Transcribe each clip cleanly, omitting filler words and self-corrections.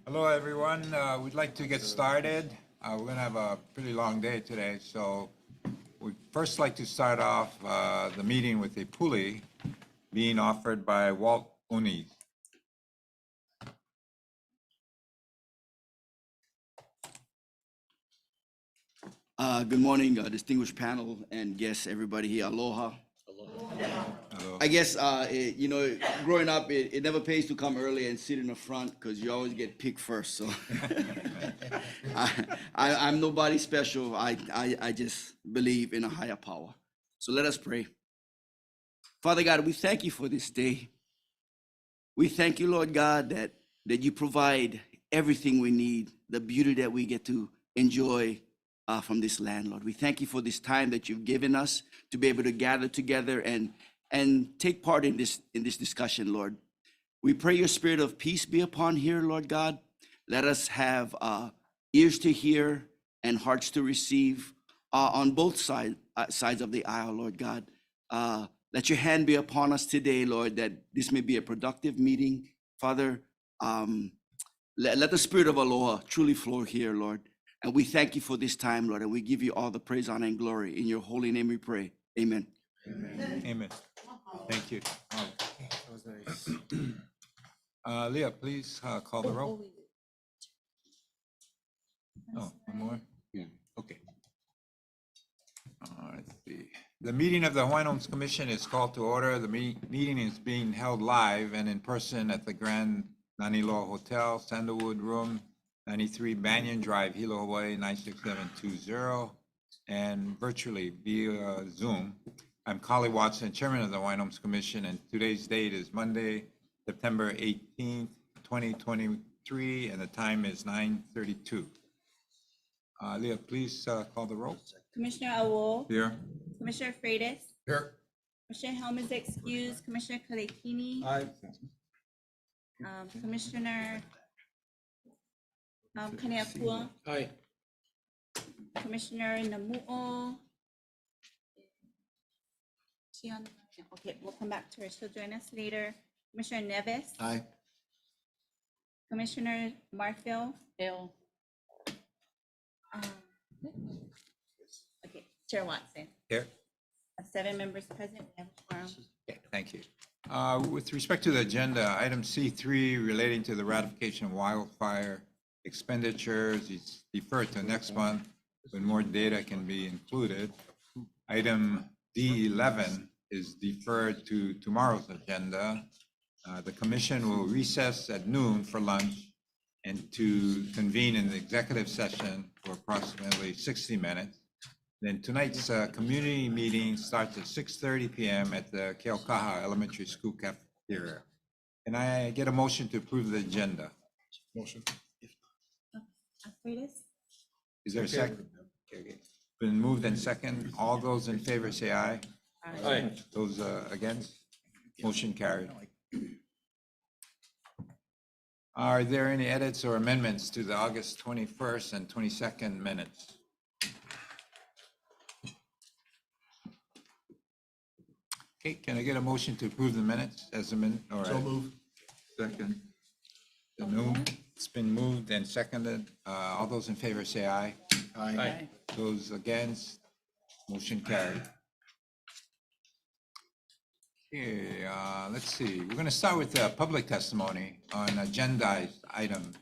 Hello, everyone. We'd like to get started. We're going to have a pretty long day today, so we'd first like to start off the meeting with a pulley being offered by Walt Oniz. Good morning, distinguished panel and guests, everybody here. Aloha. Hello. I guess, growing up, it never pays to come early and sit in the front because you always get picked first. So I'm nobody special. I just believe in a higher power. So let us pray. Father God, we thank you for this day. We thank you, Lord God, that you provide everything we need, the beauty that we get to enjoy from this land, Lord. We thank you for this time that you've given us to be able to gather together and take part in this discussion, Lord. We pray your spirit of peace be upon here, Lord God. Let us have ears to hear and hearts to receive on both sides of the aisle, Lord God. Let your hand be upon us today, Lord, that this may be a productive meeting. Father, let the spirit of aloha truly flow here, Lord. And we thank you for this time, Lord, and we give you all the praise, honor, and glory. In your holy name we pray. Amen. Amen. Amen. Thank you. That was nice. Leah, please call the roll. Oh, one more? Okay. Let's see. The meeting of the Hawaiian Homes Commission is called to order. The meeting is being held live and in person at the Grand Naniloa Hotel, Sandalwood Room 93 Banyan Drive, Hilo, Hawaii 96720, and virtually via Zoom. I'm Kali Watson, Chairman of the Hawaiian Homes Commission, and today's date is Monday, September 18th, 2023, and the time is 9:32. Leah, please call the roll. Commissioner Awo. Here. Commissioner Freitas. Here. Commissioner Helm is excused. Commissioner Kalekini. Aye. Commissioner Kaneapua. Aye. Commissioner Namu'o. She on? Okay, we'll come back to her. She'll join us later. Commissioner Neves. Aye. Commissioner Marfil. Bill. Okay, Chair Watson. Here. 7 members present. We have a quorum. Okay, thank you. With respect to the agenda, item C3 relating to the ratification of wildfire expenditures is deferred to next month when more data can be included. Item D11 is deferred to tomorrow's agenda. The commission will recess at noon for lunch and to convene in the executive session for approximately 60 minutes. Then tonight's community meeting starts at 6:30 p.m. at the Keaukaha Elementary School cafeteria. Can I get a motion to approve the agenda? Motion. Freitas. Is there a second? Okay. Been moved and second. All those in favor say aye. Aye. Those against? Motion carried. Are there any edits or amendments to the August 21st and 22nd minutes? Okay, can I get a motion to approve the minutes as amended? All right. So move. Second. It's been moved and seconded. All those in favor say aye. Aye. Those against? Motion carried. Okay, let's see. We're going to start with public testimony on agendized items.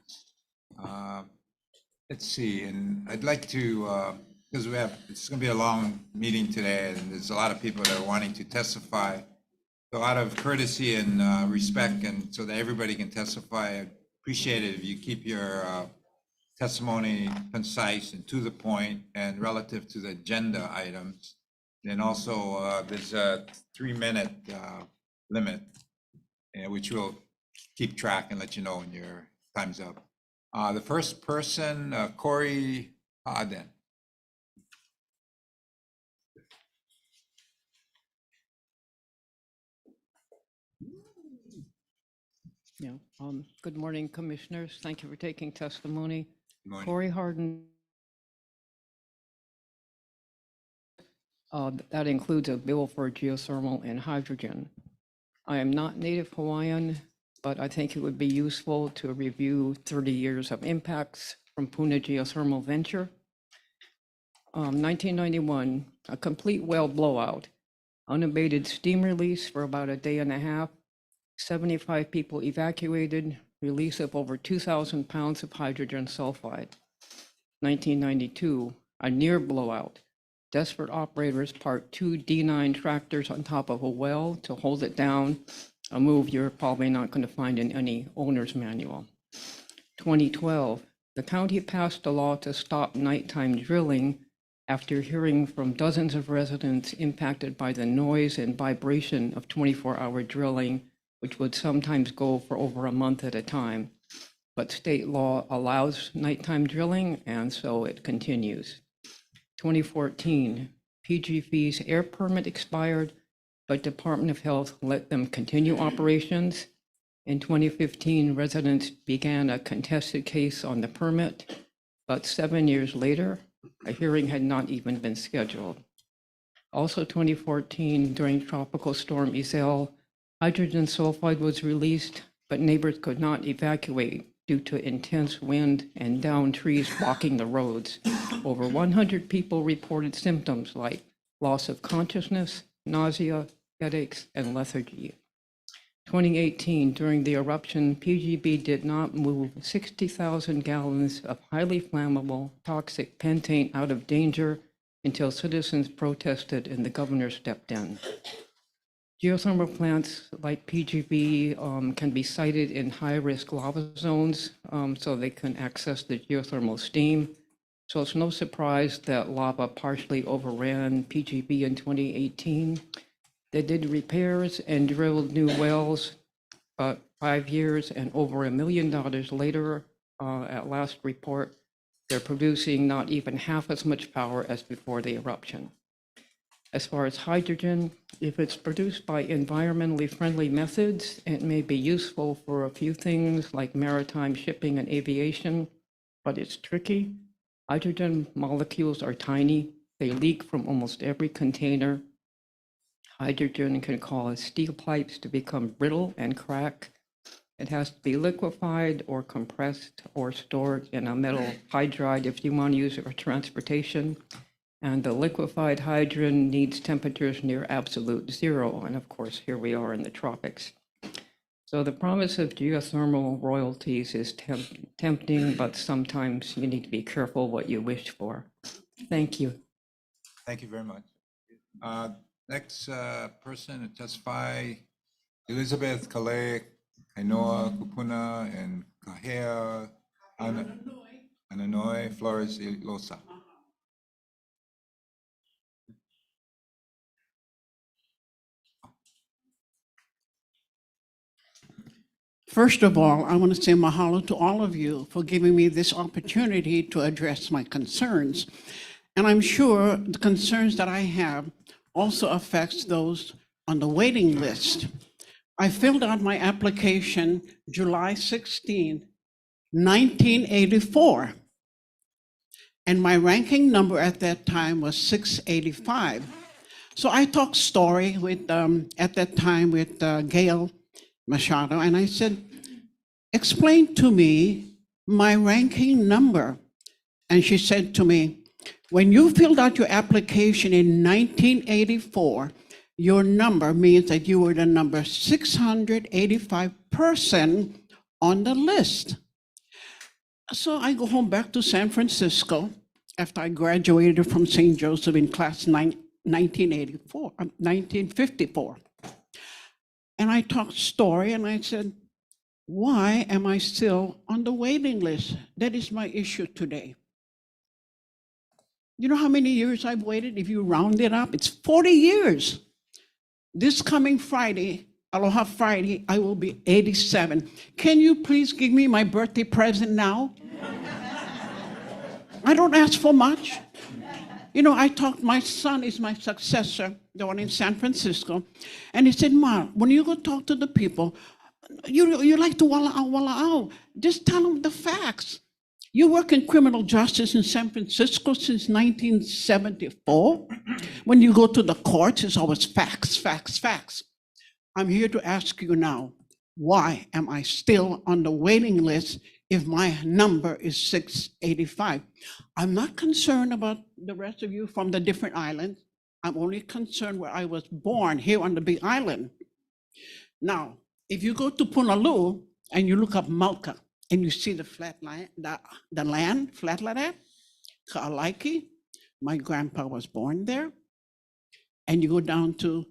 Let's see, and I'd like to, because it's going to be a long meeting today, and there's a lot of people that are wanting to testify. So out of courtesy and respect, and so that everybody can testify, I'd appreciate it if you keep your testimony concise and to the point and relative to the agenda items. And also, there's a 3-minute limit, which we'll keep track and let you know when your time's up. The first person, Corey Aden. Yeah. Good morning, commissioners. Thank you for taking testimony. Good morning. Corey Harden. That includes a bill for geothermal and hydrogen. I am not Native Hawaiian. but I think it would be useful to review 30 years of impacts from Puna Geothermal Venture. 1991, a complete well blowout, unabated steam release for about a day and a half, 75 people evacuated, release of over 2,000 pounds of hydrogen sulfide. 1992, a near blowout. Desperate operators parked 2 D9 tractors on top of a well to hold it down, a move you're probably not going to find in any owner's manual. 2012, the county passed a law to stop nighttime drilling after hearing from dozens of residents impacted by the noise and vibration of 24-hour drilling, which would sometimes go for over a month at a time. But state law allows nighttime drilling, and so it continues. 2014, PG&E's air permit expired, but Department of Health let them continue operations. In 2015, residents began a contested case on the permit, but 7 years later, a hearing had not even been scheduled. Also 2014, during Tropical Storm Isel, hydrogen sulfide was released, but neighbors could not evacuate due to intense wind and downed trees blocking the roads. Over 100 people reported symptoms like loss of consciousness, nausea, headaches, and lethargy. 2018, during the eruption, PGB did not move 60,000 gallons of highly flammable, toxic pentane out of danger until citizens protested and the governor stepped in. Geothermal plants like PGB can be sited in high-risk lava zones so they can access the geothermal steam. So it's no surprise that lava partially overran PGB in 2018. They did repairs and drilled new wells, but 5 years and over $1 million later, at last report, they're producing not even half as much power as before the eruption. As far as hydrogen, if it's produced by environmentally friendly methods, it may be useful for a few things like maritime shipping and aviation, but it's tricky. Hydrogen molecules are tiny. They leak from almost every container. Hydrogen can cause steel pipes to become brittle and crack. It has to be liquefied or compressed or stored in a metal hydride if you want to use it for transportation. And the liquefied hydrogen needs temperatures near absolute zero. And of course, here we are in the tropics. So the promise of geothermal royalties is tempting, but sometimes you need to be careful what you wish for. Thank you. Thank you very much. Next person to testify, Elizabeth Calais, Kainoa, Kupuna, and Kahea Ananoy Flores Ilosa. First of all, I want to say mahalo to all of you for giving me this opportunity to address my concerns. And I'm sure the concerns that I have also affects those on the waiting list. I filled out my application July 16, 1984. And my ranking number at that time was 685. So I talked story with, at that time with Gail Machado, and I said, explain to me my ranking number. And she said to me, when you filled out your application in 1984, your number means that you were the number 685 person on the list. So I go home back to San Francisco after I graduated from St. Joseph in class 1954. And I talked story and I said, why am I still on the waiting list? That is my issue today. You know how many years I've waited? If you round it up, it's 40 years. This coming Friday, Aloha Friday, I will be 87. Can you please give me my birthday present now? I don't ask for much. You know, I talked, my son is my successor, the one in San Francisco, and he said, Ma, when you go talk to the people, you like to walla out. Just tell them the facts. You work in criminal justice in San Francisco since 1974. When you go to the courts, it's always facts, facts, facts. I'm here to ask you now, Why am I still on the waiting list if my number is 685? I'm not concerned about the rest of you from the different islands. I'm only concerned where I was born, here on the Big Island. Now, if you go to Punaluu and you look up Malka and you see the flat land, the land flat like that, Ka'alaiki, my grandpa was born there. And you go down to,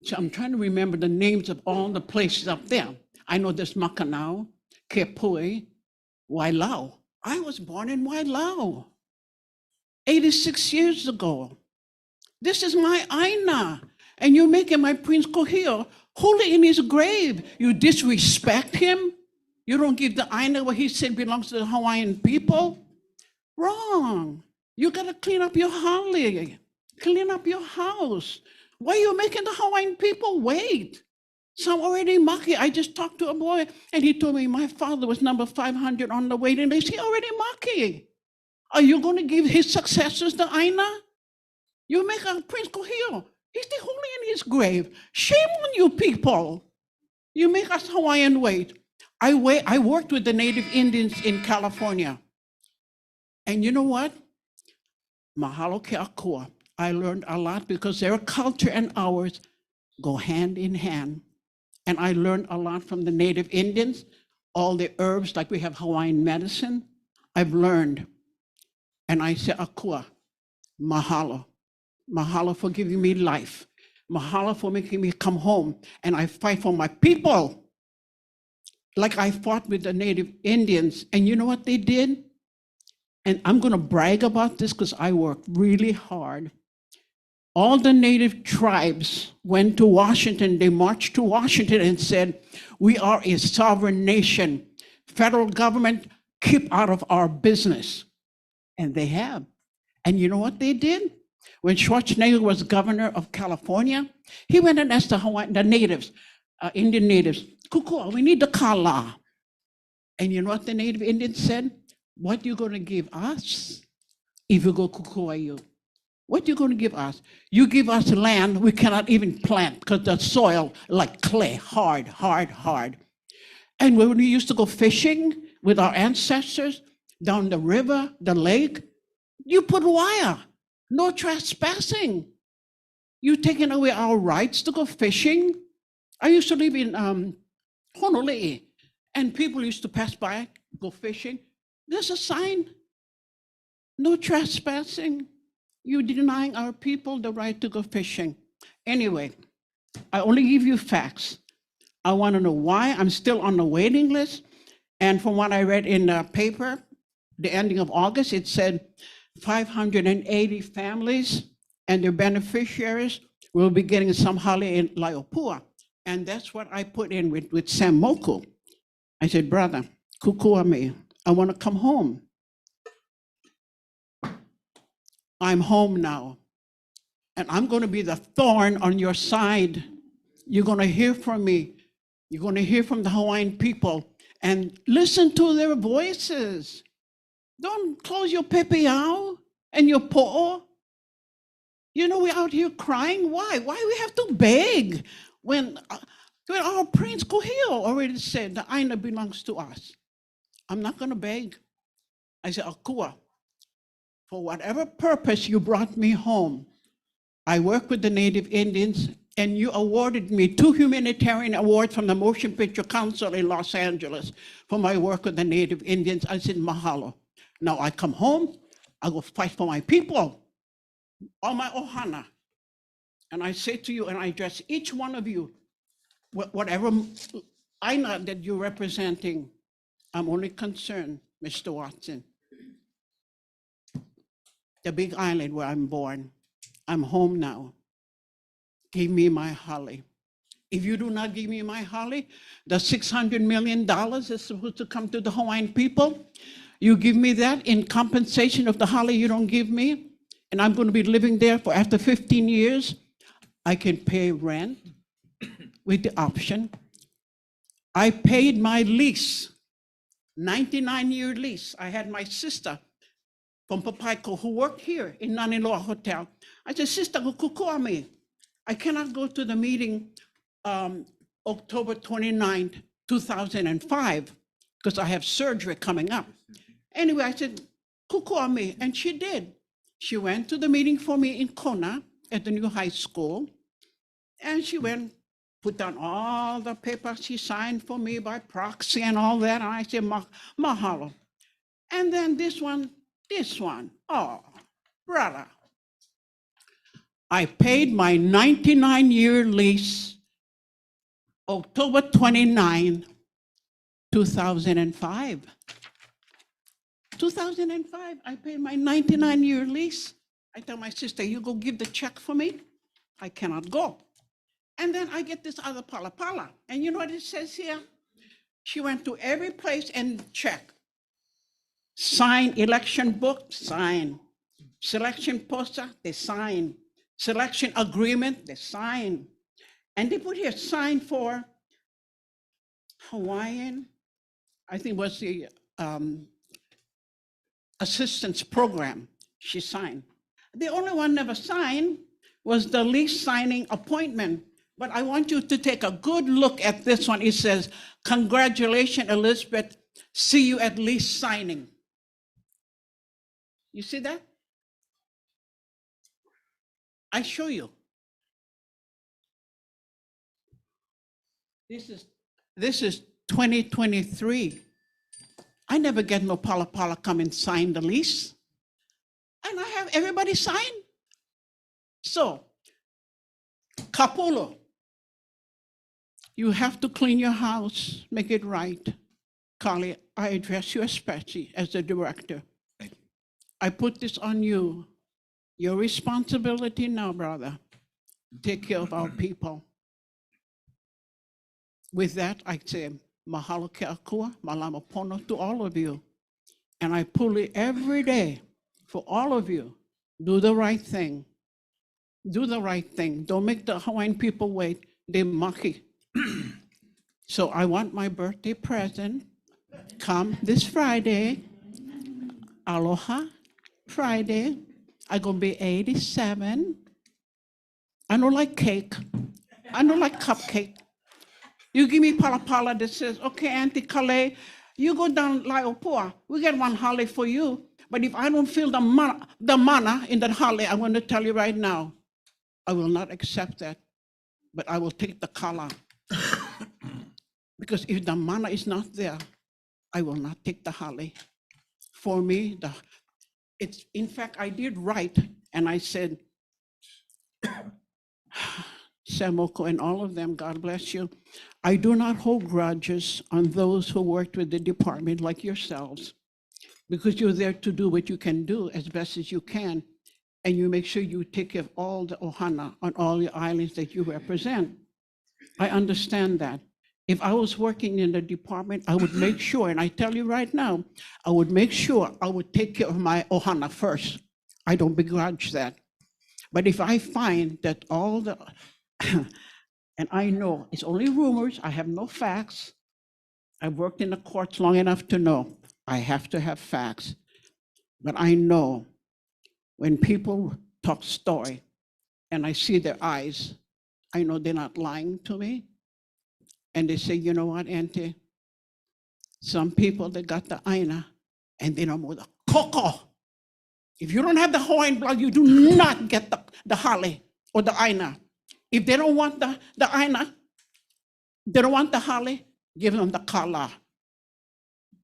so I'm trying to remember the names of all the places up there. I know there's Makanao, Kepui, Wailau. I was born in Wailau 86 years ago. This is my Aina, and you're making my Prince Kohio holy in his grave. You disrespect him. You don't give the Aina what he said belongs to the Hawaiian people. Wrong. You gotta clean up your hali, clean up your house. Why are you making the Hawaiian people wait? Some already maki. I just talked to a boy and he told me my father was number 500 on the waiting list. He already maki. Are you going to give his successors the Aina? You make a Prince Kohio. He's the holy in his grave. Shame on you people. You make us Hawaiian wait. I worked with the Native Indians in California. And you know what? Mahalo ke akua. I learned a lot because their culture and ours go hand in hand. And I learned a lot from the Native Indians, all the herbs, like we have Hawaiian medicine. I've learned. And I say, akua, mahalo. Mahalo for giving me life. Mahalo for making me come home. And I fight for my people. Like I fought with the Native Indians. And you know what they did? And I'm going to brag about this because I worked really hard. All the Native tribes went to Washington. They marched to Washington and said, we are a sovereign nation. Federal government, keep out of our business. And they have. And you know what they did? When Schwarzenegger was governor of California, he went and asked the natives, Indian natives, Kukua, we need the kala. And you know what the Native Indians said? What you going to give us if you go Kukua you? What you going to give us? You give us land we cannot even plant because the soil like clay, hard, hard, hard. And when we used to go fishing with our ancestors down the river, the lake, you put wire, no trespassing. You taking away our rights to go fishing. I used to live in Honolulu, and people used to pass by, go fishing. There's a sign, no trespassing. You're denying our people the right to go fishing. Anyway, I only give you facts. I want to know why I'm still on the waiting list. And from what I read in the paper, the ending of August, it said 580 families and their beneficiaries will be getting some hali in Laopua. And that's what I put in with Sam Moku. I said, brother, kukua me, I want to come home. I'm home now. And I'm going to be the thorn on your side. You're going to hear from me. You're going to hear from the Hawaiian people and listen to their voices. Don't close your pepeao and your po'o. You know, we're out here crying. Why? Why we have to beg when our Prince Kohio already said the Aina belongs to us? I'm not going to beg. I said, Akua, for whatever purpose you brought me home, I work with the Native Indians, and you awarded me 2 humanitarian awards from the Motion Picture Council in Los Angeles for my work with the Native Indians. I said, mahalo. Now I come home, I go fight for my people, all my ohana. And I say to you, and I address each one of you, whatever Aina that you're representing, I'm only concerned, Mr. Watson, the Big Island where I'm born. I'm home now. Give me my hali. If you do not give me my hali, the $600 million is supposed to come to the Hawaiian people. You give me that in compensation of the hali you don't give me, and I'm going to be living there for after 15 years. I can pay rent with the option. I paid my lease, 99-year lease. I had my sister from Papaiko who worked here in Naniloa Hotel. I said, sister, kukua me. I cannot go to the meeting October 29th, 2005, because I have surgery coming up. Anyway, I said, cuckoo on me, and she did. She went to the meeting for me in Kona at the new high school, and she went, put down all the papers she signed for me by proxy and all that, and I said, mahalo. And then this one, oh, brother. I paid my 99-year lease October 29, 2005. 2005, I paid my 99-year lease. I tell my sister, you go give the check for me. I cannot go. And then I get this other pala. And you know what it says here? She went to every place and checked. Sign election book, sign. Selection poster, they sign. Selection agreement, they sign. And they put here, sign for Hawaiian, I think was the assistance program she signed. The only one never signed was the lease signing appointment. But I want you to take a good look at this one. It says, congratulations, Elizabeth. See you at lease signing. You see that? I show you. This is 2023. I never get no pala come and sign the lease. And I have everybody sign. So, Kapulo, you have to clean your house, make it right. Carly, I address you especially as the director. Thank you. I put this on you. Your responsibility now, brother. Take care of our people. With that, I say, mahalo ke akua, malama pono to all of you. And I pull it every day for all of you. Do the right thing. Do the right thing. Don't make the Hawaiian people wait. They're mucky. So I want my birthday present. Come this Friday. Aloha Friday. I'm going to be 87. I don't like cake. I don't like cupcake. You give me pala that says, okay, Auntie Kale, you go down Laopua. We get one holly for you. But if I don't feel the mana in that holly, I want to tell you right now, I will not accept that. But I will take the kala. Because if the mana is not there, I will not take the holly. For me, it's in fact, I did write, and I said, Samoko and all of them, God bless you. I do not hold grudges on those who worked with the department like yourselves, because you're there to do what you can do as best as you can, and you make sure you take care of all the ohana on all the islands that you represent. I understand that. If I was working in the department, I would make sure, and I tell you right now, I would make sure I would take care of my ohana first. I don't begrudge that. But if I find that all the, and I know it's only rumors, I have no facts. I've worked in the courts long enough to know I have to have facts. But I know when people talk story and I see their eyes, I know they're not lying to me. And they say, you know what, Auntie? Some people, they got the aina and they don't know the koko. If you don't have the Hawaiian blood, you do not get the hale or the aina. If they don't want the aina, they don't want the hale, give them the kala.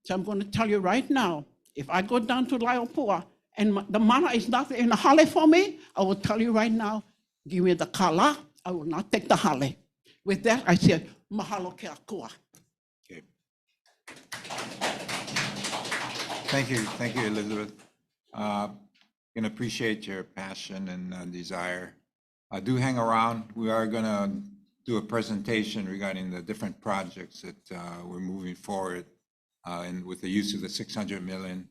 So I'm going to tell you right now, if I go down to Laopua and the mana is not in the hale for me, I will tell you right now, give me the kala, I will not take the hale. With that, I said, mahalo ke akua. Okay. Thank you, Elizabeth. Can appreciate your passion and desire. Do hang around. We are going to do a presentation regarding the different projects that we're moving forward and with the use of the 600 million.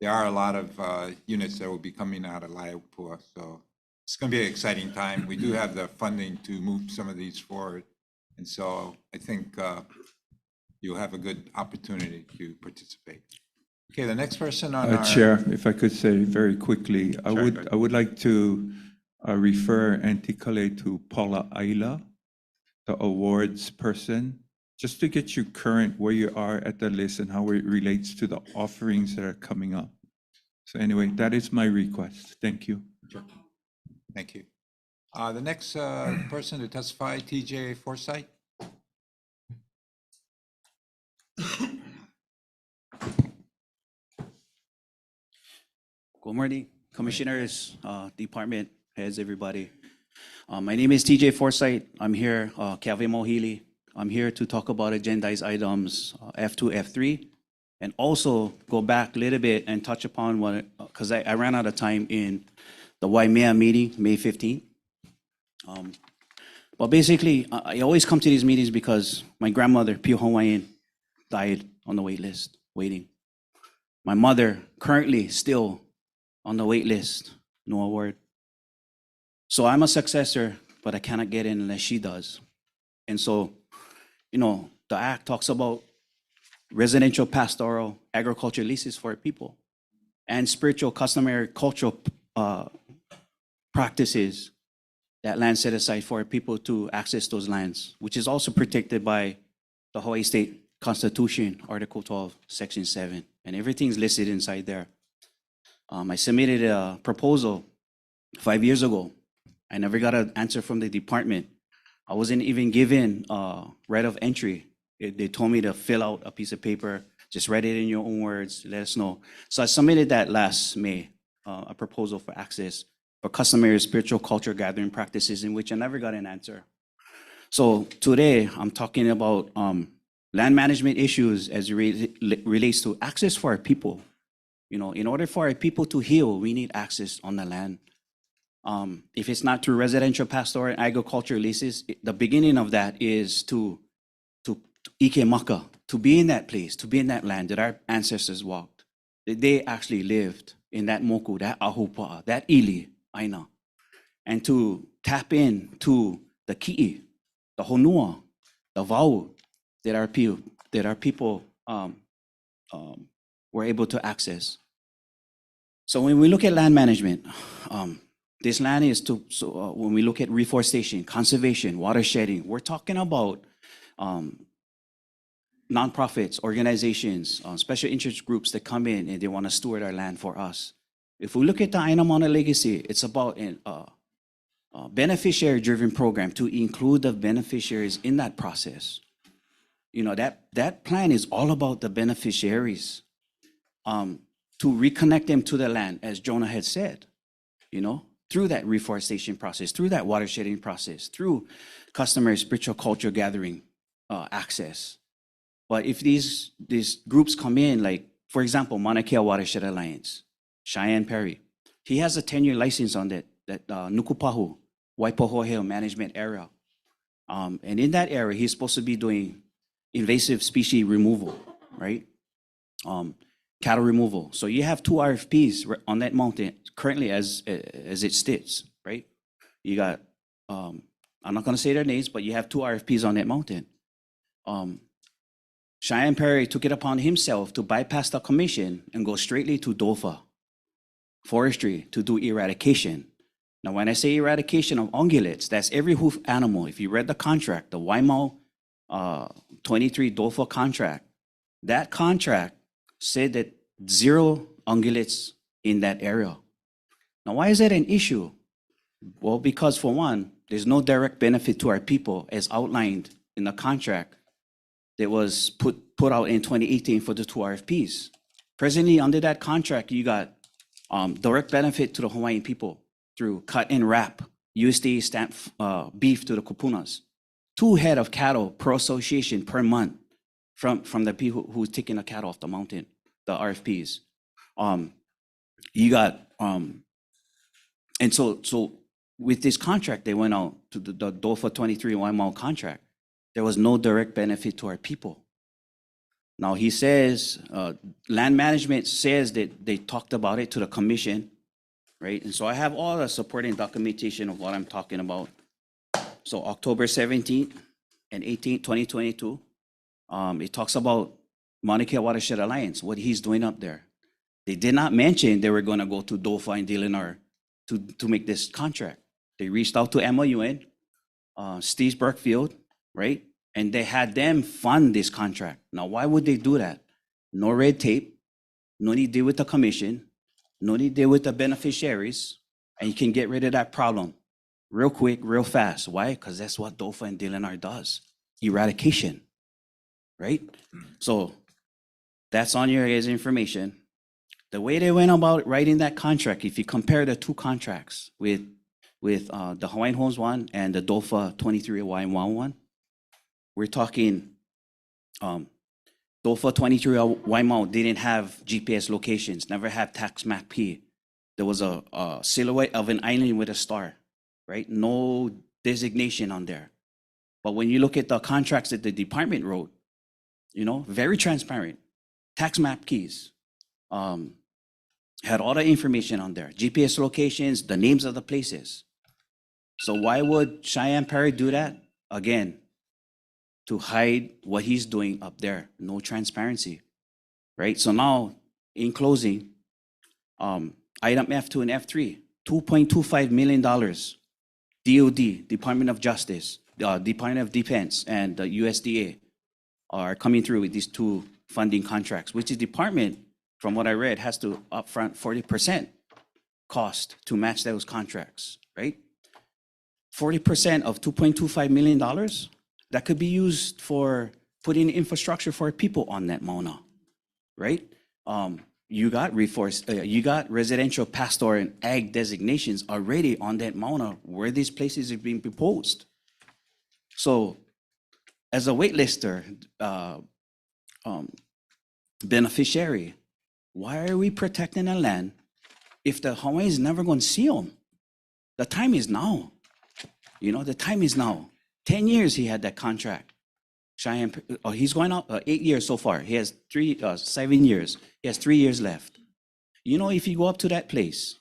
There are a lot of units that will be coming out of Laopua, so it's going to be an exciting time. We do have the funding to move some of these forward, and so I think you'll have a good opportunity to participate. Okay, the next person on our... Chair, if I could say very quickly, I Sure, go ahead. would like to refer Auntie Kale to Paula Aila, the awards person. just to get you current where you are at the list and how it relates to the offerings that are coming up. So anyway, that is my request. Thank you. Thank you. The next person to testify, TJ Forsythe. Good morning, commissioners, department heads, everybody. My name is TJ Forsythe. I'm here, Calvin Mohili. I'm here to talk about agendized items F2, F3, and also go back a little bit and touch upon what, because I ran out of time in the Waimea meeting, May 15th. But basically, I always come to these meetings because my grandmother, Pure Hawaiian, died on the wait list, waiting. My mother, currently still on the wait list, no award. So I'm a successor, but I cannot get in unless she does. And so, you know, the act talks about residential, pastoral, agriculture leases for people and spiritual, customary, cultural practices that land set aside for people to access those lands, which is also protected by the Hawaii State Constitution, Article 12, Section 7, and everything's listed inside there. I submitted a proposal 5 years ago. I never got an answer from the department. I wasn't even given right of entry. They told me to fill out a piece of paper, just write it in your own words, let us know. So I submitted that last May, a proposal for access for customary spiritual culture gathering practices, in which I never got an answer. So today I'm talking about land management issues as it relates to access for our people. You know, in order for our people to heal, we need access on the land. If it's not through residential, pastoral, and agriculture leases, the beginning of that is to ike maka, to be in that place, to be in that land that our ancestors walked, that they actually lived in that moku, that ahupa, that ili, aina, and to tap in to the ki'i, the honua, the vau that our people were able to access. So when we look at land management, this land is when we look at reforestation, conservation, watershedding, we're talking about nonprofits, organizations, special interest groups that come in and they want to steward our land for us. If we look at the Aina Mauna legacy, it's about a beneficiary-driven program to include the beneficiaries in that process. You know, that plan is all about the beneficiaries, to reconnect them to the land, as Jonah had said, you know, through that reforestation process, through that watershedding process, through customary spiritual culture gathering access. But if these groups come in, like, for example, Mauna Kea Watershed Alliance, Cheyenne Perry, he has a 10-year license on that Nukupahu, Waipohoheo management area. And in that area, he's supposed to be doing invasive species removal, right? Cattle removal. So you have 2 RFPs on that mountain currently as it sits, right? You got, I'm not gonna say their names, but you have 2 RFPs on that mountain. Cheyenne Perry took it upon himself to bypass the commission and go straightly to DOFA, forestry, to do eradication. Now, when I say eradication of ungulates, that's every hoof animal. If you read the contract, the Waimau 23 DOFA contract, that contract said that 0 ungulates in that area. Now, why is that an issue? Well, because for one, there's no direct benefit to our people as outlined in the contract that was put out in 2018 for the 2 RFPs. Presently, under that contract, you got direct benefit to the Hawaiian people through cut and wrap, USDA stamp beef to the kupunas, 2 head of cattle per association per month from the people who's taking the cattle off the mountain, the RFPs. You got, and so with this contract, they went out to the DOFA 23 Waimau contract. There was no direct benefit to our people. Now he says, land management says that they talked about it to the commission, right? And so I have all the supporting documentation of what I'm talking about. So October 17th and 18th, 2022, it talks about Mauna Kea Watershed Alliance, what he's doing up there. They did not mention they were gonna go to DOFA and DLNR to make this contract. They reached out to MOUN, Steve Burkfield, right? And they had them fund this contract. Now, why would they do that? No red tape, no need to deal with the commission, no need to deal with the beneficiaries, and you can get rid of that problem real quick, real fast. Why? Because that's what DOFA and DLNR does, eradication, right? So that's on your guys' information. The way they went about writing that contract, if you compare the two contracts with the Hawaiian Homes one and the DOFA 23 Hawaiian one, we're talking DOFA 23 Hawaiian didn't have GPS locations, never had tax map P. There was a silhouette of an island with a star, right? No designation on there. But when you look at the contracts that the department wrote, very transparent. Tax map keys, had all the information on there, GPS locations, the names of the places. So why would Cheyenne Perry do that? Again, to hide what he's doing up there. No transparency, right? So now, in closing, item F2 and F3, $2.25 million, DOD, Department of Justice, Department of Defense, and the USDA are coming through with these two funding contracts, which the department, from what I read, has to upfront 40% cost to match those contracts, right? 40% of $2.25 million, that could be used for putting infrastructure for people on that Mauna, right? You got residential, pastor, and ag designations already on that Mauna where these places are being proposed. So, as a waitlister, beneficiary, why are we protecting the land if the Hawaiians never going to see them? The time is now. The time is now. 10 years he had that contract. Cheyenne, he's going out 8 years so far. He has 7 years. He has 3 years left. If you go up to that place,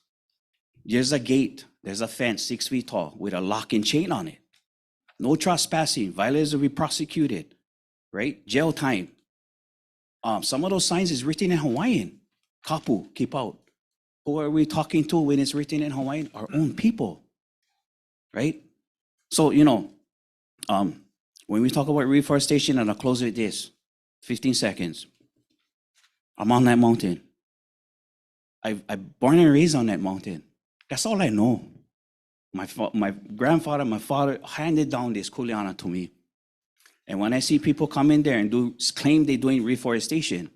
there's a gate, there's a fence 6 feet tall with a lock and chain on it. No trespassing. Violators will be prosecuted, right? Jail time. Some of those signs is written in Hawaiian. Kapu, keep out. Who are we talking to when it's written in Hawaiian? Our own people, right? So, when we talk about reforestation, and I'll close with this, 15 seconds. I'm on that mountain. I born and raised on that mountain. That's all I know. My grandfather, my father handed down this kuleana to me. And when I see people come in there and claim they're doing reforestation,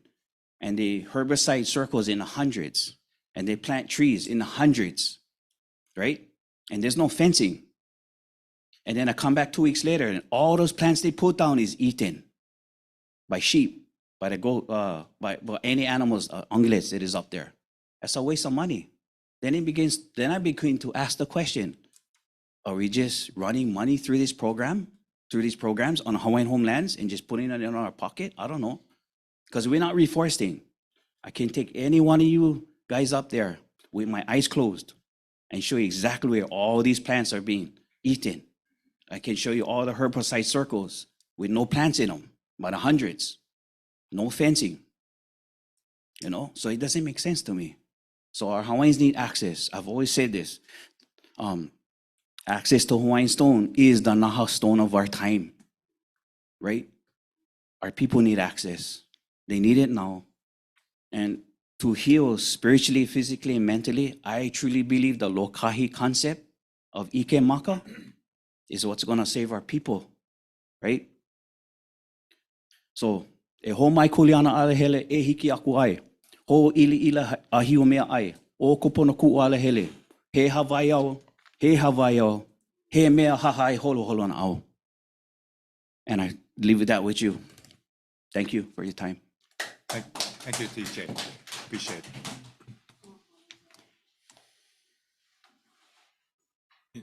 and they herbicide circles in the hundreds, and they plant trees in the hundreds, right? And there's no fencing. And then I come back 2 weeks later, and all those plants they put down is eaten by sheep, by the goat, by any animals, ungulates that is up there. That's a waste of money. Then I begin to ask the question: are we just running money through these programs on Hawaiian homelands and just putting it in our pocket? I don't know, because we're not reforesting. I can take any one of you guys up there with my eyes closed and show you exactly where all these plants are being eaten. I can show you all the herbicide circles with no plants in them, by the hundreds, no fencing, so it doesn't make sense to me. So our Hawaiians need access. I've always said this. Access to Hawaiian stone is the Naha stone of our time, right? Our people need access. They need it now. And to heal spiritually, physically, and mentally, I truly believe the Lokahi concept of Ike Maka is what's going to save our people, right? So, e ho mai kuleana alehele e hiki aku ai. Ho ili ila ahio mea ai. O kupono ku alehele. He Hawaiiao, he mea hahai holo holo na au. And I leave that with you. Thank you for your time. Thank you, TJ. Appreciate it.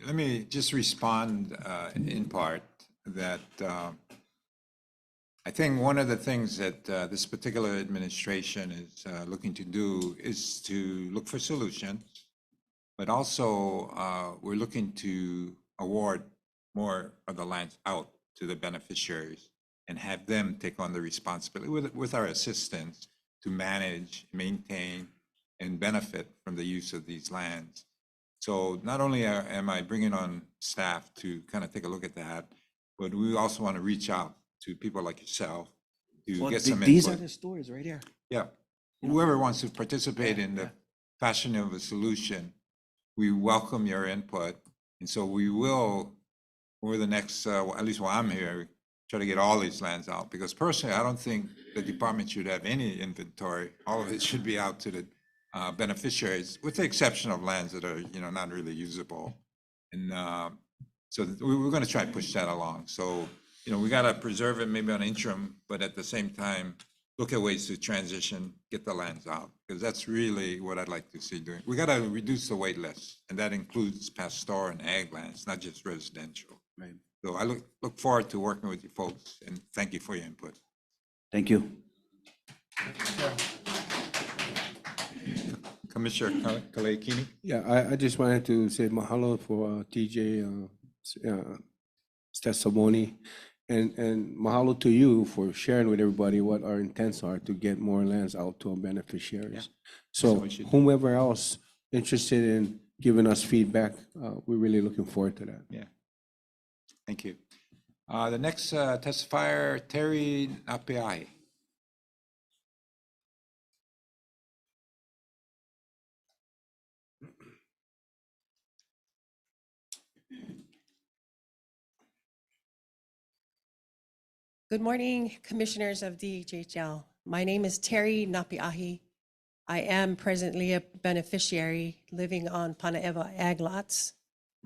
Let me just respond in part that I think one of the things that this particular administration is looking to do is to look for solutions, but also we're looking to award more of the lands out to the beneficiaries and have them take on the responsibility with our assistance to manage, maintain, and benefit from the use of these lands. So not only am I bringing on staff to kind of take a look at that, but we also want to reach out to people like yourself to Well, get some these are input. the stories right here. Yeah, whoever wants to participate in the fashioning of a solution, we welcome your input. And so we will, over the next, at least while I'm here, try to get all these lands out. Because personally, I don't think the department should have any inventory. All of it should be out to the beneficiaries, with the exception of lands that are, not really usable. And so we're going to try to push that along. So, we got to preserve it maybe on interim, but at the same time, look at ways to transition, get the lands out, because that's really what I'd like to see doing. We got to reduce the wait list, and that includes pastoral and ag lands, not just residential. Right. So I look forward to working with you folks, and thank you for your input. Thank you. Commissioner Kalekini? Yeah, I just wanted to say mahalo for TJ testimony, and mahalo to you for sharing with everybody what our intents are to get more lands out to our beneficiaries. So what we should do. whomever else interested in giving us feedback, we're really looking forward to that. Yeah. Thank you. The next testifier, Terry Napiai. Good morning, Commissioners of DHHL. My name is Terry Napiahi. I am presently a beneficiary living on Panaeva Ag Lots.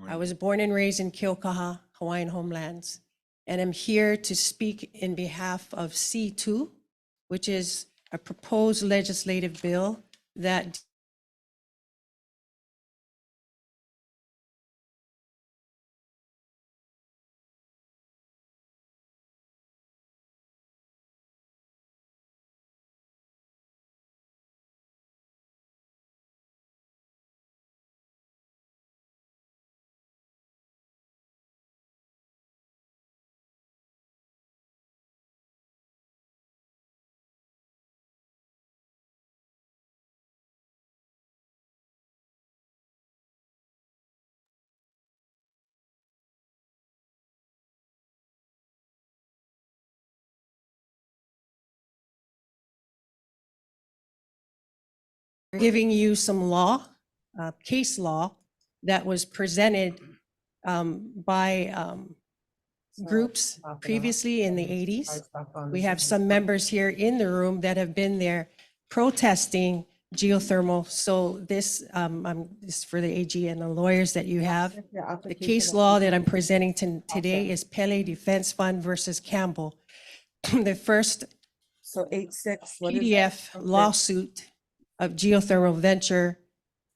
I was born and raised in Keaukaha, Hawaiian homelands, and I'm here to speak in behalf of C2, which is a proposed legislative bill that giving you some law, case law that was presented by groups previously in the 80s. We have some members here in the room that have been there protesting geothermal. So this is for the AG and the lawyers that you have. The case law that I'm presenting today is Pele Defense Fund versus Campbell. The first So 8-6, what is PDF that? lawsuit of geothermal venture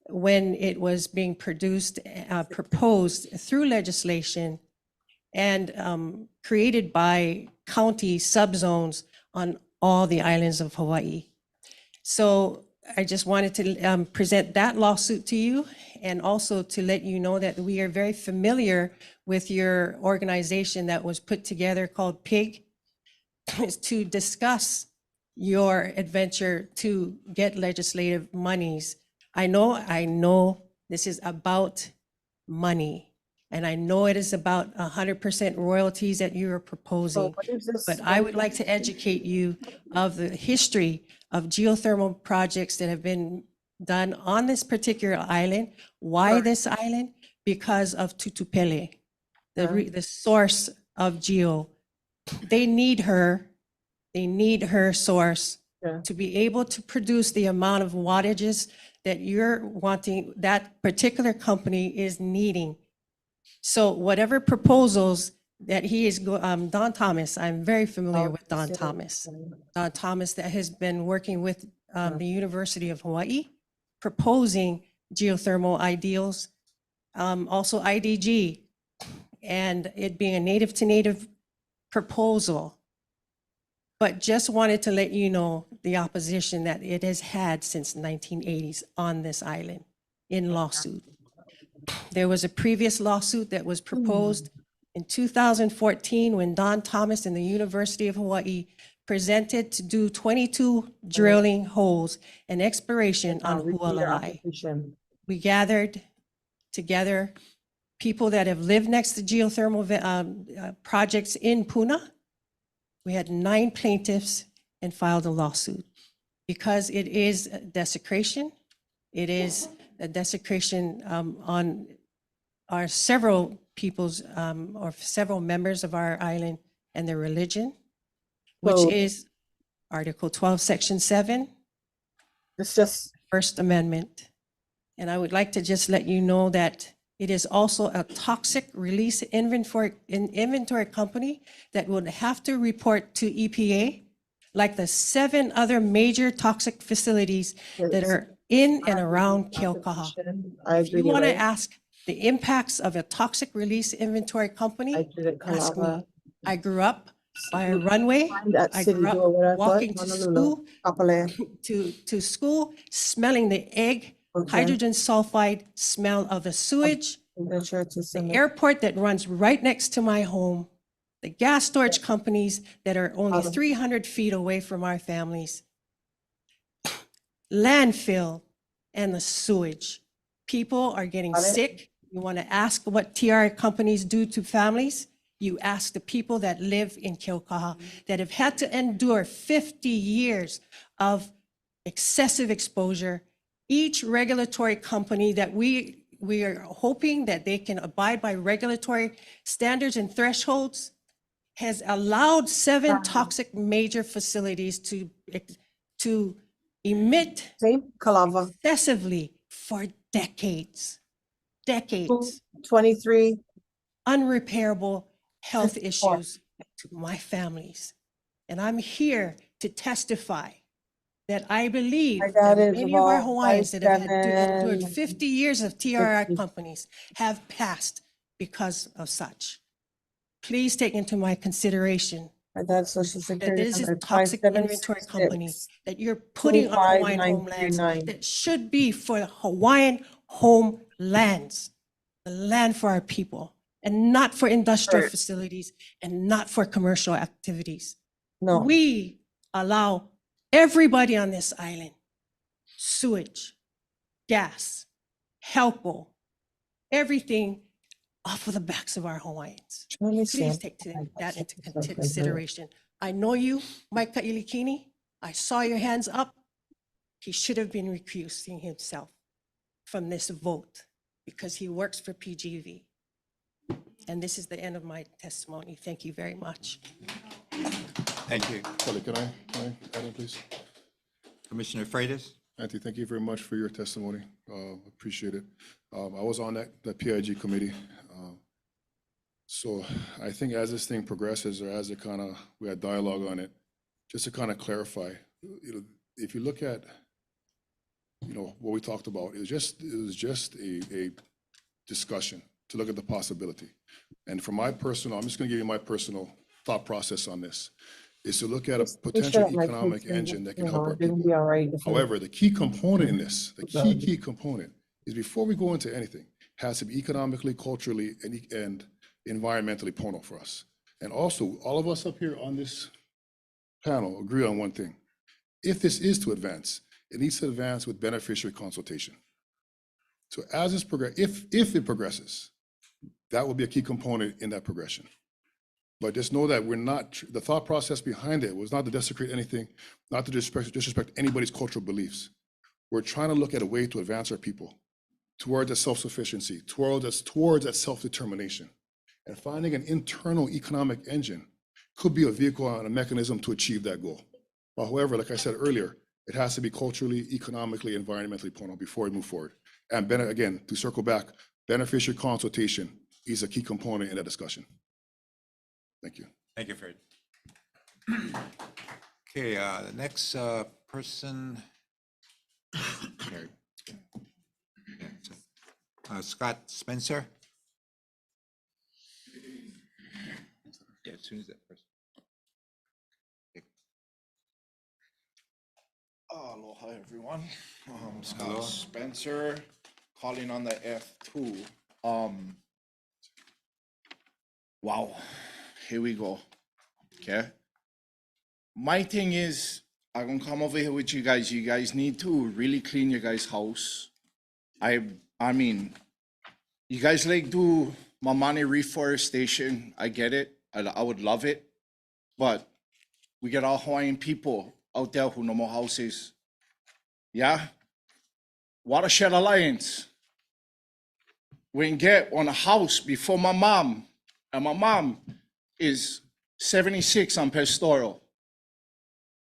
when it was being proposed through legislation and created by county subzones on all the islands of Hawaii. So I just wanted to present that lawsuit to you and also to let you know that we are very familiar with your organization that was put together called PIG to discuss your adventure to get legislative monies. I know this is about money, and I know it is about 100% royalties that you are proposing. what is this? But I would like to educate you of the history of geothermal projects that have been done on this particular island. Why this island? Because of Tutupele, the source of geo. They need her source Yeah. to be able to produce the amount of wattages that you're wanting, that particular company is needing. So whatever proposals that he is, Don Thomas, I'm very familiar with Don Thomas. Don Thomas that has been working with the University of Hawaii, proposing geothermal ideals, also IDG, and it being a native to native proposal. But just wanted to let you know the opposition that it has had since 1980s on this island in lawsuit. There was a previous lawsuit that was proposed in 2014 when Don Thomas and the University of Hawaii presented to do 22 drilling holes and exploration on Repeat your Hualalai. application. We gathered together people that have lived next to geothermal projects in Puna We had 9 plaintiffs and filed a lawsuit because it is a desecration. It is a desecration on our several people's or several members of our island and their religion, which So- is Article 12, Section 7, It's just, First Amendment. And I would like to just let you know that it is also a toxic release inventory company that would have to report to EPA, like the 7 other major toxic facilities that are in and around Keaukaha. I If agree. you you're want to right. ask the impacts of a toxic release inventory I company, didn't ask me. Kalava. I grew up by a runway. Find that I city grew door, what I up thought, walking to Honolulu, school, Kapolei. to school, smelling the egg, Okay. hydrogen sulfide smell of the sewage, The church is the in it. airport that runs right next to my home, the gas storage companies that are only 300 feet away from our families, landfill, and the sewage. People are getting Got it. sick. You want to ask what TR companies do to families? You ask the people that live in Keaukaha that have had to endure 50 years of excessive exposure. Each regulatory company that we are hoping that they can abide by regulatory standards and thresholds has allowed 7 toxic major facilities to emit Same, Kalava. excessively for decades. Decades. 23, Unrepairable health 54. issues to my families. And I'm here to testify that I believe My dad that is many of our about Hawaiians that have endured 5'7". 50 years of TRI 60. companies have passed because of such. Please take into my consideration My dad's social that security this is number is toxic inventory company 5766. that you're putting on Hawaiian homelands 25939. that should be for Hawaiian homelands, the land for our people, and not for industrial Right. facilities and not for commercial activities. No, We allow everybody on this island sewage, gas, helpo, everything off of the backs of our Hawaiians. Charlie Please Sam. take that into consideration. I know you, Mike Ilikini. I saw your hands up. He should have been recusing himself from this vote because he works for PGV. And this is the end of my testimony. Thank you very much. Thank you. Kelly, can I add in, please? Commissioner Freitas? Auntie, thank you very much for your testimony. Appreciate it. I was on that PIG committee. So I think as this thing progresses, or as we had dialogue on it, just to kind of clarify, if you look at, what we talked about, it was just a discussion to look at the possibility. And for I'm just going to give you my personal thought process on this, is to look at a potential economic engine that can help our people. Be all right. However, the key component in this, the key component is before we go into anything, has to be economically, culturally, and environmentally pono for us. And also, all of us up here on this panel agree on one thing. If this is to advance, it needs to advance with beneficiary consultation. So as this if it progresses, that will be a key component in that progression. But just know that the thought process behind it was not to desecrate anything, not to disrespect anybody's cultural beliefs. We're trying to look at a way to advance our people towards a self-sufficiency, towards that self-determination. And finding an internal economic engine could be a vehicle and a mechanism to achieve that goal. But however, like I said earlier, it has to be culturally, economically, environmentally pono before we move forward. And again, to circle back, beneficiary consultation is a key component in that discussion. Thank you. Thank you, Fred. Okay, the next person. Here. Yeah, Scott Spencer. Yeah, as soon as that person. Aloha, everyone. Scott Hello. Spencer, calling on the F2. Wow, here we go. Okay. My thing is, I'm gonna come over here with you guys. You guys need to really clean your guys' house. I mean, you guys like do Mamani reforestation. I get it. I would love it. But We get our Hawaiian people out there who no more houses. Yeah? Watershed Alliance. We can get on a house before my mom, and my mom is 76 on Pastoral.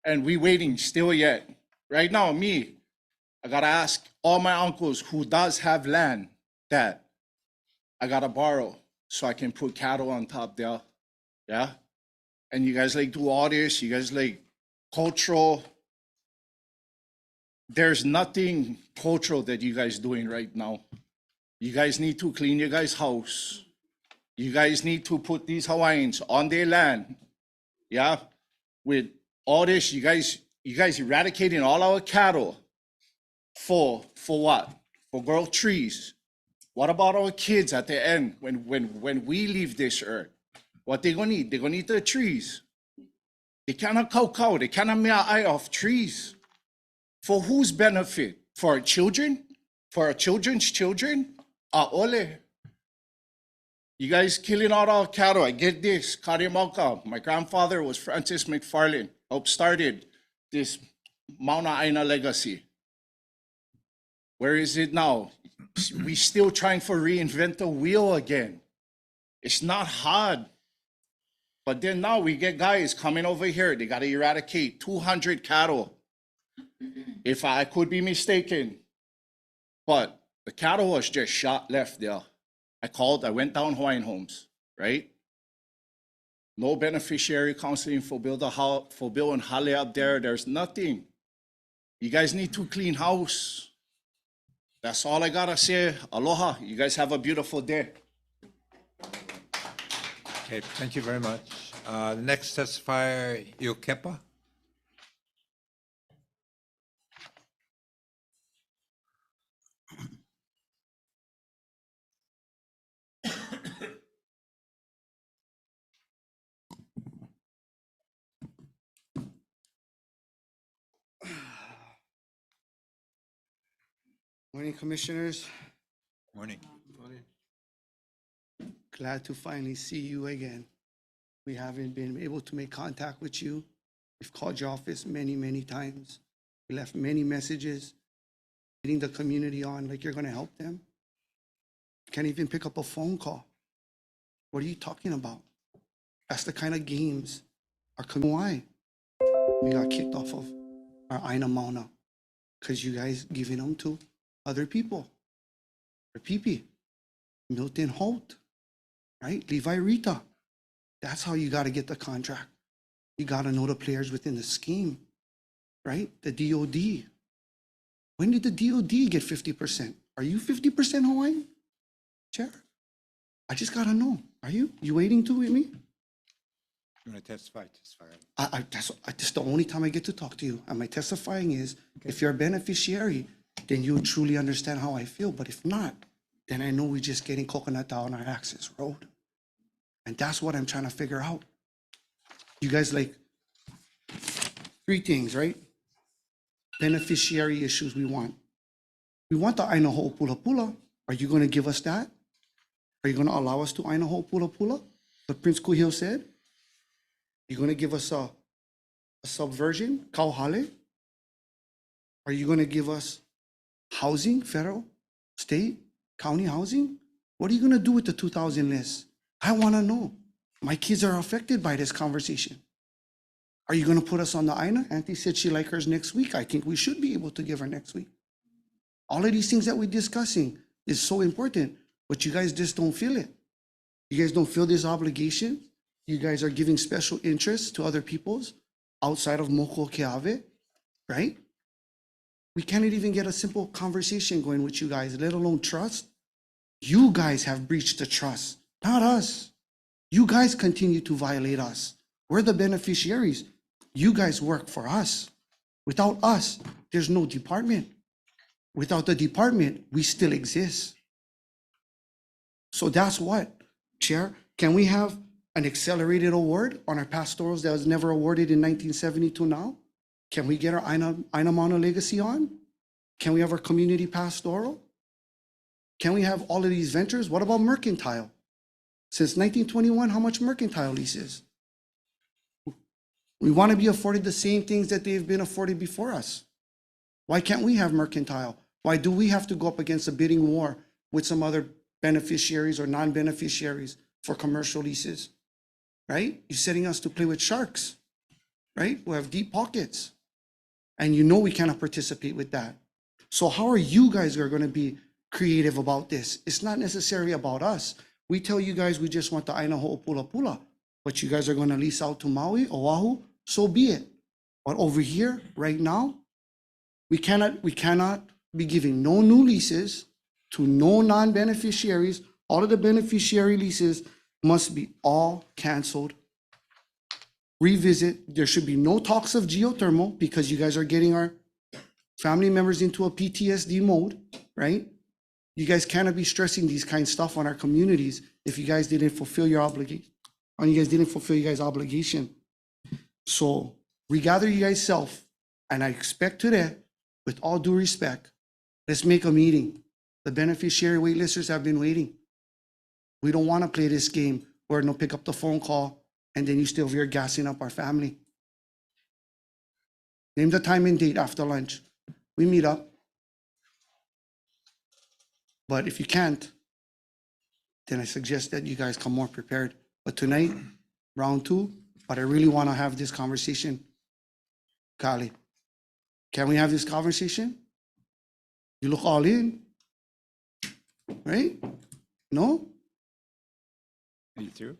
And we waiting still yet. Right now, me, I gotta ask all my uncles who does have land that I gotta borrow so I can put cattle on top there. Yeah? And you guys like do all this, you guys like cultural. There's nothing cultural that you guys doing right now. You guys need to clean your guys' house. You guys need to put these Hawaiians on their land. Yeah? With all this, you guys eradicating all our cattle for what? For grow trees. What about our kids at the end when we leave this earth? What they gonna eat? They're gonna eat the trees. They cannot cow. They cannot make an eye off trees. For whose benefit? For our children? For our children's children? Ole. You guys killing all our cattle. I get this. Karimauka. My grandfather was Francis McFarlane. Helped started this Mauna Aina legacy. Where is it now? We still trying for reinvent the wheel again. It's not hard. But then now we get guys coming over here. They got to eradicate 200 cattle. If I could be mistaken. But the cattle was just shot left there. I went down Hawaiian Homes, right? No beneficiary counseling for Bill and Hale up there. There's nothing. You guys need to clean house. That's all I gotta say. Aloha. You guys have a beautiful day. Okay, thank you very much. The next testifier, Iokepa. Morning, Commissioners. Morning. Glad to finally see you again. We haven't been able to make contact with you. We've called your office many, many times. We left many messages, getting the community on like you're going to help them. Can't even pick up a phone call. What are you talking about? That's the kind of games our community. Why? We got kicked off of our Aina Mauna because you guys giving them to other people. Or Pipi, Milton Holt, right? Levi Rita. That's how you got to get the contract. You got to know the players within the scheme, right? The DOD. When did the DOD get 50%? Are you 50% Hawaiian? Chair? I just got to know. Are you? You waiting to with me? You want to testify? Testify. That's the only time I get to talk to you. And my testifying is, if you're a beneficiary, then you truly understand how I feel. But if not, then I know we're just getting coconut down our access road. And that's what I'm trying to figure out. You guys like three things, right? Beneficiary issues we want. We want the Aina Ho'opula. Are you going to give us that? Are you going to allow us to Aina Ho'opula? What Prince Kuhio said? You're going to give us a subversion, kauhale? Are you going to give us housing, federal, state, county housing? What are you going to do with the 2,000 list? I want to know. My kids are affected by this conversation. Are you going to put us on the Aina? Auntie said she like hers next week. I think we should be able to give her next week. All of these things that we're discussing is so important, but you guys just don't feel it. You guys don't feel this obligation. You guys are giving special interest to other people's outside of Moko Keawe, right? We can't even get a simple conversation going with you guys, let alone trust. You guys have breached the trust, not us. You guys continue to violate us. We're the beneficiaries. You guys work for us. Without us, there's no department. Without the department, we still exist. So that's what, Chair, can we have an accelerated award on our pastorals that was never awarded in 1970 to now? Can we get our Aina Mauna legacy on? Can we have our community pastoral? Can we have all of these ventures? What about mercantile? Since 1921, how much mercantile lease is? We want to be afforded the same things that they've been afforded before us. Why can't we have mercantile? Why do we have to go up against a bidding war with some other beneficiaries or non-beneficiaries for commercial leases? Right? You're setting us to play with sharks, right? Who have deep pockets. And you know we cannot participate with that. So how are you guys are going to be creative about this? It's not necessarily about us. We tell you guys we just want the Ainaho'o Pula Pula, but you guys are going to lease out to Maui, Oahu, so be it. But over here, right now, we cannot be giving no new leases to no non-beneficiaries. All of the beneficiary leases must be all canceled. Revisit. There should be no talks of geothermal because you guys are getting our family members into a PTSD mode, right? You guys cannot be stressing these kind of stuff on our communities if you guys didn't fulfill your obligation. And you guys didn't fulfill your guys' obligation. So regather you guys self, and I expect today, with all due respect, let's make a meeting. The beneficiary waitlisters have been waiting. We don't want to play this game where no pick up the phone call and then you still here gassing up our family. Name the time and date after lunch. We meet up. But if you can't, then I suggest that you guys come more prepared. But tonight, round two, but I really want to have this conversation. Kali, can we have this conversation? You look all in, right? No? Are you through?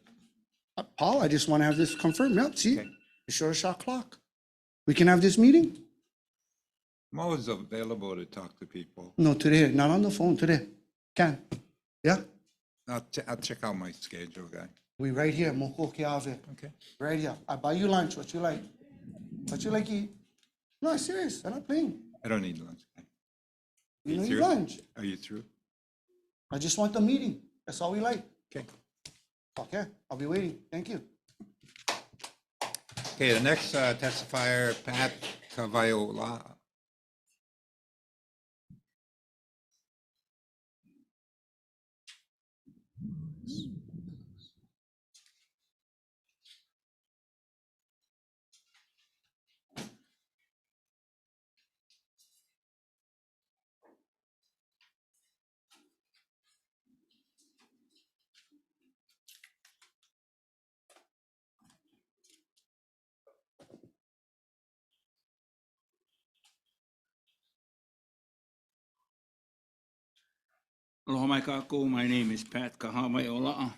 Paul, I just want to have this confirmed. Yep, see, Okay. it's short shot clock. We can have this meeting? I'm always available to talk to people. No, today, not on the phone, today. Can? Yeah? I'll check out my schedule, guy. We right here, Moko Keave. Okay. Right here. I buy you lunch. What you like? What you like to eat? No, I'm serious. I'm not playing. I don't need lunch. Guy. You don't eat through? lunch. Are you through? I just want the meeting. That's all we like. Okay. Okay, I'll be waiting. Thank you. Okay, the next testifier, Pat Cavaiola. Aloha mai kākou. My name is Pat Kahawai-Ola'a.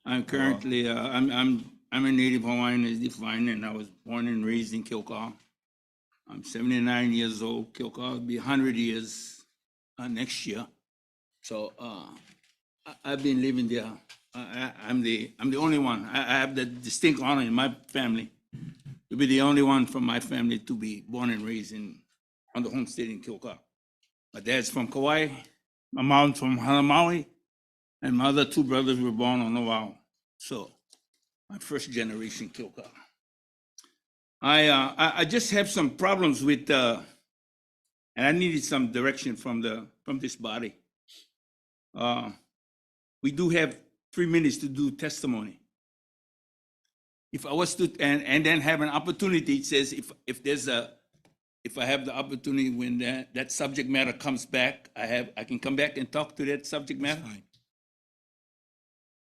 I'm currently, I'm a native Hawaiian as defined, and I was born and raised in Kilkaw. I'm 79 years old. Kilkaw will be 100 years next year. So I've been living there. I'm the only one. I have the distinct honor in my family to be the only one from my family to be born and raised on the homestead in Kilkaw. My dad's from Kauai. My mom's from Hanamaui, and my other two brothers were born on Oahu. So, my first generation Kilkaw. I just have some problems with, and I needed some direction from this body. We do have 3 minutes to do testimony. If I was to, and then have an opportunity, it says if I have the opportunity when that subject matter comes back, I can come back and talk to that subject matter.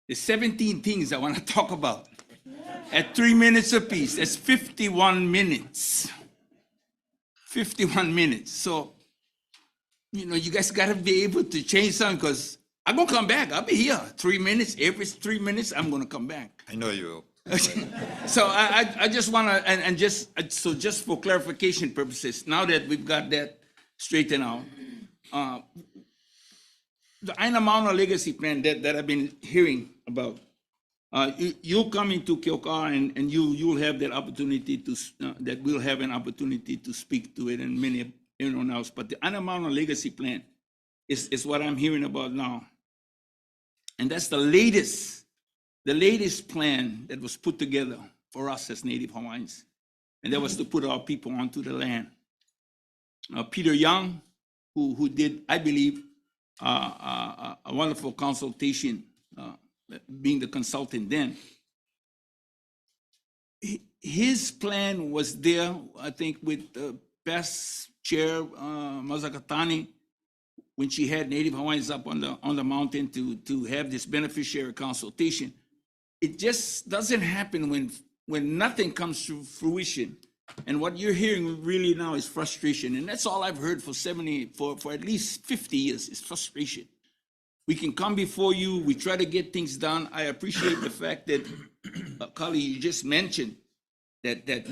There's 17 things I want to talk about. At 3 minutes apiece, that's 51 minutes. 51 minutes. So, you guys got to be able to change something because I'm going to come back. I'll be here 3 minutes. Every 3 minutes, I'm going to come back. I know you will. So I just want to, and just for clarification purposes, now that we've got that straightened out, the Aina Mauna legacy plan that I've been hearing about, you'll come into Kilkaw and you'll have that opportunity to, that we'll have an opportunity to speak to it and everyone else. But the Aina Mauna legacy plan is what I'm hearing about now. And that's the latest plan that was put together for us as Native Hawaiians. And that was to put our people onto the land. Peter Young, who did, I believe, a wonderful consultation, being the consultant then, his plan was there, I think, with the past chair, Mazakatani, when she had Native Hawaiians up on the mountain to have this beneficiary consultation. It just doesn't happen when nothing comes to fruition. And what you're hearing really now is frustration. And that's all I've heard for at least 50 years is frustration. We can come before you, we try to get things done. I appreciate the fact that, Kali, you just mentioned that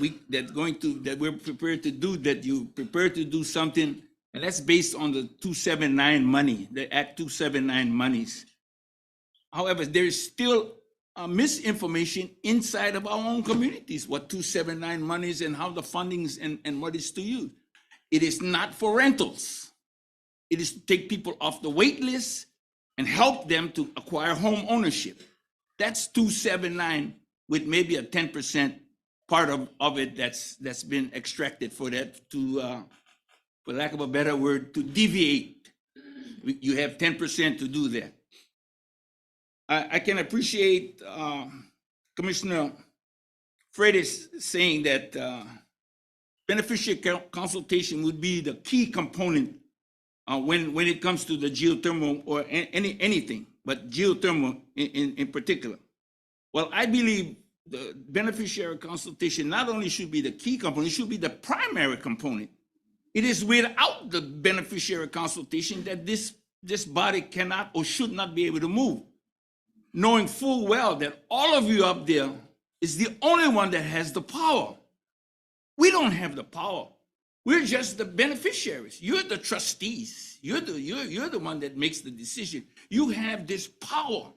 we're prepared to do, that you prepared to do something, and that's based on the 279 money, the Act 279 monies. However, there is still misinformation inside of our own communities, what 279 money is and how the funding is and what is to use. It is not for rentals. It is to take people off the wait list and help them to acquire home ownership. That's 279 with maybe a 10% part of it that's been extracted for that to, for lack of a better word, to deviate. You have 10% to do that. I can appreciate Commissioner Freitas saying that beneficiary consultation would be the key component when it comes to the geothermal or anything, but geothermal in particular. Well, I believe the beneficiary consultation not only should be the key component, it should be the primary component. It is without the beneficiary consultation that this body cannot or should not be able to move, knowing full well that all of you up there is the only one that has the power. We don't have the power. We're just the beneficiaries. You're the trustees. You're the one that makes the decision. You have this power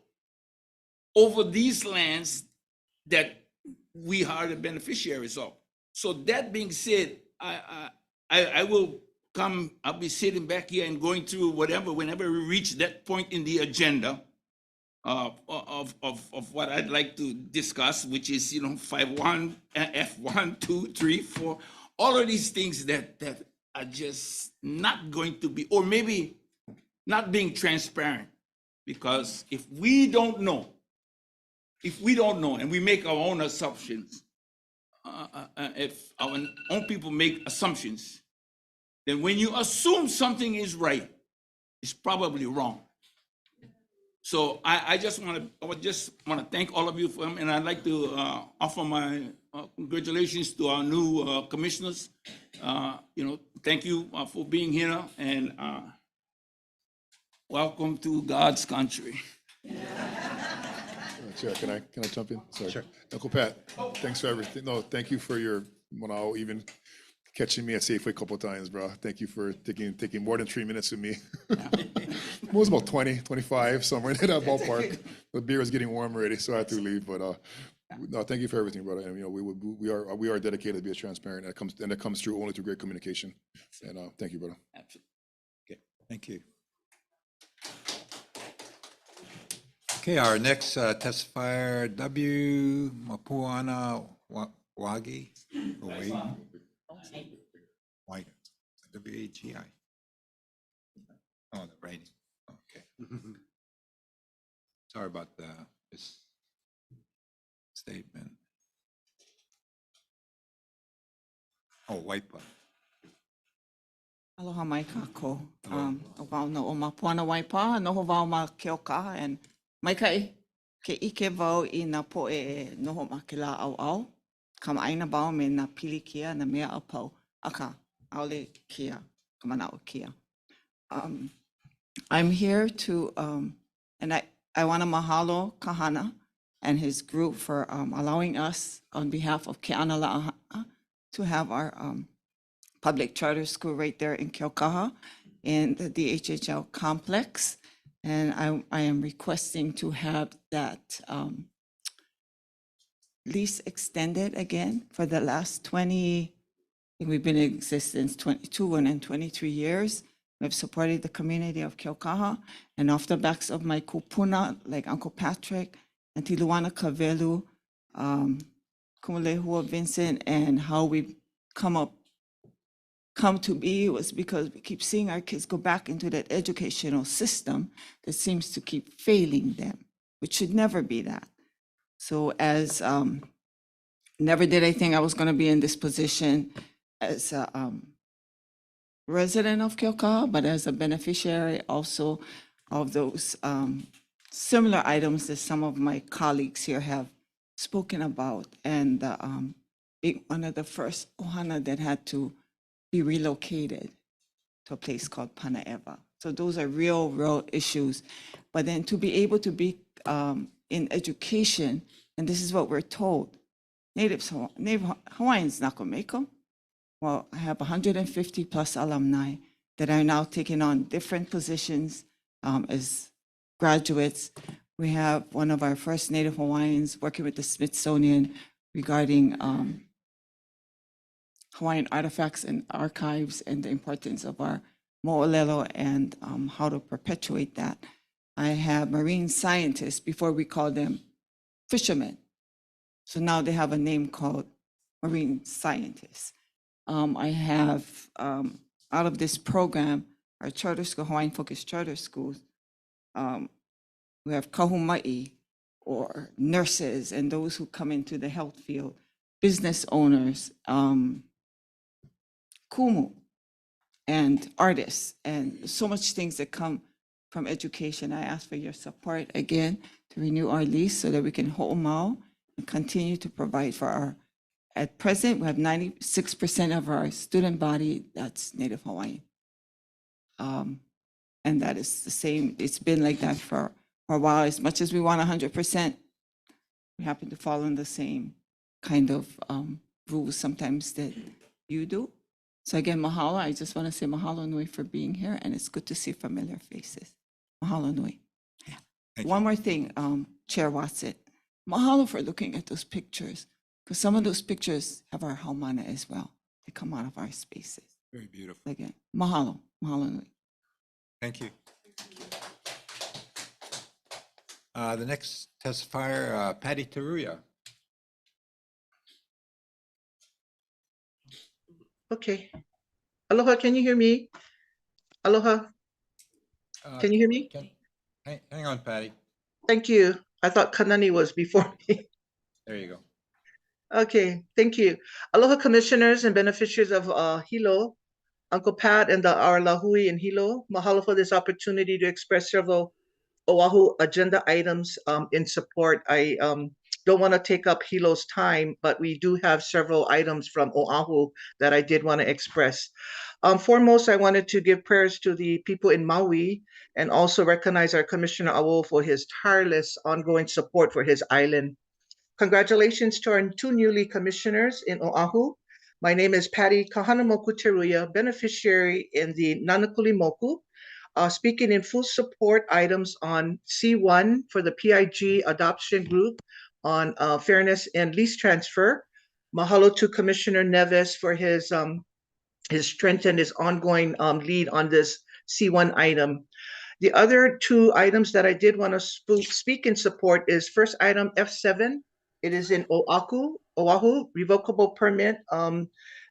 over these lands that we are the beneficiaries of. So that being said, I will come, I'll be sitting back here and going through whatever, whenever we reach that point in the agenda of what I'd like to discuss, which is, 5.1, F1, 2, 3, 4, all of these things that are just not going to be, or maybe not being transparent. Because if we don't know, and we make our own assumptions, if our own people make assumptions, then when you assume something is right, it's probably wrong. So I just want to thank all of you for them, and I'd like to offer my congratulations to our new commissioners. Thank you for being here, and welcome to God's country. Chair, can I jump in? Sorry. Sure. Uncle Pat, thanks for everything. No, thank you for your, even catching me at Safeway a couple of times, bro. Thank you for taking more than 3 minutes with me. It was about 20, 25, somewhere in that ballpark. The beer was getting warm already, so I had to leave. But no, thank you for everything, brother. And we are dedicated to be as transparent, and it comes through only through great communication. And thank you, brother. Absolutely. Okay, thank you. Okay, our next testifier, W. Mapuana Wagi. White. W-A-G-I. Oh, the writing. Okay. Sorry about this statement. Oh, Waipa. Aloha mai kako. Wau no o Mapuana Waipa, noho wau ma Keoka, and maikai ke ike wau I na poe e noho ma ke la au au. Kama aina wau me na pili kia na mea apau. Aka, aole kia, kamana o kia. I'm here to, and I want to mahalo Kahana and his group for allowing us on behalf of Ke'ana La'aha'a to have our public charter school right there in Keaukaha in the DHHL complex. And I am requesting to have that lease extended again for the last 20, I think we've been in existence 22 and then 23 years. We've supported the community of Keaukaha, and off the backs of my kupuna, like Uncle Patrick, and Tiluana Kavelu, Kumulehua Vincent, and how we come to be was because we keep seeing our kids go back into that educational system that seems to keep failing them, which should never be that. So as never did I think I was going to be in this position as a resident of Kilcaw, but as a beneficiary also of those similar items that some of my colleagues here have spoken about, and being one of the first Ohana that had to be relocated to a place called Panaeva. So those are real issues. But then to be able to be in education, and this is what we're told, Native Hawaiians not gonna make them. Well, I have 150 plus alumni that are now taking on different positions as graduates. We have one of our first Native Hawaiians working with the Smithsonian regarding Hawaiian artifacts and archives and the importance of our mo'olelo and how to perpetuate that. I have marine scientists, before we called them fishermen. So now they have a name called marine scientists. I have, out of this program, our charter school, Hawaiian focused charter schools, we have kahumai, or nurses and those who come into the health field, business owners, kumu, and artists, and so much things that come from education. I ask for your support again to renew our lease so that we can ho'omau and continue to provide for our, at present, we have 96% of our student body that's Native Hawaiian. And that is the same, it's been like that for a while. As much as we want 100%, we happen to fall in the same kind of rules sometimes that you do. So again, mahalo. I just want to say mahalo nui for being here, and it's good to see familiar faces. Mahalo nui. One more thing, Chair Watson. Mahalo for looking at those pictures, because some of those pictures have our haumana as well. They come out of our spaces. Very beautiful. Again, mahalo. Mahalo nui. Thank you. The next testifier, Patty Taruya. Okay. Aloha, can you hear me? Aloha, can you hear me? Hang on, Patty. Thank you. I thought Kanani was before me. There you go. Okay, thank you. Aloha, commissioners and beneficiaries of Hilo, Uncle Pat and our Lahui in Hilo. Mahalo for this opportunity to express several Oahu agenda items in support. I don't want to take up Hilo's time, but we do have several items from Oahu that I did want to express. Foremost, I wanted to give prayers to the people in Maui and also recognize our Commissioner Awo for his tireless ongoing support for his island. Congratulations to our two newly commissioners in Oahu. My name is Patty Kahanamoku Teruya, beneficiary in the Nanakuli Moku, speaking in full support items on C1 for the PIG adoption group on fairness and lease transfer. Mahalo to Commissioner Neves for his strength and his ongoing lead on this C1 item. The other two items that I did want to speak in support is first item F7. It is in Oahu, revocable permit.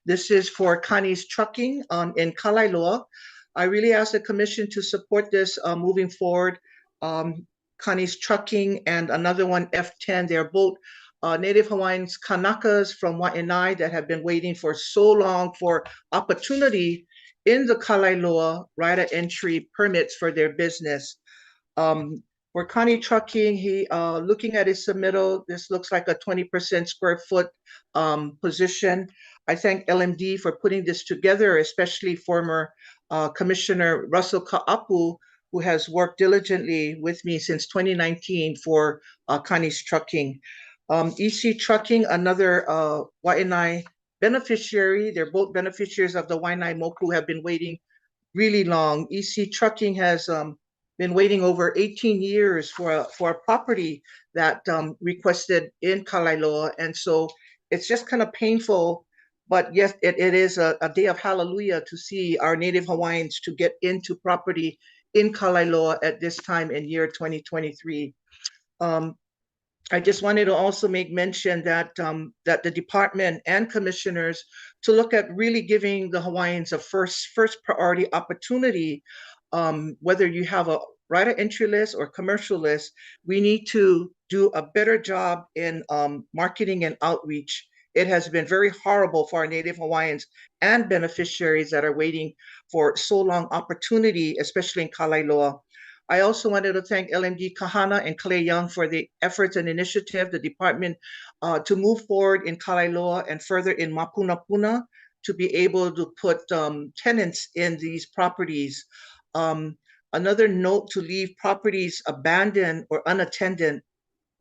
This is for Connie's Trucking in Kalailoa. I really ask the commission to support this moving forward. Connie's Trucking and another one, F10, they're both Native Hawaiians, Kanakas from Waianae that have been waiting for so long for opportunity in the Kalailoa right of entry permits for their business. For Connie Trucking, he looking at his submittal, this looks like a 20% square foot position. I thank LMD for putting this together, especially former Commissioner Russell Ka'apu, who has worked diligently with me since 2019 for Connie's Trucking. EC Trucking, another Waianae beneficiary. They're both beneficiaries of the Waianae Moku, have been waiting really long. EC Trucking has been waiting over 18 years for a property that requested in Kalailoa. And so it's just kind of painful, but yes, it is a day of hallelujah to see our Native Hawaiians to get into property in Kalailoa at this time in year 2023. I just wanted to also make mention that that the department and commissioners to look at really giving the Hawaiians a first priority opportunity, whether you have a right of entry list or commercial list. We need to do a better job in marketing and outreach It has been very horrible for our Native Hawaiians and beneficiaries that are waiting for so long opportunity, especially in Kalailoa. I also wanted to thank LMD Kahana and Clay Young for the efforts and initiative, the department, to move forward in Kalailoa and further in Mapunapuna to be able to put tenants in these properties. Another note to leave properties abandoned or unattended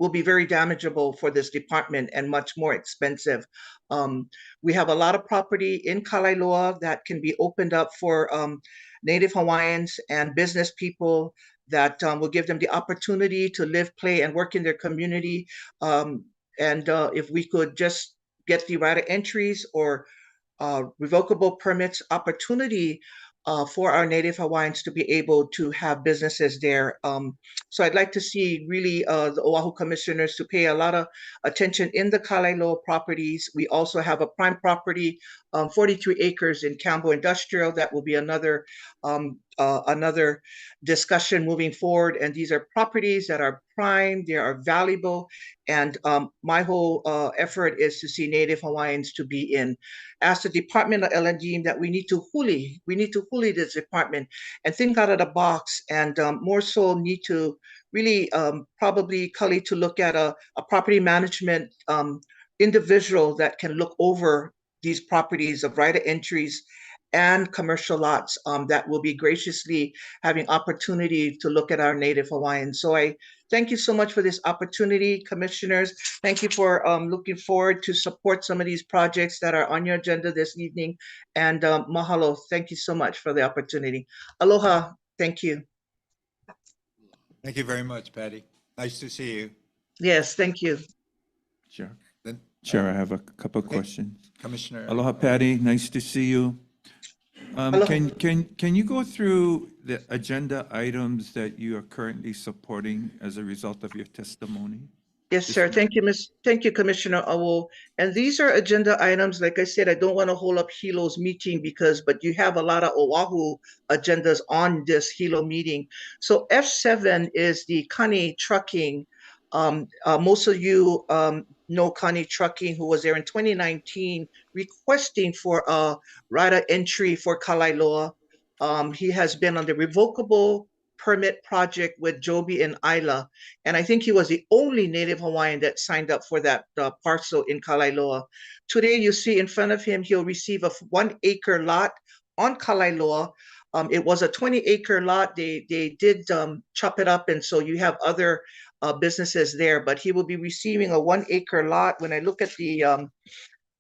will be very damageable for this department and much more expensive. We have a lot of property in Kalailoa that can be opened up for Native Hawaiians and business people that will give them the opportunity to live, play, and work in their community. And if we could just get the right of entries or revocable permits opportunity for our Native Hawaiians to be able to have businesses there. So I'd like to see really the Oahu commissioners to pay a lot of attention in the Kalailoa properties. We also have a prime property, 43 acres in Campbell Industrial. That will be another discussion moving forward. And these are properties that are prime, they are valuable. And my whole effort is to see Native Hawaiians to be in. Ask the Department of LNG that we need to huli this department and think out of the box, and more so need to really probably, Kali, to look at a property management individual that can look over these properties of right of entries and commercial lots that will be graciously having opportunity to look at our Native Hawaiians. So I thank you so much for this opportunity, commissioners. Thank you for looking forward to support some of these projects that are on your agenda this evening. And mahalo, thank you so much for the opportunity. Aloha, thank you. Thank you very much, Patty. Nice to see you. Yes, thank you. Sure. Then, Chair, I have a couple of questions. Commissioner. Aloha, Patty. Nice to see you. Aloha. Can you go through the agenda items that you are currently supporting as a result of your testimony? Yes, sir. Thank you, Thank you, Commissioner Awo. And these are agenda items. Like I said, I don't want to hold up Hilo's meeting but you have a lot of Oahu agendas on this Hilo meeting. So F7 is the Kani Trucking. Most of you know Kani Trucking, who was there in 2019 requesting for a right of entry for Kalailoa. He has been on the revocable permit project with Joby and Isla. And I think he was the only Native Hawaiian that signed up for that parcel in Kalailoa. Today, you see in front of him, he'll receive a 1 acre lot on Kalailoa. It was a 20-acre lot. They did chop it up, and so you have other businesses there, but he will be receiving a 1 acre lot. When I look at the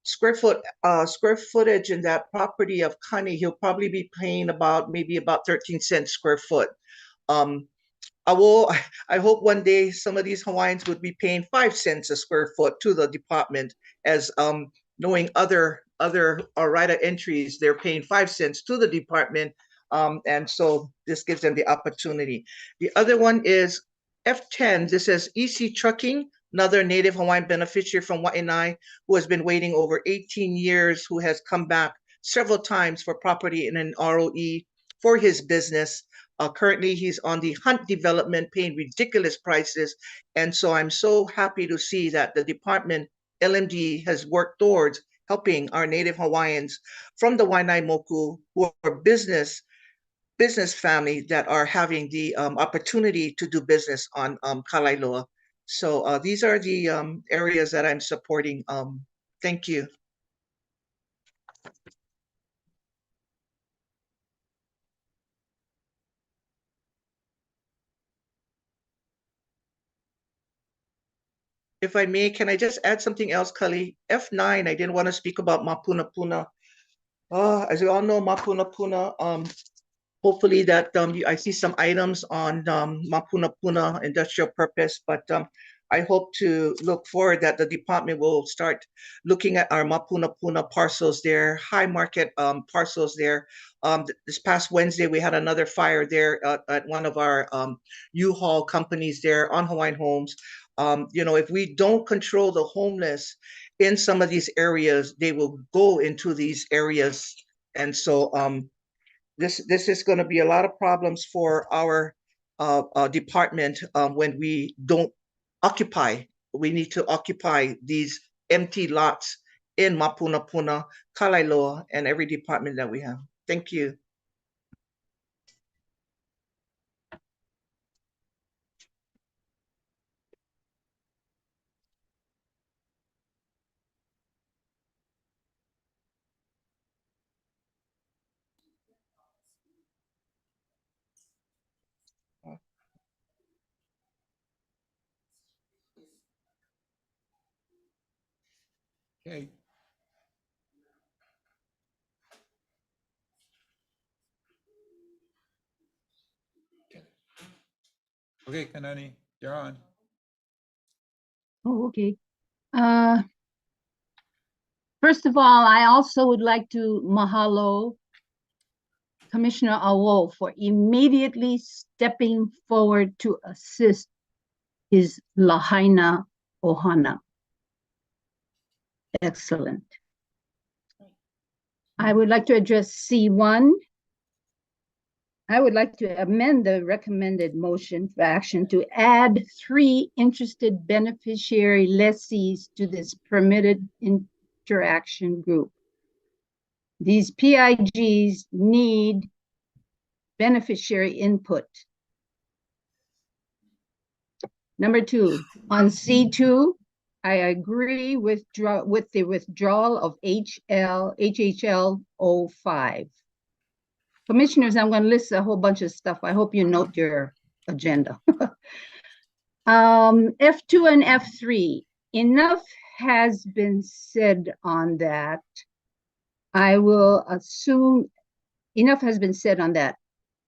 square footage in that property of Kani, he'll probably be paying maybe about 13 cents square foot. I hope one day some of these Hawaiians would be paying 5 cents a square foot to the department, as knowing other right of entries, they're paying 5 cents to the department. And so this gives them the opportunity. The other one is F10. This is EC Trucking, another Native Hawaiian beneficiary from Waianae, who has been waiting over 18 years, who has come back several times for property in an ROE for his business. Currently, he's on the Hunt development, paying ridiculous prices. And so I'm so happy to see that the department, LMD, has worked towards helping our Native Hawaiians from the Waianae Moku, who are business family that are having the opportunity to do business on Kalailoa. So these are the areas that I'm supporting. Thank you. If I may, can I just add something else, Kali? F9, I didn't want to speak about Mapunapuna. As you all know, Mapunapuna, hopefully that I see some items on Mapunapuna industrial purpose, but I hope to look forward that the department will start looking at our Mapunapuna parcels there, high market parcels there. This past Wednesday, we had another fire there at one of our U-Haul companies there on Hawaiian Homes. If we don't control the homeless in some of these areas, they will go into these areas. And so this is going to be a lot of problems for our department when we don't occupy. We need to occupy these empty lots in Mapunapuna, Kalailoa, and every department that we have. Thank you. Okay. Okay, Kanani, you're on. Oh, okay. First of all, I also would like to mahalo Commissioner Awo for immediately stepping forward to assist his Lahaina Ohana. Excellent. I would like to address C1. I would like to amend the recommended motion for action to add 3 interested beneficiary lessees to this permitted interaction group. These PIGs need beneficiary input. Number 2, on C2, I agree with the withdrawal of HHL 05. Commissioners, I'm going to list a whole bunch of stuff. I hope you note your agenda. F2 and F3, enough has been said on that. I will assume enough has been said on that.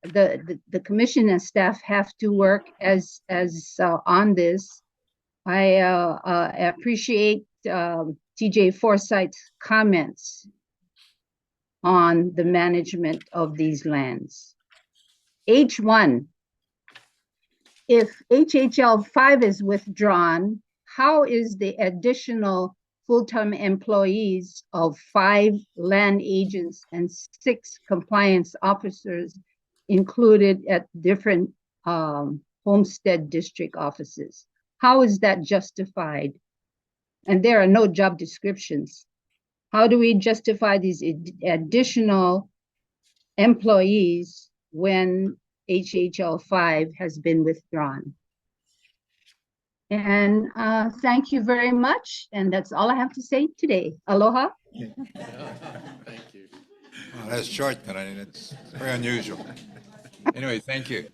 The commission and staff have to work as on this. I appreciate TJ Forsyth's comments on the management of these lands. H1, if HHL 5 is withdrawn, how is the additional full-time employees of 5 land agents and 6 compliance officers included at different homestead district offices? How is that justified? And there are no job descriptions. How do we justify these additional employees when HHL 5 has been withdrawn? And thank you very much. And that's all I have to say today. Aloha. Thank you. Well, that's short, Kanani. That's very unusual. Anyway, thank you.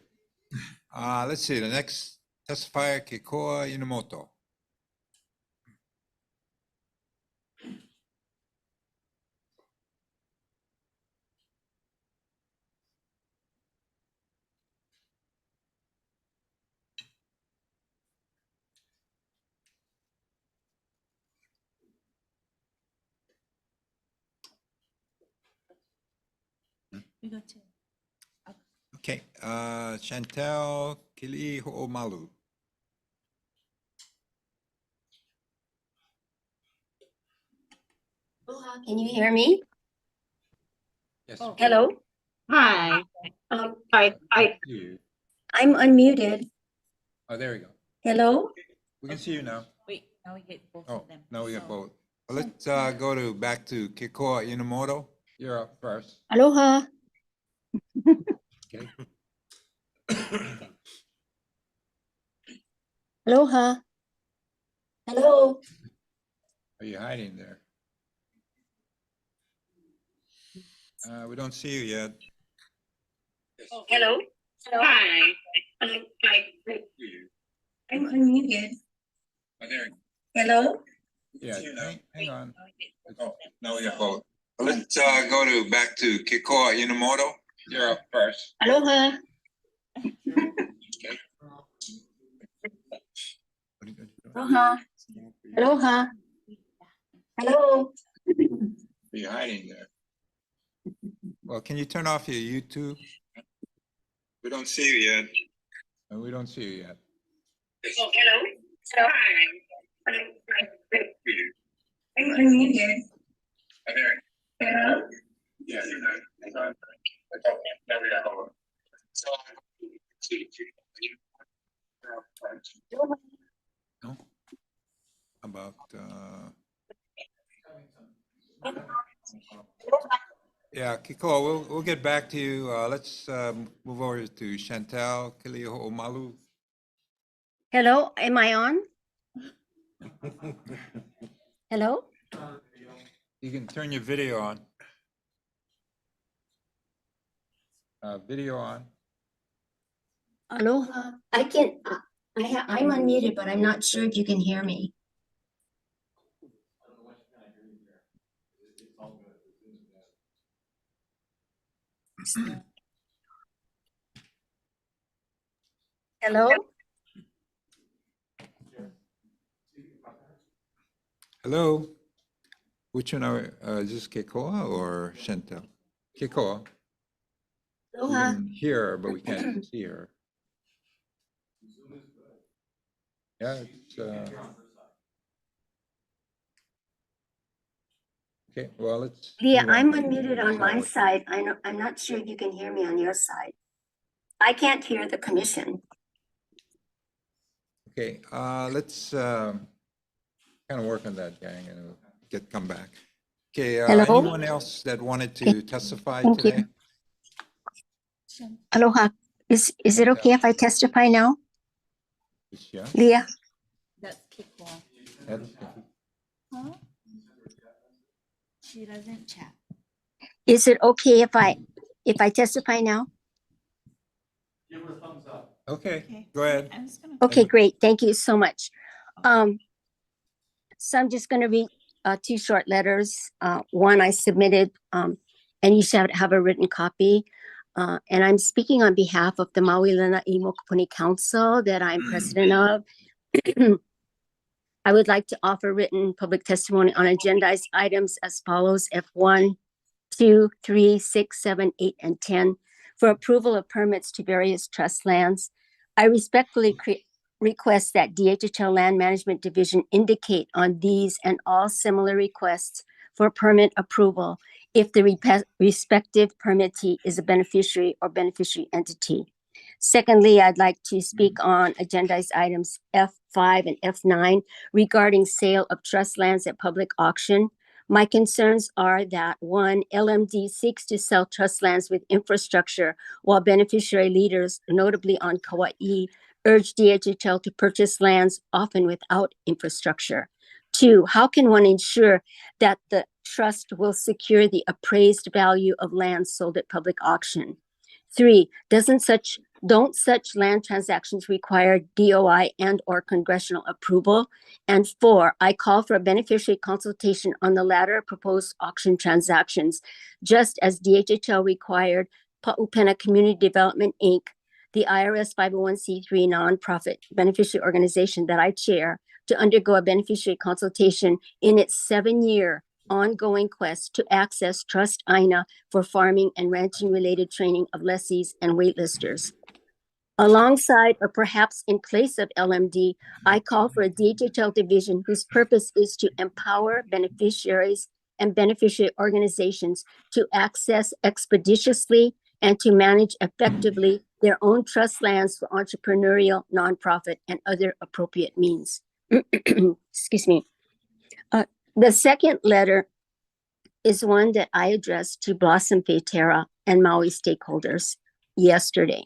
Let's see, the next testifier, Kikoa Inamoto. We go to. Okay, Chantel Kili Ho'omalu. Can you hear me? Yes. Hello? Hi. I'm unmuted. Oh, there we go. Hello? We can see you now. Wait, now we get both Oh, of them. now we got So- both. Well, let's go back to Kikoa Inamoto. You're up first. Aloha. Okay. Aloha. Hello? Are you hiding there? We don't see you yet. Hello? Hi. I'm unmuted. Oh, there. Hello? Yeah, hang on. Oh, now we got both. Well, let's go back to Kikoa Inamoto. You're up first. Aloha. Okay. Aloha. Aloha. Hello? Are you hiding there? Well, can you turn off your YouTube? We don't see you yet. And we don't see you yet. Hello? Hi. I'm unmuted. Hello? Yeah, you're not. Hang on. Okay, now we got hold. So, no? About Yeah, Kiko, we'll get back to you. Let's move over to Chantel Kiliho'omalu. Hello, am I on? Hello? You can turn your video on. Video on. Aloha. I can, I'm unmuted, but I'm not sure if you can hear me. Hello? Hello. Which one are is this Kekoa or Chantel? Kekoa. We Aloha. can hear her, but we can't see her. Yeah, it's okay. Well, let's. Yeah, move on. I'm unmuted on my side. I'm not sure if you can hear me on your side. I can't hear the commission. Okay, let's kind of work on that, gang, and we'll come back. Okay, Hello? anyone else that wanted to testify Thank you. today? Aloha. Is it okay if I testify now? Yeah. Leah? That's Kiko. That's- Huh? She doesn't chat. Is it okay if I testify now? Okay, go ahead. I'm just gonna. Okay, great. Thank you so much. So I'm just going to read two short letters. One I submitted, and you should have a written copy. And I'm speaking on behalf of the Maui Lanai Mokopuni Council that I'm president of. I would like to offer written public testimony on agendized items as follows: F1, 2, 3, 6, 7, 8, and 10 for approval of permits to various trust lands. I respectfully request that DHHL Land Management Division indicate on these and all similar requests for permit approval if the respective permittee is a beneficiary or beneficiary entity. Secondly, I'd like to speak on agendized items F5 and F9 regarding sale of trust lands at public auction. My concerns are that one, LMD seeks to sell trust lands with infrastructure while beneficiary leaders, notably on Kauai, urge DHHL to purchase lands often without infrastructure. Two, how can one ensure that the trust will secure the appraised value of land sold at public auction? Three, don't such land transactions require DOI and or congressional approval? And four, I call for a beneficiary consultation on the latter proposed auction transactions, just as DHHL required Pa'upena Community Development, Inc., the IRS 501c3 nonprofit beneficiary organization that I chair, to undergo a beneficiary consultation in its 7-year ongoing quest to access Trust INA for farming and ranching related training of lessees and waitlisters. Alongside or perhaps in place of LMD, I call for a DHHL division whose purpose is to empower beneficiaries and beneficiary organizations to access expeditiously and to manage effectively their own trust lands for entrepreneurial, nonprofit, and other appropriate means. Excuse me. The second letter is one that I addressed to Blossom Terra and Maui stakeholders yesterday.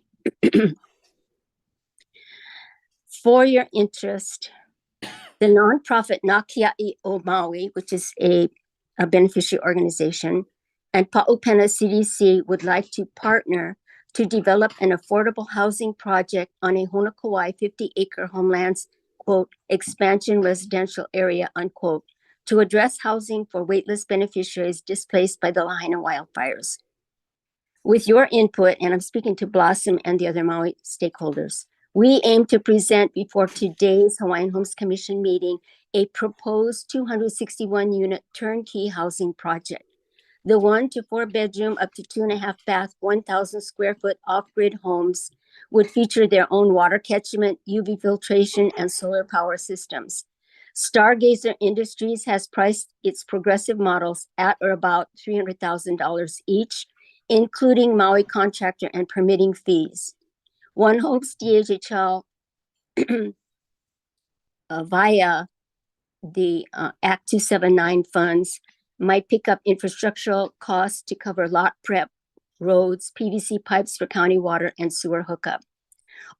For your interest, the nonprofit Nakia'i o Maui, which is a beneficiary organization, and Pa'upena CDC would like to partner to develop an affordable housing project on a Honokawai 50-acre homelands, quote, expansion residential area, unquote, to address housing for waitlist beneficiaries displaced by the Lahaina wildfires. With your input, and I'm speaking to Blossom and the other Maui stakeholders, we aim to present before today's Hawaiian Homes Commission meeting a proposed 261-unit turnkey housing project. The 1 to 4 bedroom, up to 2.5 bath, 1,000 square foot off-grid homes would feature their own water catchment, UV filtration, and solar power systems. Stargazer Industries has priced its progressive models at or about $300,000 each, including Maui contractor and permitting fees. One hopes DHHL via the Act 279 funds might pick up infrastructural costs to cover lot prep, roads, PVC pipes for county water and sewer hookup.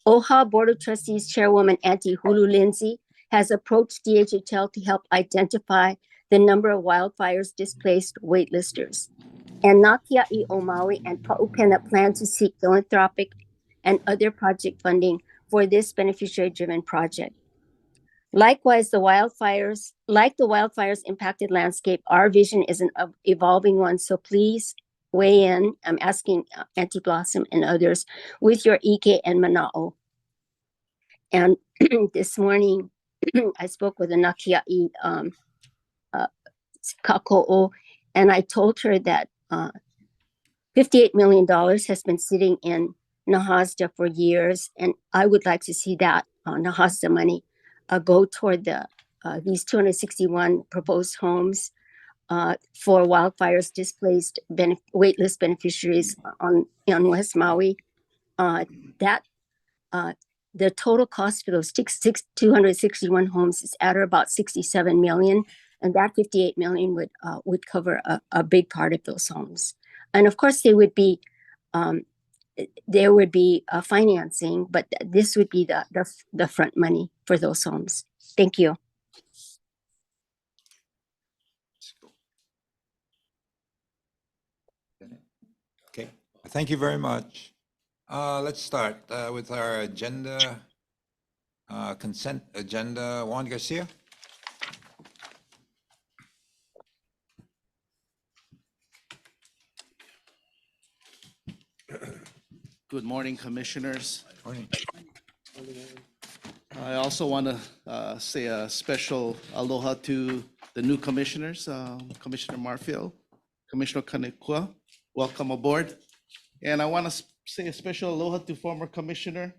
OHA Board of Trustees Chairwoman Auntie Hulu Lindsay has approached DHHL to help identify the number of wildfires displaced waitlisters. And Nakia'i o Maui and Pa'upena plan to seek philanthropic and other project funding for this beneficiary-driven project. Likewise, the wildfires impacted landscape, our vision is an evolving one. So please weigh in. I'm asking Auntie Blossom and others with your Ike and Mana'o. And this morning, I spoke with a Nakia'i Kako'o, and I told her that $58 million has been sitting in Nahasda for years, and I would like to see that Nahasda money go toward these 261 proposed homes for wildfires displaced waitlist beneficiaries on West Maui. The total cost for those 261 homes is at or about 67 million, and that 58 million would cover a big part of those homes. And of course, there would be financing, but this would be the front money for those homes. Thank you. Okay, thank you very much. Let's start with our agenda, consent agenda. Juan Garcia. Good morning, commissioners. Morning. I also want to say a special aloha to the new commissioners, Commissioner Marfield, Commissioner Kanekua. Welcome aboard. And I want to say a special aloha to former commissioner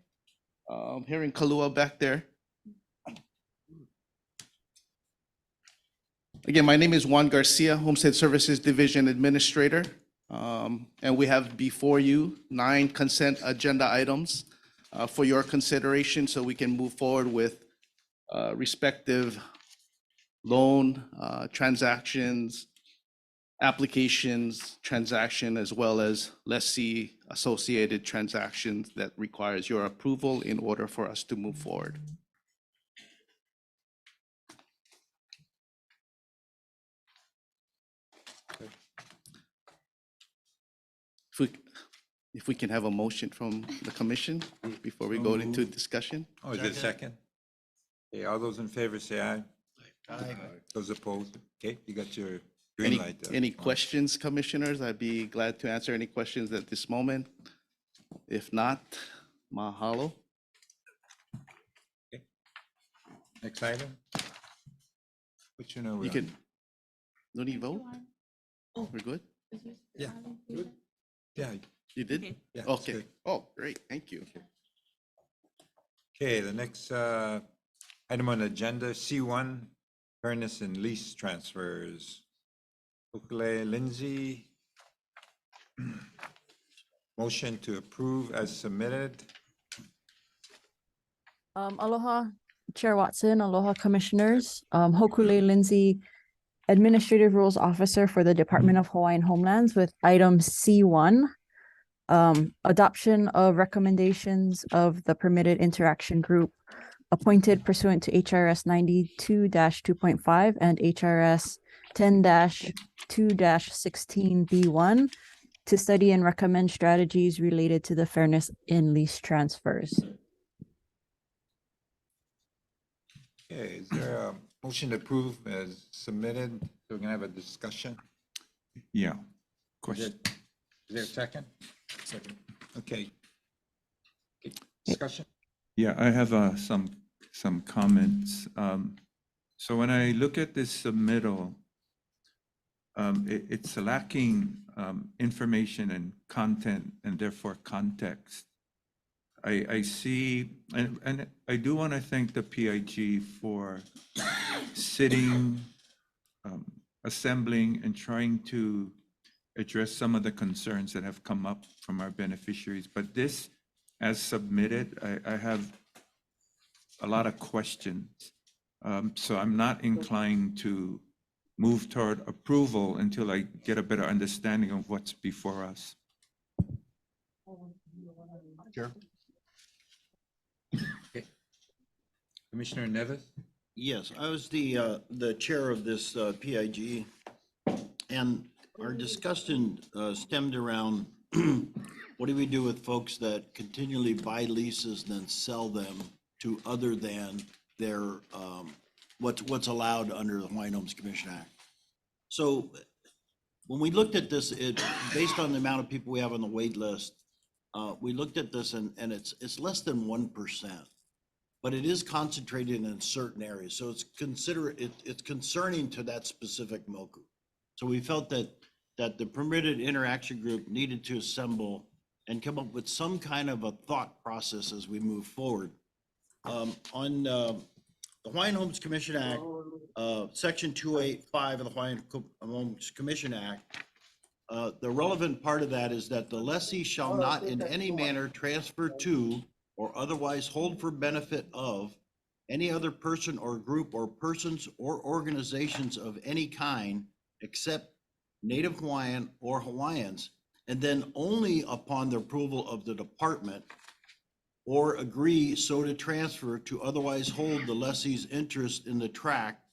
here in Kalua back there. Again, my name is Juan Garcia, Homestead Services Division Administrator. And we have before you 9 consent agenda items for your consideration so we can move forward with respective loan transactions, applications, transaction, as well as lessee associated transactions that requires your approval in order for us to move forward. If we can have a motion from the commission before we go into discussion. Oh, is it second? Okay, all those in favor say aye. Aye. Those opposed? Okay, you got your green light. Any questions, commissioners? I'd be glad to answer any questions at this moment. If not, mahalo. Okay. Next item. What you know? You can, don't you vote? Oh, we're good? Yeah. Good. Yeah. You did? Yeah, it's Okay. good. Oh, great. Thank you. Okay, the next item on the agenda, C1, furnace and lease transfers. Ukule Lindsay. Motion to approve as submitted. Aloha, Chair Watson, aloha commissioners. Hokule Lindsay, Administrative Rules Officer for the Department of Hawaiian Homelands with item C1. Adoption of recommendations of the permitted interaction group appointed pursuant to HRS 92-2.5 and HRS 10-2-16B1 to study and recommend strategies related to the fairness in lease transfers. Okay, is there a motion to approve as submitted? So we're gonna have a discussion. Yeah. Is Question. there a second? Second. Okay. Discussion? Yeah, I have some comments. So when I look at this submittal, it's lacking information and content and therefore context. I see, and I do want to thank the PIG for sitting, assembling and trying to address some of the concerns that have come up from our beneficiaries. But this, as submitted, I have a lot of questions. So I'm not inclined to move toward approval until I get a better understanding of what's before us. Sure. Okay. Commissioner Nevis? Yes, I was the chair of this PIG, and our discussion stemmed around what do we do with folks that continually buy leases and then sell them to other than their what's allowed under the Hawaiian Homes Commission Act. So when we looked at this, based on the amount of people we have on the wait list, we looked at this and it's less than 1%. But it is concentrated in certain areas, so it's concerning to that specific MOCU. So we felt that the permitted interaction group needed to assemble and come up with some kind of a thought process as we move forward. On the Hawaiian Homes Commission Act, Section 285 of the Hawaiian Homes Commission Act, the relevant part of that is that the lessee shall not in any manner transfer to or otherwise hold for benefit of any other person or group or persons or organizations of any kind except Native Hawaiian or Hawaiians, and then only upon the approval of the department or agree so to transfer to otherwise hold the lessee's interest in the tract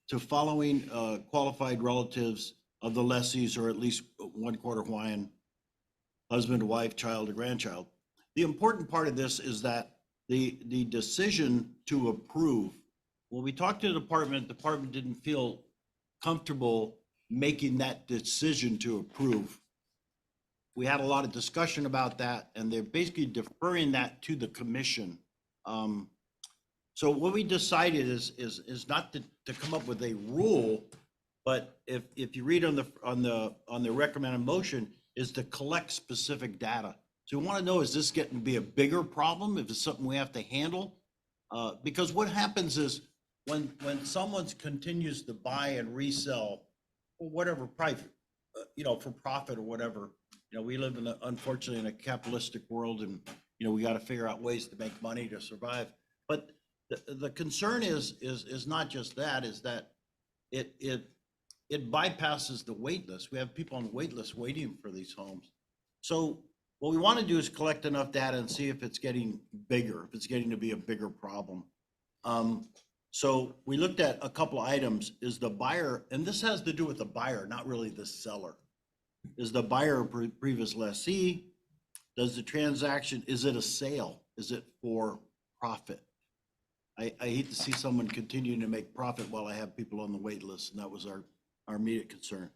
to following qualified relatives of the lessees or at least 1/4 Hawaiian, husband, wife, child, or grandchild. The important part of this is that the decision to approve, when we talked to the department didn't feel comfortable making that decision to approve. We had a lot of discussion about that, and they're basically deferring that to the commission. So what we decided is not to come up with a rule, but if you read on the recommended motion, is to collect specific data. So we want to know, is this getting to be a bigger problem? If it's something we have to handle? Because what happens is when someone continues to buy and resell or whatever private, for profit or whatever, we live unfortunately in a capitalistic world, and, we got to figure out ways to make money to survive. But the concern is not just that, is that it bypasses the wait list. We have people on the wait list waiting for these homes. So what we want to do is collect enough data and see if it's getting bigger, if it's getting to be a bigger problem. So we looked at a couple of items. Is the buyer, and this has to do with the buyer, not really the seller. Is the buyer a previous lessee? Does the transaction, is it a sale? Is it for profit? I hate to see someone continuing to make profit while I have people on the wait list, and that was our immediate concern.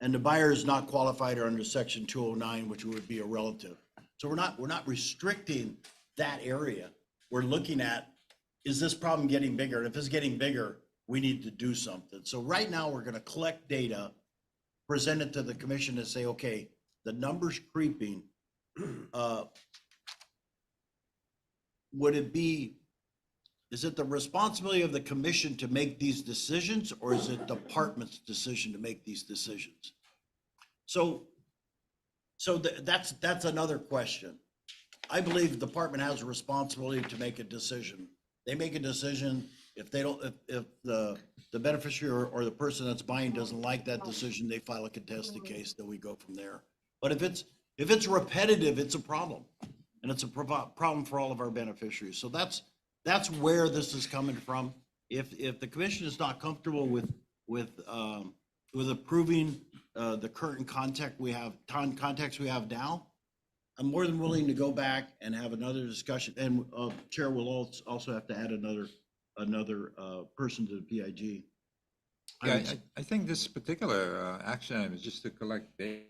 And the buyer is not qualified or under Section 209, which would be a relative. So we're not restricting that area. We're looking at, is this problem getting bigger? And if it's getting bigger, we need to do something. So right now we're going to collect data, present it to the commission and say, okay, the number's creeping. Is it the responsibility of the commission to make these decisions, or is it department's decision to make these decisions? So that's another question. I believe the department has a responsibility to make a decision. They make a decision. If they don't, if the beneficiary or the person that's buying doesn't like that decision, they file a contested case, then we go from there. But if it's repetitive, it's a problem, and it's a problem for all of our beneficiaries. So that's where this is coming from. If the commission is not comfortable with approving the current context we have now, I'm more than willing to go back and have another discussion. And Chair will also have to add another person to the PIG. Yeah, I think this particular action item is just to collect data.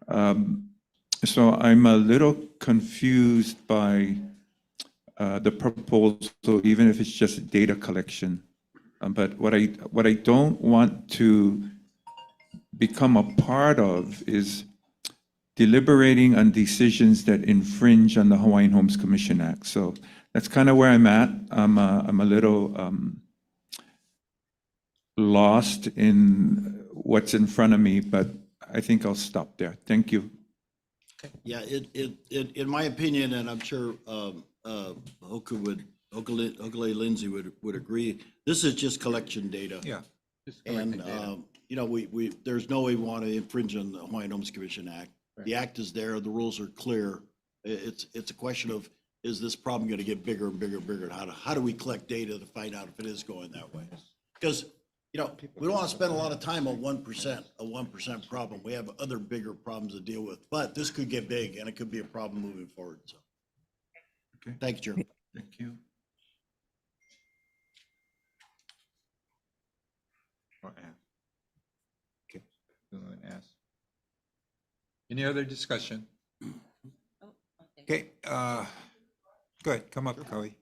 So I'm a little confused by the proposal, even if it's just data collection. But what I don't want to become a part of is deliberating on decisions that infringe on the Hawaiian Homes Commission Act. So that's kind of where I'm at. I'm a little lost in what's in front of me, but I think I'll stop there. Thank you. Yeah, in my opinion, and I'm sure Hokulele Lindsay would agree, this is just collection data. Yeah. just And, collecting data. you know, there's no way we want to infringe on the Hawaiian Homes Commission Act. The act is there, the rules are clear. It's a question of, is this problem going to get bigger and bigger and bigger? And how do we collect data to find out if it is going that way? Because, you know, we don't want to spend a lot of time on 1% problem. We have other bigger problems to deal with, but this could get big and it could be a problem moving forward, so. Okay. Thank you, Chair. Thank you. Or ask. Okay. Go and ask. Any other discussion? Okay, go ahead, come up, Kawhi.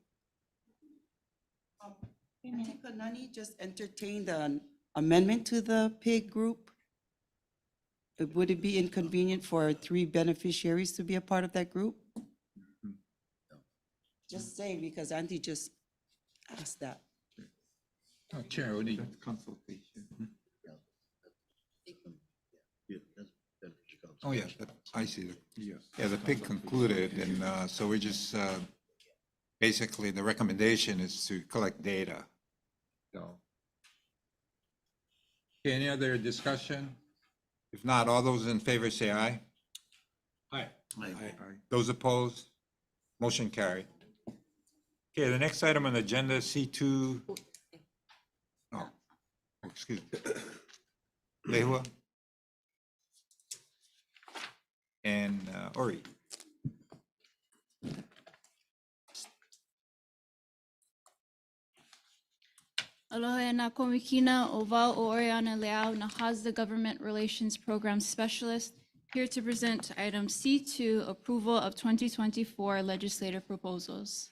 Could Nani just entertain the amendment to the PIG group? Would it be inconvenient for 3 beneficiaries to be a part of that group? Just saying, because Auntie just asked that. Oh, Chair, we need. That's consultation. Oh, yeah, I see. Yes. Yeah, the PIC concluded, and so we're just, basically, the recommendation is to collect data. So. Okay, any other discussion? If not, all those in favor say aye. Aye. Those opposed? Motion carried. Okay, the next item on the agenda, C2. Oh, excuse me. Lehua? And Ori. Aloha e nā komikina o wau o Oriana Leao, na HASDA Government Relations Program Specialist, here to present item C2, approval of 2024 legislative proposals.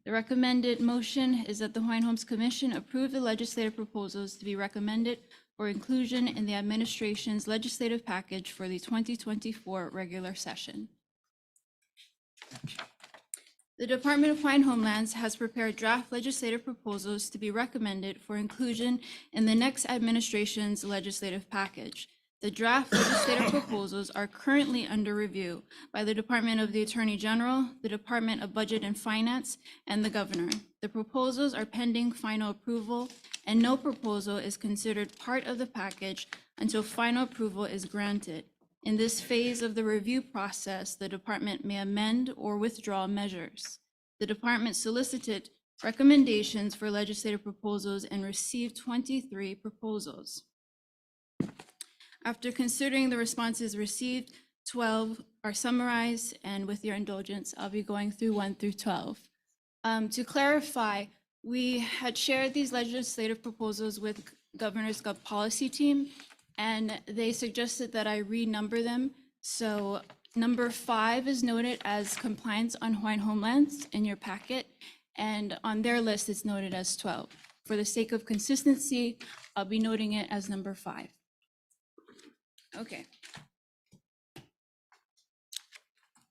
The recommended motion is that the Hawaiian Homes Commission approve the legislative proposals to be recommended for inclusion in the administration's legislative package for the 2024 regular session. The Department of Hawaiian Homelands has prepared draft legislative proposals to be recommended for inclusion in the next administration's legislative package. The draft legislative proposals are currently under review by the Department of the Attorney General, the Department of Budget and Finance, and the Governor. The proposals are pending final approval, and no proposal is considered part of the package until final approval is granted. In this phase of the review process, the department may amend or withdraw measures. The department solicited recommendations for legislative proposals and received 23 proposals. After considering the responses received, 12 are summarized, and with your indulgence, I'll be going through 1 through 12. To clarify, we had shared these legislative proposals with Governor's Gov Policy Team, and they suggested that I renumber them. So number 5 is noted as compliance on Hawaiian homelands in your packet, and on their list, it's noted as 12. For the sake of consistency, I'll be noting it as number 5. Okay.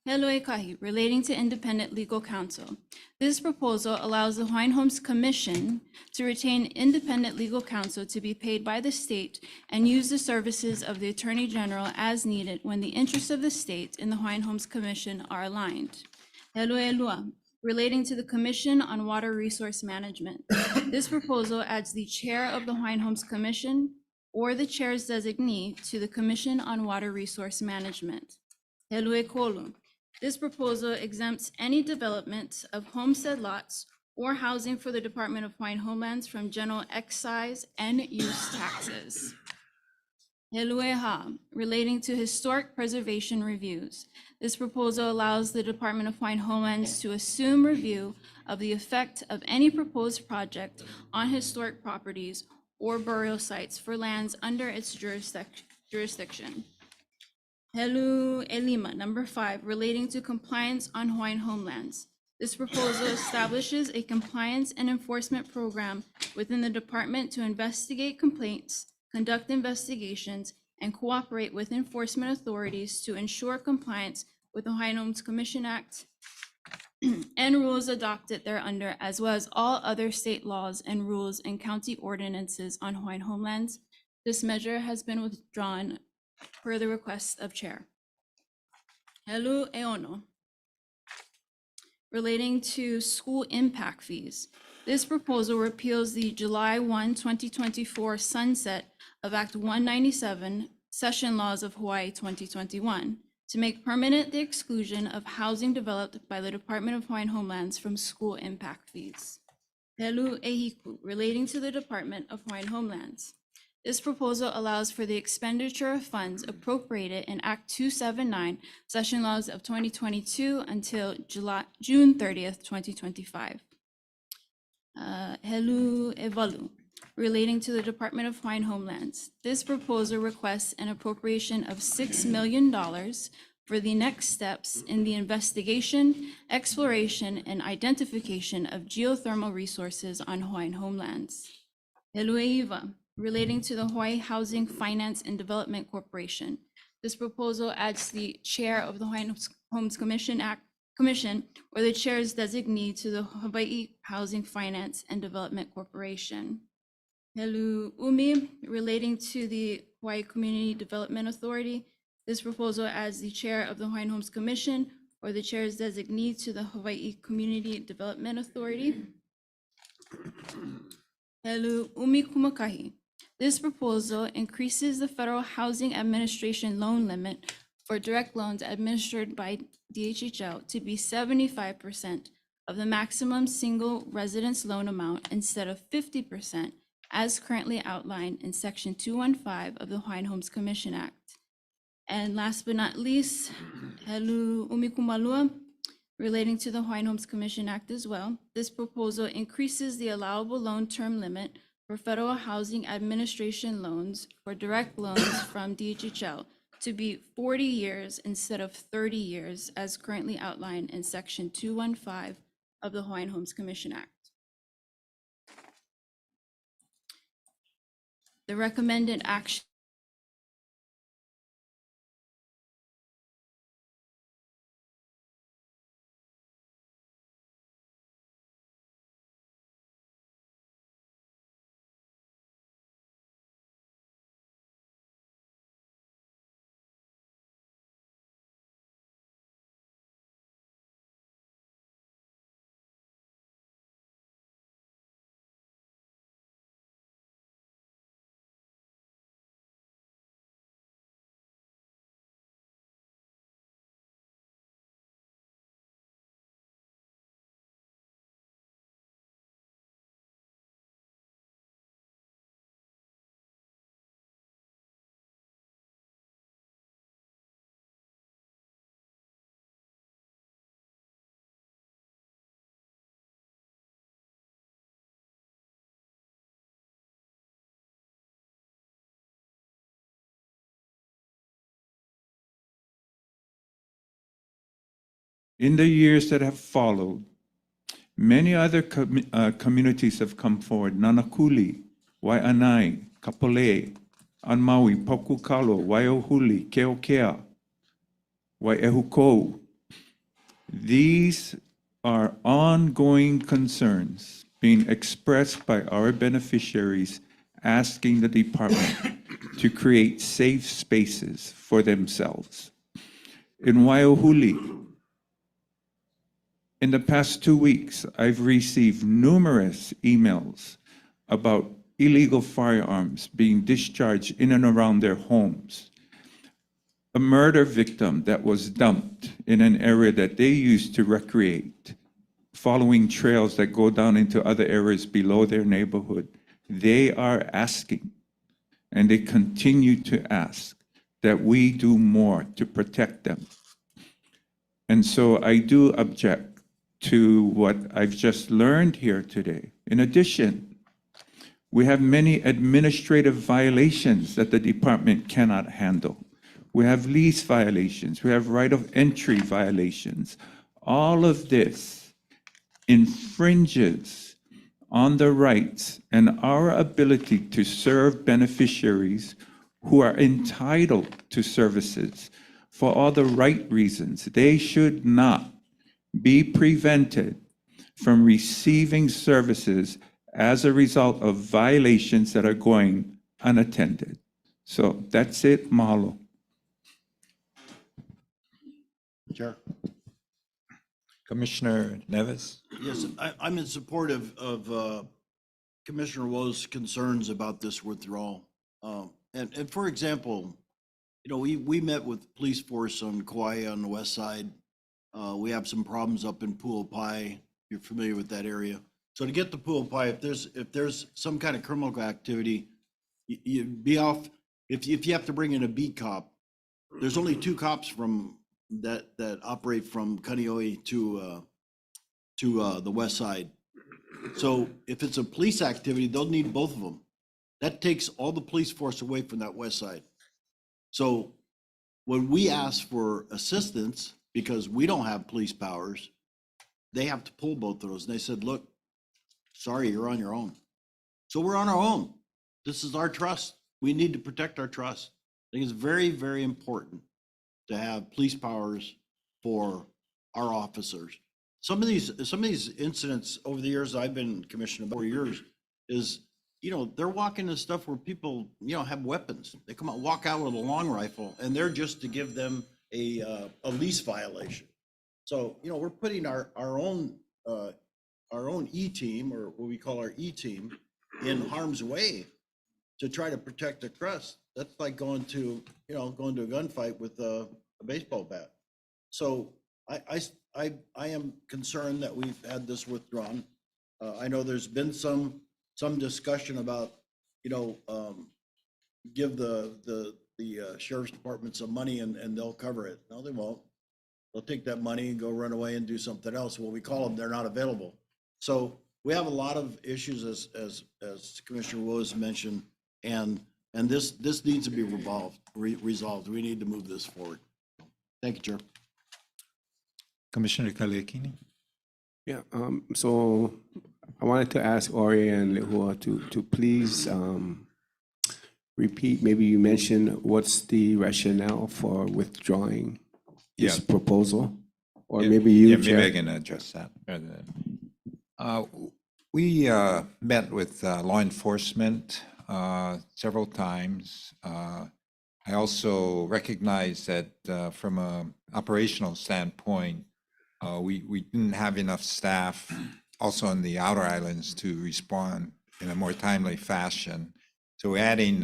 Heloi kahi, relating to independent legal counsel. This proposal allows the Hawaiian Homes Commission to retain independent legal counsel to be paid by the state and use the services of the Attorney General as needed when the interests of the state and the Hawaiian Homes Commission are aligned. Heloi lua, relating to the Commission on Water Resource Management. This proposal adds the chair of the Hawaiian Homes Commission or the chair's designee to the Commission on Water Resource Management. Heloi kolu. This proposal exempts any development of homestead lots or housing for the Department of Hawaiian Homelands from general excise and use taxes. Helueha, relating to historic preservation reviews. This proposal allows the Department of Hawaiian Homelands to assume review of the effect of any proposed project on historic properties or burial sites for lands under its jurisdiction. Helu Elima, number 5, relating to compliance on Hawaiian homelands. This proposal establishes a compliance and enforcement program within the department to investigate complaints, conduct investigations, and cooperate with enforcement authorities to ensure compliance with the Hawaiian Homes Commission Act and rules adopted thereunder, as well as all other state laws and rules and county ordinances on Hawaiian homelands. This measure has been withdrawn per the request of Chair. Helu Eono, relating to school impact fees. This proposal repeals the July 1, 2024 sunset of Act 197, Session Laws of Hawaii 2021, to make permanent the exclusion of housing developed by the Department of Hawaiian Homelands from school impact fees. Helu Ehiku, relating to the Department of Hawaiian Homelands. This proposal allows for the expenditure of funds appropriated in Act 279, Session Laws of 2022 until June 30th, 2025. Helu Evalu, relating to the Department of Hawaiian Homelands. This proposal requests an appropriation of $6 million for the next steps in the investigation, exploration, and identification of geothermal resources on Hawaiian homelands. Helu Eiva, relating to the Hawaii Housing Finance and Development Corporation. This proposal adds the chair of the Hawaiian Homes Commission or the chair's designee to the Hawaii Housing Finance and Development Corporation. Helu Umi, relating to the Hawaii Community Development Authority. This proposal adds the chair of the Hawaiian Homes Commission or the chair's designee to the Hawaii Community Development Authority. Helu Umi Kumakahi. This proposal increases the Federal Housing Administration loan limit for direct loans administered by DHHL to be 75% of the maximum single residence loan amount instead of 50% as currently outlined in Section 215 of the Hawaiian Homes Commission Act. And last but not least, Helu Umi Kumalua, relating to the Hawaiian Homes Commission Act as well. This proposal increases the allowable loan term limit for Federal Housing Administration loans for direct loans from DHHL to be 40 years instead of 30 years as currently outlined in Section 215 of the Hawaiian Homes Commission Act. The recommended action In the years that have followed, many other communities have come forward. Nanakuli, Waianae, Kapolei, on Maui, Pokukalo, Waiohuli, Keokea, Wai'ehukou. These are ongoing concerns being expressed by our beneficiaries asking the department to create safe spaces for themselves. In Waiohuli, in the past 2 weeks, I've received numerous emails about illegal firearms being discharged in and around their homes. A murder victim that was dumped in an area that they used to recreate, following trails that go down into other areas below their neighborhood. They are asking, and they continue to ask, that we do more to protect them. And so I do object to what I've just learned here today. In addition, we have many administrative violations that the department cannot handle. we have lease violations, we have right of entry violations. All of this infringes on the rights and our ability to serve beneficiaries who are entitled to services for all the right reasons. They should not be prevented from receiving services as a result of violations that are going unattended. So that's it, mahalo. Chair. Commissioner Nevis? Yes, I'm in support of Commissioner Woe's concerns about this withdrawal. And for example, you know, we met with police force on Kauai on the west side. We have some problems up in Pu'upai. You're familiar with that area. So to get to Pu'upai, if there's some kind of criminal activity, you be off. If you have to bring in a beat cop, there's only 2 cops from that operate from Kaneohe to the west side. So if it's a police activity, they'll need both of them. That takes all the police force away from that west side. So when we ask for assistance, because we don't have police powers, they have to pull both of those. And they said, look, sorry, you're on your own. So we're on our own. This is our trust. We need to protect our trust. I think it's very, very important to have police powers for our officers. Some of these incidents over the years I've been commissioner, about 4 years, is, you know, they're walking into stuff where people, you know, have weapons. They come out, walk out with a long rifle, and they're just to give them a lease violation. So, you know, we're putting our own E-team, or what we call our E-team, in harm's way to try to protect the trust. That's like going to a gunfight with a baseball bat. So I am concerned that we've had this withdrawn. I know there's been some discussion about, you know, give the sheriff's department some money and they'll cover it. No, they won't. They'll take that money and go run away and do something else. What we call them, they're not available. So we have a lot of issues as Commissioner Woes mentioned, and this needs to be resolved. We need to move this forward. Thank you, Chair. Commissioner Kaliakini? Yeah, so I wanted to ask Ori and Lehua to please repeat, maybe you mentioned what's the rationale for withdrawing this proposal? Or maybe you, maybe Chair. I can address that. We met with law enforcement several times. I also recognize that from an operational standpoint, we didn't have enough staff also on the outer islands to respond in a more timely fashion. So adding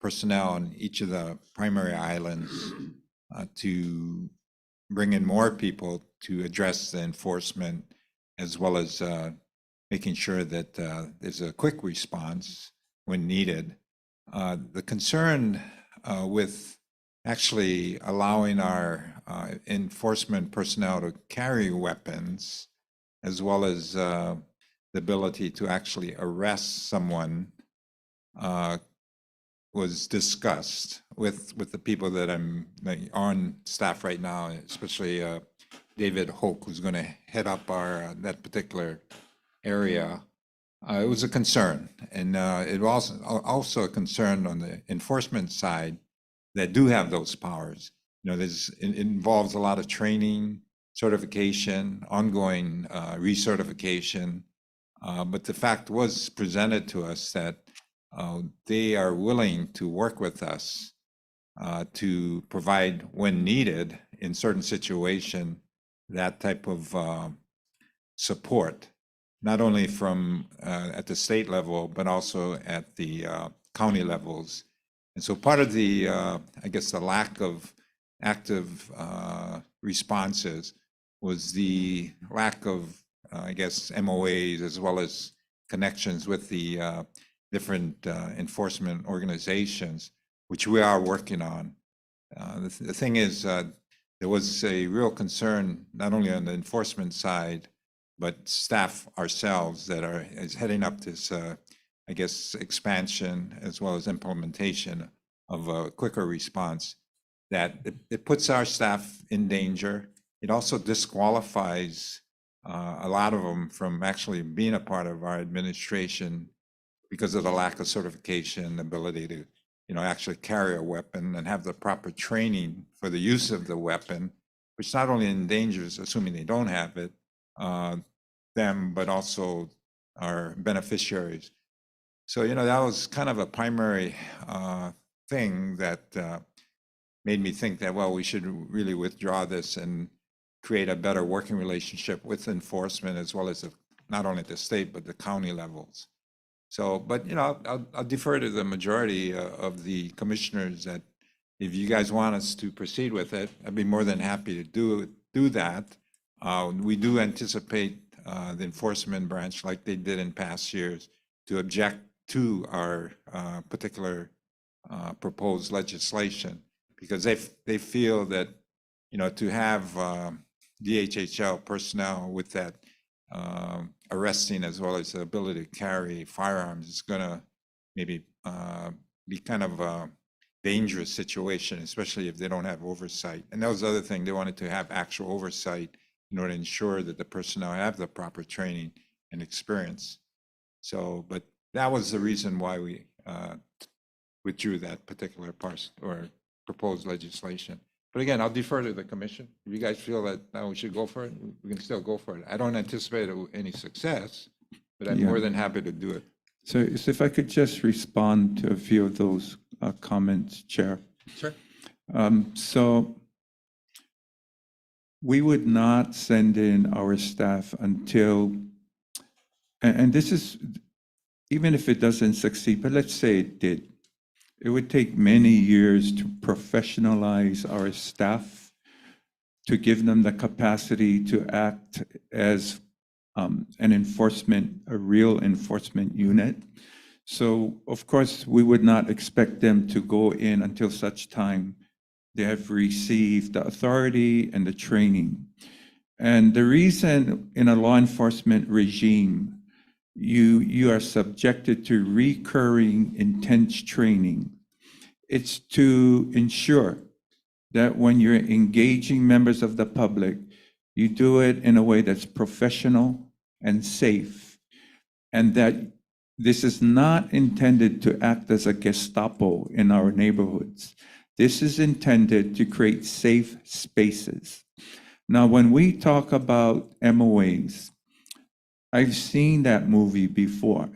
personnel on each of the primary islands to bring in more people to address the enforcement, as well as making sure that there's a quick response when needed. The concern with actually allowing our enforcement personnel to carry weapons, as well as the ability to actually arrest someone, was discussed with the people that I'm on staff right now, especially David Hoke, who's going to head up our that particular area. It was a concern, and it was also a concern on the enforcement side that do have those powers. You know, it involves a lot of training, certification, ongoing recertification. But the fact was presented to us that they are willing to work with us to provide, when needed, in certain situation, that type of support, not only from at the state level, but also at the county levels. And so part of the, I guess, the lack of active responses was the lack of, I guess, MOAs, as well as connections with the different enforcement organizations, which we are working on. The thing is, there was a real concern, not only on the enforcement side, but staff ourselves that is heading up this, I guess, expansion as well as implementation of a quicker response. that it puts our staff in danger. It also disqualifies a lot of them from actually being a part of our administration because of the lack of certification, ability to, actually carry a weapon and have the proper training for the use of the weapon, which not only endangers, assuming they don't have it, them, but also our beneficiaries. So, that was kind of a primary thing that made me think that, well, we should really withdraw this and create a better working relationship with enforcement as well as not only the state, but the county levels. So, but, I'll defer to the majority of the commissioners that if you guys want us to proceed with it, I'd be more than happy to do that. We do anticipate the enforcement branch, like they did in past years, to object to our particular proposed legislation, because they feel that, to have DHHL personnel with that arresting as well as the ability to carry firearms is going to maybe be kind of a dangerous situation, especially if they don't have oversight. And that was the other thing, they wanted to have actual oversight in order to ensure that the personnel have the proper training and experience. So, but that was the reason why we withdrew that particular part or proposed legislation. But again, I'll defer to the commission. If you guys feel that we should go for it, we can still go for it. I don't anticipate any success, but I'm more than happy to do it. So if I could just respond to a few of those comments, Chair. Sure. So we would not send in our staff until, and this is, even if it doesn't succeed, but let's say it did, it would take many years to professionalize our staff, to give them the capacity to act as a real enforcement unit. So of course, we would not expect them to go in until such time they have received the authority and the training. And the reason in a law enforcement regime, you are subjected to recurring intense training. It's to ensure that when you're engaging members of the public, you do it in a way that's professional and safe, and that this is not intended to act as a Gestapo in our neighborhoods. This is intended to create safe spaces. Now, when we talk about MOAs, I've seen that movie before.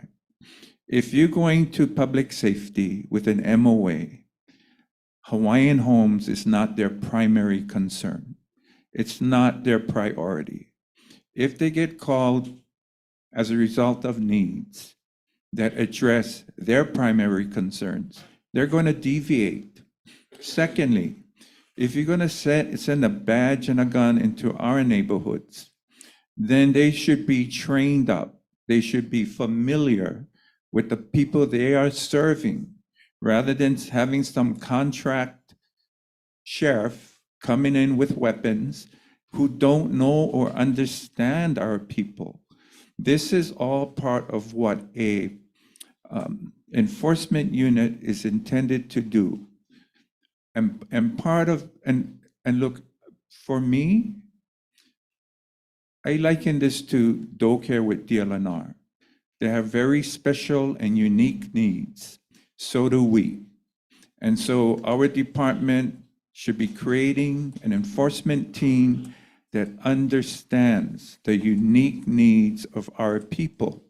If you're going to public safety with an MOA, Hawaiian Homes is not their primary concern. It's not their priority. If they get called as a result of needs that address their primary concerns, they're going to deviate. Secondly, if you're going to send a badge and a gun into our neighborhoods, then they should be trained up. They should be familiar with the people they are serving, rather than having some contract sheriff coming in with weapons who don't know or understand our people. This is all part of what a enforcement unit is intended to do. And part of, and look, for me, I liken this to doe care with DLNR. They have very special and unique needs. So do we. And so our department should be creating an enforcement team that understands the unique needs of our people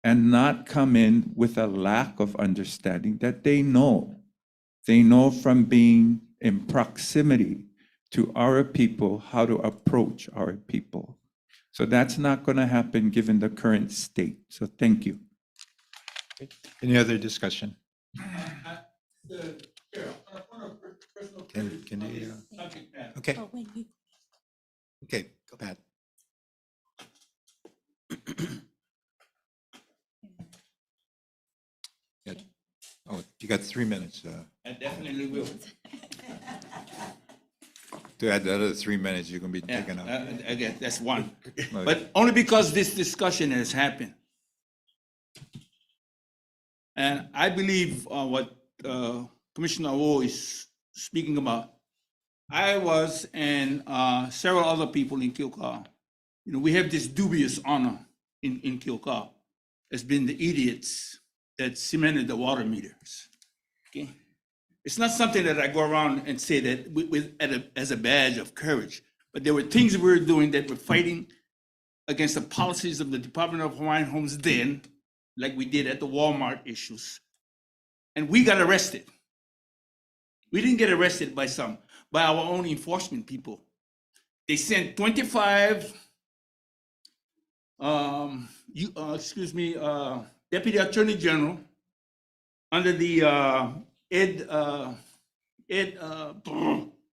and not come in with a lack of understanding that they know. They know from being in proximity to our people how to approach our people. So that's not going to happen given the current state. So thank you. Any other discussion? Can you, okay. Okay, go ahead. Good. Oh, you got 3 minutes. I definitely will. To add the other 3 minutes, you're going to be taking up. Again, that's one. Okay. But only because this discussion has happened. And I believe what Commissioner Wu is speaking about, I was and several other people in Kilcar, you know, we have this dubious honor in Kilcar as being the idiots that cemented the water meters. Okay, it's not something that I go around and say that as a badge of courage, but there were things we were doing that were fighting against the policies of the Department of Hawaiian Homes then, like we did at the Walmart issues, and we got arrested. We didn't get arrested by our own enforcement people. They sent 25 Deputy Attorney General under the Ed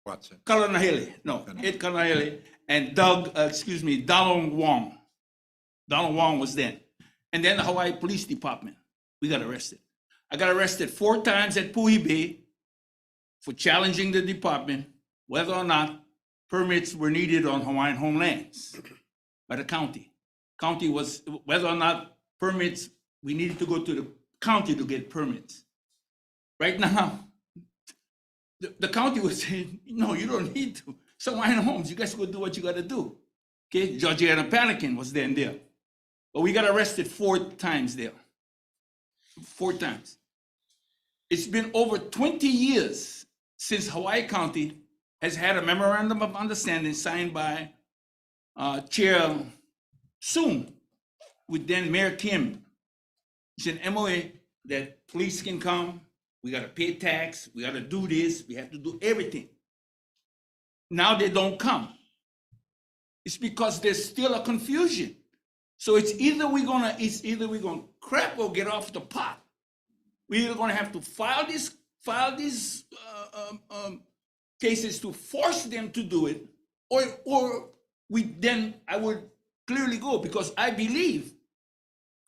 Watson. Kalanahele, Ed Kalanahele, and Donald Wong. Donald Wong was then. And then the Hawaii Police Department, we got arrested. I got arrested 4 times at Puhi Bay for challenging the department whether or not permits were needed on Hawaiian homelands by the county. County was, whether or not permits, we needed to go to the county to get permits. Right now, the county was saying, no, you don't need to. Some Hawaiian homes, you guys go do what you got to do. Okay, Georgiana Panikin was then there. But we got arrested 4 times there. 4 times. It's been over 20 years since Hawaii County has had a memorandum of understanding signed by Chair Soon with then Mayor Kim. It's an MOA that police can come, we gotta pay tax, we gotta do this, we have to do everything. Now they don't come. It's because there's still a confusion. So it's either we're gonna crap or get off the pot. We're either gonna have to file these cases to force them to do it, or I would clearly go, because I believe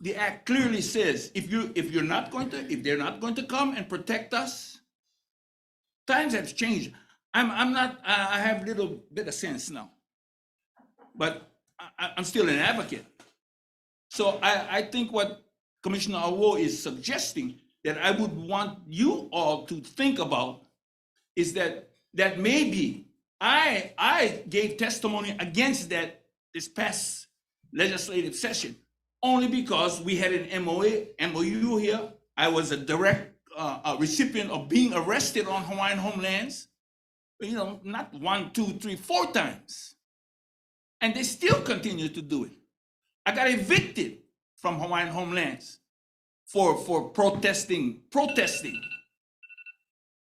the act clearly says if they're not going to come and protect us, times have changed. I have a little bit of sense now, but I'm still an advocate. So I think what Commissioner Awo is suggesting that I would want you all to think about is that maybe I gave testimony against that this past legislative session only because we had an MOU here. I was a direct recipient of being arrested on Hawaiian homelands, not 1, 2, 3, 4 times. And they still continue to do it. I got evicted from Hawaiian homelands for protesting,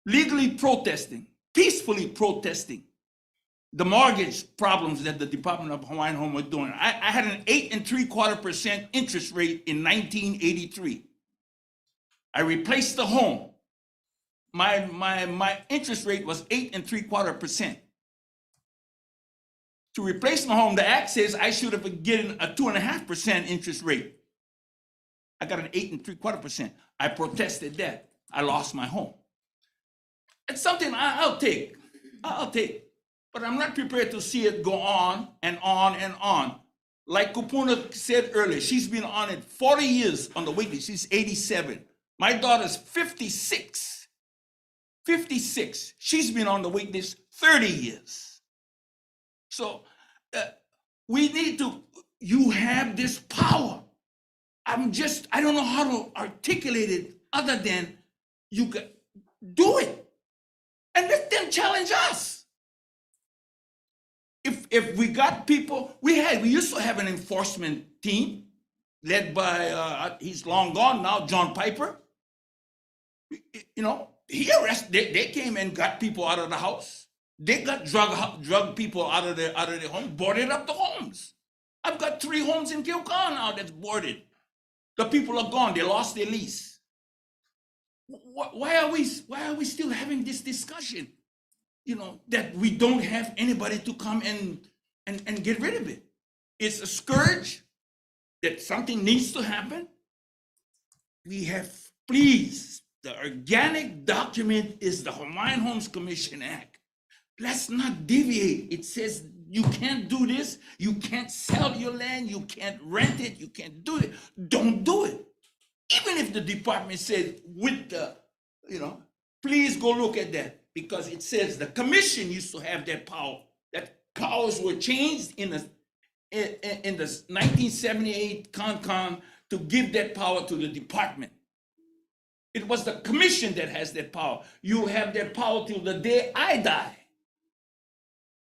legally protesting, peacefully protesting the mortgage problems that the Department of Hawaiian Home was doing. I had an 8 3/4% interest rate in 1983. I replaced the home. My interest rate was 8 3/4%. To replace my home, the act says I should have been getting a 2.5% interest rate. I got an 8 3/4%. I protested that. I lost my home. It's something I'll take. But I'm not prepared to see it go on and on and on. Like Kupuna said earlier, she's been on it 40 years on the waitlist. She's 87. My daughter's 56. 56. She's been on the waitlist 30 years. So we need to, you have this power. I don't know how to articulate it other than you can do it. And let them challenge us. If we got people, we used to have an enforcement team led by, he's long gone now, John Piper. He arrested, they came and got people out of the house. They got drug people out of their home, boarded up the homes. I've got 3 homes in Kilcar now that's boarded. The people are gone, they lost their lease. Why are we still having this discussion? That we don't have anybody to come and get rid of it. It's a scourge that something needs to happen. We have, please, the organic document is the Hawaiian Homes Commission Act. Let's not deviate. It says you can't do this, you can't sell your land, you can't rent it, you can't do it. Don't do it. Even if the department said with the, please go look at that. because it says the commission used to have that power. That powers were changed in the 1978 Concon to give that power to the department. It was the commission that has that power. You have that power till the day I die.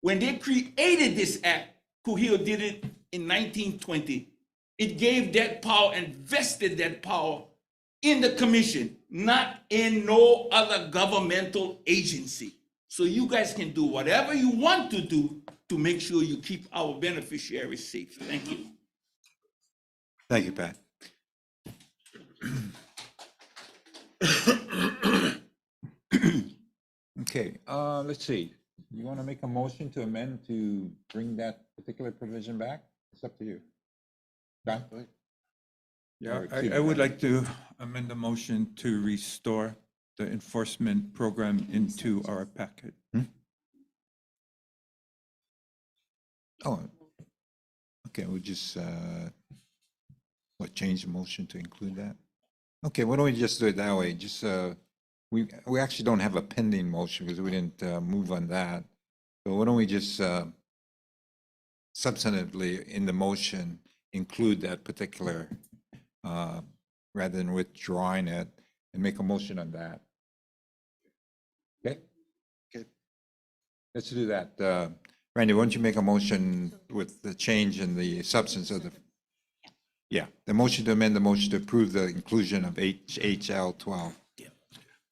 When they created this act, Kuhio did it in 1920. It gave that power and vested that power in the commission, not in no other governmental agency. So you guys can do whatever you want to do to make sure you keep our beneficiaries safe. Thank you. Thank you, Pat. Okay, let's see. You want to make a motion to amend to bring that particular provision back? It's up to you. John? Yeah, Or I to- would like to amend the motion to restore the enforcement program into our packet. Oh, okay, we'll just, change the motion to include that? Okay, why don't we just do it that way? Just, we actually don't have a pending motion because we didn't move on that. So why don't we just substantively in the motion include that particular, rather than withdrawing it, and make a motion on that? Okay? Okay. Let's do that. Randy, why don't you make a motion with the change in the substance of the, yeah, the motion to amend the motion to approve the inclusion of HHL 12.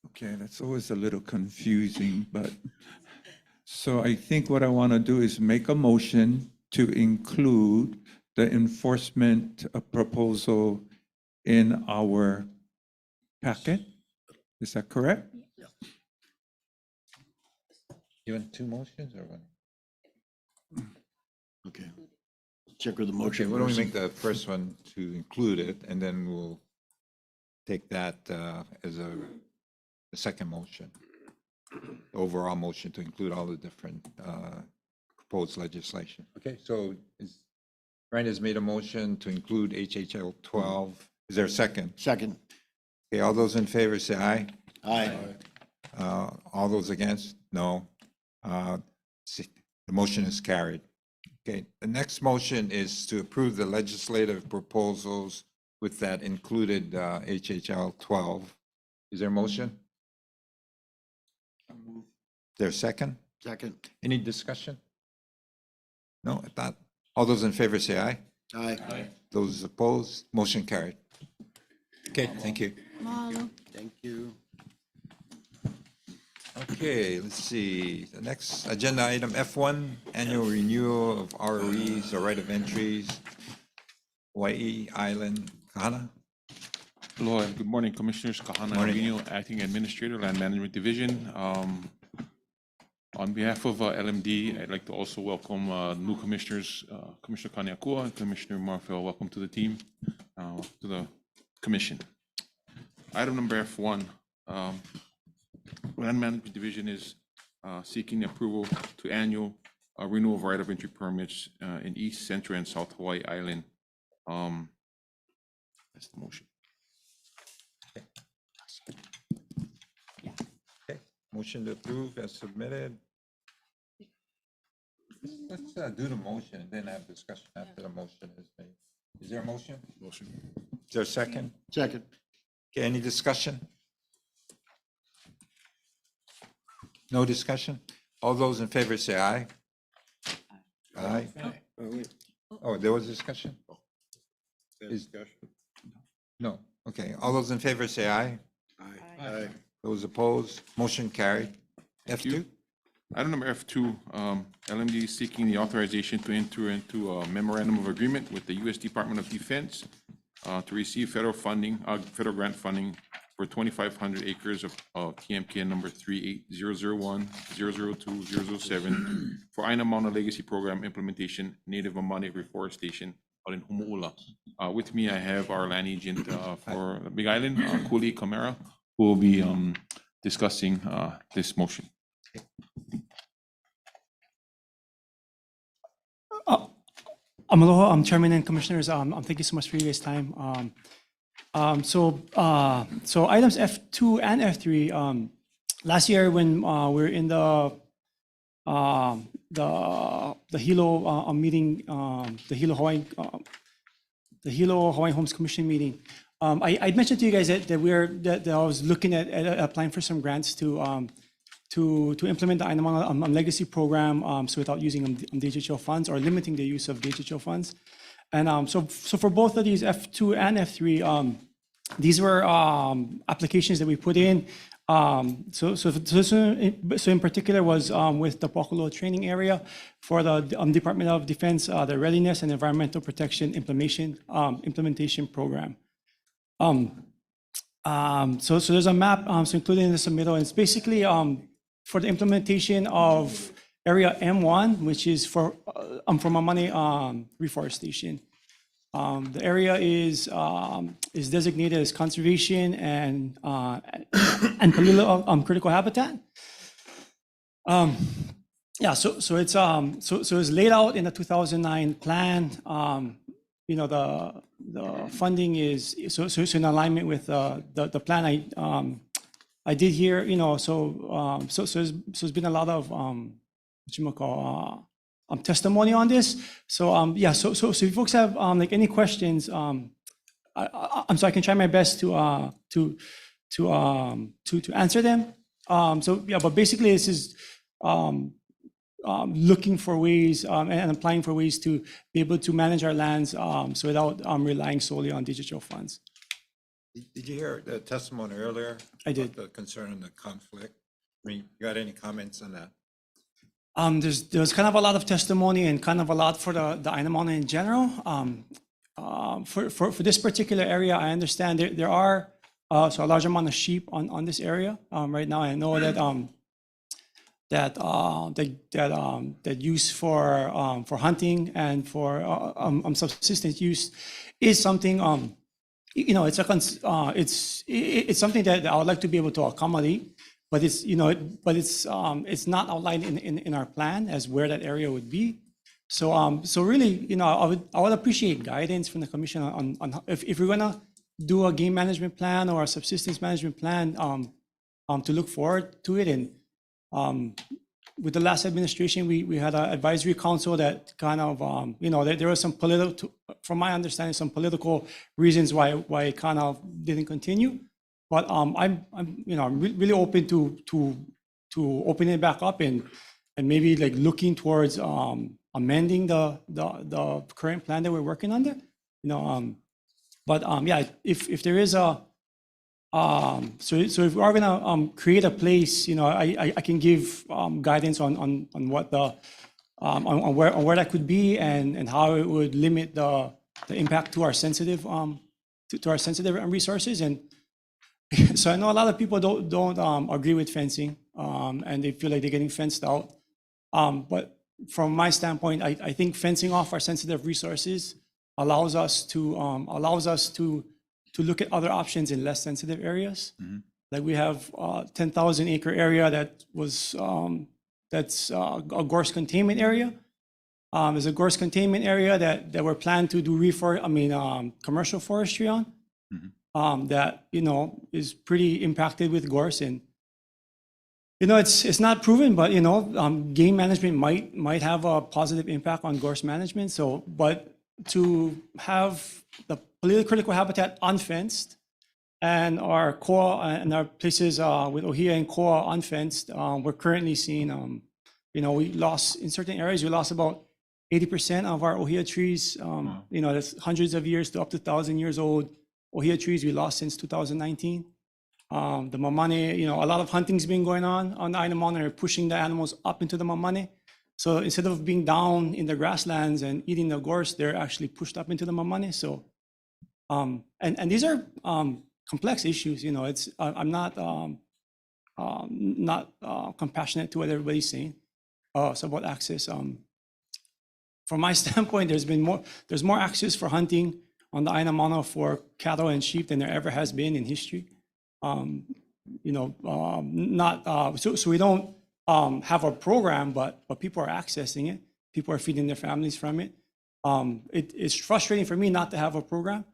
Okay, that's always a little confusing, but, so I think what I want to do is make a motion to include the enforcement proposal in our packet. Is that correct? You want two motions or one? Okay. Check with the Okay, motion. why don't we person. make the first one to include it, and then we'll take that as a second motion. The overall motion to include all the different proposed legislation. Okay, so Randy's made a motion to include HHL 12. Is there a second? Second. Okay, all those in favor say aye. Aye. All those against? No. The motion is carried. Okay, the next motion is to approve the legislative proposals with that included HHL 12. Is there a motion? Is there a second? Second. Any discussion? No, if not, all those in favor say aye. Aye. Those opposed, motion carried. Okay, thank you. Mahalo. Thank you. Okay, let's see, the next agenda item, F1, annual renewal of ROEs or right of entries, Hawaii Island, Kahana. Hello and good morning, Commissioners. Kahana Morning. Albino, Acting Administrator, Land Management Division. On behalf of LMD, I'd like to also welcome new commissioners, Commissioner Kaniakua and Commissioner Marfel. Welcome to the team, to the commission. Item number F1, Land Management Division is seeking approval to annual renewal of right of entry permits in East, Central, and South Hawaii Island. That's the motion. Okay, motion to approve as submitted. Let's do the motion, and then have discussion after the motion is made. Is there a motion? Motion. Is there a second? Second. Okay, any discussion? No discussion? All those in favor say aye. Aye. Oh, there was discussion? Is- No, okay. All those in favor say aye. Aye. Those opposed, motion carried. F2? Item number F2, LMD is seeking the authorization to enter into a memorandum of agreement with the U.S. Department of Defense to receive federal funding, federal grant funding for 2,500 acres of TMK number 38001, 002, 007 for Aina Mauna Legacy Program implementation, Native Mamani reforestation out in Humu'ula. With me, I have our land agent for the Big Island, Kuli Kamara, who will be discussing this motion. Aloha, Chairman and Commissioners. Thank you so much for your guys' time. So items F2 and F3 last year when we were in the Hilo meeting, the Hilo Hawaiian Homes Commission meeting, I mentioned to you guys that I was looking at applying for some grants to implement the Ainamana Legacy Program, so without using DHHO funds or limiting the use of DHHO funds. And so for both of these F2 and F3, these were applications that we put in. So in particular was with the Pokulo training area for the Department of Defense, the Readiness and Environmental Protection Implementation Program. So there's a map so included in the submittal, and it's basically for the implementation of area M1, which is for Mamane reforestation. The area is designated as conservation and critical habitat. Yeah, so it's laid out in the 2009 plan. You know, the funding is so in alignment with the plan. I did hear, you know, so there's been a lot of testimony on this. So yeah, so if you folks have like any questions, I can try my best to answer them. So yeah, but basically this is looking for ways and applying for ways to be able to manage our lands so without relying solely on digital funds. Did you hear the testimony earlier? I did. About the concern and the conflict. I mean, you got any comments on that? There's kind of a lot of testimony and kind of a lot for the Ainamana in general. For this particular area, I understand there are so a large amount of sheep on this area right now. I know that use for hunting and for subsistence use is something. You know, it's something that I would like to be able to accommodate. But it's, you know, it's not outlined in our plan as where that area would be. So really, you know, I would appreciate guidance from the commission on if we're gonna do a game management plan or a subsistence management plan, to look forward to it. And with the last administration, we had an advisory council that kind of, you know, there was some from my understanding, some political reasons why it kind of didn't continue. But I'm really open to opening it back up and maybe like looking towards amending the current plan that we're working under. You know, but yeah, if there is a so if we are gonna create a place, you know, I can give guidance on what the on where that could be and how it would limit the impact to our sensitive to our sensitive resources. And so I know a lot of people don't agree with fencing, and they feel like they're getting fenced out. But from my standpoint, I think fencing off our sensitive resources allows us to look at other options in less sensitive areas. Mm-hmm. Like we have 10,000 acre area that was that's a gorse containment area. There's a gorse containment area that we're planned to do commercial forestry on. Mm-hmm. That, you know, is pretty impacted with gorse. And you know, it's not proven, but you know, game management might have a positive impact on gorse management. So, but to have the politically critical habitat unfenced and our koa and our places with ohia and koa unfenced, we're currently seeing, you know, we lost in certain areas. We lost about 80% of our ohia trees. You know, that's hundreds of years to up to 1,000 years old. Ohia trees we lost since 2019. The mamane, you know, a lot of hunting's been going on the Ainamana. They're pushing the animals up into the mamane. So instead of being down in the grasslands and eating the gorse, they're actually pushed up into the mamane. So, and these are complex issues. You know, it's I'm not compassionate to what everybody's saying. So about access. From my standpoint, there's more access for hunting on the Ainamana for cattle and sheep than there ever has been in history. You know, so we don't have a program, but people are accessing it. People are feeding their families from it. It's frustrating for me not to have a program,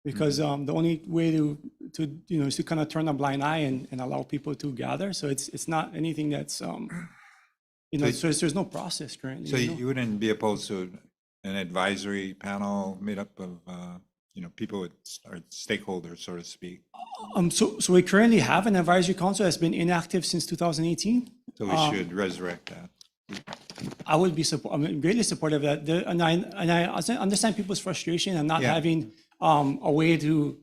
because the only way to is to kind of turn a blind eye and allow people to gather. So it's not anything that's so there's no process currently. So you wouldn't be opposed to an advisory panel made up of, people with or stakeholders, so to speak? So we currently have an advisory council that's been inactive since 2018. So we should resurrect that. I would be greatly supportive of that. And I understand people's frustration and not Yeah. having a way to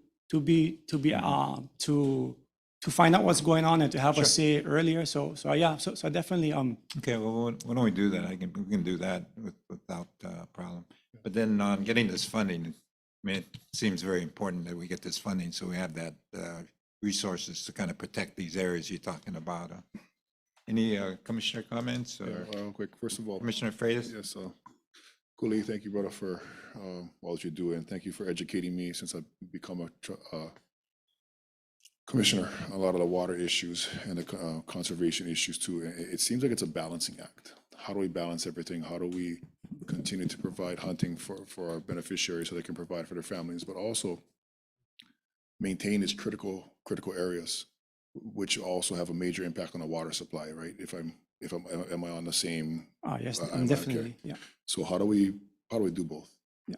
find out what's going on and to have a say earlier. So I definitely Okay, well, why don't we do that? We can do that without problem. But then on getting this funding, I mean, it seems very important that we get this funding so we have that resources to kind of protect these areas you're talking about. Any commissioner comments? Quick, first of all, Commissioner Freitas? Yes, Kuli, thank you, brother, for all that you do, and thank you for educating me since I've become a commissioner on a lot of the water issues and the conservation issues too. It seems like it's a balancing act. How do we balance everything? How do we continue to provide hunting for our beneficiaries so they can provide for their families, but also maintain these critical areas, which also have a major impact on the water supply, right? Am I on the same? yes, I'm definitely, okay. yeah. So how do we do both? Yeah.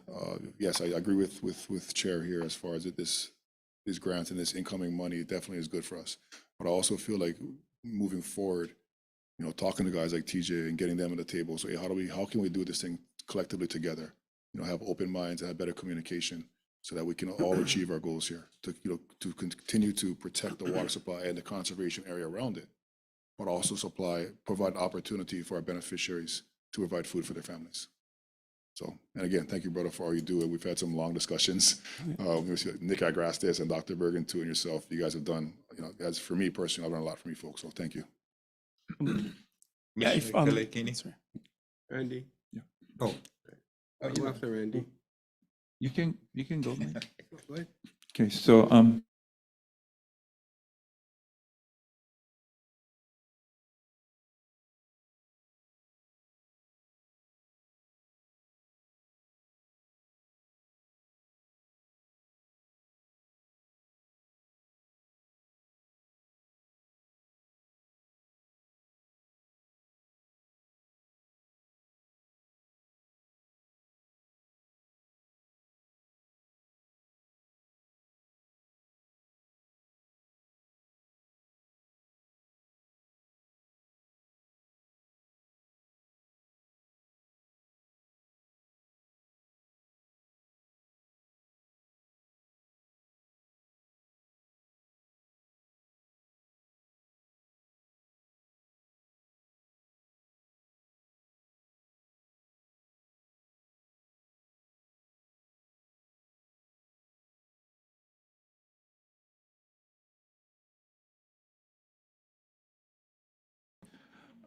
Yes, I agree with Chair here as far as these grants and this incoming money definitely is good for us. But I also feel like moving forward, talking to guys like TJ and getting them at the table. So how can we do this thing collectively together? Have open minds and have better communication so that we can all achieve our goals here to continue to protect the water supply and the conservation area around it, but also provide opportunity for our beneficiaries to provide food for their families. So, and again, thank you, brother, for all you do. We've had some long discussions. Nick Agrastis and Dr. Bergen too, and yourself. You guys have done, as for me personally, I've done a lot for me, folks. So thank you. Yeah, if Randy. Yeah. Oh. Go after Randy. You can go, man. Go ahead. Okay, so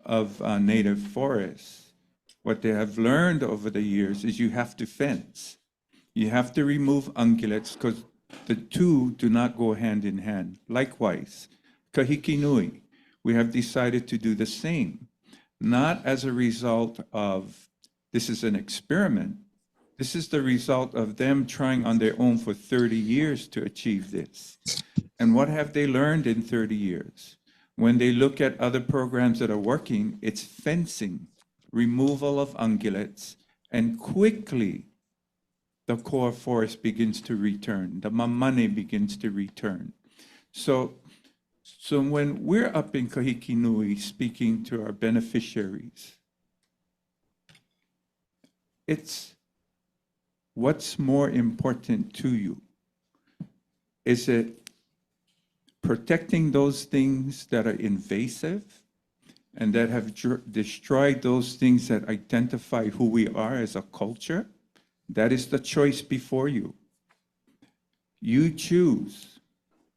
of native forests, what they have learned over the years is you have to fence. You have to remove ungulates because the two do not go hand in hand. Likewise, Kahiki Nui, we have decided to do the same, not as a result of this is an experiment. This is the result of them trying on their own for 30 years to achieve this. And what have they learned in 30 years? When they look at other programs that are working, it's fencing, removal of ungulates, and quickly the core forest begins to return. The mamane begins to return. So when we're up in Kahiki Nui speaking to our beneficiaries, it's what's more important to you? Is it protecting those things that are invasive and that have destroyed those things that identify who we are as a culture? That is the choice before you. You choose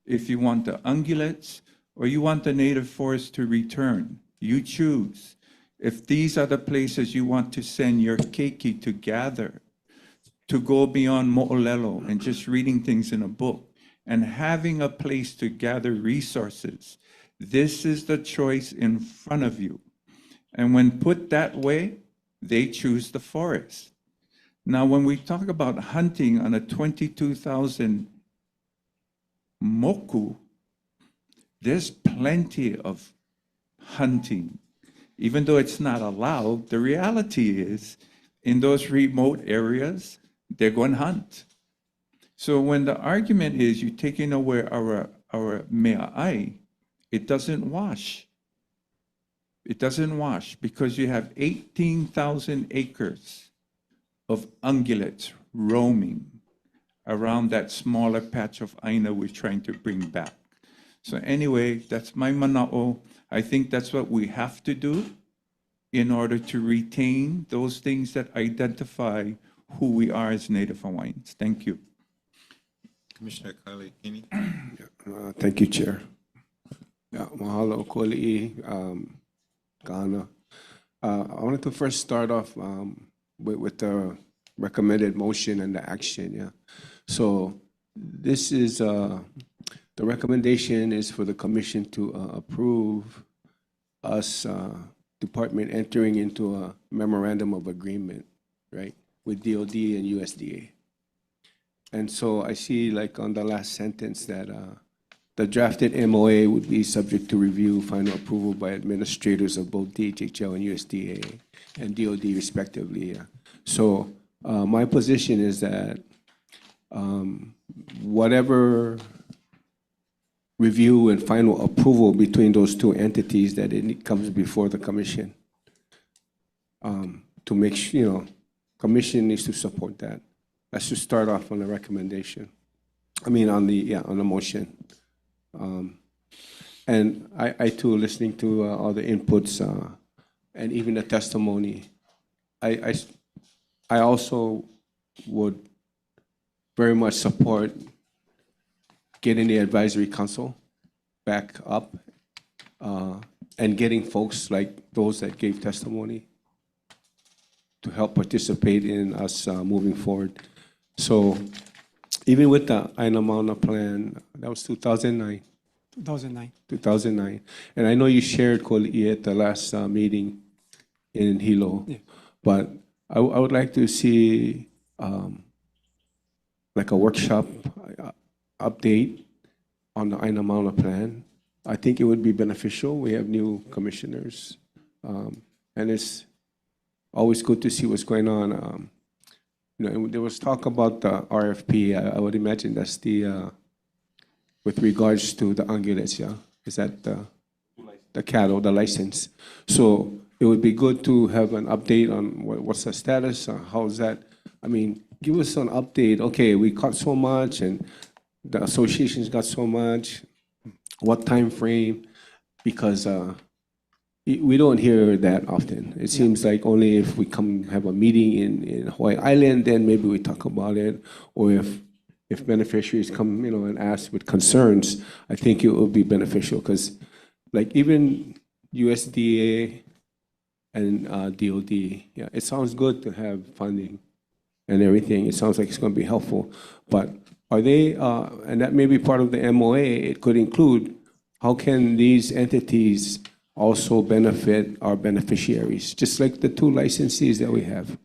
if you want the ungulates or you want the native forest to return. You choose if these are the places you want to send your keiki to gather, to go beyond mo'olelo and just reading things in a book and having a place to gather resources. This is the choice in front of you. And when put that way, they choose the forest. Now, when we talk about hunting on a 22,000 moku, there's plenty of hunting. Even though it's not allowed, the reality is in those remote areas, they're going to hunt. So when the argument is you're taking away our mea'ai, it doesn't wash. It doesn't wash because you have 18,000 acres of ungulates roaming around that smaller patch of aina we're trying to bring back. So anyway, that's my mana'o. I think that's what we have to do in order to retain those things that identify who we are as Native Hawaiians. Thank you. Commissioner Kalikini. Thank you, Chair. Yeah, mahalo koli'i, Ghana. I wanted to first start off with the recommended motion and the action. Yeah. So this is the recommendation is for the commission to approve us department entering into a memorandum of agreement, right, with DOD and USDA. And so I see like on the last sentence that the drafted MOA would be subject to review, final approval by administrators of both DHHL and USDA and DOD respectively. Yeah. So my position is that whatever review and final approval between those two entities that it comes before the commission to make sure, commission needs to support that. Let's just start off on the recommendation. I mean, on the motion. And I too, listening to all the inputs and even the testimony, I also would very much support getting the advisory council back up and getting folks like those that gave testimony to help participate in us moving forward. So even with the Aina Mauna plan, that was 2009. 2009. 2009. And I know you shared Koli'i at the last meeting in Hilo, Yeah. but I would like to see like a workshop update on the Aina Mauna plan. I think it would be beneficial. We have new commissioners, and it's always good to see what's going on. And there was talk about the RFP. I would imagine that's the with regards to the ungulates, yeah? Is that the cattle, the license? So it would be good to have an update on what's the status, how's that? I mean, give us an update. Okay, we caught so much and the associations got so much. What time frame? Because we don't hear that often. It seems like only if we come have a meeting in Hawaii Island, then maybe we talk about it. Or if beneficiaries come, and ask with concerns, I think it would be beneficial because, like, even USDA and DOD, yeah, it sounds good to have funding and everything. It sounds like it's going to be helpful, but are they? And that may be part of the MOA. It could include how can these entities also benefit our beneficiaries, just like the two licensees that we have.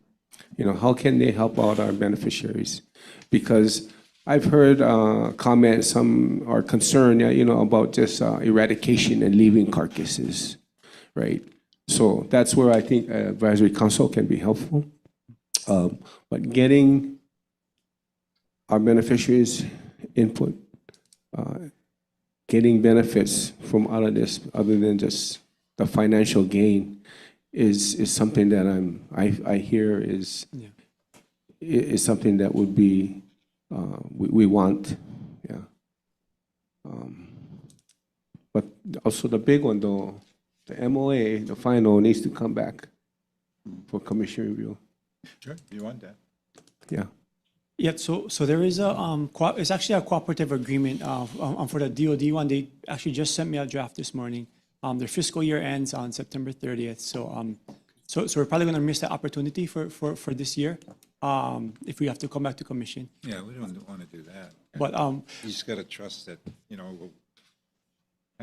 How can they help out our beneficiaries? Because I've heard comments, some are concerned, about just eradication and leaving carcasses, right? So that's where I think advisory council can be helpful. But getting our beneficiaries' input, getting benefits from all of this, other than just the financial gain, is something that I hear is something that would be we want, yeah. But also the big one though, the MOA, the final needs to come back for commission review. Sure, you want that. Yeah. Yeah, so there is it's actually a cooperative agreement for the DOD one. They actually just sent me a draft this morning. Their fiscal year ends on September 30th. So we're probably going to miss the opportunity for this year if we have to come back to commission. Yeah, we don't want to do that. But you just got to trust that, we'll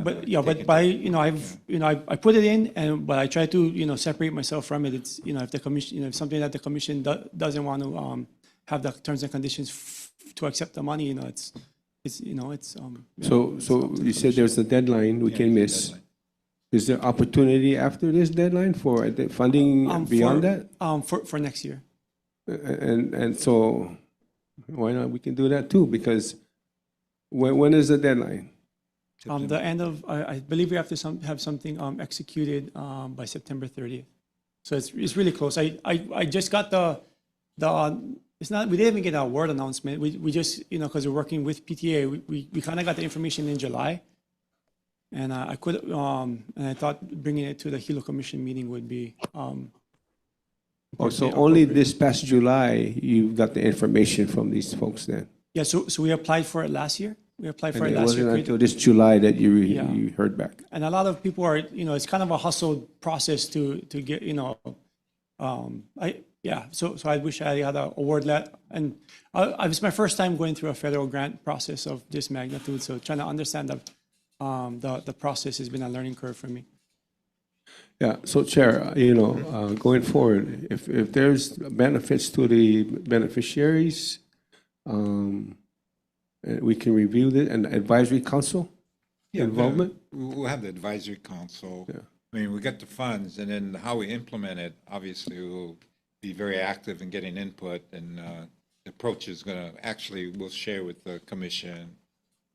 But, yeah, but by, I put it in but I try to, separate myself from it. It's, if the commission, if something that the commission doesn't want to, have the terms and conditions to accept the money, it's. So you said there's a deadline we can miss. Is there opportunity after this deadline for the funding beyond that? For next year. And so why not? We can do that too, because when is the deadline? The end of, I believe we have to have something executed by September 30th. So it's really close. I just got it's not, we didn't even get a word announcement. We just, because we're working with PTA, we kind of got the information in July. And I could, and I thought bringing it to the Hilo Commission meeting would be. So only this past July, you got the information from these folks then? Yeah, so we applied for it last year. We applied for it last year. It wasn't until this July that you heard back? And a lot of people are, it's kind of a hustle process to get, so I wish I had a award letter. And it was my first time going through a federal grant process of this magnitude. So trying to understand the process has been a learning curve for me. Yeah, so Chair, going forward, if there's benefits to the beneficiaries, we can review it, and advisory council involvement? We'll have the advisory council. Yeah. I mean, we get the funds, and then how we implement it, obviously, we'll be very active in getting input, and the approach is going to, actually, we'll share with the commission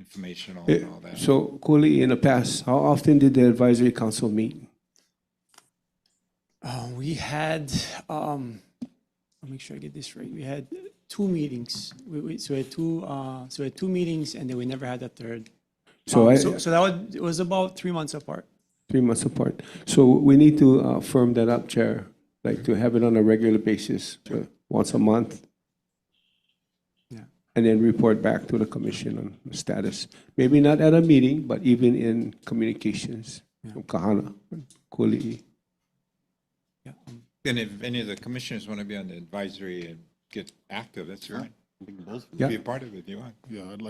information on all that. So, Cooley, in the past, how often did the advisory council meet? We had, I'll make sure I get this right. We had 2 meetings. So we had 2 meetings, and then we never had a third. So it was about 3 months apart. 3 months apart. So we need to firm that up, Chair, like to have it on a regular basis, once a month. Yeah. And then report back to the commission on the status. Maybe not at a meeting, but even in communications from Kahana, Kuli. Yeah. And if any of the commissioners want to be on the advisory and get active, that's fine. Yeah. Be a part of it if you want. Yeah, I'd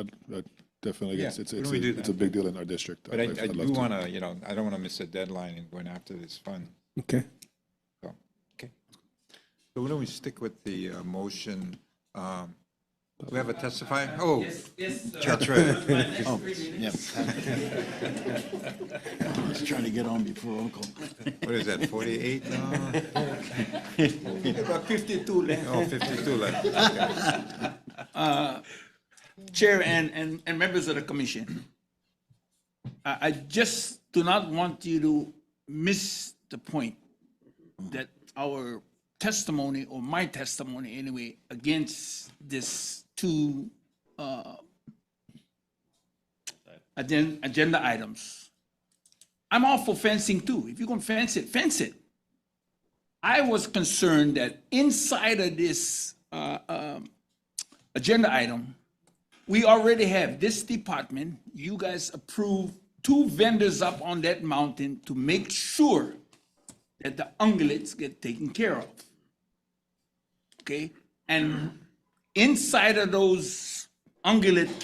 definitely, Yeah, it's why don't we do it's a that? big deal in our district. But I I'd love do to. want to, I don't want to miss a deadline in going after this fund. Okay. So, okay. So why don't we stick with the motion? Do we have a testify? Oh, that's right. Oh, yeah. I was trying to get on before Uncle. What is that, 48 now? About 52 left. Oh, 52 left. Okay. Chair and members of the commission, I just do not want you to miss the point that our testimony, or my testimony anyway, against this 2 agenda items. I'm all for fencing too. If you're going to fence it, fence it. I was concerned that inside of this agenda item, we already have this department, you guys approved 2 vendors up on that mountain to make sure that the ungulates get taken care of. Okay? And inside of those ungulate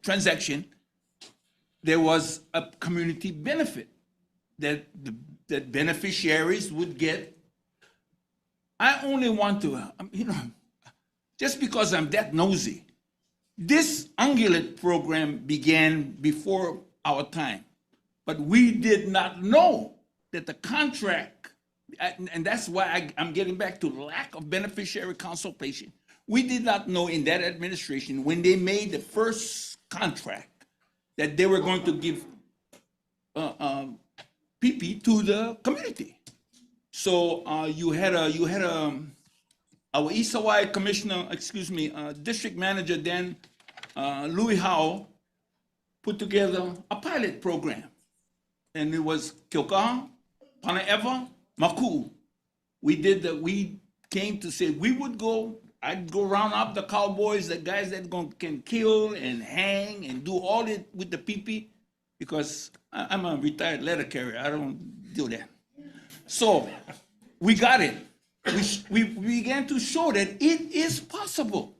transaction, there was a community benefit that that beneficiaries would get. I only want to, just because I'm that nosy, this ungulate program began before our time, but we did not know that the contract, and that's why I'm getting back to lack of beneficiary consultation. We did not know in that administration, when they made the first contract, that they were going to give PP to the community. So you had our East Hawaii Commissioner, District Manager then, Louis Howell, put together a pilot program. And it was Kilkaha, Panaeva, Maku. We came to say we would go, I'd go round up the cowboys, the guys that can kill and hang and do all it with the PP, because I'm a retired letter carrier, I don't do that. So we got it. We began to show that it is possible,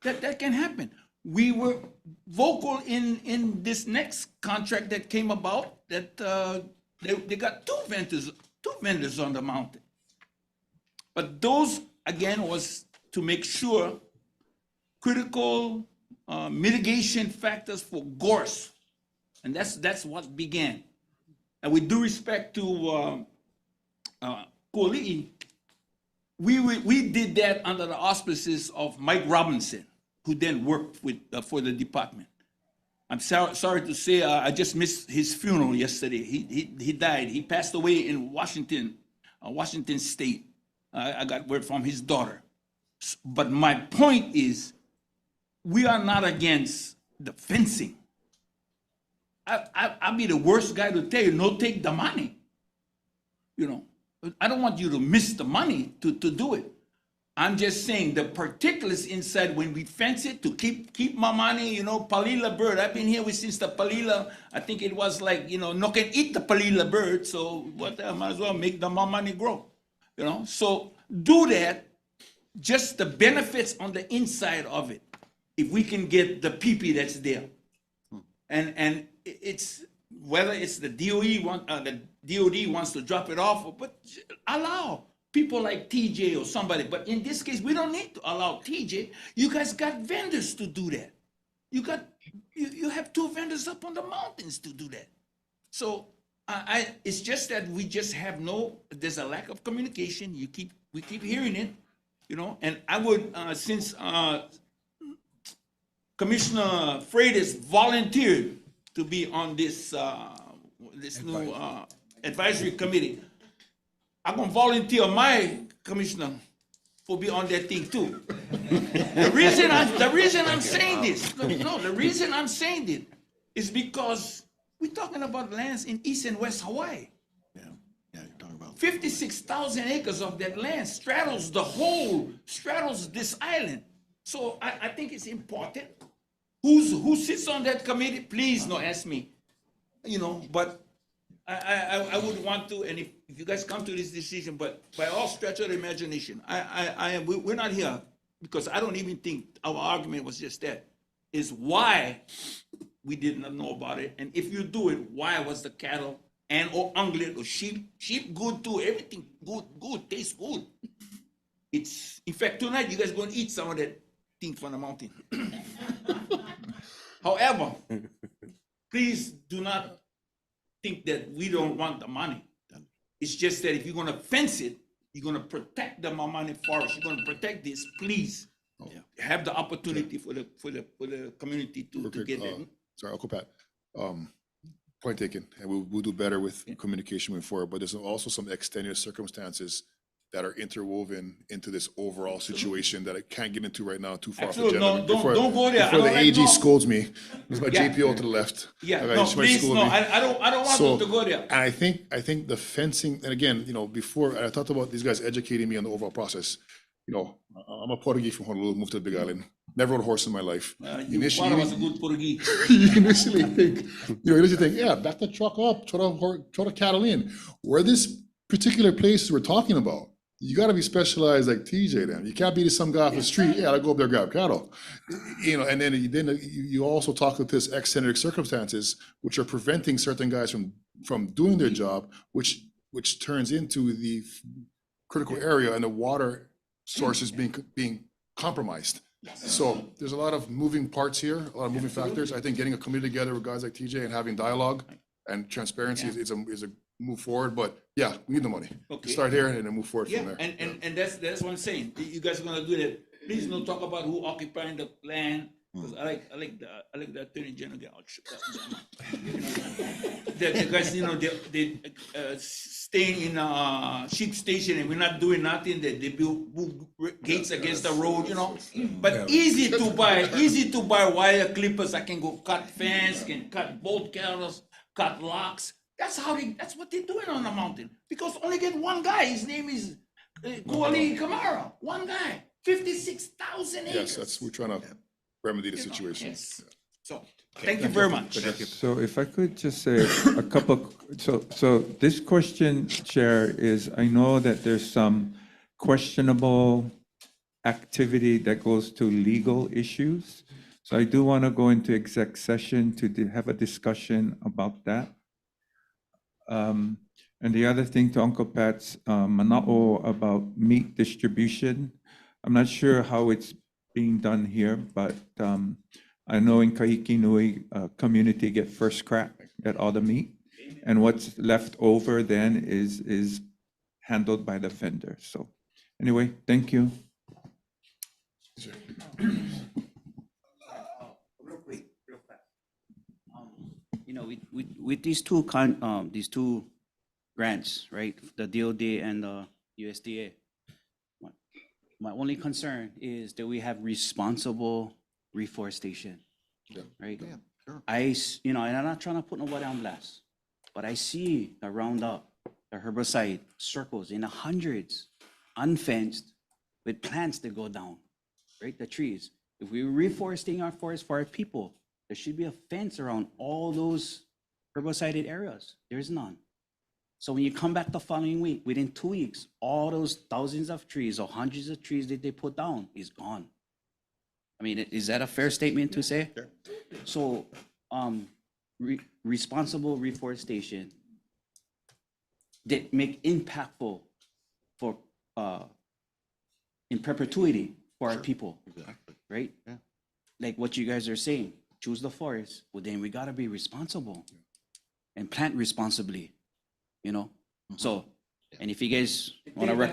that can happen. we were vocal in this next contract that came about, that they got two vendors on the mountain. But those, again, was to make sure critical mitigation factors for gorse. And that's what began. And with due respect to Koli'i, we did that under the auspices of Mike Robinson, who then worked with for the department. I'm sorry to say, I just missed his funeral yesterday. He died. He passed away in Washington State. I got word from his daughter. But my point is, we are not against the fencing. I'll be the worst guy to tell you, no, take the money. You know, I don't want you to miss the money to do it. I'm just saying the particulars inside when we fence it to keep my money, you know, palila bird. I've been here since the palila, I think it was like, you know, no can eat the palila bird, so what I might as well make the my money grow. You know, so do that, just the benefits on the inside of it, if we can get the PP that's there. And it's whether it's the DOD wants to drop it off, but allow people like TJ or somebody. But in this case, we don't need to allow TJ. You guys got vendors to do that. You have two vendors up on the mountains to do that. So it's just that we just have there's a lack of communication. We keep hearing it, you know. And I would since Commissioner Freitas volunteered to be on this new advisory committee, I'm gonna volunteer my commissioner for be on that thing too. The reason I'm saying this, the reason I'm saying it is because we're talking about lands in East and West Hawaii. Yeah, you're talking about 56,000 acres of that land straddles this island. So I think it's important. Who sits on that committee? Please don't ask me. You know, but I would want to, and if you guys come to this decision, but by all stretch of the imagination, we're not here because I don't even think our argument was just that. Is why we did not know about it, and if you do it, why was the cattle or ungulate or sheep good too? Everything good, tastes good. It's in fact tonight you guys gonna eat some of that thing from the mountain. However, please do not think that we don't want the money. It's just that if you're gonna fence it, you're gonna protect the Mamani forest, you're gonna protect this, please have the opportunity for the community to get that. Sorry, Uncle Pat. Point taken, and we'll do better with communication moving forward, but there's also some extenuous circumstances that are interwoven into this overall situation that I can't get into right now, too far off the agenda. No, don't go there. Before the AG scolds me, there's my JPO to the left. Yeah, Okay, no, she might please, scold no, me. I don't want them to go there. And I think the fencing, and again, you know, before I talked about these guys educating me on the overall process. You know, I'm a Portuguese from Honolulu, moved to the Big Island. Never rode a horse in my life. Your father was a good Portuguese. You initially think, yeah, back the truck up, throw the cattle in. Where this particular place we're talking about, you got to be specialized like TJ. Then you can't be some guy off the street. Yeah, I go up there grab cattle, you know. And then you also talk with this extenuating circumstances, which are preventing certain guys from doing their job, which turns into the critical area and the water sources being compromised. So there's a lot of moving parts here, a lot of moving factors. I think getting a committee together with guys like TJ and having dialogue and transparency is a move forward. But yeah, we need the money. Start here and then move forward from there. And that's what I'm saying. You guys are gonna do that. Please don't talk about who occupying the land. Because I like the Attorney General. The guys, you know, they staying in sheep station and we're not doing nothing. They build gates against the road, you know. But easy to buy wire clippers. I can go cut fence, can cut bolt cutters, cut locks. That's what they're doing on the mountain. Because only get one guy. His name is Kuali Kamara. One guy, 56,000 acres. Yes, we're trying to remedy the situation. Yes. So, thank you very much. So if I could just say a couple, so this question, Chair, is I know that there's some questionable activity that goes to legal issues. So I do want to go into exec session to have a discussion about that. And the other thing to Uncle Pat's mana'o about meat distribution, I'm not sure how it's being done here, but I know in Kahikinui, community get first crack at all the meat. And what's left over then is handled by the vendor. So anyway, thank you. Real quick, real fast. You know, with these two grants, right? The DOD and the USDA. My only concern is that we have responsible reforestation, right? Yeah, sure. And I'm not trying to put nobody on blast, but I see the Roundup, the herbicide circles in the hundreds, unfenced, with plants that go down, right? The trees. If we're reforesting our forests for our people, there should be a fence around all those herbicided areas. There's none. So when you come back the following week, within 2 weeks, all those thousands of trees or hundreds of trees that they put down is gone. I mean, is that a fair statement to say? Sure. So, responsible reforestation that make impactful for, in perpetuity for our people, Exactly. right? Yeah. Like what you guys are saying, choose the forest, well, then we gotta be responsible and plant responsibly, you know? So, and if you guys wanna,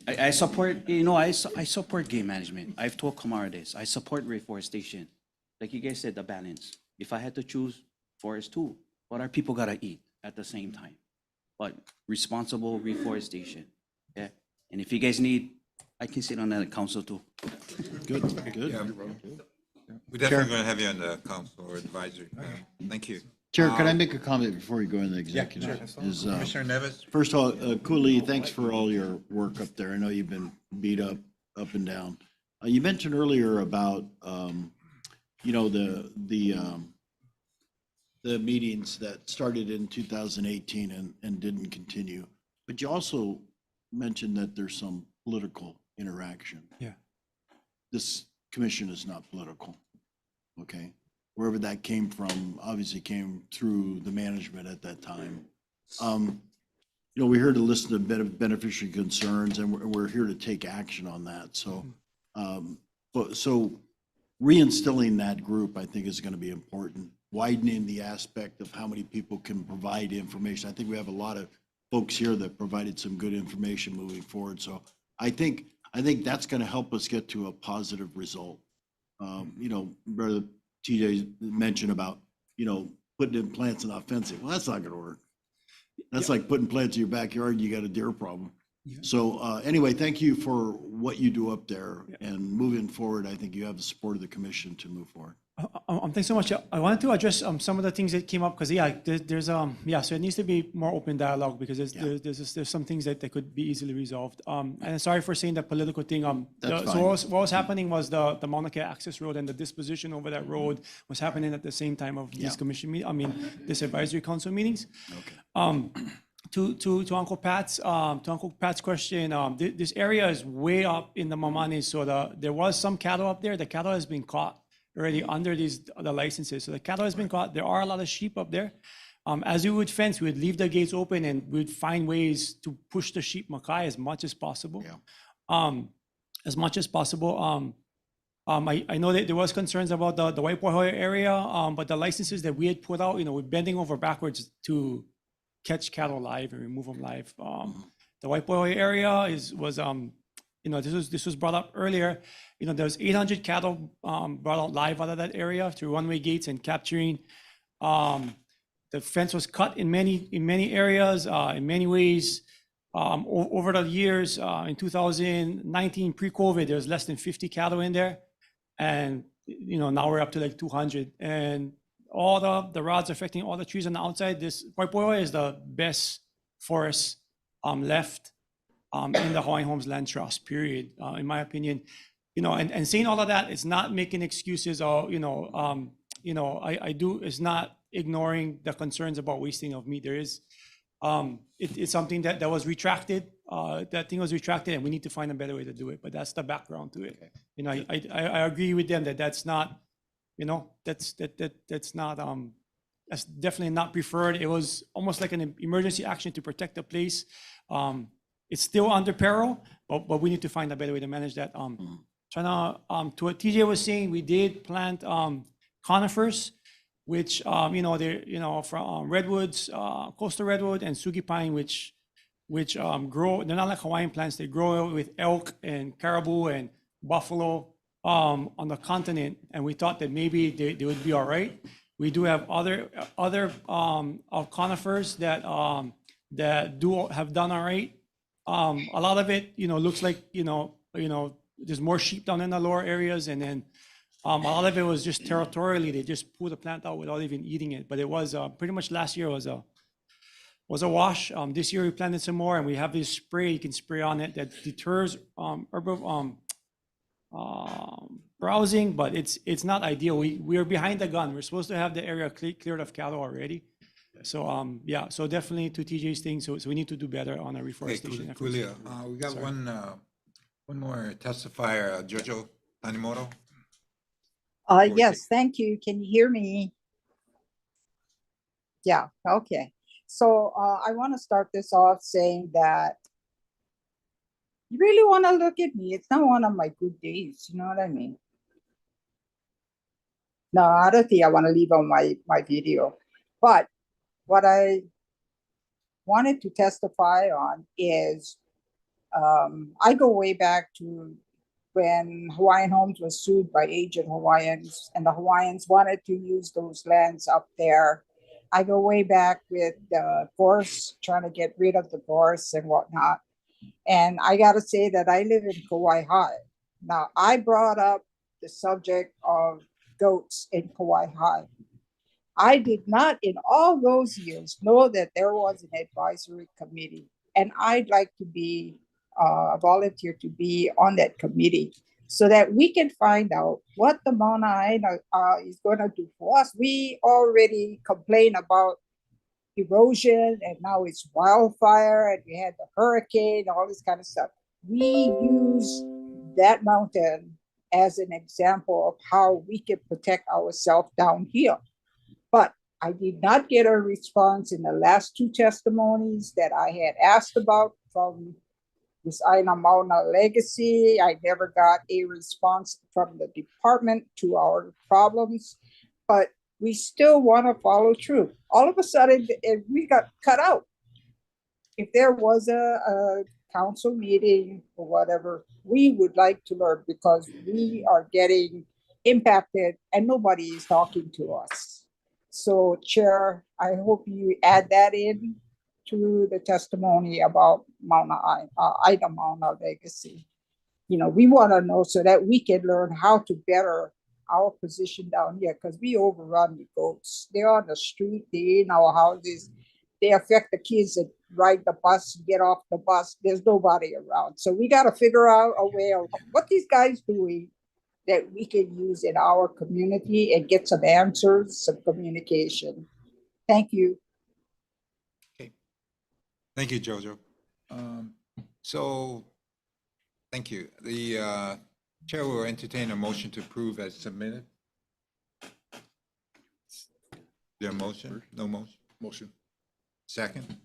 I support, I support game management. I've told Kamara this, I support reforestation. Like you guys said, the balance. If I had to choose forest too, but our people gotta eat at the same time. But responsible reforestation, yeah? And if you guys need, I can sit on that council too. Good, good. Yeah. We're definitely going to have you on the council or advisory panel. Thank you. Chair, can I make a comment before we go into executive? Is, Commissioner Nevis? First of all, Cooley, thanks for all your work up there. I know you've been beat up and down. You mentioned earlier about, the meetings that started in 2018 and didn't continue. But you also mentioned that there's some political interaction. Yeah. This commission is not political, okay? Wherever that came from, obviously came through the management at that time. We heard a list of beneficiary concerns, and we're here to take action on that. So, so reinstilling that group, I think, is going to be important. Widening the aspect of how many people can provide information. I think we have a lot of folks here that provided some good information moving forward. So I think that's going to help us get to a positive result. Brother TJ mentioned about, putting in plants and not fencing. Well, that's not going to work. That's like putting plants in your backyard and you got a deer problem. Yeah. So anyway, thank you for what you do up there, and moving forward, I think you have the support of the commission to move forward. Thanks so much. I wanted to address some of the things that came up because there's so it needs to be more open dialogue because there's some things that could be easily resolved. And sorry for saying the political thing. So what was happening was the Mauna Kea access road and the disposition over that road was happening at the same time of these this advisory council meetings. Okay. To Uncle Pat's question, this area is way up in the Mamani, so there was some cattle up there. The cattle has been caught already under the licenses. So the cattle has been caught. There are a lot of sheep up there. As we would fence, we would leave the gates open and we'd find ways to push the sheep makai as much as possible. As much as possible. I know that there was concerns about the Waipohoi area, but the licenses that we had put out, we're bending over backwards to catch cattle live and remove them live. The Waipohoi area this was brought up earlier. There's 800 cattle brought out live out of that area through one-way gates and capturing. The fence was cut in many areas, in many ways. Over the years, in 2019, pre-COVID, there's less than 50 cattle in there. And, now we're up to like 200. And all the rods affecting all the trees on the outside, this Waipohoi is the best forest left in the Hawaiian Homes Land Trust, period, in my opinion. And saying all of that, it's not making excuses or, it's not ignoring the concerns about wasting of meat. There is It's something that was retracted. That thing was retracted, and we need to find a better way to do it. But that's the background to it. You know, I agree with them that that's not, you know, that's not that's definitely not preferred. It was almost like an emergency action to protect the place. It's still under peril, but we need to find a better way to manage that. Trying to what TJ was saying, we did plant conifers, which you know, they're, you know, from redwoods, coastal redwood and sugi pine, which grow. They're not like Hawaiian plants. They grow with elk and caribou and buffalo on the continent, and we thought that maybe they would be all right. We do have other conifers that have done all right. A lot of it, you know, looks like, you know, there's more sheep down in the lower areas, and then a lot of it was just territorially, they just pulled the plant out without even eating it. But it was pretty much last year was a wash. This year we planted some more, and we have this spray you can spray on it that deters browsing, but it's not ideal. We are behind the gun. We're supposed to have the area cleared of cattle already. So yeah, so definitely to TJ's thing. So we need to do better on our reforestation efforts. Julio, we got one more testifier, Jojo Tanimoto. Yes, thank you. Can you hear me? Yeah, okay. So I want to start this off saying that you really want to look at me. It's not one of my good days. You know what I mean? No, I don't think I want to leave on my video. But what I wanted to testify on is I go way back to when Hawaiian Homes was sued by aged Hawaiians, and the Hawaiians wanted to use those lands up there. I go way back with the forest, trying to get rid of the forests and whatnot. And I got to say that I live in Kauai High. Now, I brought up the subject of goats in Kauai High. I did not in all those years know that there was an advisory committee, and I'd like to be volunteer to be on that committee so that we can find out what the Mauna Aina is going to do for us. We already complain about erosion, and now it's wildfire, and we had the hurricane, all this kind of stuff. We use that mountain as an example of how we can protect ourselves down here. But I did not get a response in the last two testimonies that I had asked about from this Aina Mauna legacy. I never got a response from the department to our problems, but we still want to follow through. All of a sudden, we got cut out. If there was a council meeting or whatever, we would like to learn, because we are getting impacted and nobody is talking to us. So, Chair, I hope you add that in to the testimony about Aina Mauna legacy. You know, we want to know so that we can learn how to better our position down here, because we overrun with goats. They're on the street, they're in our houses, they affect the kids that ride the bus, get off the bus. There's nobody around. So we got to figure out a way of what these guys doing that we can use in our community and get some answers, some communication. Thank you. Thank you, Jojo. So, thank you. The chair will entertain a motion to approve as submitted. Is there a motion? No motion? Motion. Second?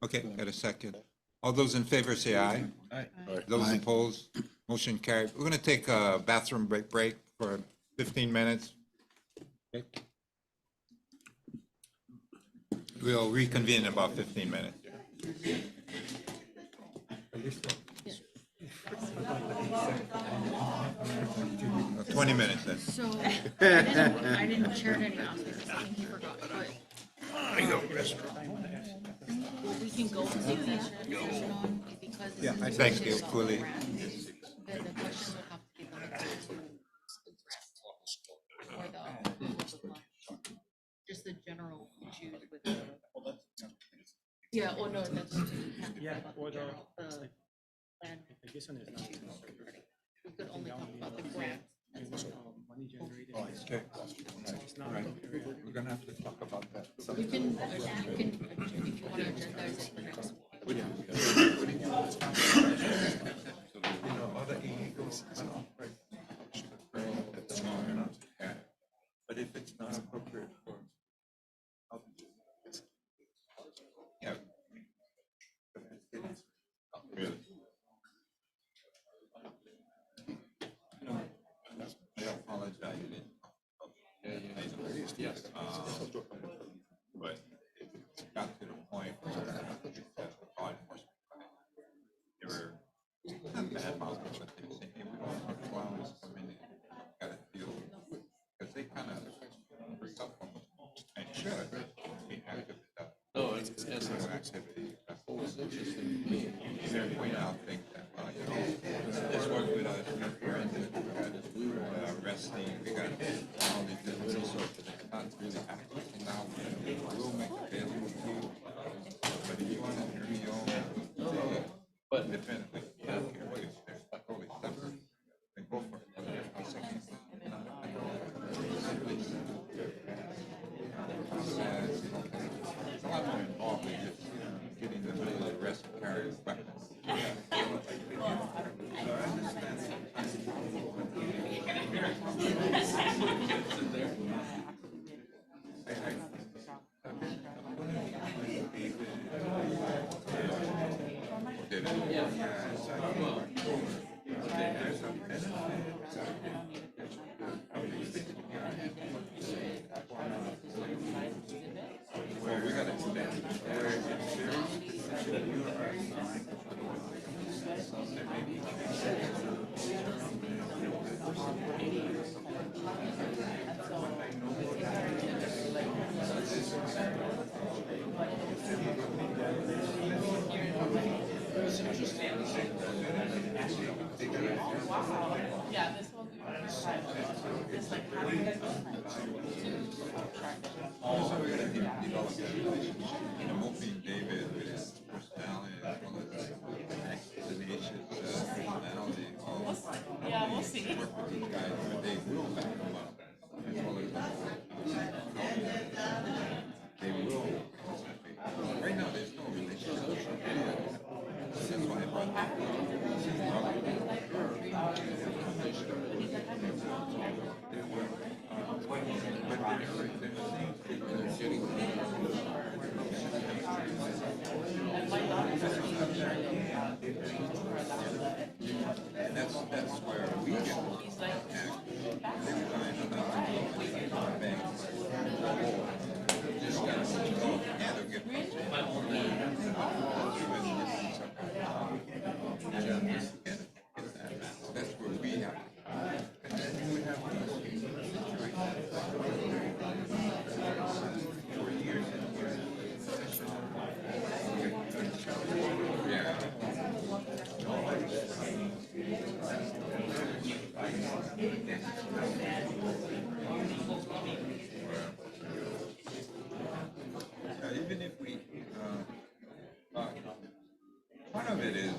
Okay, got a second. All those in favor say aye. Aye. Those opposed, motion carried. We're going to take a bathroom break for 15 minutes. Okay. We'll reconvene in about 15 minutes. 20 minutes then. So I didn't share it any else because I think he forgot, but we can go to the session on because Yeah, I thank you, Cooley. the questions would have to be limited to the rest or just the general issues with the. Yeah, or no, that's. Yeah, or the plan. this one is not. We could only talk about the grant. Money generated. Okay. Right. We're gonna have to talk about that. We can, if you want to agendize it for next week. You know, other illegals, right? But if it's not appropriate for. Yeah. Really? I apologize. Yes. But it got to the point where law enforcement, they were not bad mouthing, but they were saying, hey, we don't want clowns to come in and got to deal with, because they kind of bring up almost, and should be active. No, it's activity. They're pointing out things that, you know, this work with us, we got arresting, we got all these different resources. It's not really active. Now, we'll make a daily review. But if you want to hear your own, but independently, you don't care what it's there, totally separate, then go for it. I'll say, it's a lot more involved than just getting the middle of the arrest and carrying weapons. So I understand well, we got to do that. Where it's very specific that you are assigned to the one. There may be Yeah, this will be. It's like having Also, we're gonna develop that relationship. I'm hoping David, with his personality, as well as tenacious personality, Yeah, we'll see. work with these guys, but they will back them up, as well as they will. Right now, there's no relationship. That's why I brought that. That's where we get that's where we have. And then we have for years and years. Yeah. Even if we, part of it is,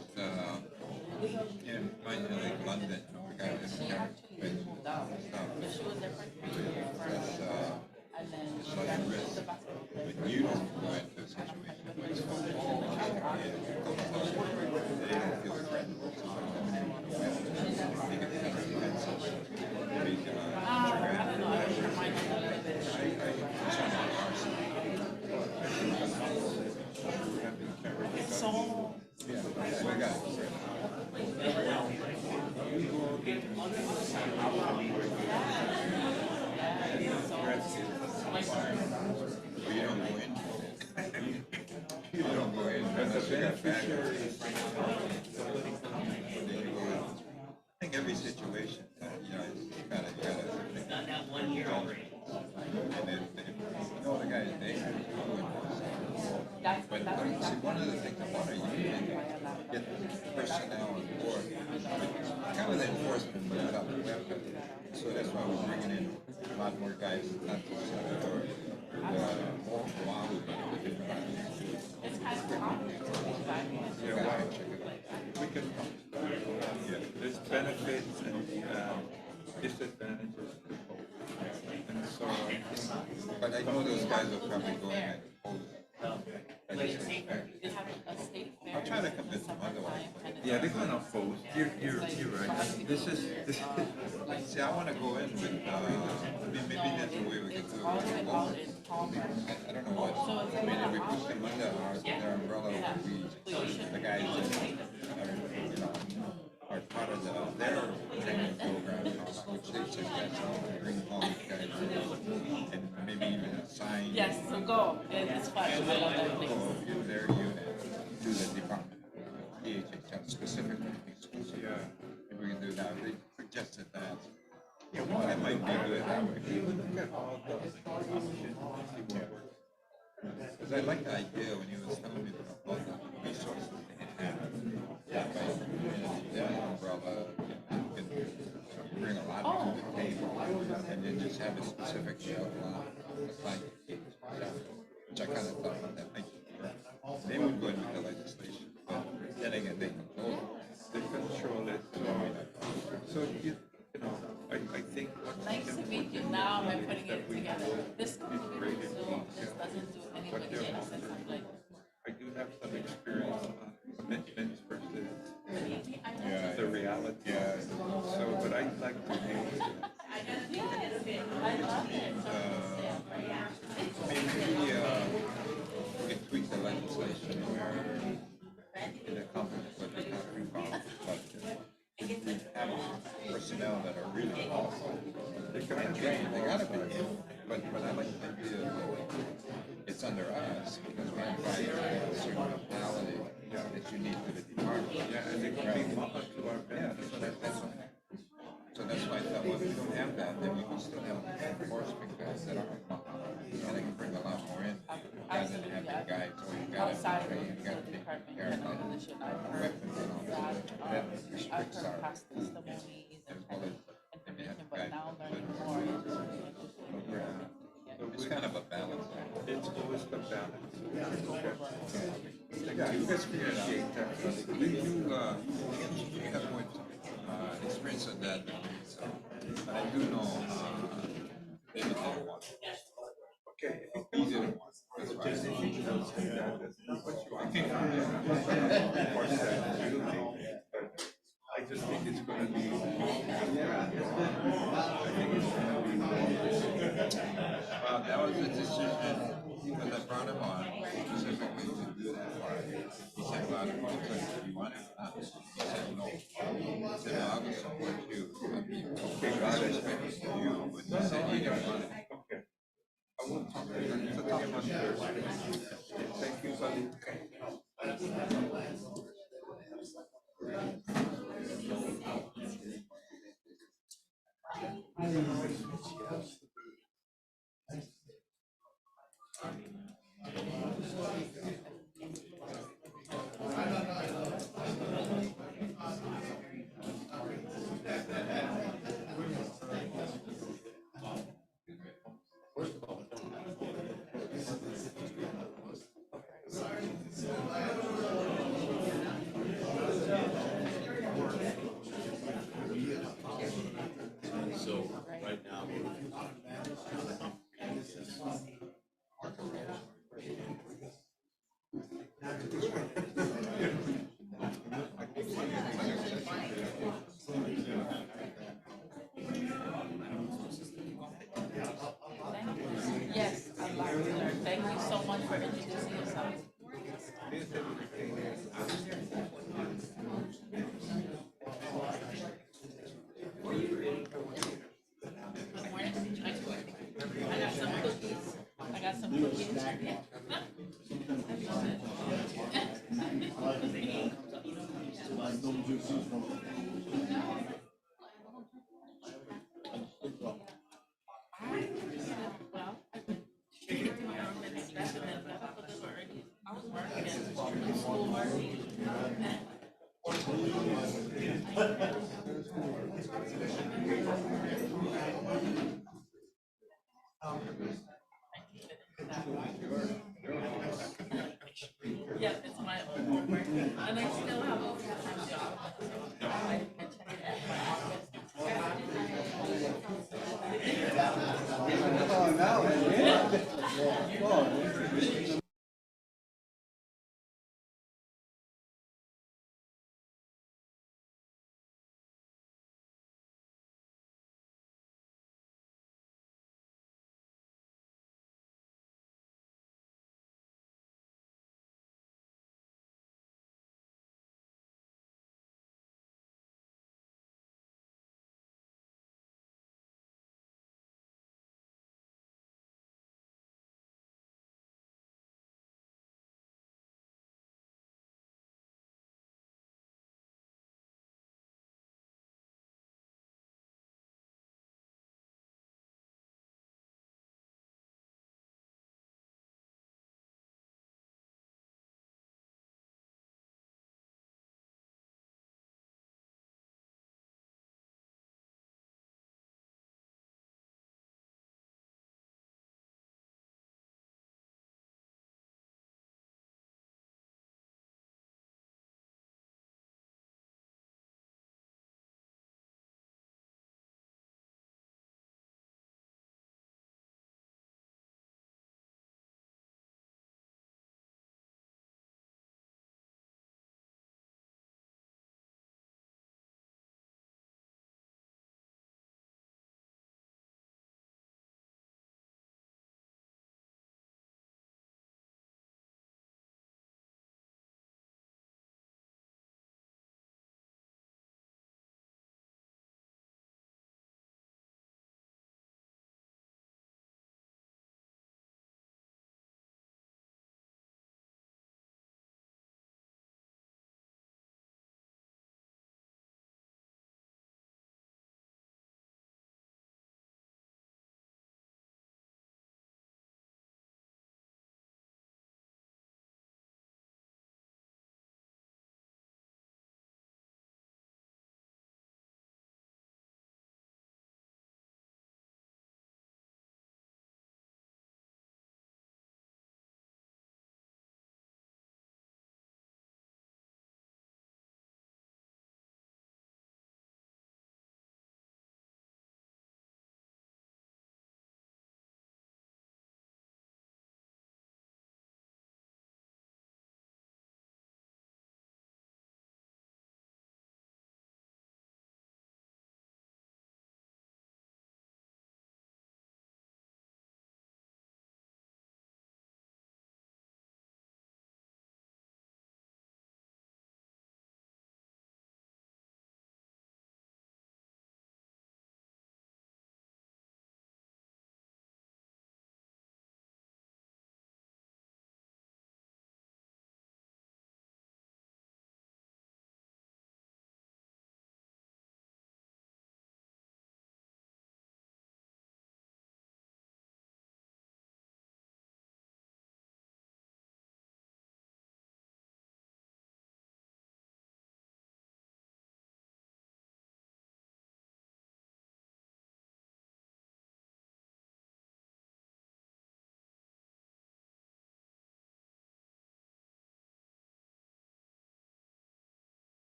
in like London, we got this stuff. It's like a risk. When you don't go into a situation, but it's they don't feel threatened. They get defensive. You don't go in unless you got backers. I think every situation, you know, you gotta think. That 1 year already. And then, you know, the guy's dangerous. But see, one of the things I want to use is get personnel on board. Kind of the enforcement, but without the weapon. So that's why we're bringing in a lot more guys, not just Oahu, but the different islands. Yeah, why? We can, yeah, there's benefits and disadvantages to both. And so I know those guys will probably go in and oppose legislative action. I'll try to convince them otherwise. Yeah, they're gonna oppose. You're right. This is, See, I wanna go in with, maybe there's a way we can do it. I don't know what, I mean, if we put them under their umbrella, the guys that are, you know, are part of their training program, which they suggest, bring home guys, and maybe even assign. Yes, so go, it's fun, I love that place. In their unit to the department, EHHL specifically, exclusively. If we can do that, they suggested that. Yeah, well, that might be good that way. Look at all the options, see what works. Because I like the idea when you was telling me about all the resources they have. Yeah, by community, their umbrella, you can bring a lot to the table, and then just have a specific outline, assigned to each, which I kind of thought that might work. They would go in with the legislation, but then again, they control it. they control it. So, you know, I think what's Nice to meet you, now I'm putting it together. This community so just doesn't do anything in sense of like. I do have some experience on commitments versus the reality. Yeah. So, but I'd like to know. I love it. Maybe we can tweak the legislation where it accomplishes what we're talking about, but have personnel that are really qualified. They're trained, they gotta be, but I like the idea that it's under us, because we have a certain mentality that's unique to the department. Yeah, and they can be modeled to our benefit. So that's why I thought, well, if we don't have that, then we can still have enforcement guys that are, and they can bring a lot more in, rather than having guys, oh, you gotta Outside be trained, of you the gotta take department, care of and that. position, I've heard Weapons and all that, that. That I've restricts heard our, past testimonies and well, information, but now learning more, it's just really interesting. it's kind of a balance. It's always the balance. Yeah, you guys appreciate that. You have more experience on that, so, but I do know, David didn't want it. Okay. He didn't want it. That's why I Just said, if you don't say that, that's not what you want. Of course, that you make, but I just think it's gonna be. I think it's gonna be. that was the decision, when I brought him on, specifically to do that part. He said, well, if you want it, he said, no. He said, no, I will support you. I mean, okay, God is faithful to you, but he said he didn't want it. Okay. I will talk to you. It's a tough one. Thank you, buddy. So right now. Yes, I'd like to learn. Thank you so much for introducing yourself. I got some cookies. I got some cookies. Well, I did my own little stuff and then got up a little early. I was working at schoolwork. Yeah, it's my own homework, and I still have a full-time job. So I check it at my office.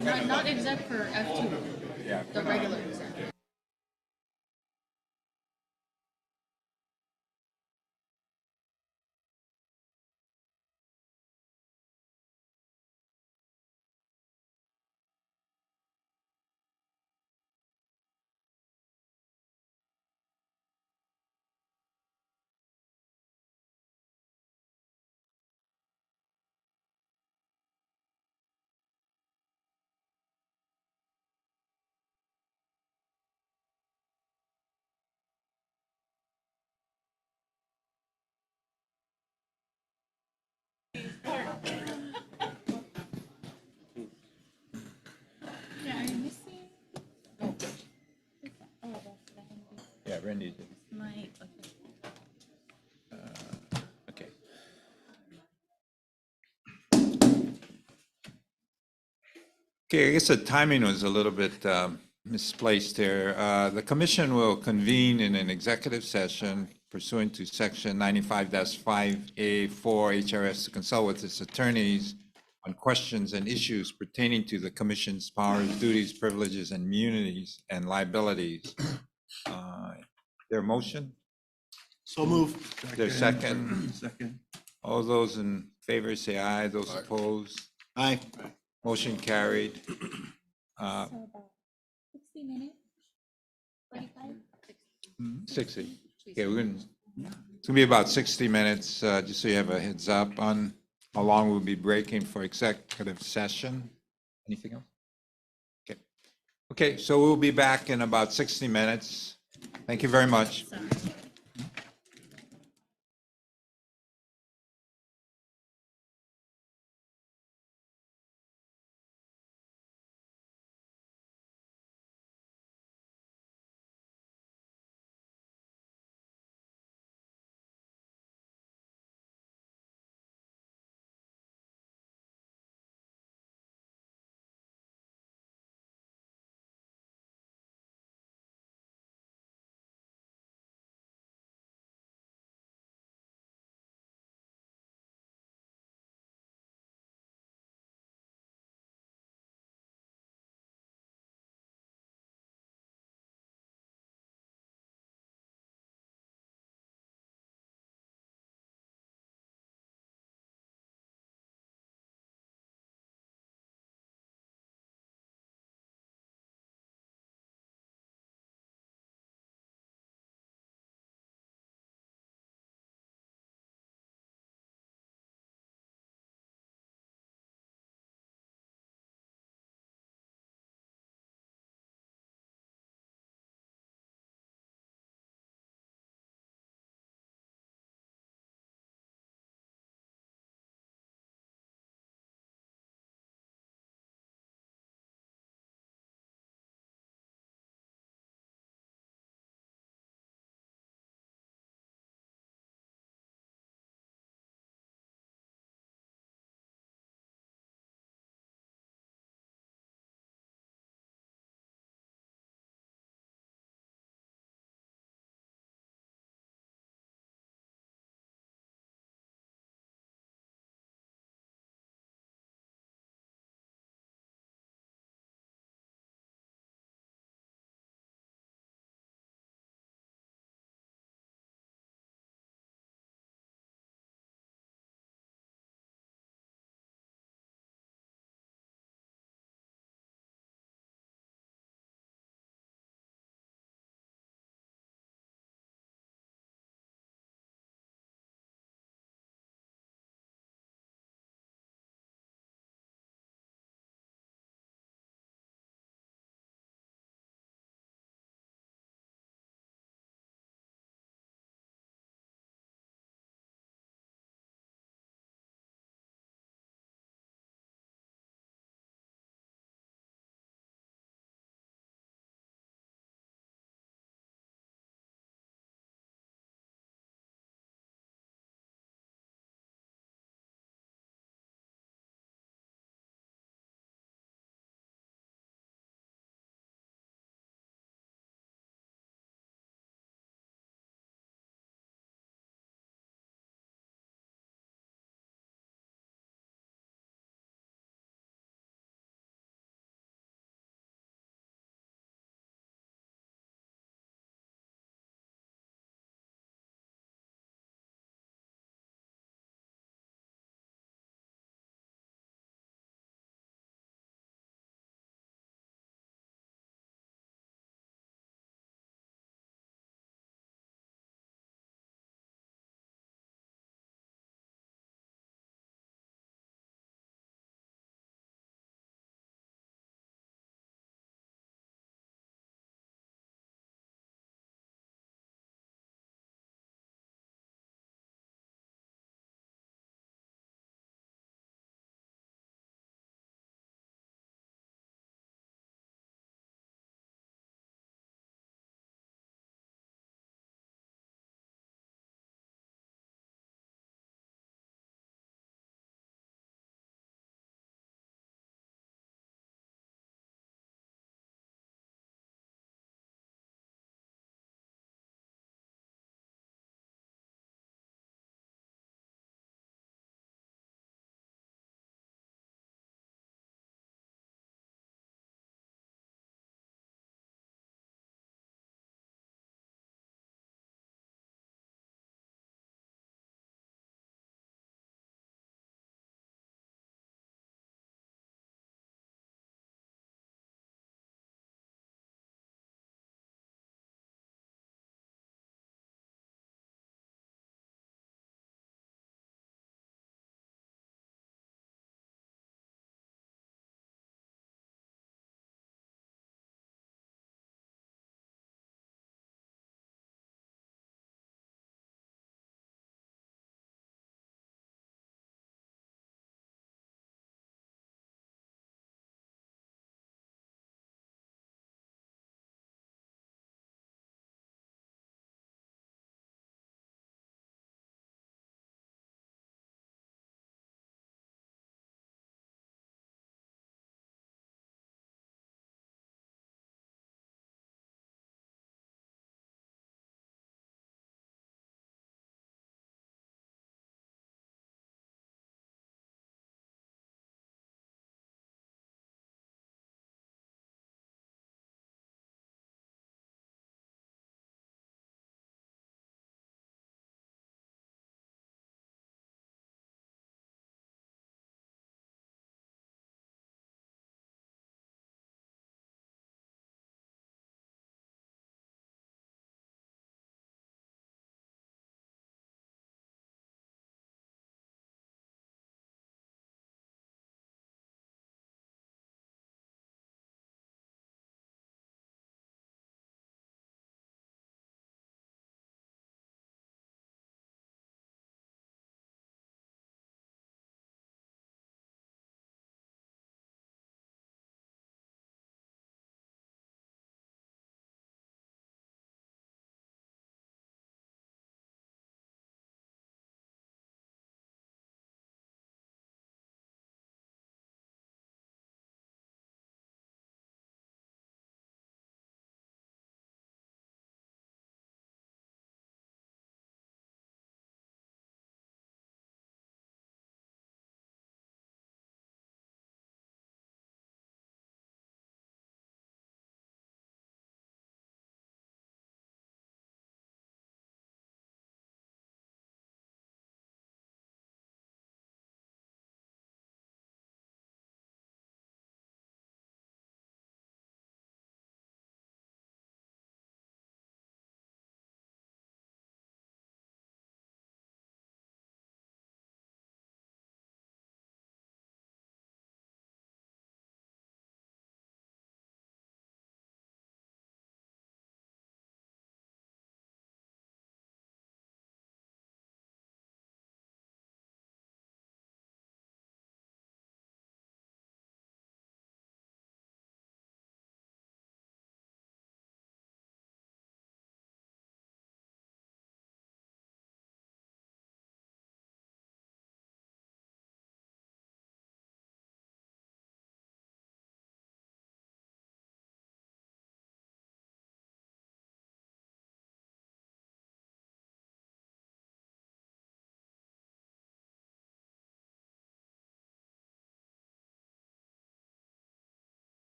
Not except for F2, Yeah. the regular exam. Yeah, are you missing? Oh. Oh, that's Yeah, Randy did. my, Okay. Okay, I guess the timing was a little bit misplaced here. The commission will convene in an executive session pursuant to section 95-5A4 HRS to consult with its attorneys on questions and issues pertaining to the commission's powers, duties, privileges, and immunities and liabilities. Their motion? So move. Their second? Second. All those in favor say aye. Those opposed? Aye. Motion carried. So about 60 minutes? 45? 60. Okay, it's gonna be about 60 minutes, just so you have a heads up on how long we'll be breaking for executive session. Anything else? Okay. Okay, so we'll be back in about 60 minutes. Thank you very much. Sorry.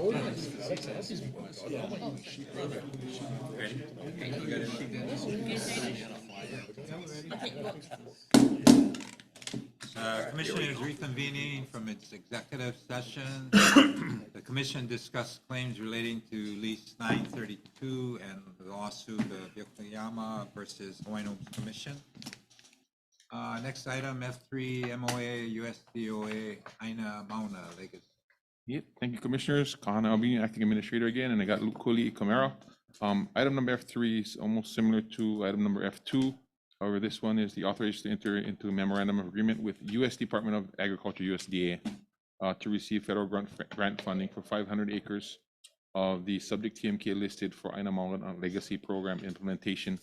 Commission is reconvening from its executive session. The commission discussed claims relating to lease 932 and the lawsuit of Yokoyama versus Hawaiian Homes Commission. Next item, F3 MOA USDOA Aina Mauna Legacy. Yep, thank you, Commissioners. Kahana Albini, Acting Administrator again, and I got Lukuli Camara. Item number F3 is almost similar to item number F2. However, this one is the authorization to enter into a memorandum of agreement with U.S. Department of Agriculture, USDA, to receive federal grant funding for 500 acres of the subject TMK listed for Aina Mauna Legacy Program implementation,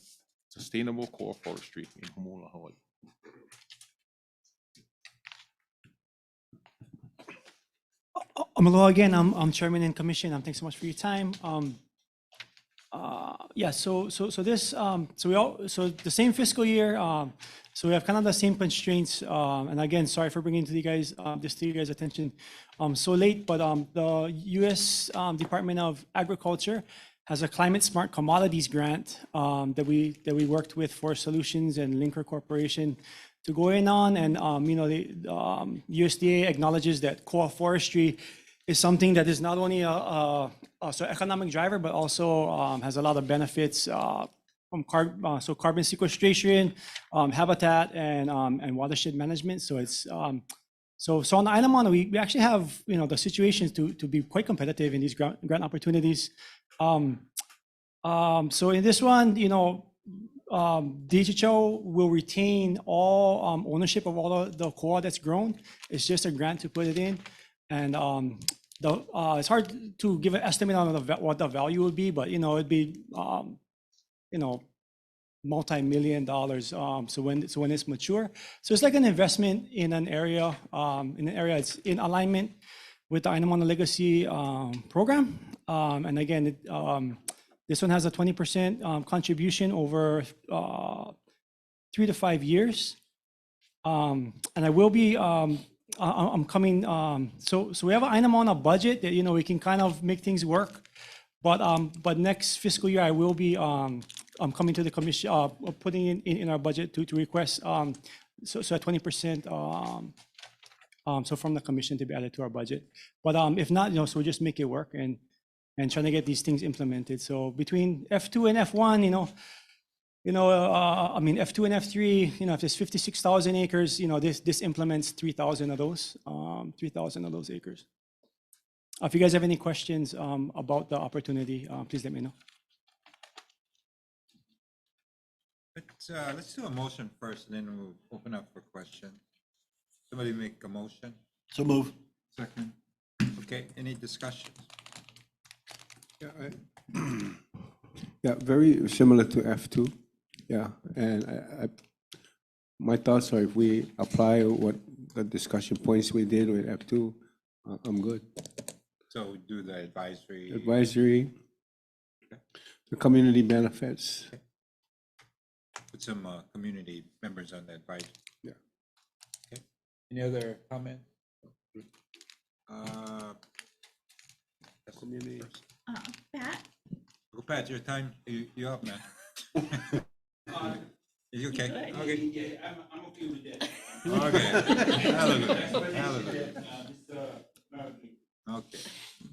sustainable core forestry in Honolulu, Hawaii. Aloha again, I'm Chairman and Commission. Thanks so much for your time. Yeah, so the same fiscal year, so we have kind of the same constraints. And again, sorry for bringing this to you guys' attention so late, but the U.S. Department of Agriculture has a Climate Smart Commodities grant that we worked with for Solutions and Linker Corporation to go in on, and the USDA acknowledges that core forestry is something that is not only a economic driver, but also has a lot of benefits from carbon sequestration, habitat, and watershed management. So it's on the Aina Mauna, we actually have the situations to be quite competitive in these grant opportunities. So in this one, DHHO will retain all ownership of all the core that's grown. It's just a grant to put it in, and it's hard to give an estimate on what the value would be, but it'd be multi-million dollars. So when it's mature, so it's like an investment in an area that's in alignment with the Aina Mauna Legacy program. And again, this one has a 20% contribution over 3 to 5 years. And I will be, I'm coming, so we have an Aina Mauna budget that, we can kind of make things work. But next fiscal year, I will be I'm coming to the commission, putting in our budget to request so a 20% so from the commission to be added to our budget. But if not, so we'll just make it work and trying to get these things implemented. So between F2 and F1, I mean, F2 and F3, if there's 56,000 acres, this implements 3,000 of those, 3,000 of those acres. If you guys have any questions about the opportunity, please let me know. Let's do a motion first, and then we'll open up for questions. Somebody make a motion. So move. Second. Okay, any discussions? Yeah, very similar to F2. Yeah, and my thoughts are if we apply what the discussion points we did with F2, I'm good. So do the advisory. Advisory, the community benefits. Okay. Put some community members on the advisory. Yeah. Okay. Any other comment? Community. Pat? Go, Pat, your time, you up, man. You okay? Okay. Yeah, I'm okay with that. Okay. Hallelujah. Hallelujah. Okay.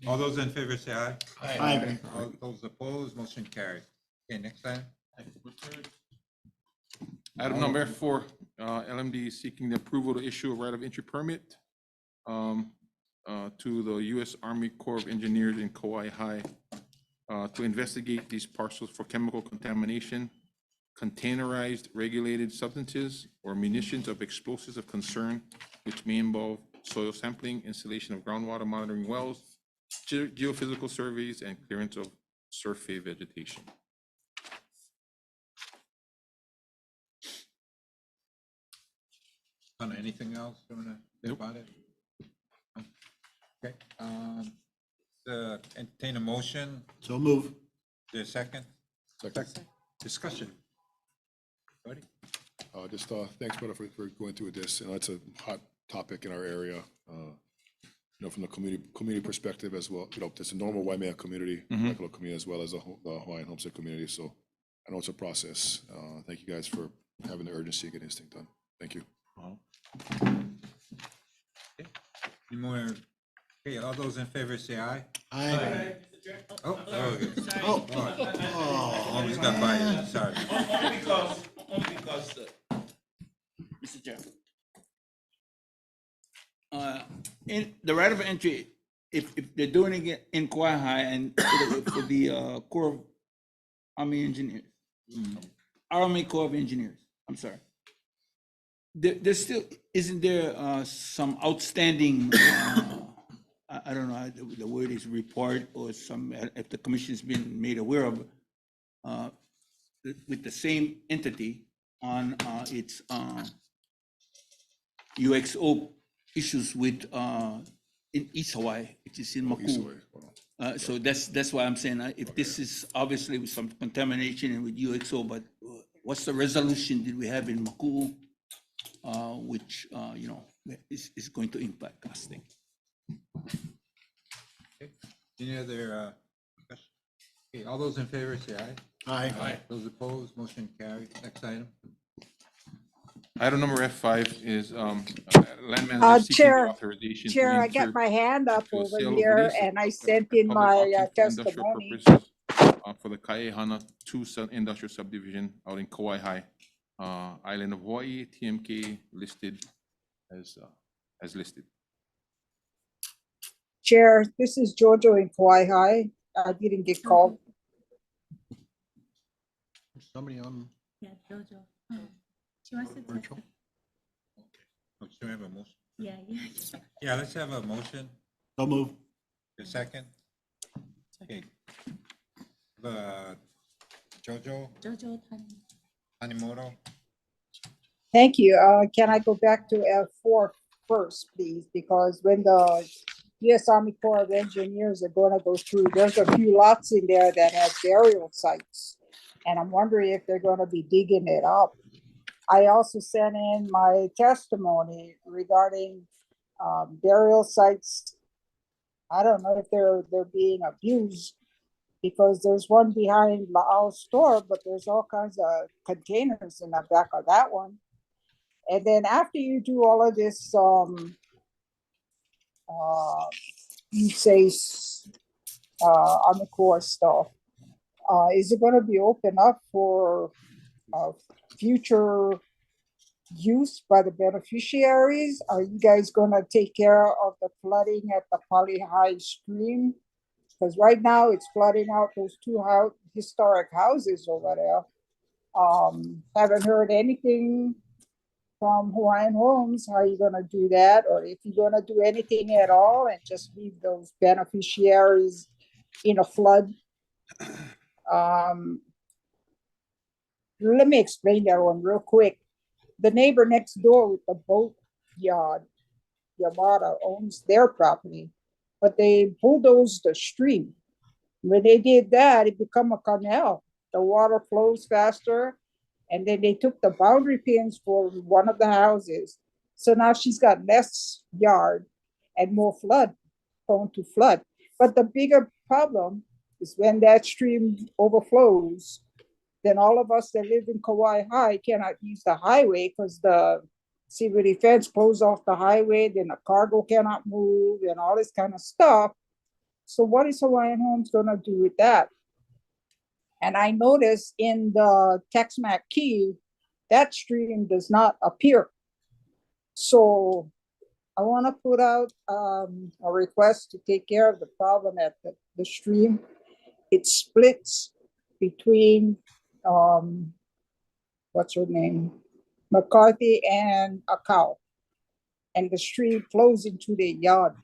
All those in favor say aye. Aye. All those opposed, motion carried. Okay, next time. Item number F4, LMD is seeking the approval to issue a right of entry permit to the U.S. Army Corps of Engineers in Kauai High to investigate these parcels for chemical contamination, containerized regulated substances, or munitions of explosives of concern, which may involve soil sampling, installation of groundwater monitoring wells, geophysical surveys, and clearance of surface vegetation. Anything else you want to say about it? Okay. Entertain a motion. So move. Is there a second? Second. Discussion. Ready? Just thanks, brother, for going through this. It's a hot topic in our area. from the community perspective as well. It's a normal Waimea community, Waikolo community, as well as the Hawaiian homestead community. So I know it's a process. Thank you guys for having the urgency to get this thing done. Thank you. Any more? Okay, all those in favor say aye. Aye. Oh, almost got by you, sorry. Only because, Mr. Chair. In the right of entry, if they're doing it in Kauai and for the Corps of Army Engineers, Army Corps of Engineers, I'm sorry. There's still, isn't there some outstanding, I don't know, the word is report or some, if the commission's been made aware of, with the same entity on its UXO issues with in East Hawaii, which is in Maku. So that's why I'm saying if this is obviously with some contamination and with UXO, but what's the resolution did we have in Maku, which is going to impact us? Thank you. Any other questions? Okay, all those in favor say aye. Aye. Those opposed, motion carried. Next item. Item number F5 is land manager seeking the Chair, authorization to Chair, I enter got my hand up into a over sale of here lease of and I sent in public my auction for industrial testimony. purposes for the Kaehana 2 industrial subdivision out in Kauai High, island of Hawaii, TMK listed as listed. Chair, this is Jojo in Kauai High. I didn't get called. Somebody on Yeah, Jojo. She wants to virtual? Okay. Oh, should we have a motion? Yeah. Yeah, let's have a motion. So move. A second. Okay. Jojo Jojo. Tanimoto. Thank you. Can I go back to F4 first, please? Because when the U.S. Army Corps of Engineers are going to go through, there's a few lots in there that have burial sites. And I'm wondering if they're going to be digging it up. I also sent in my testimony regarding burial sites. I don't know if they're being abused because there's one behind La'al's store, but there's all kinds of containers in the back of that one. And then after you do all of this, you say Army Corps stuff, is it going to be open up for future use by the beneficiaries? Are you guys going to take care of the flooding at the Pali High stream? Because right now it's flooding out those two historic houses over there. Haven't heard anything from Hawaiian Homes. How are you going to do that? Or if you're going to do anything at all and just leave those beneficiaries in a flood? Let me explain that one real quick. The neighbor next door with the boat yard, Yamada, owns their property, but they bulldozed the stream. When they did that, it became a canal. The water flows faster, and then they took the boundary pins for one of the houses. So now she's got less yard and more prone to flood. But the bigger problem is when that stream overflows, then all of us that live in Kauai High cannot use the highway because the civil defense closed off the highway, then the cargo cannot move and all this kind of stuff. So what is Hawaiian Homes gonna do with that? And I noticed in the Tex-Mac key, that stream does not appear. So I wanna put out a request to take care of the problem at the stream. It splits between what's her name? McCarthy and Akau. And the stream flows into the yard.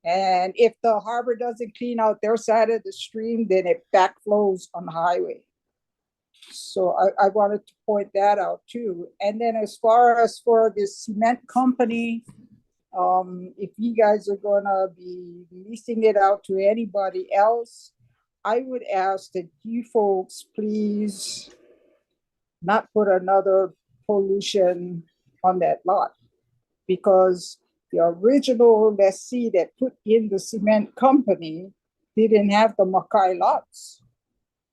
And if the harbor doesn't clean out their side of the stream, then it backflows on the highway. So I wanted to point that out too. And then as far as for the cement company, if you guys are gonna be leasing it out to anybody else, I would ask that you folks please not put another pollution on that lot, because the original lessee that put in the cement company didn't have the Mackay lots.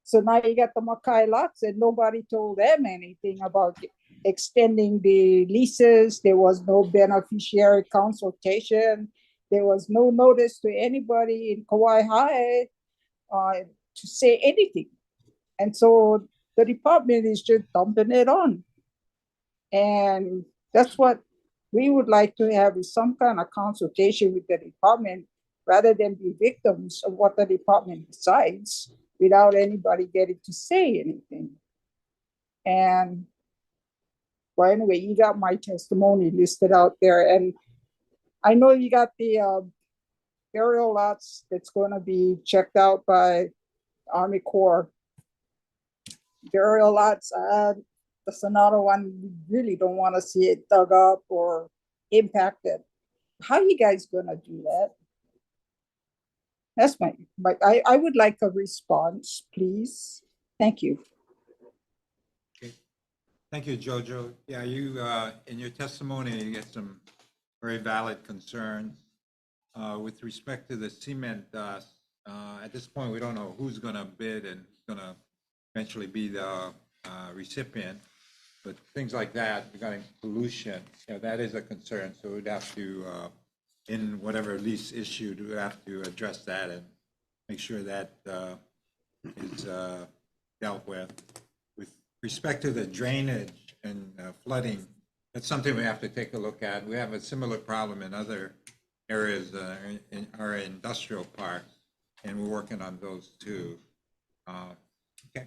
So now you got the Mackay lots and nobody told them anything about extending the leases. There was no beneficiary consultation. There was no notice to anybody in Kauai High to say anything. And so the department is just dumping it on. And that's what we would like to have, is some kind of consultation with the department rather than be victims of what the department decides without anybody getting to say anything. And well, anyway, you got my testimony listed out there. And I know you got the burial lots that's going to be checked out by Army Corps. Burial lots, that's another one we really don't want to see it dug up or impacted. How you guys gonna do that? That's I would like a response, please. Thank you. Okay. Thank you, Jojo. Yeah, you, in your testimony, you get some very valid concerns. With respect to the cement, at this point, we don't know who's gonna bid and who's gonna eventually be the recipient. But things like that, regarding pollution, that is a concern. So we'd have to, in whatever lease issued, we'd have to address that and make sure that is dealt with. With respect to the drainage and flooding, that's something we have to take a look at. We have a similar problem in other areas in our industrial parks, and we're working on those too. Okay.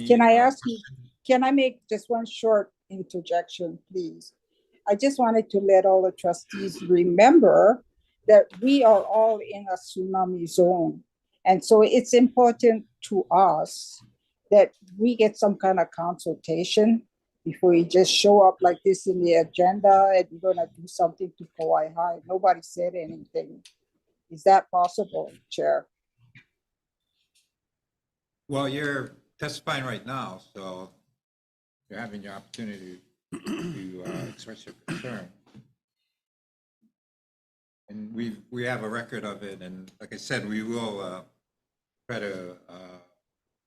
Can I ask you, can I make just one short interjection, please? I just wanted to let all the trustees remember that we are all in a tsunami zone. And so it's important to us that we get some kind of consultation before we just show up like this in the agenda and we're gonna do something to Kauai High. Nobody said anything. Is that possible, Chair? Well, you're testifying right now, so you're having your opportunity to express your concern. And we have a record of it, and like I said, we will try to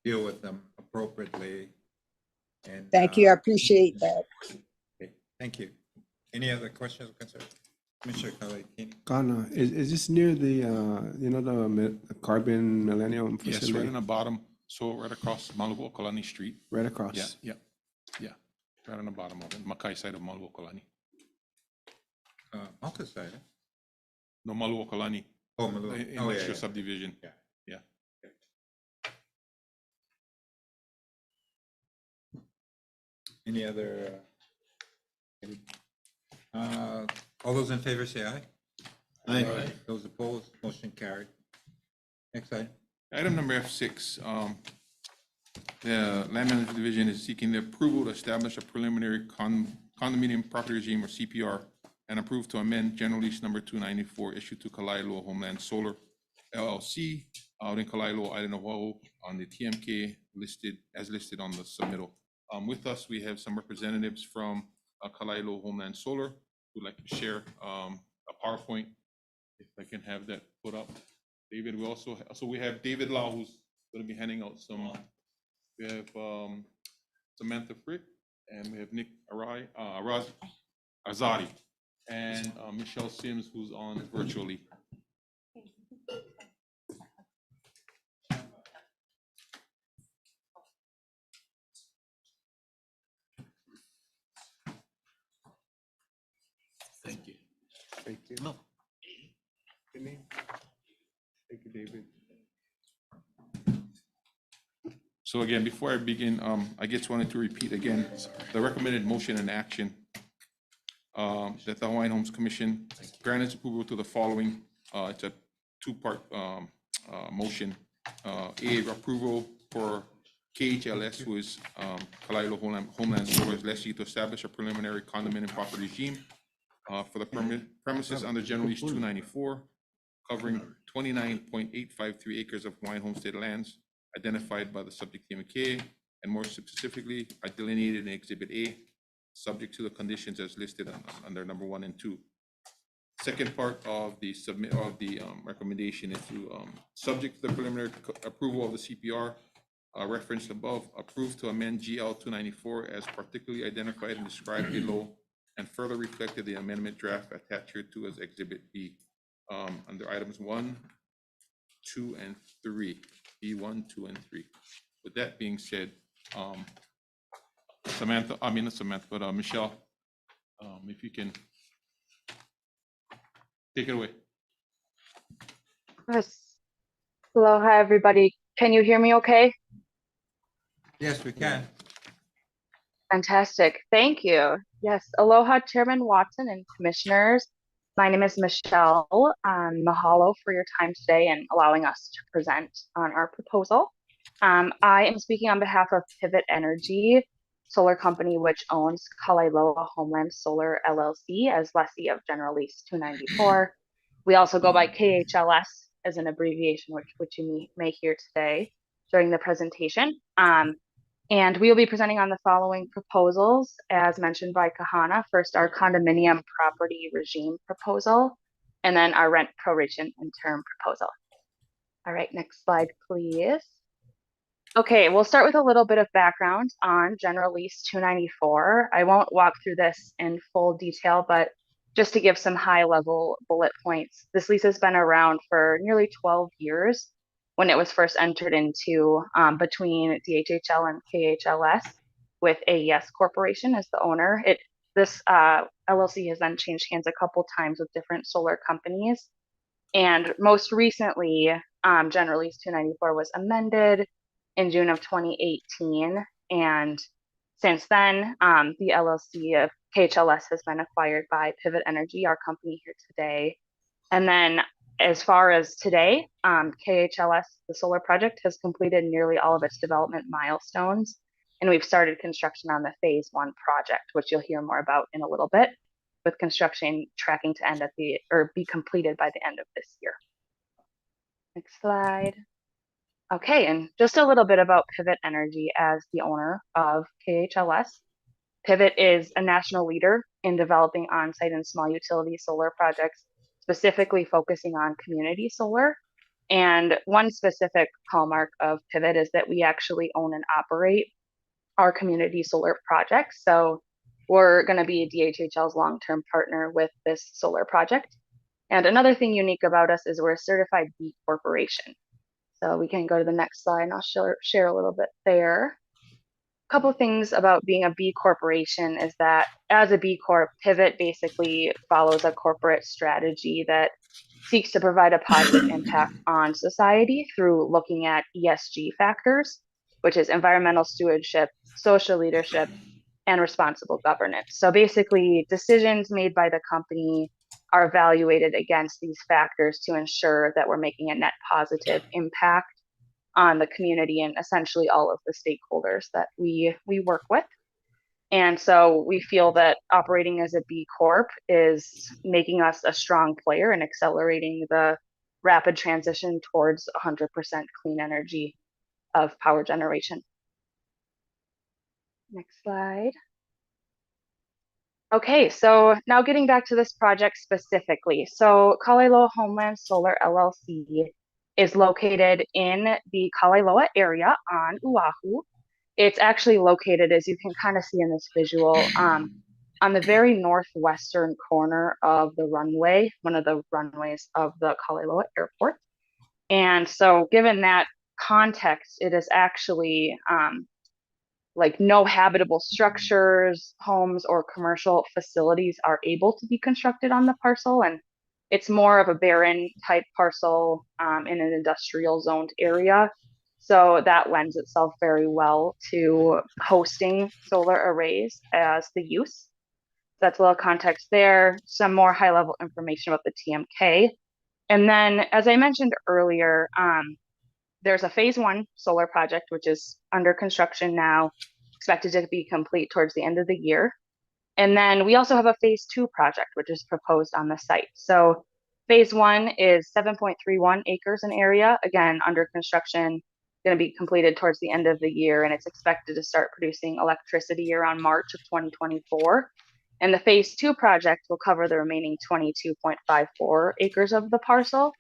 deal with them appropriately. And thank you, I appreciate that. Okay, thank you. Any other questions or concerns? Commissioner Kalakini. Ghana, is this near the, the carbon millennium Yes, facility? right on the bottom, so right across Maluokalani Street. Right across? Yeah, right on the bottom of it, Makai side of Maluokalani. Malta side, eh? No, Maluokalani. Oh, Maluokalani. The Oh, yeah, industrial yeah. subdivision. Yeah. Any other? All those in favor say aye. Aye. Those opposed, motion carried. Next item. Item number F6, the Land Management Division is seeking the approval to establish a preliminary condominium property regime, or CPR, and approve to amend General Lease number 294 issued to Kalaeloa Homeland Solar LLC out in Kalaeloa Island, Oahu, on the TMK listed on the submittal. With us, we have some representatives from Kalaeloa Homeland Solar who'd like to share a PowerPoint. If I can have that put up. David, we have David Lau, who's going to be handing out some. We have Samantha Frick, and we have Nick Azadi, and Michelle Sims, who's on virtually. Thank you. Thank you. No. Thank you, David. So again, before I begin, I just wanted to repeat again, the recommended motion and action that the Hawaiian Homes Commission grant its approval to the following. It's a two-part motion. A, approval for KHLS, who is Kalaeloa Homeland Solar's lessee, to establish a preliminary condominium property regime for the premises under General Lease 294, covering 29.853 acres of Hawaiian homestead lands identified by the subject TMK, and more specifically are delineated in Exhibit A, subject to the conditions as listed under number 1 and 2. Second part of the recommendation is to, subject to the preliminary approval of the CPR, referenced above, approve to amend GL 294 as particularly identified and described below, and further reflected the amendment draft attached here to as Exhibit B, under items 1, 2, and 3. B1, 2, and 3. With that being said, Michelle, if you can take it away. Yes. Aloha, everybody. Can you hear me okay? Yes, we can. Fantastic. Thank you. Yes. Aloha, Chairman Watson and commissioners. My name is Michelle. Mahalo for your time today and allowing us to present on our proposal. I am speaking on behalf of Pivot Energy, solar company which owns Kalailoa Homeland Solar LLC as lessee of General Lease 294. We also go by KHLS as an abbreviation, which you may hear today during the presentation. And we will be presenting on the following proposals, as mentioned by Kahana. First, our condominium property regime proposal, and then our rent proration and term proposal. All right, next slide, please. Okay, we'll start with a little bit of background on General Lease 294. I won't walk through this in full detail, but just to give some high-level bullet points, this lease has been around for nearly 12 years when it was first entered into between DHHL and KHLS with AES Corporation as the owner. This LLC has then changed hands a couple times with different solar companies. And most recently, General Lease 294 was amended in June of 2018. And since then, the LLC of KHLS has been acquired by Pivot Energy, our company here today. And then as far as today, KHLS, the solar project, has completed nearly all of its development milestones. And we've started construction on the phase 1 project, which you'll hear more about in a little bit, with construction tracking to end be completed by the end of this year. Next slide. Okay, and just a little bit about Pivot Energy as the owner of KHLS. Pivot is a national leader in developing on-site and small utility solar projects, specifically focusing on community solar. And one specific hallmark of Pivot is that we actually own and operate our community solar projects. So we're going to be DHHL's long-term partner with this solar project. And another thing unique about us is we're a certified B Corporation. So we can go to the next slide and I'll share a little bit there. A couple things about being a B Corporation is that as a B Corp, Pivot basically follows a corporate strategy that seeks to provide a positive impact on society through looking at ESG factors, which is environmental stewardship, social leadership, and responsible governance. So basically, decisions made by the company are evaluated against these factors to ensure that we're making a net positive impact on the community and essentially all of the stakeholders that we work with. And so we feel that operating as a B Corp is making us a strong player and accelerating the rapid transition towards 100% clean energy of power generation. Next slide. Okay, so now getting back to this project specifically. So Kalailoa Homeland Solar LLC is located in the Kalailoa area on Oahu. It's actually located, as you can kind of see in this visual, on the very northwestern corner of the runway, one of the runways of the Kalailoa airport. And so given that context, it is actually like no habitable structures, homes, or commercial facilities are able to be constructed on the parcel. And it's more of a barren type parcel in an industrial zoned area. So that lends itself very well to hosting solar arrays as the use. That's a little context there. Some more high level information about the TMK. And then, as I mentioned earlier, there's a phase 1 solar project, which is under construction now, expected to be complete towards the end of the year. And then we also have a phase 2 project, which is proposed on the site. So phase 1 is 7.31 acres in area, again, under construction, going to be completed towards the end of the year, and it's expected to start producing electricity around March of 2024. And the phase 2 project will cover the remaining 22.54 acres of the parcel,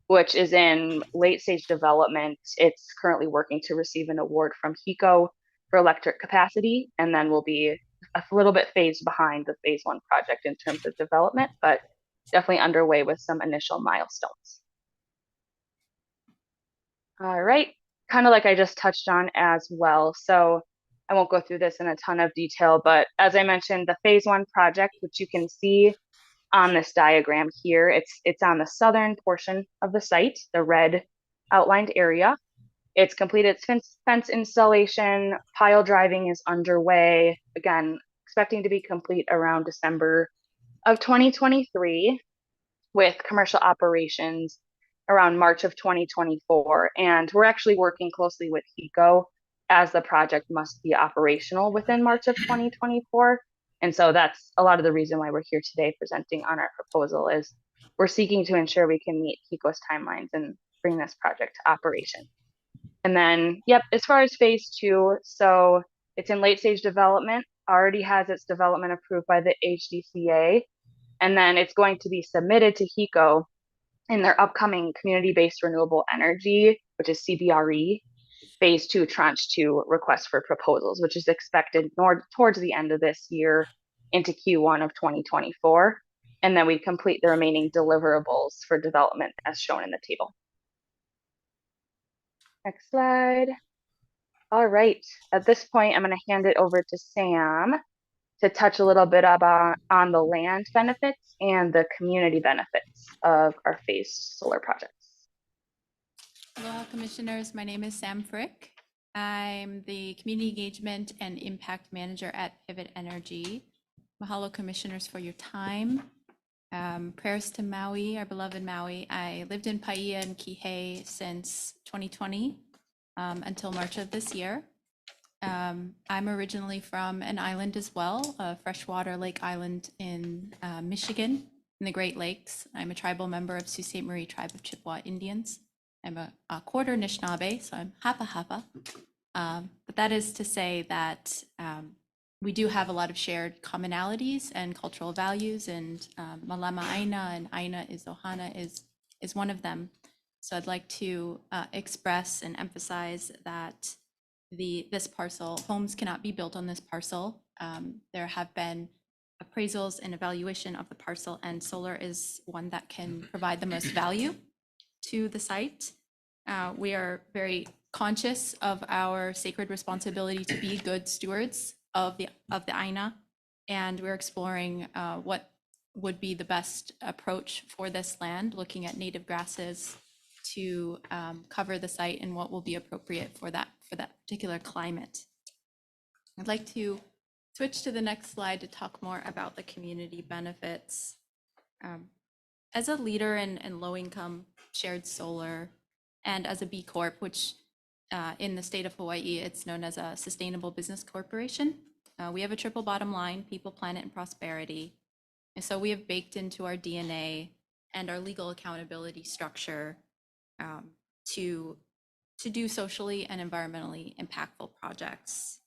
which is in late stage development. It's currently working to receive an award from HECO for electric capacity, and then will be a little bit phased behind the phase 1 project in terms of development, but definitely underway with some initial milestones. All right, kind of like I just touched on as well. So I won't go through this in a ton of detail, but as I mentioned, the phase 1 project, which you can see on this diagram here, it's on the southern portion of the site, the red outlined area. It's completed its fence installation, pile driving is underway, again, expecting to be complete around December of 2023, with commercial operations around March of 2024. And we're actually working closely with HECO, as the project must be operational within March of 2024. And so that's a lot of the reason why we're here today presenting on our proposal, is we're seeking to ensure we can meet HECO's timelines and bring this project to operation. And then, yep, as far as phase 2, so it's in late stage development, already has its development approved by the HDCA, and then it's going to be submitted to HECO in their upcoming community-based renewable energy, which is CBRE, phase 2 tranche 2 request for proposals, which is expected towards the end of this year into Q1 of 2024. And then we complete the remaining deliverables for development as shown in the table. Next slide. All right, at this point, I'm going to hand it over to Sam to touch a little bit about on the land benefits and the community benefits of our phased solar projects. Aloha Commissioners, my name is Sam Frick. I'm the Community Engagement and Impact Manager at Pivot Energy. Mahalo Commissioners for your time. Prayers to Maui, our beloved Maui. I lived in Paia and Kihei since 2020 until March of this year. I'm originally from an island as well, a freshwater lake island in Michigan in the Great Lakes. I'm a tribal member of Sault Ste. Marie Tribe of Chippewa Indians. I'm a quarter Anishinaabe, so I'm hapa hapa. But that is to say that we do have a lot of shared commonalities and cultural values, and Malama Aina and Aina is Ohana is one of them. So I'd like to express and emphasize that this parcel, homes cannot be built on this parcel. There have been appraisals and evaluation of the parcel, and solar is one that can provide the most value to the site. We are very conscious of our sacred responsibility to be good stewards of the Aina, and we're exploring what would be the best approach for this land, looking at native grasses to cover the site and what will be appropriate for that particular climate. I'd like to switch to the next slide to talk more about the community benefits. As a leader in low-income shared solar, and as a B Corp, which in the state of Hawaii, it's known as a sustainable business corporation. We have a triple bottom line: people, planet, and prosperity. And so we have baked into our DNA and our legal accountability structure to do socially and environmentally impactful projects.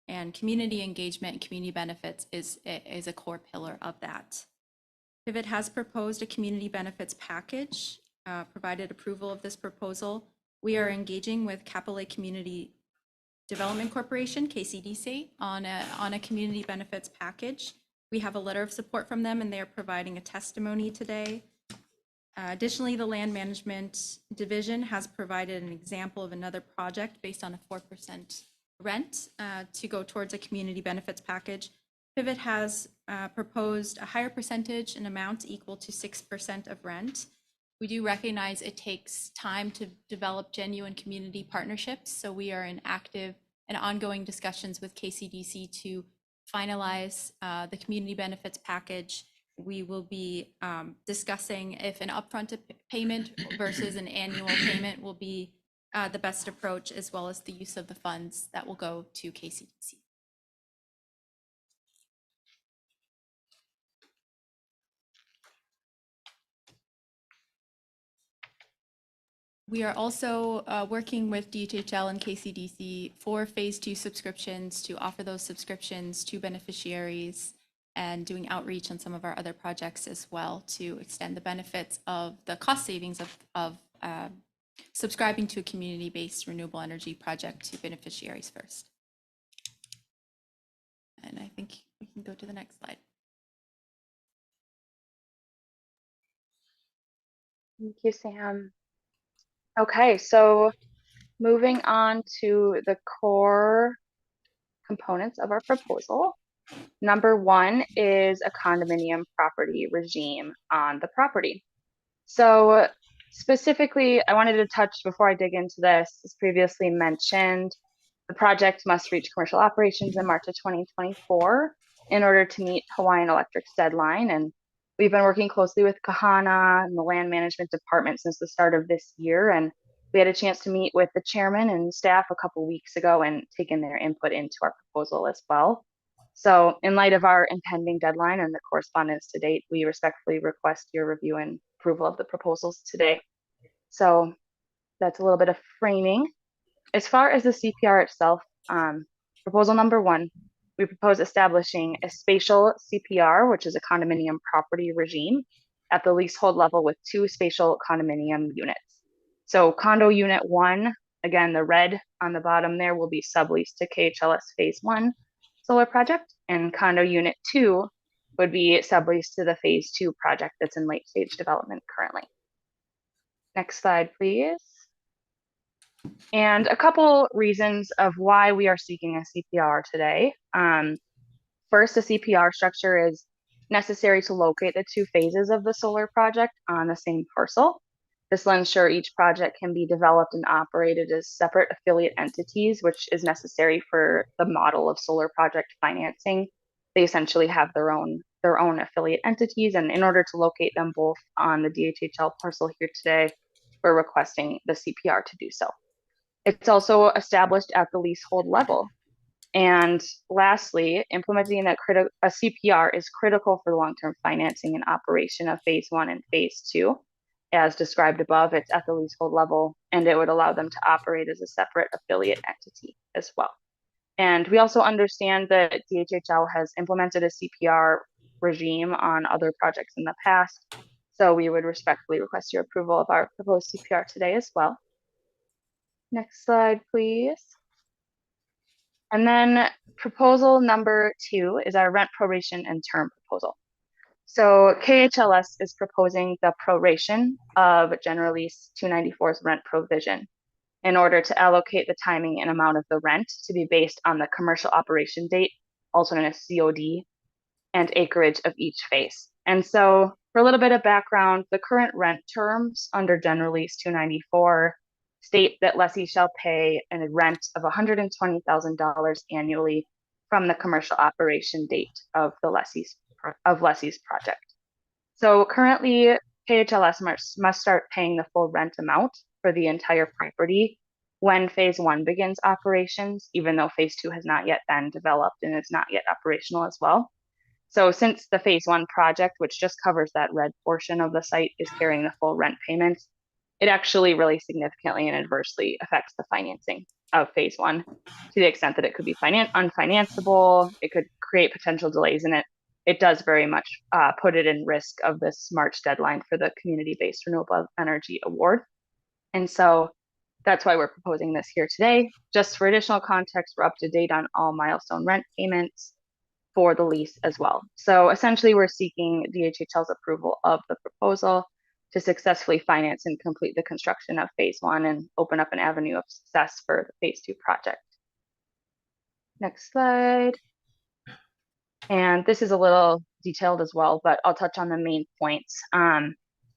And community engagement and community benefits is a core pillar of that. Pivot has proposed a community benefits package, provided approval of this proposal. We are engaging with Kapolei Community Development Corporation, KCDC, on a community benefits package. We have a letter of support from them, and they are providing a testimony today. Additionally, the Land Management Division has provided an example of another project based on a 4% rent to go towards a community benefits package. Pivot has proposed a higher percentage, an amount equal to 6% of rent. We do recognize it takes time to develop genuine community partnerships, so we are in active and ongoing discussions with KCDC to finalize the community benefits package. We will be discussing if an upfront payment versus an annual payment will be the best approach, as well as the use of the funds that will go to KCDC. We are also working with DHHL and KCDC for phase 2 subscriptions, to offer those subscriptions to beneficiaries and doing outreach on some of our other projects as well to extend the benefits of the cost savings of subscribing to a community-based renewable energy project to beneficiaries first. And I think we can go to the next slide. Thank you, Sam. Okay, so moving on to the core components of our proposal. Number one is a condominium property regime on the property. So specifically, I wanted to touch before I dig into this, as previously mentioned, the project must reach commercial operations in March of 2024 in order to meet Hawaiian Electric's deadline. And we've been working closely with Kahana and the land management department since the start of this year. And we had a chance to meet with the chairman and staff a couple weeks ago and taken their input into our proposal as well. So in light of our impending deadline and the correspondence to date, we respectfully request your review and approval of the proposals today. So that's a little bit of framing. As far as the CPR itself, proposal number one, we propose establishing a spatial CPR, which is a condominium property regime at the leasehold level with 2 spatial condominium units. So condo unit 1, again, the red on the bottom there will be subleased to KHLS phase 1 solar project, and condo unit 2 would be subleased to the phase 2 project that's in late stage development currently. Next slide, please. And a couple reasons of why we are seeking a CPR today. First, a CPR structure is necessary to locate the 2 phases of the solar project on the same parcel. This will ensure each project can be developed and operated as separate affiliate entities, which is necessary for the model of solar project financing. They essentially have their own affiliate entities, and in order to locate them both on the DHHL parcel here today, we're requesting the CPR to do so. It's also established at the leasehold level. And lastly, implementing a CPR is critical for the long-term financing and operation of phase 1 and phase 2. As described above, it's at the leasehold level, and it would allow them to operate as a separate affiliate entity as well. And we also understand that DHHL has implemented a CPR regime on other projects in the past, so we would respectfully request your approval of our proposed CPR today as well. Next slide, please. And then proposal number 2 is our rent proration and term proposal. So KHLS is proposing the proration of General Lease 294's rent provision in order to allocate the timing and amount of the rent to be based on the commercial operation date, also known as COD, and acreage of each phase. And so for a little bit of background, the current rent terms under General Lease 294 state that lessee shall pay a rent of $120,000 annually from the commercial operation date of the lessee's project. So currently, KHLS must start paying the full rent amount for the entire property when phase 1 begins operations, even though phase 2 has not yet been developed and is not yet operational as well. So since the phase 1 project, which just covers that red portion of the site, is carrying the full rent payments, it actually really significantly and adversely affects the financing of phase 1 to the extent that it could be unfinanceable, it could create potential delays in it. It does very much put it in risk of this March deadline for the community-based renewable energy award. And so that's why we're proposing this here today. Just for additional context, we're up to date on all milestone rent payments for the lease as well. So essentially, we're seeking DHHL's approval of the proposal to successfully finance and complete the construction of phase 1 and open up an avenue of success for the phase 2 project. Next slide. And this is a little detailed as well, but I'll touch on the main points.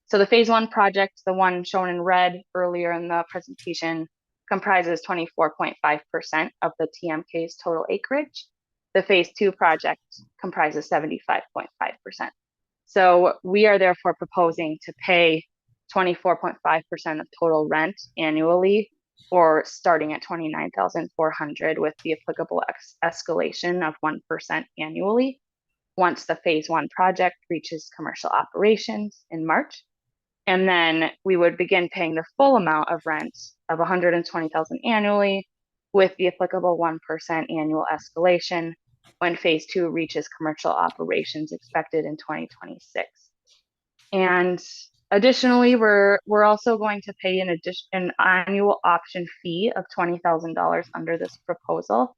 So the phase 1 project, the one shown in red earlier in the presentation, comprises 24.5% of the TMK's total acreage. The phase 2 project comprises 75.5%. So we are therefore proposing to pay 24.5% of total rent annually, or starting at $29,400 with the applicable escalation of 1% annually once the phase 1 project reaches commercial operations in March. And then we would begin paying the full amount of rent of $120,000 annually with the applicable 1% annual escalation when phase 2 reaches commercial operations expected in 2026. And additionally, we're also going to pay an annual option fee of $20,000 under this proposal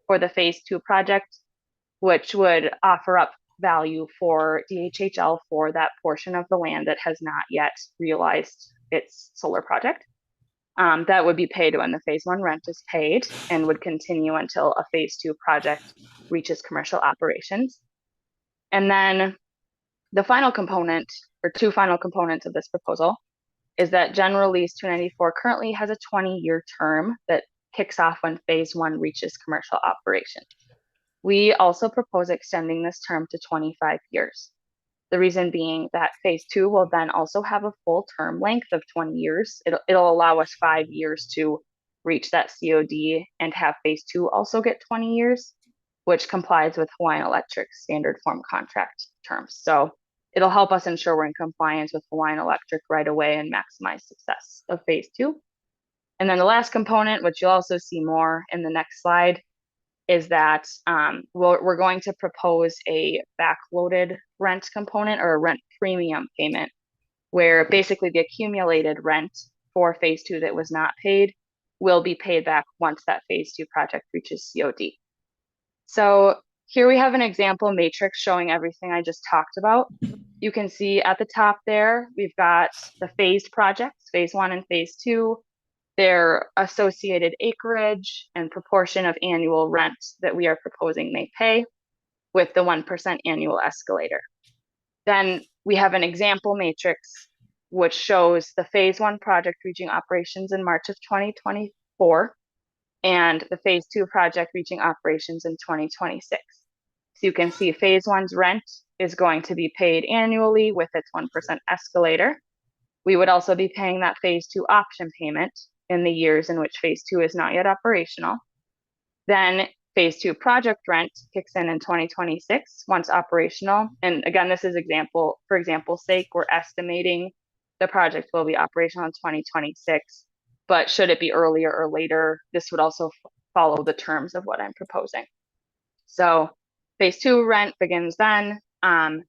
for the phase 2 project, which would offer up value for DHHL for that portion of the land that has not yet realized its solar project. That would be paid when the phase 1 rent is paid and would continue until a phase 2 project reaches commercial operations. And then the final component, or two final components of this proposal, is that General Lease 294 currently has a 20-year term that kicks off when phase 1 reaches commercial operation. We also propose extending this term to 25 years. The reason being that phase 2 will then also have a full term length of 20 years. It'll allow us 5 years to reach that COD and have phase 2 also get 20 years, which complies with Hawaiian Electric's standard form contract terms. So it'll help us ensure we're in compliance with Hawaiian Electric right away and maximize success of phase 2. And then the last component, which you'll also see more in the next slide, is that we're going to propose a backloaded rent component or a rent premium payment, where basically the accumulated rent for phase 2 that was not paid will be paid back once that phase 2 project reaches COD. So here we have an example matrix showing everything I just talked about. You can see at the top there, we've got the phased projects, phase 1 and phase 2, their associated acreage and proportion of annual rent that we are proposing they pay, with the 1% annual escalator. Then we have an example matrix which shows the phase 1 project reaching operations in March of 2024 and the phase 2 project reaching operations in 2026. So you can see phase 1's rent is going to be paid annually with its 1% escalator. We would also be paying that phase 2 option payment in the years in which phase 2 is not yet operational. Then phase 2 project rent kicks in 2026 once operational. And again, this is for example's sake, we're estimating the project will be operational in 2026, but should it be earlier or later, this would also follow the terms of what I'm proposing. So phase 2 rent begins then. And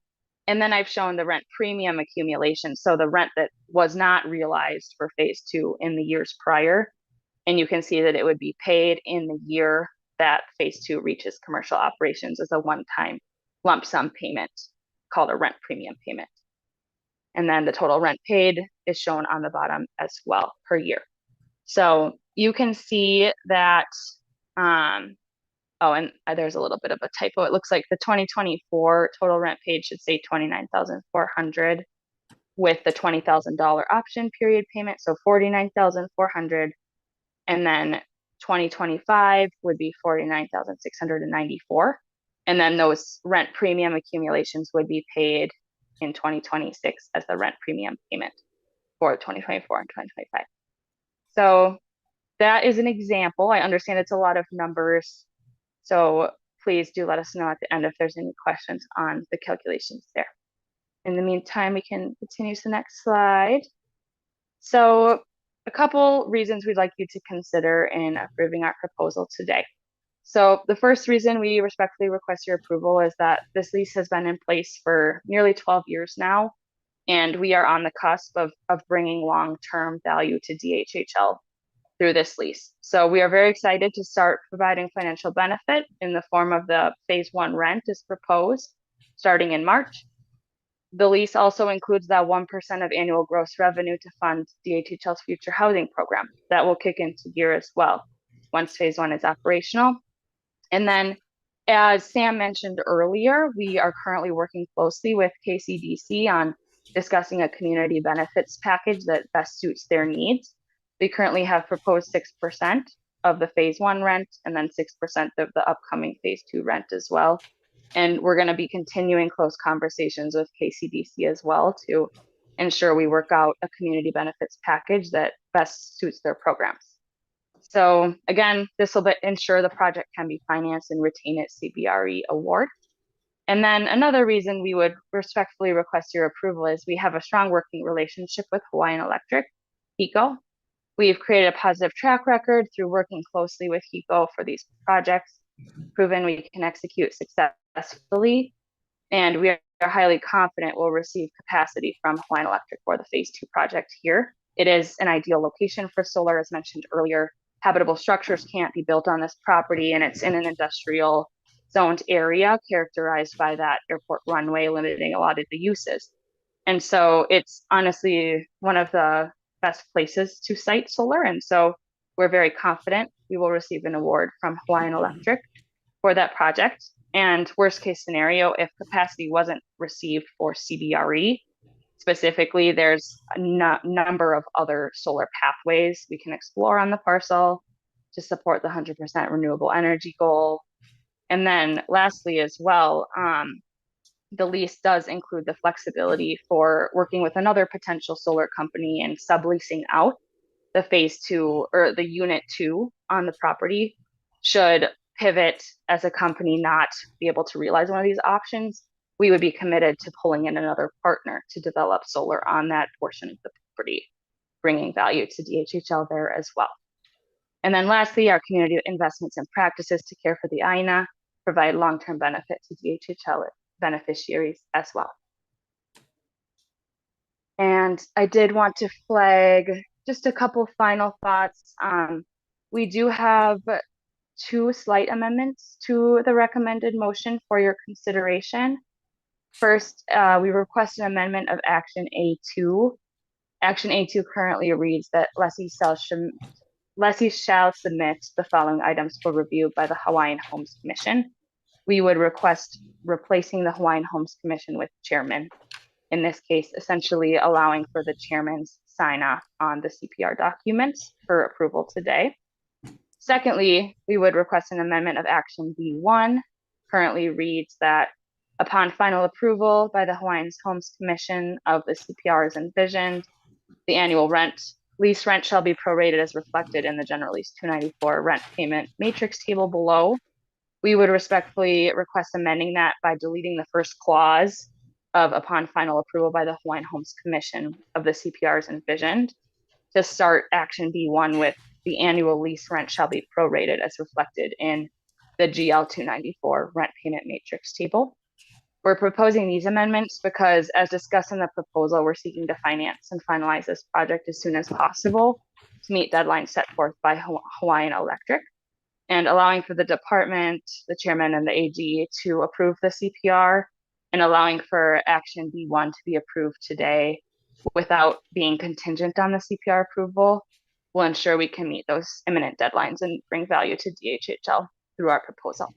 then I've shown the rent premium accumulation. So the rent that was not realized for phase 2 in the years prior. And you can see that it would be paid in the year that phase 2 reaches commercial operations as a one-time lump sum payment called a rent premium payment. And then the total rent paid is shown on the bottom as well per year. So you can see that, oh, and there's a little bit of a typo. It looks like the 2024 total rent paid should say $29,400 with the $20,000 option period payment, so $49,400. And then 2025 would be $49,694. And then those rent premium accumulations would be paid in 2026 as the rent premium payment for 2024 and 2025. So that is an example. I understand it's a lot of numbers. So please do let us know at the end if there's any questions on the calculations there. In the meantime, we can continue to the next slide. So a couple reasons we'd like you to consider in approving our proposal today. So the first reason we respectfully request your approval is that this lease has been in place for nearly 12 years now, and we are on the cusp of bringing long-term value to DHHL through this lease. So we are very excited to start providing financial benefit in the form of the phase 1 rent as proposed, starting in March. The lease also includes that 1% of annual gross revenue to fund DHHL's future housing program. That will kick into gear as well once phase 1 is operational. And then, as Sam mentioned earlier, we are currently working closely with KCDC on discussing a community benefits package that best suits their needs. We currently have proposed 6% of the phase 1 rent and then 6% of the upcoming phase 2 rent as well. And we're going to be continuing close conversations with KCDC as well to ensure we work out a community benefits package that best suits their programs. So again, this will ensure the project can be financed and retain its CBRE award. And then another reason we would respectfully request your approval is we have a strong working relationship with Hawaiian Electric, HECO. We've created a positive track record through working closely with HECO for these projects. proven we can execute successfully, and we are highly confident we'll receive capacity from Hawaiian Electric for the phase 2 project here. It is an ideal location for solar, as mentioned earlier. Habitable structures can't be built on this property, and it's in an industrial zoned area characterized by that airport runway limiting a lot of the uses. And so it's honestly one of the best places to site solar. And so we're very confident we will receive an award from Hawaiian Electric for that project. And worst case scenario, if capacity wasn't received for CBRE, specifically, there's a number of other solar pathways we can explore on the parcel to support the 100% renewable energy goal. And then lastly as well, the lease does include the flexibility for working with another potential solar company and subleasing out the phase 2 or the unit 2 on the property should pivot as a company not be able to realize one of these options. We would be committed to pulling in another partner to develop solar on that portion of the property, bringing value to DHHL there as well. And then lastly, our community investments and practices to care for the AINA provide long-term benefit to DHHL beneficiaries as well. And I did want to flag just a couple final thoughts. We do have 2 slight amendments to the recommended motion for your consideration. First, we request an amendment of Action A2. Action A2 currently reads that lessees shall submit the following items for review by the Hawaiian Homes Commission. We would request replacing the Hawaiian Homes Commission with chairman. In this case, essentially allowing for the chairman's sign off on the CPR documents for approval today. Secondly, we would request an amendment of Action B1. Currently reads that upon final approval by the Hawaiian Homes Commission of the CPR as envisioned, the annual lease rent shall be prorated as reflected in the General Lease 294 rent payment matrix table below. We would respectfully request amending that by deleting the first clause of upon final approval by the Hawaiian Homes Commission of the CPR as envisioned to start Action B1 with the annual lease rent shall be prorated as reflected in the GL 294 rent payment matrix table. We're proposing these amendments because, as discussed in the proposal, we're seeking to finance and finalize this project as soon as possible to meet deadlines set forth by Hawaiian Electric, and allowing for the department, the chairman, and the AG to approve the CPR, and allowing for Action B1 to be approved today without being contingent on the CPR approval will ensure we can meet those imminent deadlines and bring value to DHHL through our proposal.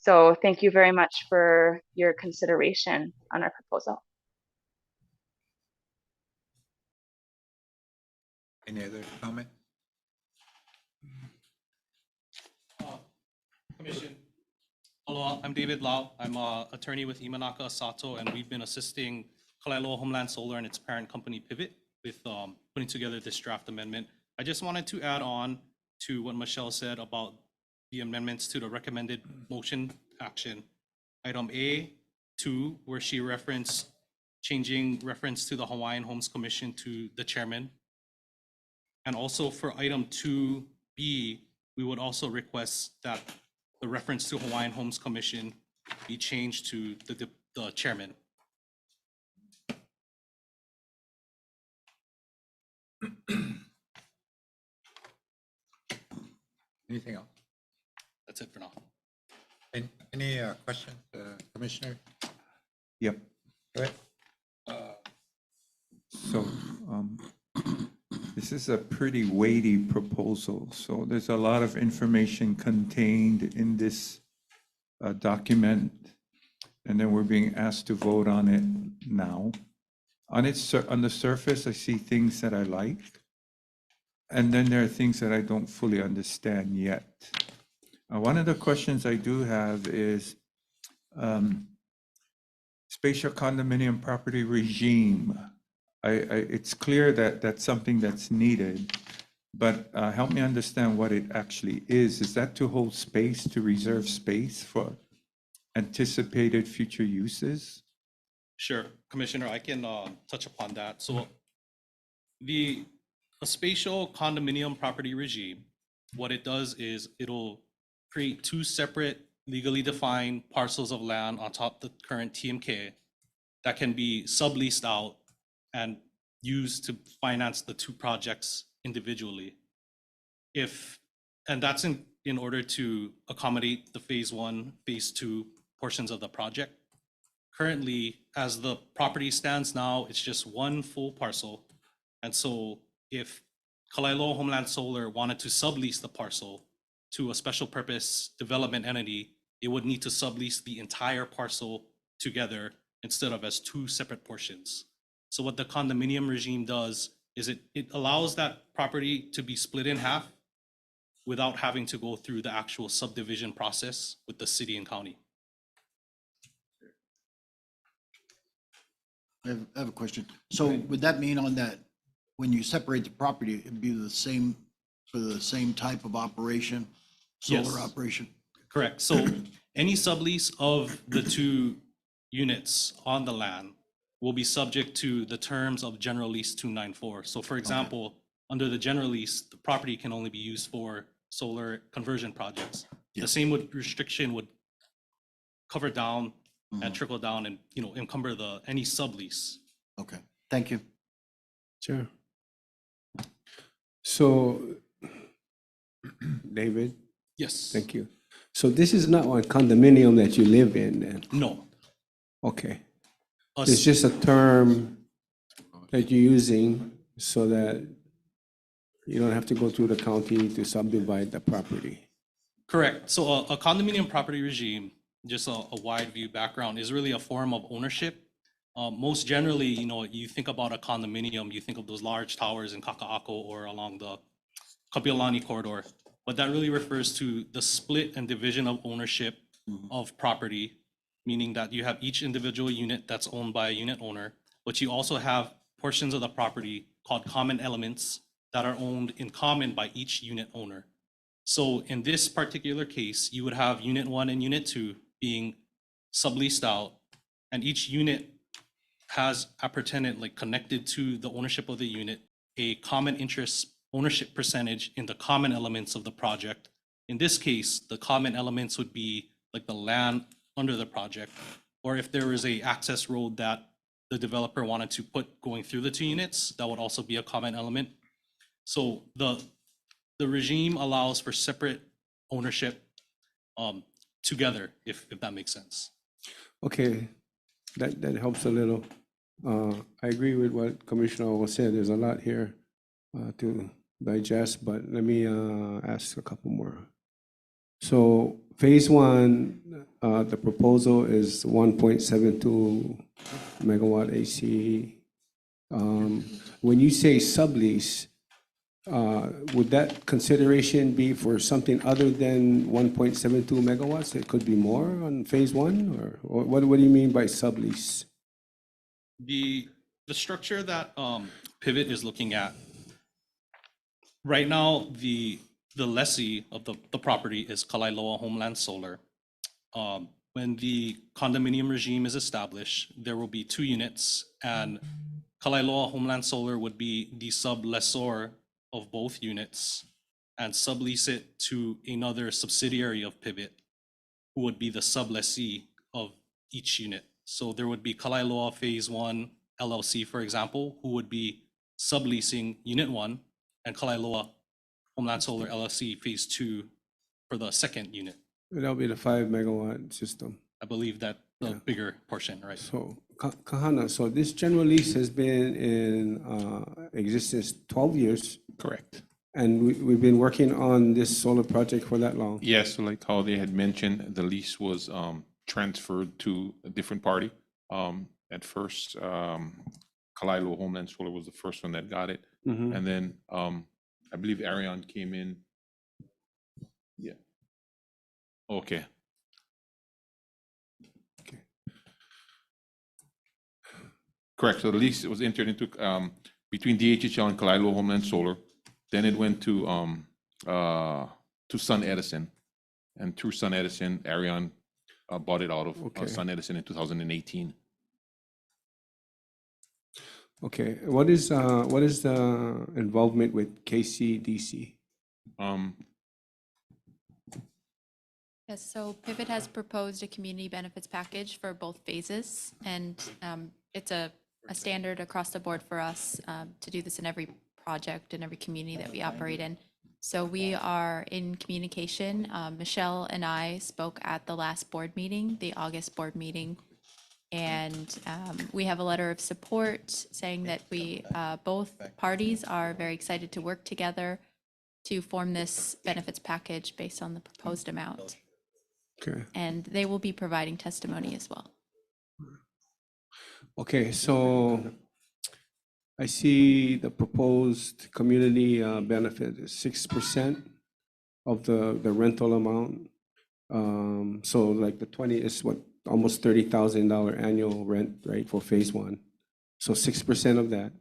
So thank you very much for your consideration on our proposal. Any other comment? Commission. Hello, I'm David Lau. I'm an attorney with Imanaka Sato, and we've been assisting Kalaeloa Homeland Solar and its parent company Pivot with putting together this draft amendment. I just wanted to add on to what Michelle said about the amendments to the recommended motion action. Item A2, where she referenced changing reference to the Hawaiian Homes Commission to the chairman. And also for item 2B, we would also request that the reference to Hawaiian Homes Commission be changed to the chairman. Anything else? That's it for now. Any questions, Commissioner? Yep. Go ahead. So this is a pretty weighty proposal. So there's a lot of information contained in this document, and then we're being asked to vote on it now. On the surface, I see things that I like, and then there are things that I don't fully understand yet. One of the questions I do have is spatial condominium property regime. It's clear that that's something that's needed, but help me understand what it actually is. Is that to hold space, to reserve space for anticipated future uses? Sure, Commissioner, I can touch upon that. So a spatial condominium property regime, what it does is it'll create two separate legally defined parcels of land on top of the current TMK that can be subleased out and used to finance the two projects individually. And that's in order to accommodate the phase one, phase two portions of the project. Currently, as the property stands now, it's just one full parcel. And so if Kalaeloa Homeland Solar wanted to sublease the parcel to a special purpose development entity, it would need to sublease the entire parcel together instead of as two separate portions. So what the condominium regime does is it allows that property to be split in half without having to go through the actual subdivision process with the city and county. I have a question. So would that mean on that, when you separate the property, it'd be the same, for the same type of operation, solar Yes. operation? Correct. So any sublease of the two units on the land will be subject to the terms of General Lease 294. So for example, under the general lease, the property can only be used for solar conversion projects. The same restriction would cover down and trickle down and, encumber any sublease. Okay, thank you. Sure. So, David? Yes. Thank you. So this is not one condominium that you live in then? No. Okay. Us- It's just a term that you're using so that you don't have to go through the county to subdivide the property. Correct. So a condominium property regime, just a wide view background, is really a form of ownership. Most generally, you think about a condominium, you think of those large towers in Kaka'ako or along the Kapiolani corridor. But that really refers to the split and division of ownership of property, meaning that you have each individual unit that's owned by a unit owner, but you also have portions of the property called common elements that are owned in common by each unit owner. So in this particular case, you would have unit one and unit two being subleased out, and each unit has appertenant, like connected to the ownership of the unit, a common interest ownership percentage in the common elements of the project. In this case, the common elements would be like the land under the project, or if there was a access road that the developer wanted to put going through the two units, that would also be a common element. So the regime allows for separate ownership together, if that makes sense. Okay, that helps a little. I agree with what Commissioner O said. There's a lot here to digest, but let me ask a couple more. So phase one, the proposal is 1.72 megawatt AC. When you say sublease, would that consideration be for something other than 1.72 megawatts? It could be more on phase one, or what do you mean by sublease? The structure that Pivot is looking at, right now, the lessee of the property is Kalaeloa Homeland Solar. When the condominium regime is established, there will be two units, and Kalaeloa Homeland Solar would be the sublessor of both units and sublease it to another subsidiary of Pivot, who would be the sublessee of each unit. So there would be Kalaeloa Phase 1 LLC, for example, who would be subleasing Unit 1, and Kalaeloa Homeland Solar LLC Phase 2 for the second unit. That'll be the 5 megawatt system. I believe that the bigger portion, right? So Kahana, so this general lease has been in existence 12 years. Correct. And we've been working on this solar project for that long. Yes, so like how they had mentioned, the lease was transferred to a different party. At first, Kalaeloa Homeland Solar was the first one that got it. Mhm. And then I believe Arion came in. Yeah. Okay. Correct. So the lease was entered into between DHHL and Kalaeloa Homeland Solar. Then it went to Sun Edison, and through Sun Edison, Arion bought it out of Sun Edison in 2018. Okay, what is the involvement with KCDC? Yes, so Pivot has proposed a community benefits package for both phases, and it's a standard across the board for us to do this in every project and every community that we operate in. So we are in communication. Michelle and I spoke at the last board meeting, the August board meeting, and we have a letter of support saying that we, both parties are very excited to work together to form this benefits package based on the proposed amount. Okay. And they will be providing testimony as well. Okay, so I see the proposed community benefit is 6% of the rental amount. So like the 20 is what, almost $30,000 annual rent, right, for phase one. So 6% of that.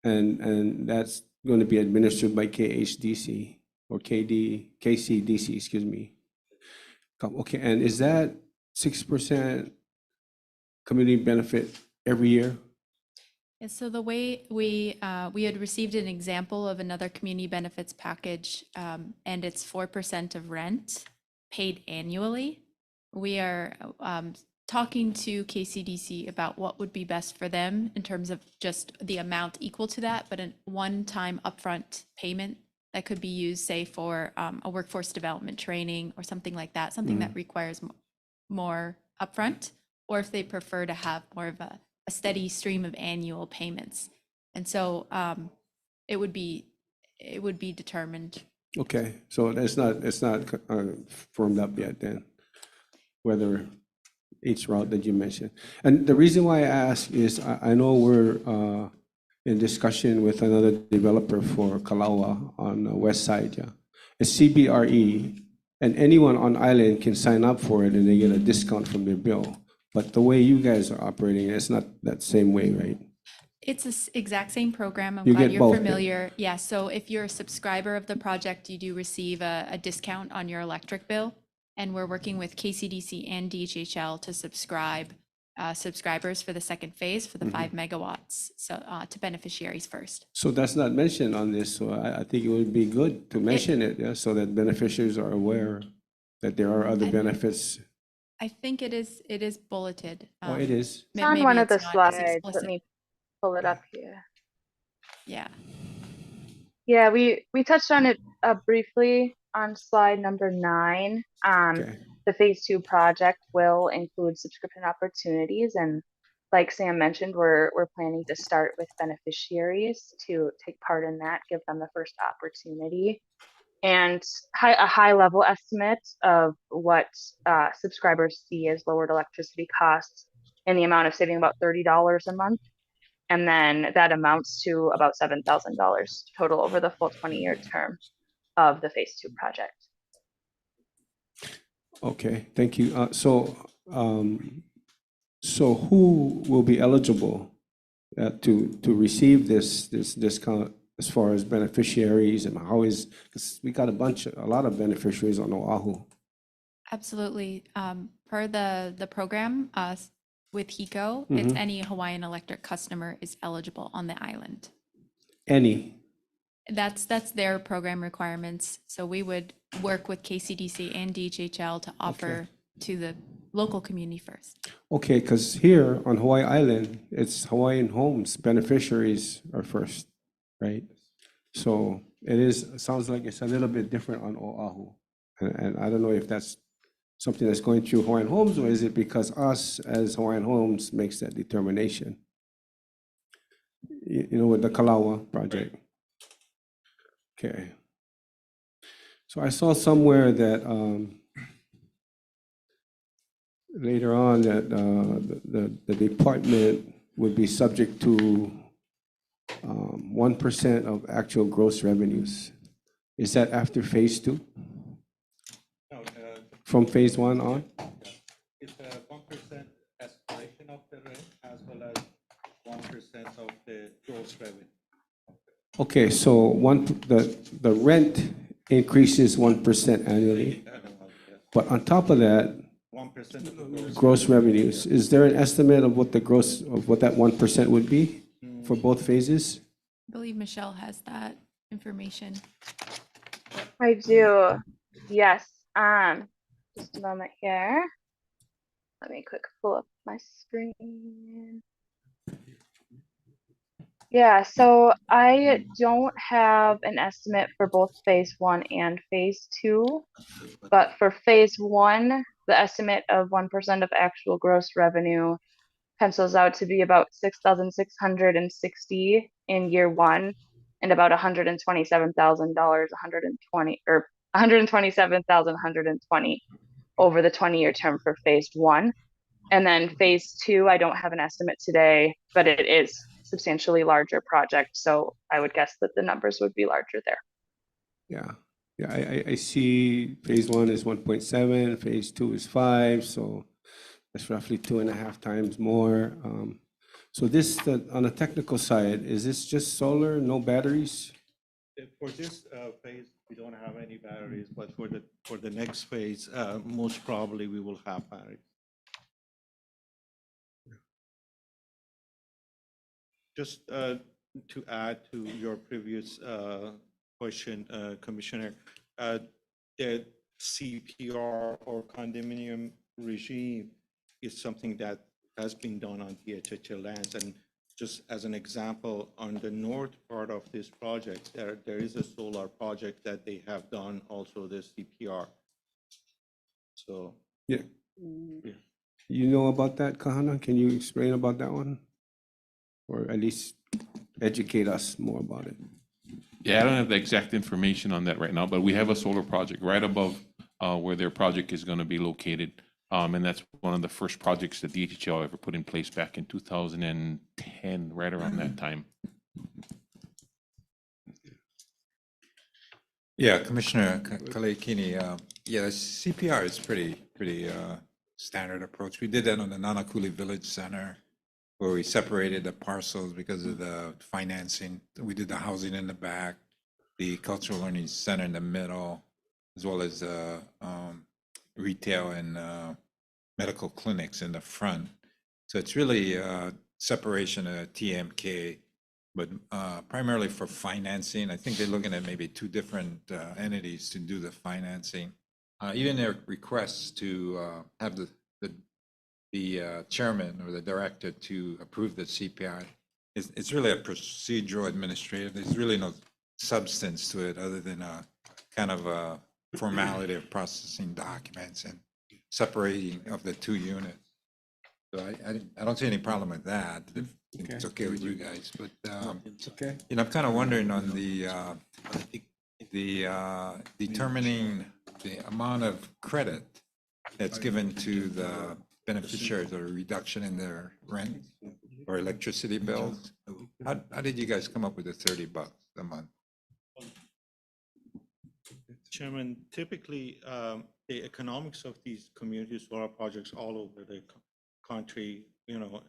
And that's going to be administered by KHDC or KCDC, excuse me. Okay, and is that 6% community benefit every year? And so the way we had received an example of another community benefits package, and it's 4% of rent paid annually. We are talking to KCDC about what would be best for them in terms of just the amount equal to that, but a one-time upfront payment that could be used, say, for a workforce development training or something like that, something that requires more upfront, or if they prefer to have more of a steady stream of annual payments. And so it would be determined. Okay, so it's not firmed up yet then, whether each route that you mentioned. And the reason why I ask is I know we're in discussion with another developer for Kalawa on the west side, yeah. It's CBRE, and anyone on island can sign up for it and they get a discount from their bill. But the way you guys are operating, it's not that same way, right? It's the exact same program. I'm You glad get you're both, familiar. Yeah, so if you're a subscriber of the project, you do receive a discount on your electric bill. And we're working with KCDC and DHHL to subscribe subscribers for the second phase for the 5 megawatts, so to beneficiaries first. So that's not mentioned on this, so I think it would be good to mention it, yeah, so that beneficiaries are aware that there are other benefits. I think it is bulleted. Oh, it is? It's on Maybe one of the it's not as slides. Let explicit. me pull it up here. Yeah. Yeah, we touched on it briefly on slide number 9. Okay. The phase 2 project will include subscription opportunities, and like Sam mentioned, we're planning to start with beneficiaries to take part in that, give them the first opportunity, and a high level estimate of what subscribers see as lowered electricity costs in the amount of saving about $30 a month. And then that amounts to about $7,000 total over the full 20-year term of the phase 2 project. Okay, thank you. So who will be eligible to receive this discount as far as beneficiaries, and how is, because we got a lot of beneficiaries on Oahu. Absolutely. Per the program with HECO, it's any Hawaiian Electric customer is eligible on the island. Any? That's their program requirements. So we would work with KCDC and DHHL to offer to the local community first. Okay, because here on Hawaii Island, it's Hawaiian Homes beneficiaries are first, right? So it sounds like it's a little bit different on Oahu. And I don't know if that's something that's going through Hawaiian Homes, or is it because us as Hawaiian Homes makes that determination? You know, with the Kalawa project. Okay. So I saw somewhere that later on that the department would be subject to 1% of actual gross revenues. Is that after phase 2? No, From phase 1 on? it's a 1% escalation of the rent as well as 1% of the gross revenue. Okay, so the rent increases 1% annually, but on top of that, 1% of the gross revenues. Is there an estimate of what that 1% would be for both phases? I believe Michelle has that information. I do, yes. Just a moment here. Let me quick pull up my screen. Yeah, so I don't have an estimate for both phase 1 and phase 2, but for phase 1, the estimate of 1% of actual gross revenue pencils out to be about 6,660 in year 1 and about $127,000, 120 or 127,120 over the 20-year term for phase 1. And then phase 2, I don't have an estimate today, but it is substantially larger project. So I would guess that the numbers would be larger there. Yeah, yeah, I see phase 1 is 1.7, phase 2 is 5, so that's roughly 2.5 times more. So this, on the technical side, is this just solar, no batteries? For this phase, we don't have any batteries, but for the next phase, most probably we will have batteries. Just to add to your previous question, Commissioner, the CPR or condominium regime is something that has been done on DHHL lands. And just as an example, on the north part of this project, there is a solar project that they have done also the CPR. So. Yeah. Yeah. You know about that, Kahana? Can you explain about that one? Or at least educate us more about it? Yeah, I don't have the exact information on that right now, but we have a solar project right above where their project is going to be located. And that's one of the first projects that DHL ever put in place back in 2010, right around that time. Yeah, Commissioner Kalekini, yeah, CPR is pretty standard approach. We did that on the Nanakuli Village Center, where we separated the parcels because of the financing. We did the housing in the back, the cultural learning center in the middle, as well as retail and medical clinics in the front. So it's really separation of TMK, but primarily for financing. I think they're looking at maybe 2 different entities to do the financing. Even their requests to have the chairman or the director to approve the CPI, it's really a procedural administrative. There's really no substance to it other than a kind of a formality of processing documents and separating of the 2 units. So I don't see any problem with that. If it's okay with you guys, but okay. You know, I'm kind of wondering on the determining the amount of credit that's given to the beneficiaries or a reduction in their rent or electricity bills. How did you guys come up with the $30 a month? Chairman, typically, the economics of these community solar projects all over the country, you know,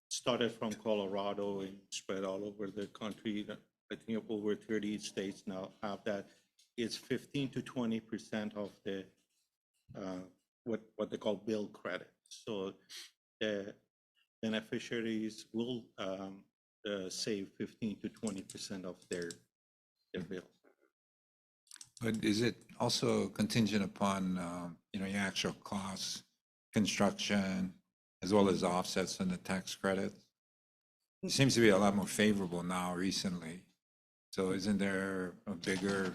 started from Colorado and spread all over the country. I think over 30 states now have that. It's 15 to 20% of the what they call bill credit. So the beneficiaries will save 15 to 20% of their bill. But is it also contingent upon, you know, your actual costs, construction, as well as offsets and the tax credits? It seems to be a lot more favorable now recently. So isn't there a bigger,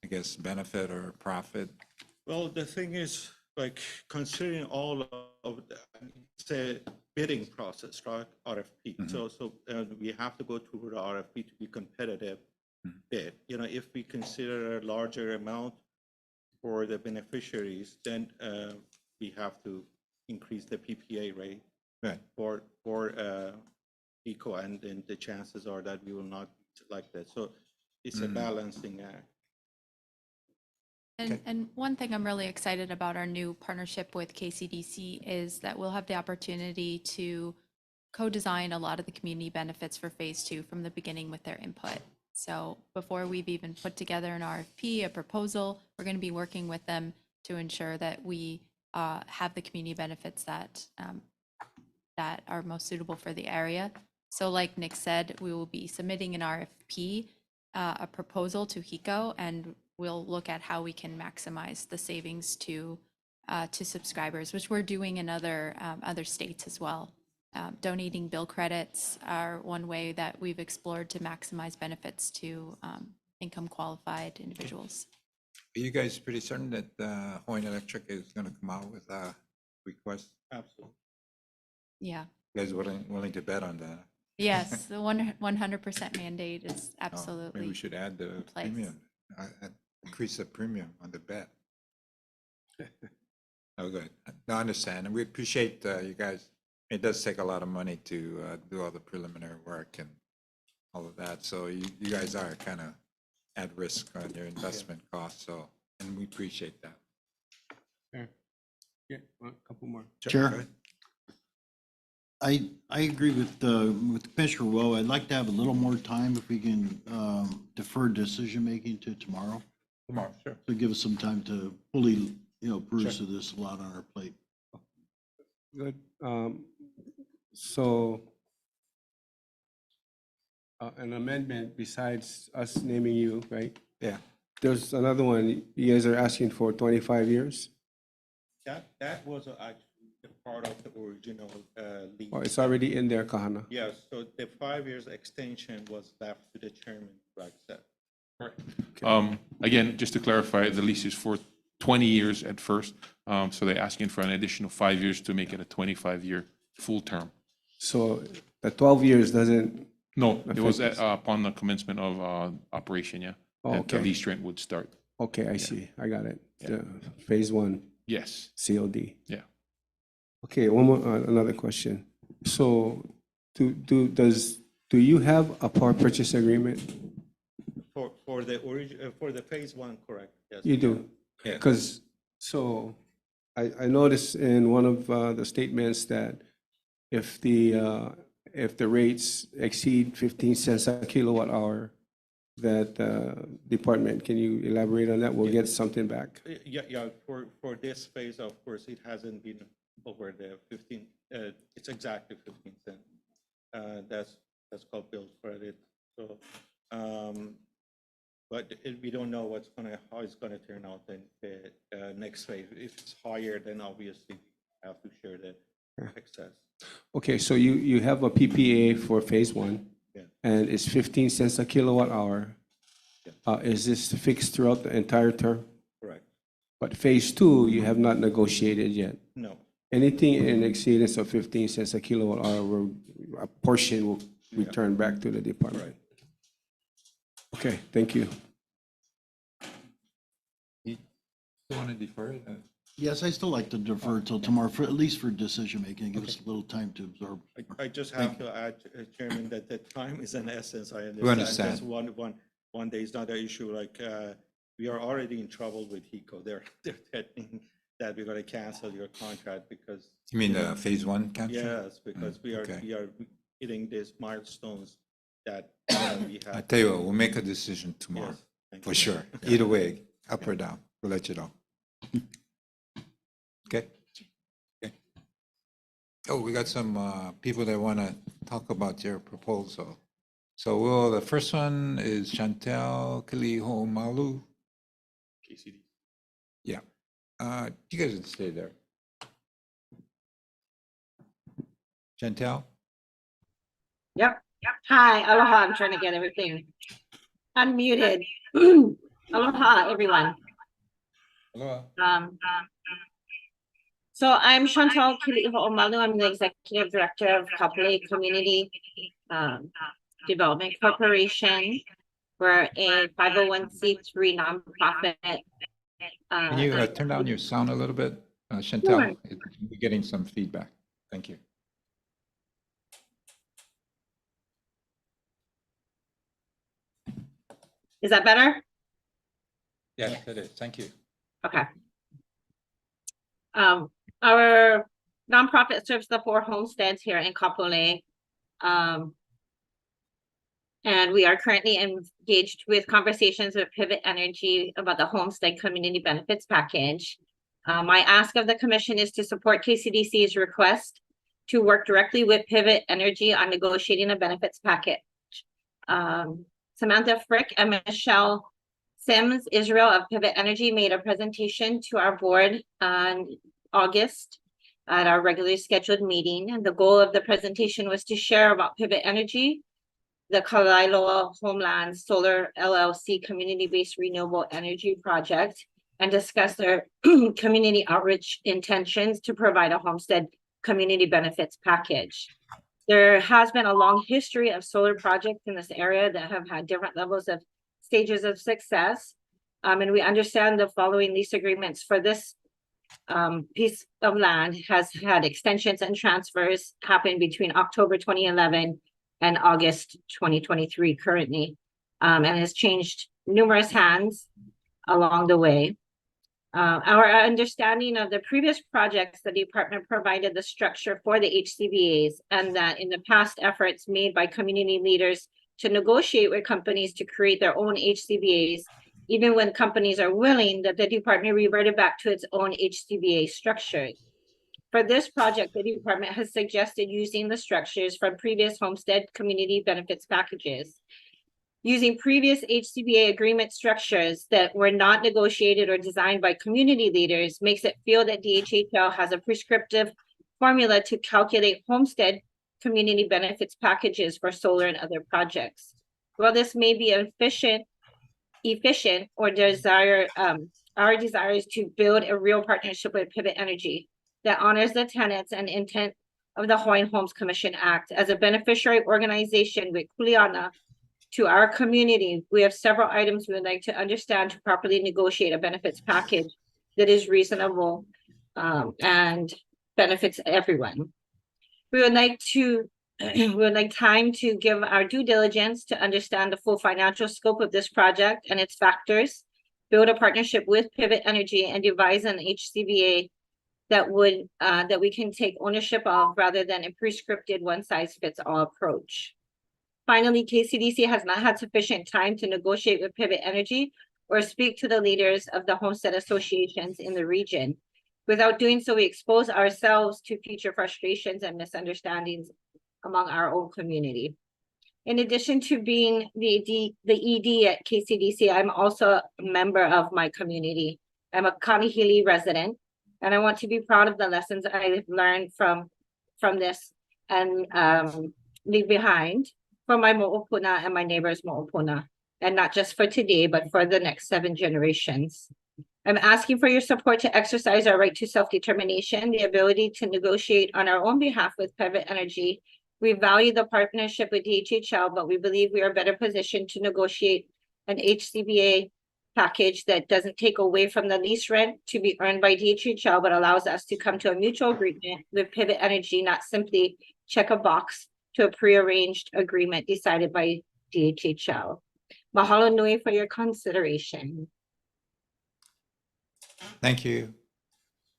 I guess, benefit or profit? Well, the thing is, like, considering all of it's a bidding process, right? RFP. So we have to go through the RFP to be competitive bid. You know, if we consider a larger amount for the beneficiaries, then we have to increase the PPA rate for ECO, and then the chances are that we will not like that. So it's a balancing act. And one thing I'm really excited about our new partnership with KCDC is that we'll have the opportunity to co-design a lot of the community benefits for phase 2 from the beginning with their input. So before we've even put together an RFP, a proposal, we're going to be working with them to ensure that we have the community benefits that that are most suitable for the area. So like Nick said, we will be submitting an RFP, a proposal to HECO, and we'll look at how we can maximize the savings to subscribers, which we're doing in other states as well. Donating bill credits are one way that we've explored to maximize benefits to income qualified individuals. Are you guys pretty certain that Hawaiian Electric is going to come out with a request? Absolutely. Yeah. You guys willing to bet on that? Yes, the 100% mandate is absolutely. Maybe we should add the place. premium, increase the premium on the bet. Oh, good. No, I understand. And we appreciate you guys. It does take a lot of money to do all the preliminary work and all of that. So you guys are kind of at risk on your investment costs. So, and we appreciate that. Yeah, a couple more. Chair. Go ahead. I agree with Commissioner Woe. I'd like to have a little more time if we can defer decision-making to tomorrow. Tomorrow, sure. To give us some time to fully, peruse through this, a lot on our plate. Good. So an amendment besides us naming you, right? Yeah. There's another one. You guys are asking for 25 years? That was actually part of the original lease. Oh, it's already in there, Kahana. Yes, so the 5 years extension was left to the chairman to accept. Correct. Again, just to clarify, the lease is for 20 years at first. So they're asking for an additional 5 years to make it a 25-year full term. So the 12 years doesn't? No, it was upon the commencement of operation, yeah. Oh, that the okay. lease rent would start. Okay, I see. I got it. Phase one. Yes. COD. Yeah. Okay, one more, another question. So do you have a power purchase agreement? For the phase one, correct? Yes. You do? Yeah. Because, so I noticed in one of the statements that if the rates exceed 15 cents a kilowatt hour, that department, can you elaborate on that? We'll get something back. Yeah, for this phase, of course, it hasn't been over the 15, it's exactly 15 cents. That's called bill credit. So, but we don't know how it's gonna turn out in the next phase. If it's higher, then obviously we have to share the excess. Okay, so you have a PPA for phase one, Yeah. and it's 15 cents a kilowatt hour. Is this fixed throughout the entire term? Correct. But phase two, you have not negotiated yet. No. Anything in exceedance of 15 cents a kilowatt hour, a portion will return back to the department. Okay, thank you. You want to defer it? Yes, I still like to defer till tomorrow, at least for decision-making, give us a little time to absorb. I just have to add, Chairman, that the time is an essence. I We understand. understand. Just one day is not an issue. Like, we are already in trouble with HECO. They're threatening that we're going to cancel your contract because. You mean the phase one cancel? Yes, because we okay. are hitting these milestones that we I have. tell you what, we'll make a decision tomorrow, Yes, thank for you. sure. Either way, up or down, we'll let you know. Okay? Okay. Oh, we got some people that want to talk about your proposal. So the first one is Chantel Kilihomalu. KCD. Yeah. You guys can stay there. Chantel? Yep. Hi, aloha. I'm trying to get everything unmuted. Aloha, everyone. Aloha. So I'm Chantal Kiliho'omalu. I'm the Executive Director of Kapolei Community Development Corporation. We're a 501c3 nonprofit. Can you turn down your sound a little bit? Chantel, we're getting some feedback. Thank you. Is that better? Yes, it is. Thank you. Okay. Our nonprofit serves the 4 homesteads here in Kapolei. And we are currently engaged with conversations with Pivot Energy about the homestead community benefits package. My ask of the commission is to support KCDC's request to work directly with Pivot Energy on negotiating a benefits package. Samantha Frick and Michelle Sims Israel of Pivot Energy made a presentation to our board on August at our regularly scheduled meeting. And the goal of the presentation was to share about Pivot Energy, the Kalaeloa Homeland Solar LLC community-based renewable energy project, and discuss their community outreach intentions to provide a homestead community benefits package. There has been a long history of solar projects in this area that have had different levels of stages of success. And we understand the following lease agreements for this piece of land has had extensions and transfers happen between October 2011 and August 2023 currently, and has changed numerous hands along the way. Our understanding of the previous projects, the department provided the structure for the HCBAs, and that in the past efforts made by community leaders to negotiate with companies to create their own HCBAs, even when companies are willing, that the department reverted back to its own HCBA structures. For this project, the department has suggested using the structures from previous homestead community benefits packages. Using previous HCBA agreement structures that were not negotiated or designed by community leaders makes it feel that DHHL has a prescriptive formula to calculate homestead community benefits packages for solar and other projects. While this may be efficient or our desire is to build a real partnership with Pivot Energy that honors the tenets and intent of the Hawaiian Homes Commission Act as a beneficiary organization with kuleana to our community. We have several items we would like to understand to properly negotiate a benefits package that is reasonable and benefits everyone. We would like time to give our due diligence to understand the full financial scope of this project and its factors, build a partnership with Pivot Energy, and devise an HCBA that we can take ownership of rather than a prescripted one-size-fits-all approach. Finally, KCDC has not had sufficient time to negotiate with Pivot Energy or speak to the leaders of the homestead associations in the region. Without doing so, we expose ourselves to future frustrations and misunderstandings among our own community. In addition to being the ED at KCDC, I'm also a member of my community. I'm a Kanihili resident, and I want to be proud of the lessons I've learned from this and leave behind for my mo'opuna and my neighbors' mo'opuna, and not just for today, but for the next 7 generations. I'm asking for your support to exercise our right to self-determination, the ability to negotiate on our own behalf with Pivot Energy. We value the partnership with DHHL, but we believe we are better positioned to negotiate an HCBA package that doesn't take away from the lease rent to be earned by DHHL, but allows us to come to a mutual agreement with Pivot Energy, not simply check a box to a prearranged agreement decided by DHHL. Mahalo nui for your consideration. Thank you.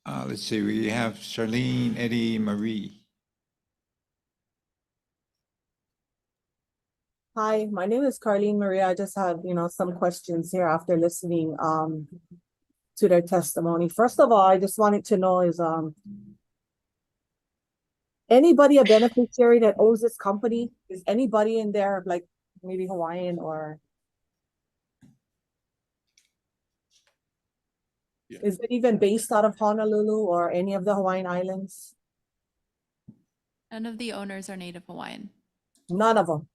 Let's see, we have Charlene Eddie Marie. Hi, my name is Carlene Maria. I just have, some questions here after listening to their testimony. First of all, I just wanted to know is anybody a beneficiary that owns this company? Is anybody in there, like maybe Hawaiian or is it even based out of Honolulu or any of the Hawaiian Islands? None of the owners are Native Hawaiian. None of them.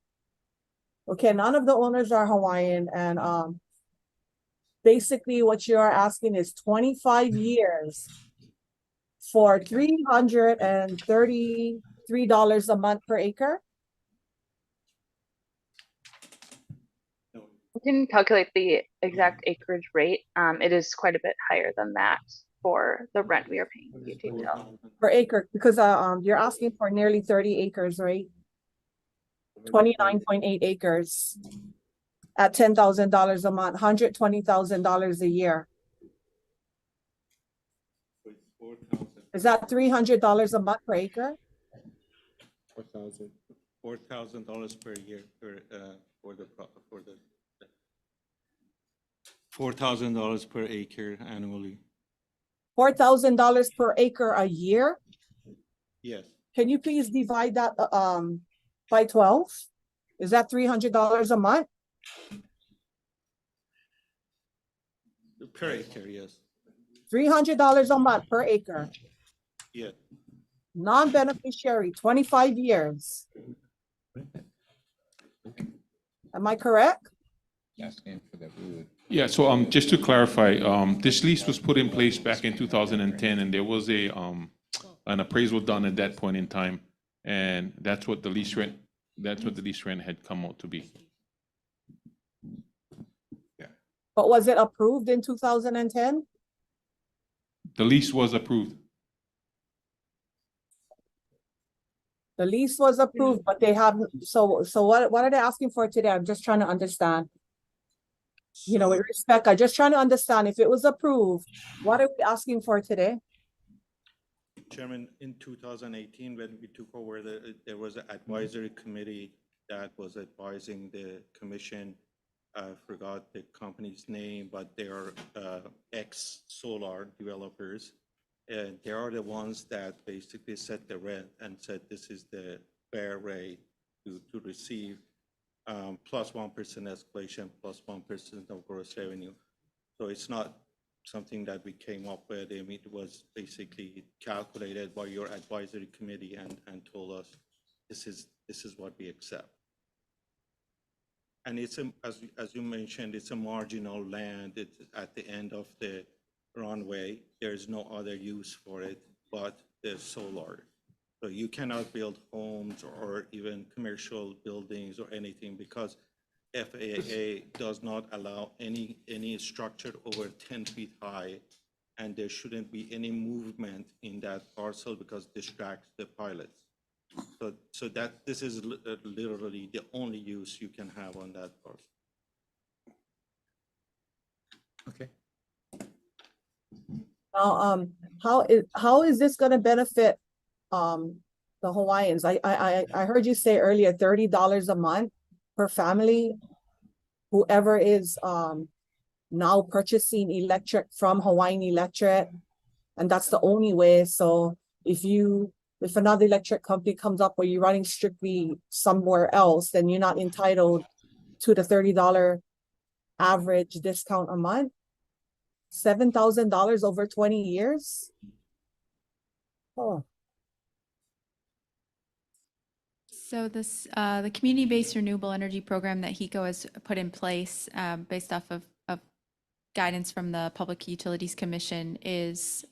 Okay, none of the owners are Hawaiian, and basically what you are asking is 25 years for $333 a month per acre. We can calculate the exact acreage rate. It is quite a bit higher than that for the rent we are paying DHHL. Per acre, because you're asking for nearly 30 acres, right? 29.8 acres at $10,000 a month, $120,000 a year. Is that $300 a month per acre? $4,000 per year for the $4,000 per acre annually. $4,000 per acre a year? Yes. Can you please divide that by 12? Is that $300 a month? Per acre, yes. $300 a month per acre. Yeah. Non-beneficiary, 25 years. Am I correct? Asking for that we would. Yeah, so just to clarify, this lease was put in place back in 2010, and there was an appraisal done at that point in time, and that's what the lease rent had come out to be. But was it approved in 2010? The lease was approved. The lease was approved, but they haven't, so what are they asking for today? I'm just trying to understand. You know, with respect, I'm just trying to understand if it was approved, what are we asking for today? Chairman, in 2018, when we took over, there was an advisory committee that was advising the commission. I forgot the company's name, but they are ex-solar developers. And they are the ones that basically set the rent and said this is the fair rate to receive, plus 1% escalation, plus 1% of gross revenue. So it's not something that we came up with. I mean, it was basically calculated by your advisory committee and told us this is what we accept. And it's as you mentioned, it's a marginal land. It's at the end of the runway. There's no other use for it but the solar. So you cannot build homes or even commercial buildings or anything because FAA does not allow any structure over 10 feet high, and there shouldn't be any movement in that parcel because it distracts the pilots. So that this is literally the only use you can have on that parcel. Okay. Now, how is this gonna benefit the Hawaiians? I heard you say earlier $30 a month per family. Whoever is now purchasing electric from Hawaiian Electric, and that's the only way. So if another electric company comes up where you're running strictly somewhere else, then you're not entitled to the $30 average discount a month. $7,000 over 20 years. Oh. So this, the community-based renewable energy program that HECO has put in place, based off of guidance from the Public Utilities Commission, is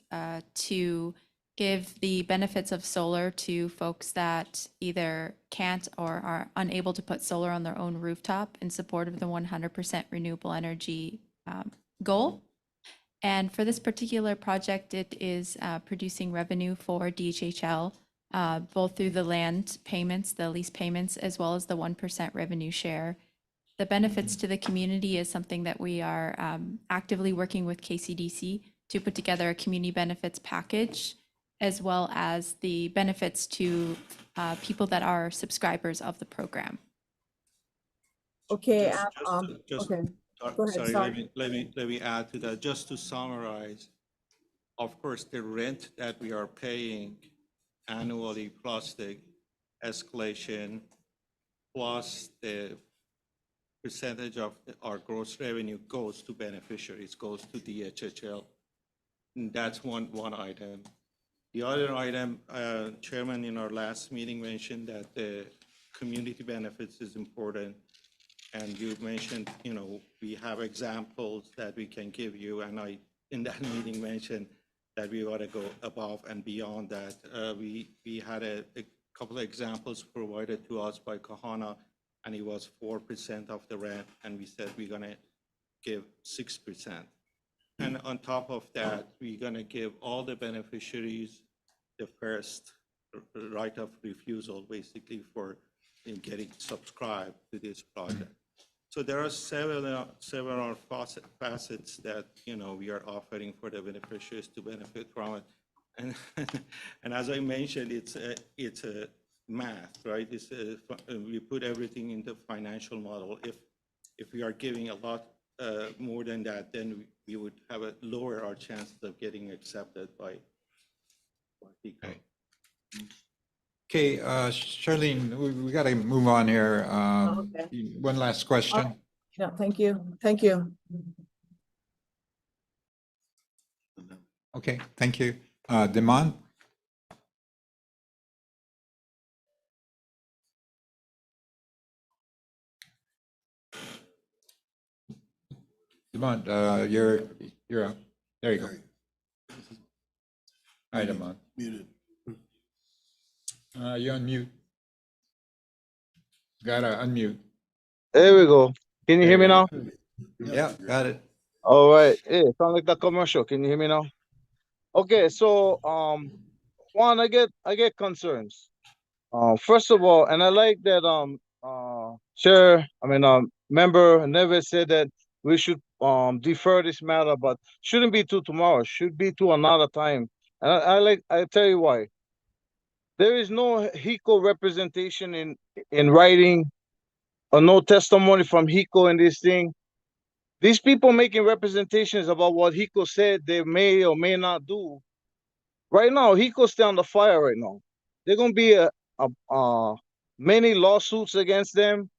to give the benefits of solar to folks that either can't or are unable to put solar on their own rooftop in support of the 100% renewable energy goal. And for this particular project, it is producing revenue for DHHL, both through the land payments, the lease payments, as well as the 1% revenue share. The benefits to the community is something that we are actively working with KCDC to put together a community benefits package, as well as the benefits to people that are subscribers of the program. Okay. Just okay. Go ahead. sorry, let me add to that. Just to summarize, of course, the rent that we are paying annually plus the escalation plus the percentage of our gross revenue goes to beneficiaries, goes to DHHL. And that's one item. The other item, Chairman, in our last meeting mentioned that the community benefits is important. And you mentioned, we have examples that we can give you. And I, in that meeting, mentioned that we ought to go above and beyond that. We had a couple of examples provided to us by Kahana, and it was 4% of the rent. And we said we're going to give 6%. And on top of that, we're going to give all the beneficiaries the first right of refusal, basically, for getting subscribed to this project. So there are several facets that we are offering for the beneficiaries to benefit from it. And and as I mentioned, it's a math, right? We put everything in the financial model. If we are giving a lot more than that, then we would have a lower our chances of getting accepted by HECO. Okay, Charlene, we got to move on here. Okay. One last question. Yeah, thank you. Thank you. Okay, thank you. Demond? Demond, you're up. There you go. Hi, Demond. Muted. You're on mute. Gotta unmute. There we go. Can you hear me now? Yeah, got it. All right. Hey, sound like the commercial. Can you hear me now? Okay, so one, I get concerns. First of all, and I like that member Neves said that we should defer this matter, but shouldn't be to tomorrow, should be to another time. And I tell you why. There is no HECO representation in writing or no testimony from HECO in this thing. These people making representations about what HECO said they may or may not do. Right now, HECO's still on the fire right now. There's gonna be many lawsuits against them.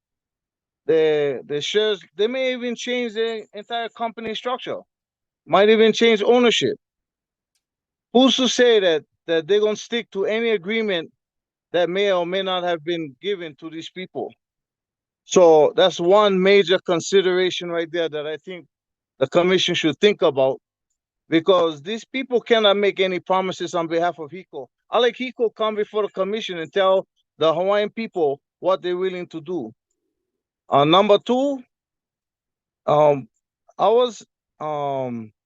The shares, they may even change their entire company structure. Might even change ownership. Who's to say that they're gonna stick to any agreement that may or may not have been given to these people? So that's one major consideration right there that I think the commission should think about, because these people cannot make any promises on behalf of HECO. I like HECO come before the commission and tell the Hawaiian people what they're willing to do. Number two, I was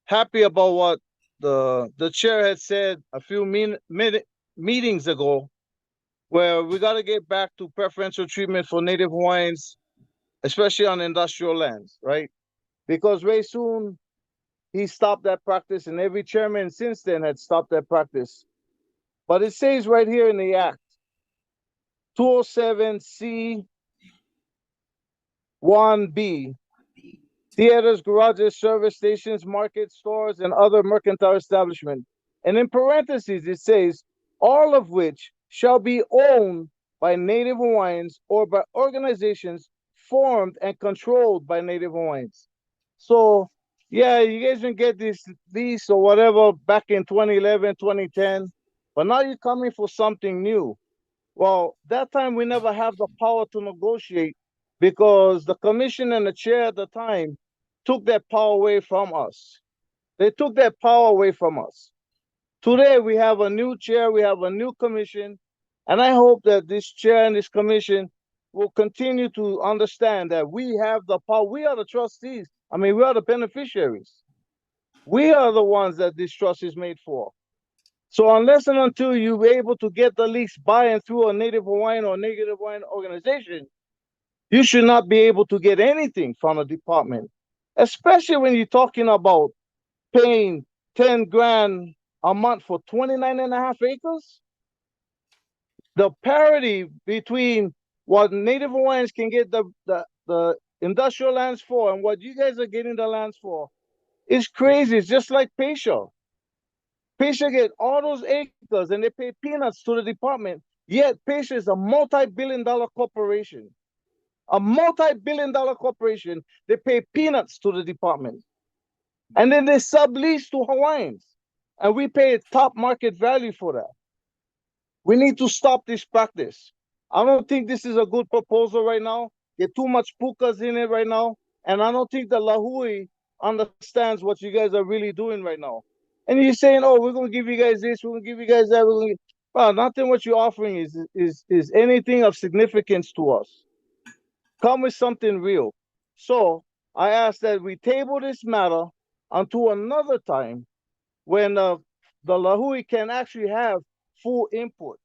happy about what the chair had said a few meetings ago, where we got to get back to preferential treatment for Native Hawaiians, especially on industrial lands, right? Because very soon he stopped that practice, and every chairman since then had stopped that practice. But it says right here in the Act, 207C 1B, theaters, garages, service stations, markets, stores, and other mercantile establishments. And in parentheses, it says, all of which shall be owned by Native Hawaiians or by organizations formed and controlled by Native Hawaiians. So, yeah, you guys didn't get this lease or whatever back in 2011, 2010, but now you're coming for something new. Well, that time we never have the power to negotiate because the commission and the chair at the time took that power away from us. They took that power away from us. Today we have a new chair, we have a new commission, and I hope that this chair and this commission will continue to understand that we have the power. We are the trustees. I mean, we are the beneficiaries. We are the ones that this trust is made for. So unless and until you're able to get the lease by and through a Native Hawaiian or Native Hawaiian organization, you should not be able to get anything from a department, especially when you're talking about paying 10 grand a month for 29.5 acres. The parity between what Native Hawaiians can get the industrial lands for and what you guys are getting the lands for is crazy. It's just like Pesha. Pesha get all those acres and they pay peanuts to the department, yet Pesha is a multi-billion-dollar corporation. A multi-billion-dollar corporation, they pay peanuts to the department. And then they sublease to Hawaiians. And we pay top market value for that. We need to stop this practice. I don't think this is a good proposal right now. There's too much pukas in it right now. And I don't think the Lahui understands what you guys are really doing right now. And you're saying, oh, we're going to give you guys this, we're going to give you guys that. Well, nothing what you're offering is anything of significance to us. Come with something real. So I ask that we table this matter until another time when the Lahui can actually have full input.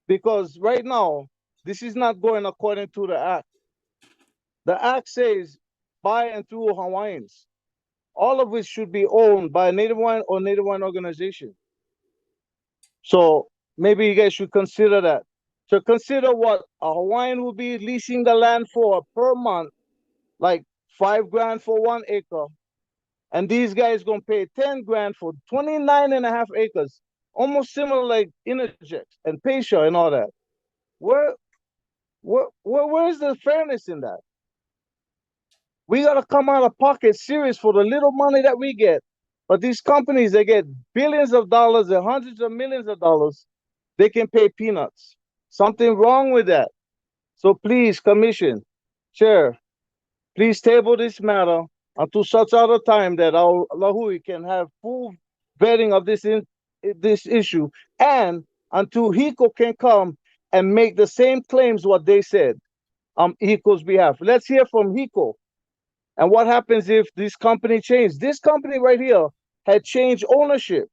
Because right now, this is not going according to the Act. The Act says by and through Hawaiians, all of which should be owned by a Native Hawaiian or Native Hawaiian organization. So maybe you guys should consider that. So consider what a Hawaiian will be leasing the land for per month, like 5 grand for 1 acre. And these guys gonna pay 10 grand for 29.5 acres, almost similar like Interject and Pesha and all that. Where's the fairness in that? We gotta come out of pocket serious for the little money that we get. But these companies, they get billions of dollars and hundreds of millions of dollars. They can pay peanuts. Something wrong with that. So please, Commission, Chair, please table this matter until such other time that our Lahui can have full vetting of this issue, and until HECO can come and make the same claims what they said on HECO's behalf. Let's hear from HECO. And what happens if this company changed? This company right here had changed ownership.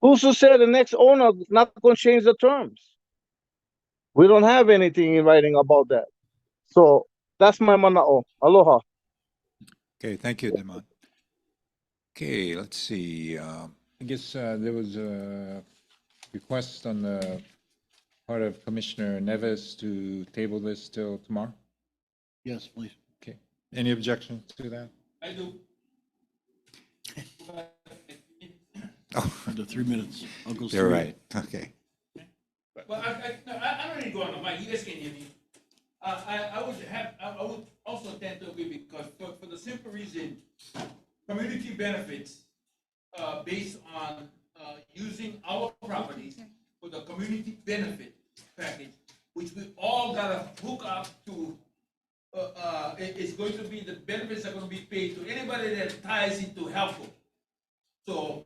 Who's to say the next owner not going to change the terms? We don't have anything in writing about that. So that's my mana'o. Aloha. Okay, thank you, Demond. Okay, let's see. I guess there was a request on the part of Commissioner Neves to table this till tomorrow. Yes, please. Okay. Any objection to that? I do. The 3 minutes. I'll go. You're right. Okay. Well, I'm ready to go on the mic. You guys can hear me. I would also tend to agree because for the simple reason, community benefits based on using our properties for the community benefit package, which we all gotta hook up to. It's going to be, the benefits are going to be paid to anybody that ties into HELCO. So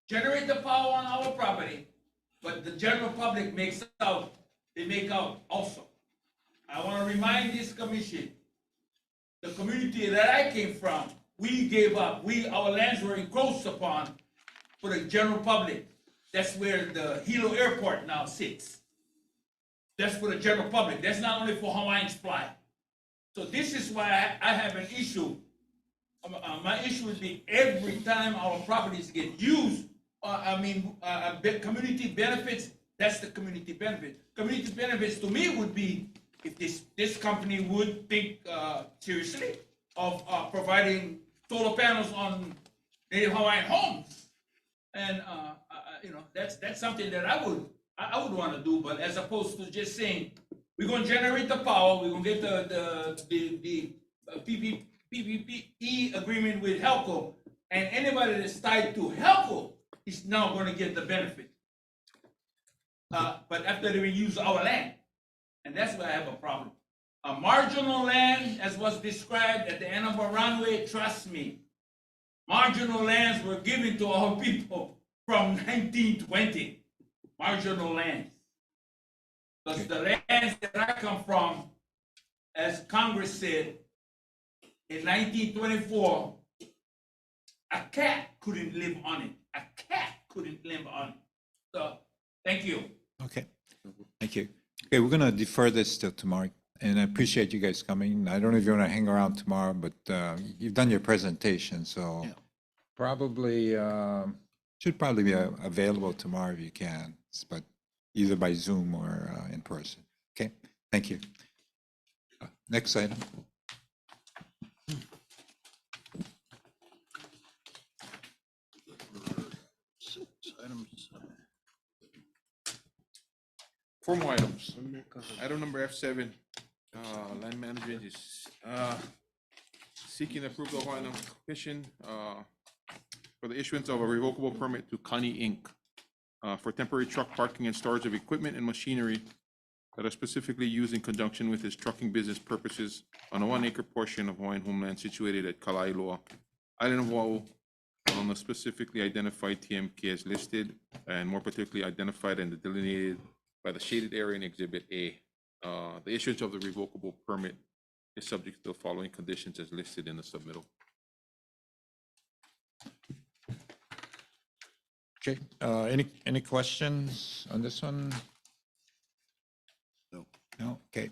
generate the power on our property, but the general public make out also. I want to remind this commission, the community that I came from, we gave up. Our lands were encroached upon for the general public. That's where the Hilo Airport now sits. That's for the general public. That's not only for Hawaiians fly. So this is why I have an issue. My issue would be every time our properties get used, community benefits, that's the community benefit. Community benefits to me would be if this company would think seriously of providing solar panels on Native Hawaiian homes. And that's something that I would want to do, but as opposed to just saying, we're going to generate the power, we're going to get the PPE agreement with HELCO, and anybody that's tied to HELCO is now going to get the benefit. But after they use our land, and that's where I have a problem. A marginal land, as was described at the end of a runway, trust me, marginal lands were given to our people from 1920. Marginal lands. Because the lands that I come from, as Congress said, in 1924, a cat couldn't live on it. A cat couldn't live on it. So, thank you. Okay, thank you. Okay, we're going to defer this till tomorrow, and I appreciate you guys coming. I don't know if you want to hang around tomorrow, but you've done your presentation, so probably should probably be available tomorrow if you can, but either by Zoom or in person. Okay, thank you. Next item. Four more items. Item number F7, land management is seeking approval of Hawaiian Commission for the issuance of a revocable permit to Kani Inc. For temporary truck parking and storage of equipment and machinery that are specifically used in conjunction with its trucking business purposes on a 1-acre portion of Hawaiian homeland situated at Kalailoa, Island of Oahu, on the specifically identified TMK as listed, and more particularly identified and delineated by the shaded area in Exhibit A. The issuance of the revocable permit is subject to the following conditions as listed in the submittal. Okay, any questions on this one? No. No, okay.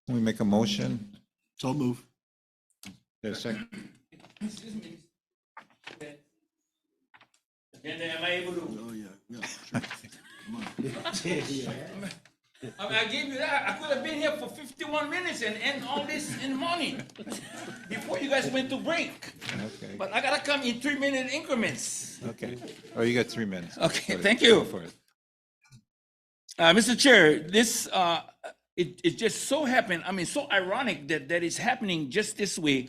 We make a motion. So move. There's a second. Excuse me. And am I able to? Oh, yeah, sure. Come on. I gave you that. I could have been here for 51 minutes and end all this in the morning before you guys went to break. Okay. But I gotta come in 3-minute increments. Okay. Oh, you got 3 minutes. Okay, Go thank ahead. Go you. for it. Mr. Chair, this it just so happened. I mean, so ironic that it's happening just this way.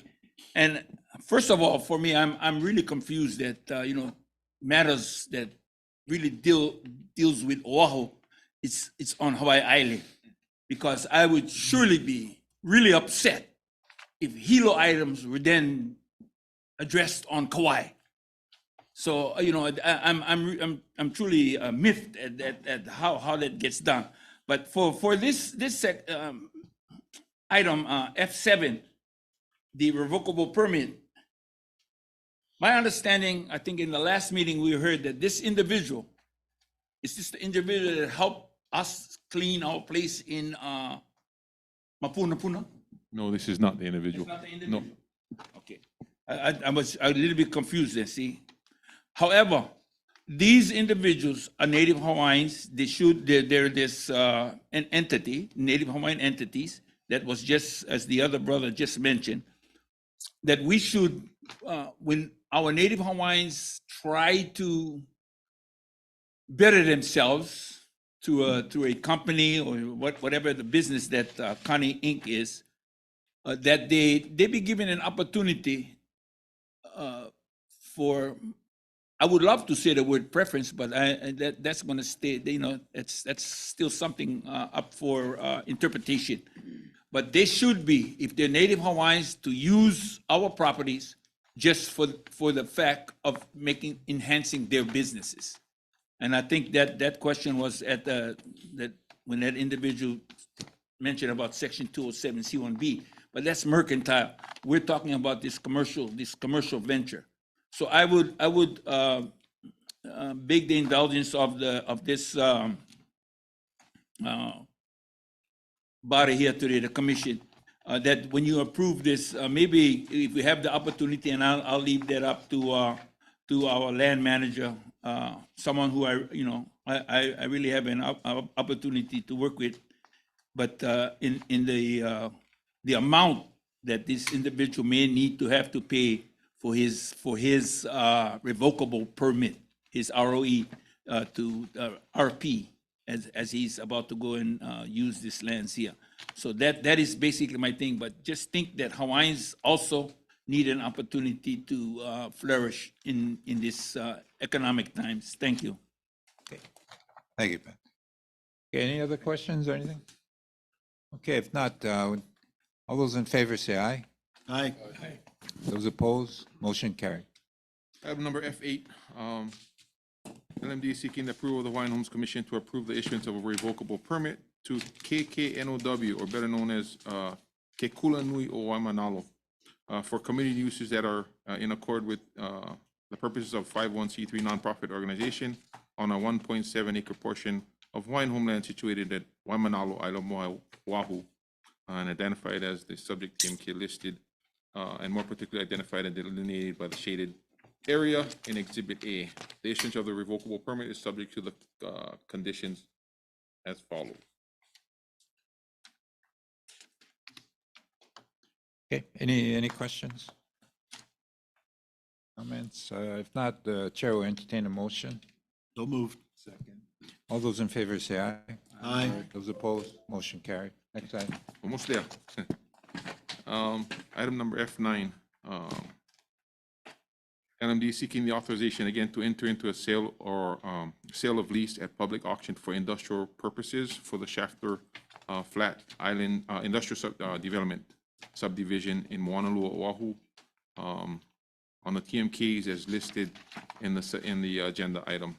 And first of all, for me, I'm really confused that, you know, matters that really deals with Oahu, it's on Hawaii Island. Because I would surely be really upset if Hilo items were then addressed on Kauai. So, you know, I'm truly miffed at how that gets done. But for this item F7, the revocable permit, my understanding, I think in the last meeting we heard that this individual, is this the individual that helped us clean our place in Mapuna? No, this is not the individual. It's not the No. individual? Okay. I was a little bit confused there, see? However, these individuals are Native Hawaiians. They're this an entity, Native Hawaiian entities, that was just, as the other brother just mentioned, that we should, when our Native Hawaiians try to better themselves to a company or whatever the business that Connie Inc. is, that they be given an opportunity for, I would love to say the word preference, but that's going to stay, you know, that's still something up for interpretation. But they should be, if they're Native Hawaiians, to use our properties just for the fact of enhancing their businesses. And I think that question was at that when that individual mentioned about Section 207 C1B, but that's mercantile. We're talking about this commercial venture. So I would beg the indulgence of this body here today, the commission, that when you approve this, maybe if we have the opportunity, and I'll leave that up to our land manager, someone who I really have an opportunity to work with, but in the amount that this individual may need to have to pay for his revocable permit, his ROE to RP, as he's about to go and use this lands here. So that is basically my thing. But just think that Hawaiians also need an opportunity to flourish in this economic times. Thank you. Okay. Thank you, Pat. Okay, any other questions or anything? Okay, if not, all those in favor say aye. Aye. Those opposed, motion carried. Item number F8, LMD seeking the approval of the Hawaiian Homes Commission to approve the issuance of a revocable permit to KKNOW, or better known as Kekula Nui o Waimanalo, for community uses that are in accord with the purposes of 501c3 nonprofit organization on a 1.7 acre portion of Hawaiian homeland situated at Waimanalo, Island Oahu, and identified as the subject TMK listed, and more particularly identified and delineated by the shaded area in Exhibit A. The issuance of the revocable permit is subject to the conditions as follows. Okay, any questions? Comments? If not, the chair will entertain a motion. So moved. Second. All those in favor say aye. Aye. Those opposed, motion carried. Next item. Almost there. Item number F9. LMD seeking the authorization again to enter into a sale or sale of lease at public auction for industrial purposes for the Shafter Flat Island Industrial Development Subdivision in Moanalua, Oahu, on the TMKs as listed in the agenda item.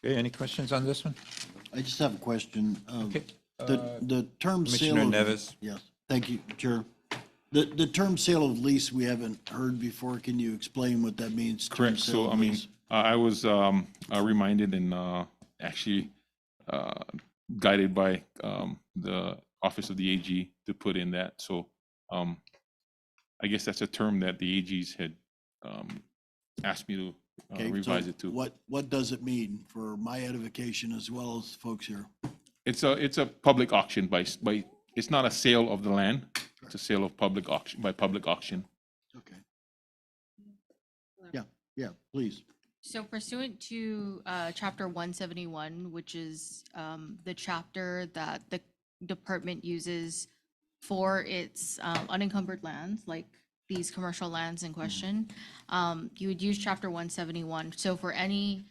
Okay, any questions on this one? I just have a question. Okay. The term sale. Commissioner of- Neves. Yes, thank you, Chair. The term sale of lease, we haven't heard before. Can you explain what that means? term Correct. sale So, of I mean, lease? I was reminded and actually guided by the Office of the AG to put in that. So I guess that's a term that the AGs had asked me to Okay, revise so it to. What does it mean for my edification as well as folks here? It's a public auction by, it's not a sale of the land. It's a sale of public auction, by public auction. Okay. Yeah, please. So pursuant to Chapter 171, which is the chapter that the department uses for its unencumbered lands, like these commercial lands in question, you would use chapter 171. So for any,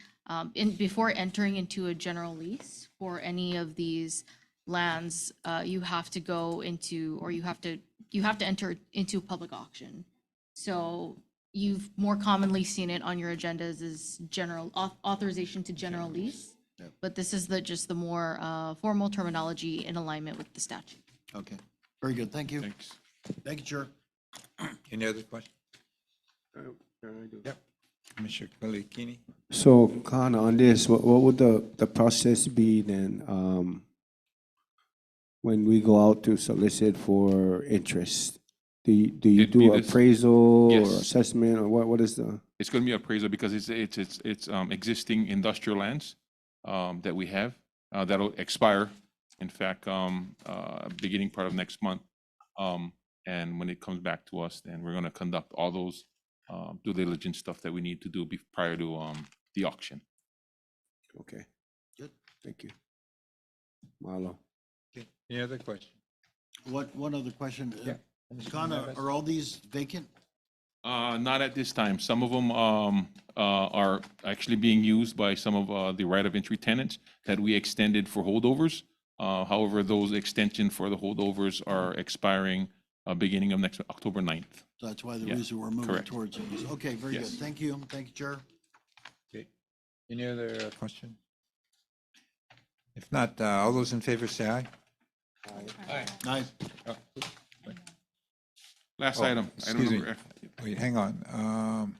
before entering into a general lease for any of these lands, you have to go into, or you have to enter into public auction. So you've more commonly seen it on your agendas as general authorization to general lease. But this is just the more formal terminology in alignment with the statute. Okay, very good, thank you. Thanks. Thank you, Chair. Any other questions? Yep. Commissioner Khalekini? So, Khan, on this, what would the process be then, when we go out to solicit for interest? Do you It'd be do this- appraisal or Yes. assessment, or what is the? It's going to be appraisal because it's existing industrial lands that we have that'll expire, in fact, beginning part of next month. And when it comes back to us, then we're going to conduct all those due diligence stuff that we need to do prior to the auction. Okay. Good. Thank you. Marlo. Okay. Any other questions? One other question. Yeah. Kana, are all these vacant? Not at this time. Some of them are actually being used by some of the right of entry tenants that we extended for holdovers. However, those extensions for the holdovers are expiring beginning of next October 9th. So that's why the Yeah, reason we're moving correct. towards these. Okay, very good. Yes. Thank you. Thank you, Chair. Okay. Any other question? If not, all those in favor say aye. Aye. Last Oh, item. excuse me. Number F. Wait, hang on.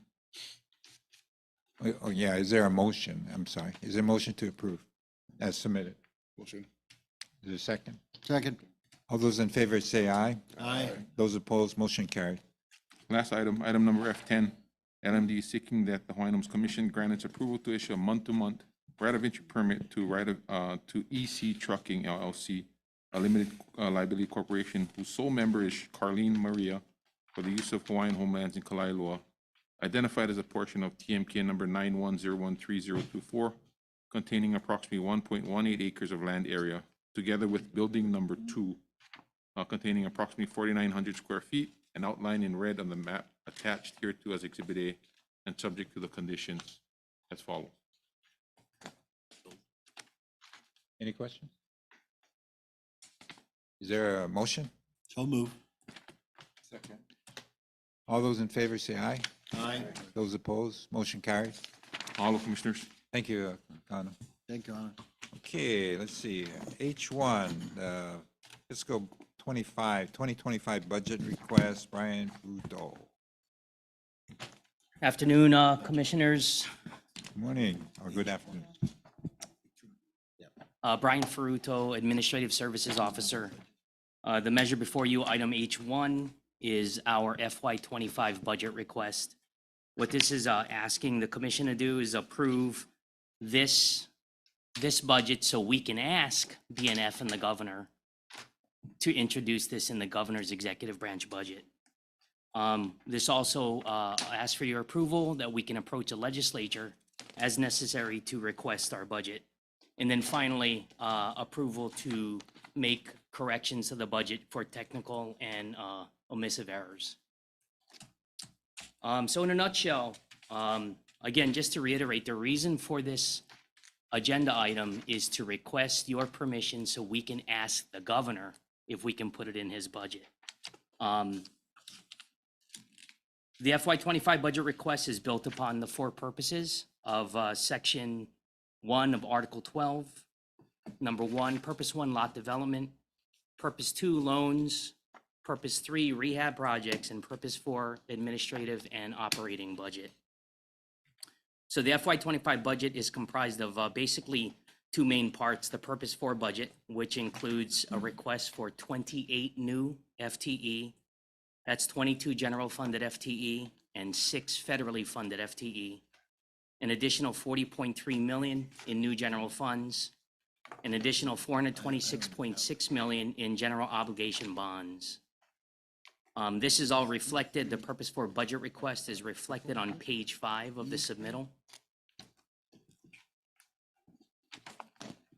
Oh, yeah, is there a motion? I'm sorry. Is there a motion to approve as submitted? Motion. Is there a second? Second. All those in favor say aye. Aye. Those opposed, motion carried. Last item, item number F10. LMD is seeking that the Hawaiian Homes Commission grant its approval to issue a month-to-month right of entry permit to EC Trucking LLC, a limited liability corporation whose sole member is Carlene Maria, for the use of Hawaiian homelands in Kalaeloa, identified as a portion of TMK number 91013024, containing approximately 1.18 acres of land area, together with building number 2, containing approximately 4,900 square feet, and outlined in red on the map attached hereto as Exhibit A, and subject to the conditions as follows. Any questions? Is there a motion? So move. Second. All those in favor say aye. Aye. Those opposed, motion carries. All of Commissioners. Thank you, Kano. Thank you, Honor. Okay, let's see. H1, fiscal 2025 budget request, Brian Rudo. Afternoon, Commissioners. Good morning, or good afternoon. Brian Ferruto, Administrative Services Officer. The measure before you, item H1, is our FY25 budget request. What this is asking the commission to do is approve this budget so we can ask BNF and the governor to introduce this in the governor's executive branch budget. This also asks for your approval that we can approach the legislature as necessary to request our budget. And then finally, approval to make corrections to the budget for technical and omissive errors. So in a nutshell, again, just to reiterate, the reason for this agenda item is to request your permission so we can ask the governor if we can put it in his budget. The FY25 budget request is built upon the 4 purposes of Section 1 of Article 12. Number 1, Purpose 1, lot development. Purpose 2, loans. Purpose 3, rehab projects. And Purpose 4, administrative and operating budget. So the FY25 budget is comprised of basically 2 main parts. The Purpose 4 budget, which includes a request for 28 new FTE. That's 22 general funded FTE and 6 federally funded FTE. An additional $40.3 million in new general funds, an additional $426.6 million in general obligation bonds. This is all reflected, the Purpose 4 budget request is reflected on page 5 of the submittal.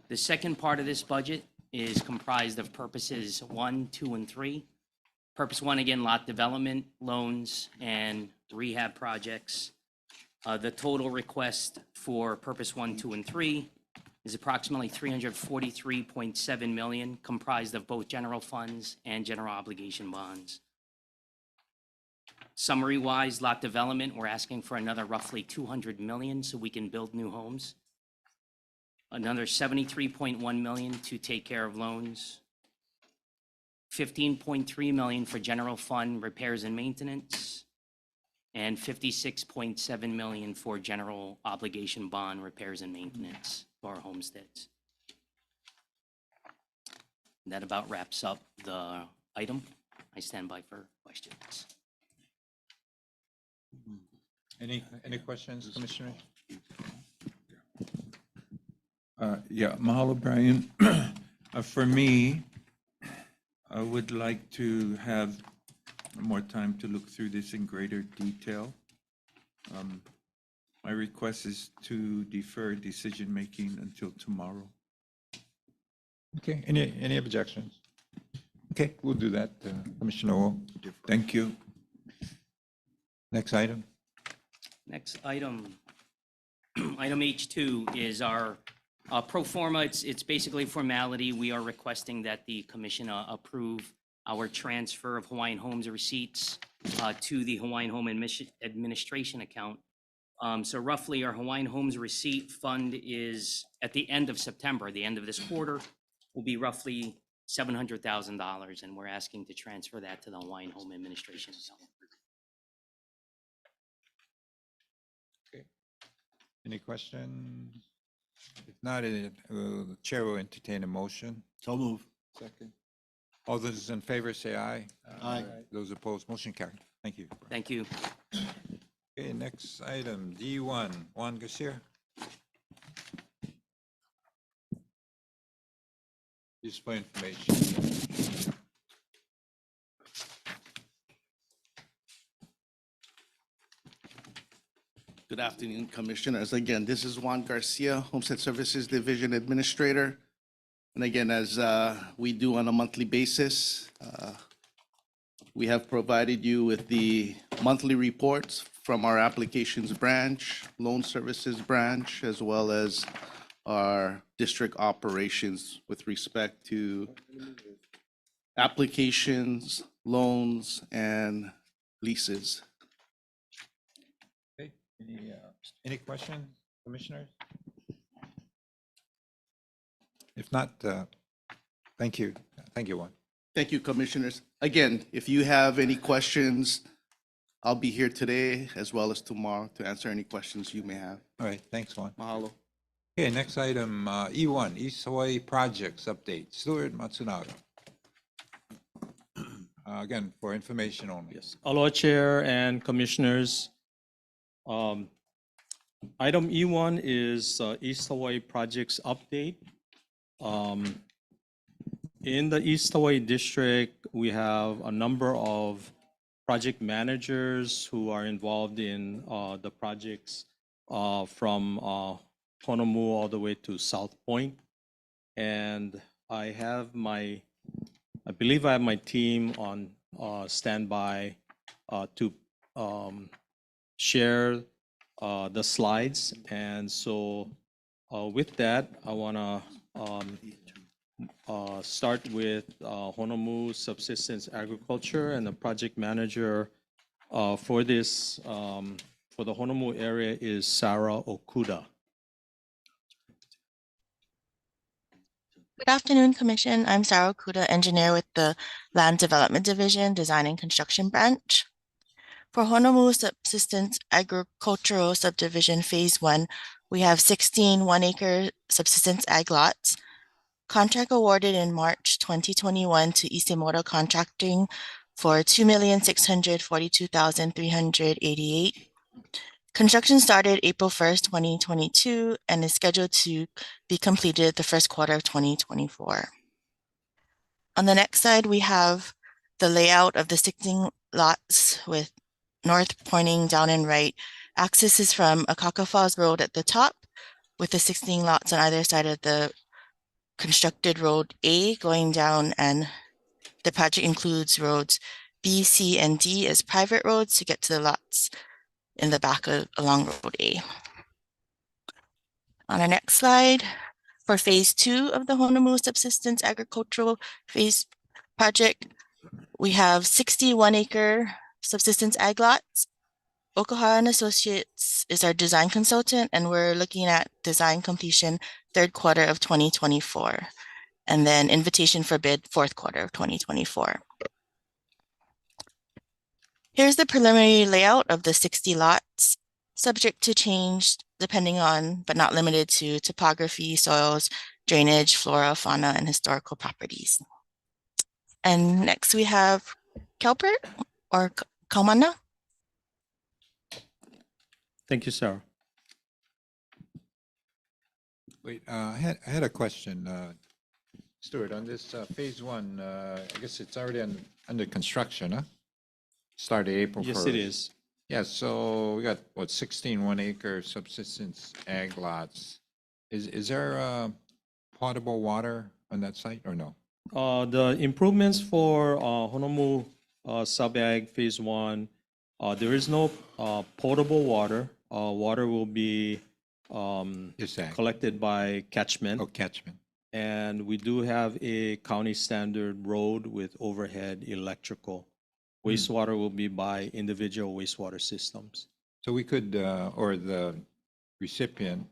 The second part of this budget is comprised of purposes 1, 2, and 3. Purpose 1, again, lot development, loans, and rehab projects. The total request for purpose 1, 2, and 3 is approximately $343.7 million, comprised of both general funds and general obligation bonds. Summary-wise, lot development, we're asking for another roughly $200 million so we can build new homes. Another $73.1 million to take care of loans. $15.3 million for general fund repairs and maintenance. And $56.7 million for general obligation bond repairs and maintenance for our homesteads. And that about wraps up the item. I stand by for questions. Any questions, Commissioner? Yeah, mahalo, Brian. For me, I would like to have more time to look through this in greater detail. My request is to defer decision-making until tomorrow. Okay, any objections? Okay, we'll do that, Commissioner O. Thank you. Next item. Next item, item H2 is our pro forma. It's basically formality. We are requesting that the commission approve our transfer of Hawaiian Homes receipts to the Hawaiian Home Administration account. So roughly our Hawaiian Homes receipt fund is at the end of September, the end of this quarter, will be roughly $700,000, and we're asking to transfer that to the Hawaiian Home Administration account. Any questions? If not, the chair will entertain a motion. So move. Second. All those in favor say aye. Aye. Those opposed, motion carried. Thank you. Thank you. Okay, next item, D1, Juan Garcia. Just for information. Good afternoon, Commissioners. Again, this is Juan Garcia, Homestead Services Division Administrator. And again, as we do on a monthly basis, we have provided you with the monthly reports from our applications branch, loan services branch, as well as our district operations with respect to applications, loans, and leases. Okay, any questions, Commissioners? If not, thank you. Thank you, Juan. Thank you, Commissioners. Again, if you have any questions, I'll be here today as well as tomorrow to answer any questions you may have. All right, thanks, Juan. Mahalo. Okay, next item, E1, East Hawaii Projects Update. Stuart Matsunaga. Again, for information only. Yes. Aloha, Chair and Commissioners. Item E1 is East Hawaii Projects Update. In the East Hawaii District, we have a number of project managers who are involved in the projects from Honolulu all the way to South Point. And I believe I have my team on standby to share the slides. And so with that, I want to start with Honolulu Subsistence Agriculture, and the project manager for this, for the Honolulu area is Sarah Okuda. Good afternoon, Commission. I'm Sarah Okuda, engineer with the Land Development Division, Design and Construction Branch. For Honolulu Subsistence Agricultural Subdivision Phase 1, we have 16 one-acre subsistence ag lots. Contract awarded in March 2021 to Isemoto Contracting for $2,642,388. Construction started April 1st, 2022, and is scheduled to be completed the first quarter of 2024. On the next slide, we have the layout of the 16 lots with north pointing down and right. Access is from Akaka Falls Road at the top, with the 16 lots on either side of the constructed Road A going down, and the project includes roads B, C, and D as private roads to get to the lots in the back along Road A. On our next slide, for phase 2 of the Honolulu Subsistence Agricultural Phase Project, we have 61-acre subsistence ag lots. Okahara and Associates is our design consultant, and we're looking at design completion 3rd quarter of 2024, and then invitation for bid 4th quarter of 2024. Here's the preliminary layout of the 60 lots, subject to change depending on, but not limited to, topography, soils, drainage, flora, fauna, and historical properties. And next we have Kelbert or Kaumana. Thank you, Sarah. Wait, I had a question, Stuart, on this phase 1, I guess it's already under construction, huh? Started April 1st. Yes, it is. Yeah, so we got, what, 16 1-acre subsistence ag lots. Is there potable water on that site or no? The improvements for Honolulu Sub-Ag Phase 1, there is no potable water. Water will be collected by catchment. Oh, catchment. And we do have a county standard road with overhead electrical. Wastewater will be by individual wastewater systems. So we could, or the recipient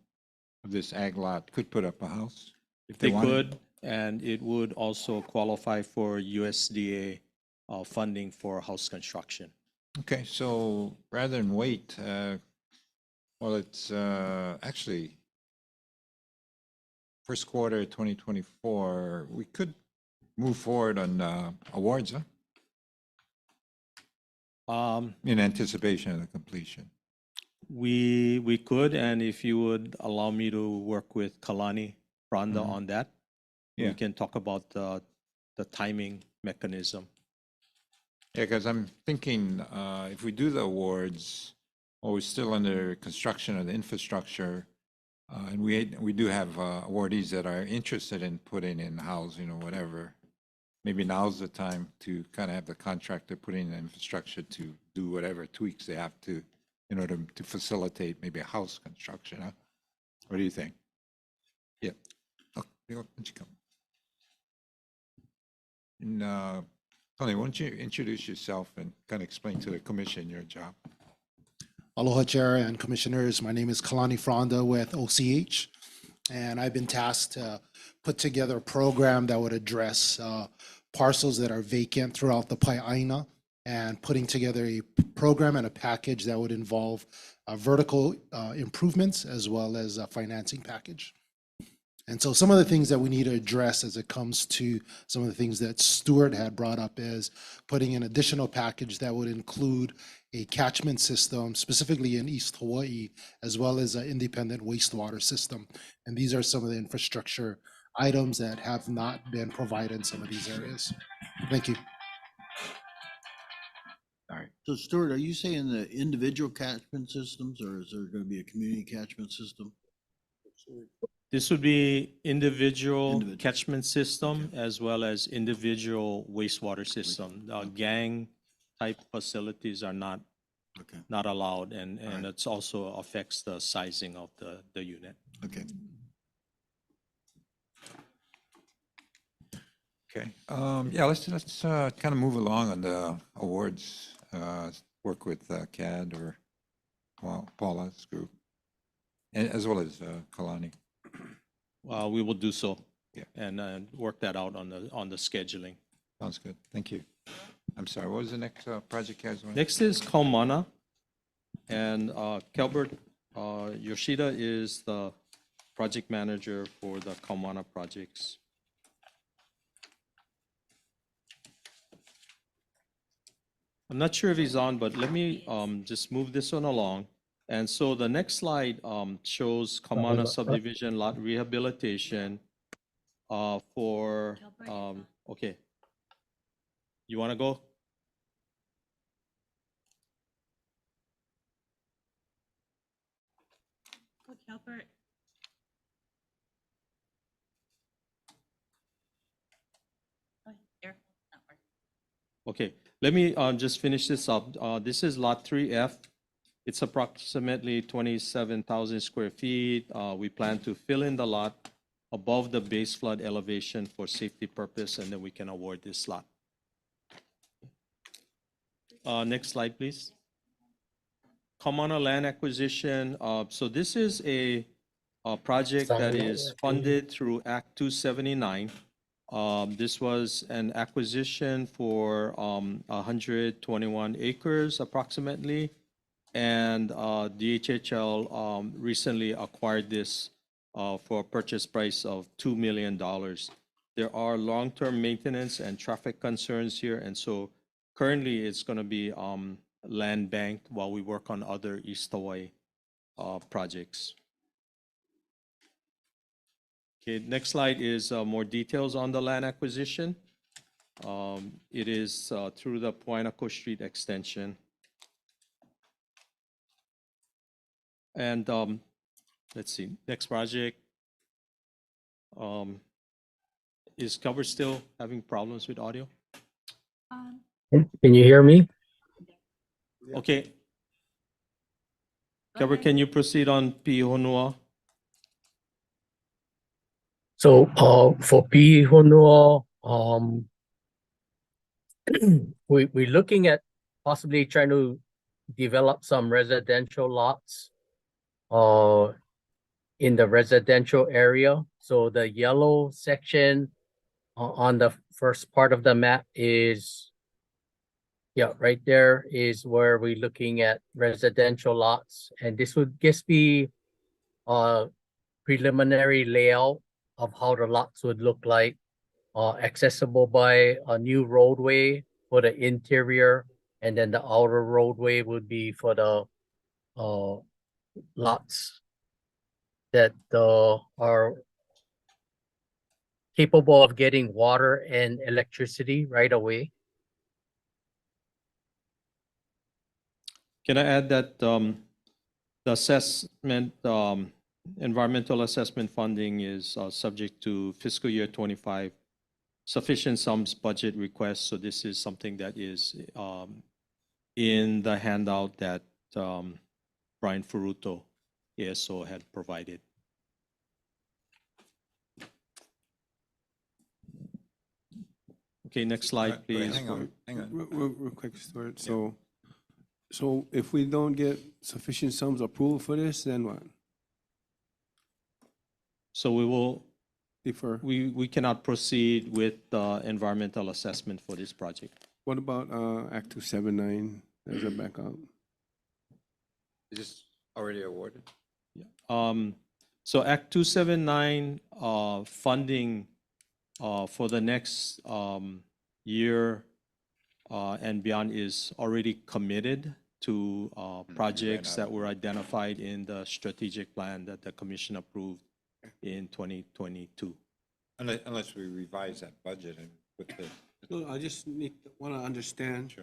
of this ag lot could put up a house if they They wanted? could, and it would also qualify for USDA funding for house construction. Okay, so rather than wait, well, it's actually 1st quarter 2024, we could move forward on awards, huh? In anticipation of the completion. We could, and if you would allow me to work with Kalani Randa on that, Yeah. we can talk about the timing mechanism. Yeah, because I'm thinking if we do the awards, while we're still under construction of the infrastructure, and we do have awardees that are interested in putting in housing or whatever, maybe now's the time to kind of have the contractor put in the infrastructure to do whatever tweaks they have to in order to facilitate maybe a house construction, huh? What do you think? Yeah. Oh, why don't you come? And Tony, why don't you introduce yourself and kind of explain to the commission your job? Aloha, Chair and Commissioners. My name is Kalani Fronda with OCH, and I've been tasked to put together a program that would address parcels that are vacant throughout the Pai'aina, and putting together a program and a package that would involve vertical improvements as well as a financing package. And so some of the things that we need to address as it comes to some of the things that Stuart had brought up is putting an additional package that would include a catchment system, specifically in East Hawaii, as well as an independent wastewater system. And these are some of the infrastructure items that have not been provided in some of these areas. Thank you. All right. So Stuart, are you saying the individual catchment systems, or is there going to be a community catchment system? This would be individual catchment system as well as individual wastewater system. Gang type facilities are not allowed, and it also affects the sizing of the unit. Okay. Okay. Yeah, let's kind of move along on the awards. Work with CAD or Paula's group, and as well as Kalani. We will do so. Yeah. And work that out on the scheduling. Sounds good. Thank you. I'm sorry, what was the next project you guys want? Next is Kaumana, and Kelbert Yoshida is the project manager for the Kaumana projects. I'm not sure if he's on, but let me just move this one along. And so the next slide shows Kaumana subdivision lot rehabilitation for, okay. You want to go? Albert. Okay, let me just finish this up. This is Lot 3F. It's approximately 27,000 square feet. We plan to fill in the lot above the base flood elevation for safety purpose, and then we can award this lot. Next slide, please. Communal land acquisition. So this is a project that is funded through Act 279. This was an acquisition for 121 acres approximately, and DHHL recently acquired this for a purchase price of $2 million. There are long-term maintenance and traffic concerns here, and so currently it's going to be land banked while we work on other East Hawaii projects. Okay, next slide is more details on the land acquisition. It is through the Puainako Street extension. And let's see, next project. Is Cover still having problems with audio? Can you hear me? Okay. Cover, can you proceed on Pihonua? So for P Honua, we're looking at possibly trying to develop some residential lots in the residential area. So the yellow section on the first part of the map is, yeah, right there is where we're looking at residential lots. And this would just be a preliminary layout of how the lots would look like, accessible by a new roadway for the interior, and then the outer roadway would be for the lots that are capable of getting water and electricity right away. Can I add that the assessment, environmental assessment funding is subject to fiscal year 25 sufficient sums budget requests. So this is something that is in the handout that Brian Furuto, ASO, had provided. Okay, next slide, please. Hang on. Real quick, Stuart. So if we don't get sufficient sums approved for this, then what? So we will defer. We cannot proceed with the environmental assessment for this project. What about Act 279 as a backup? Is this already awarded? So Act 279 funding for the next year and beyond is already committed to projects that were identified in the strategic plan that the commission approved in 2022. Unless we revise that budget and put the. No, I just want to understand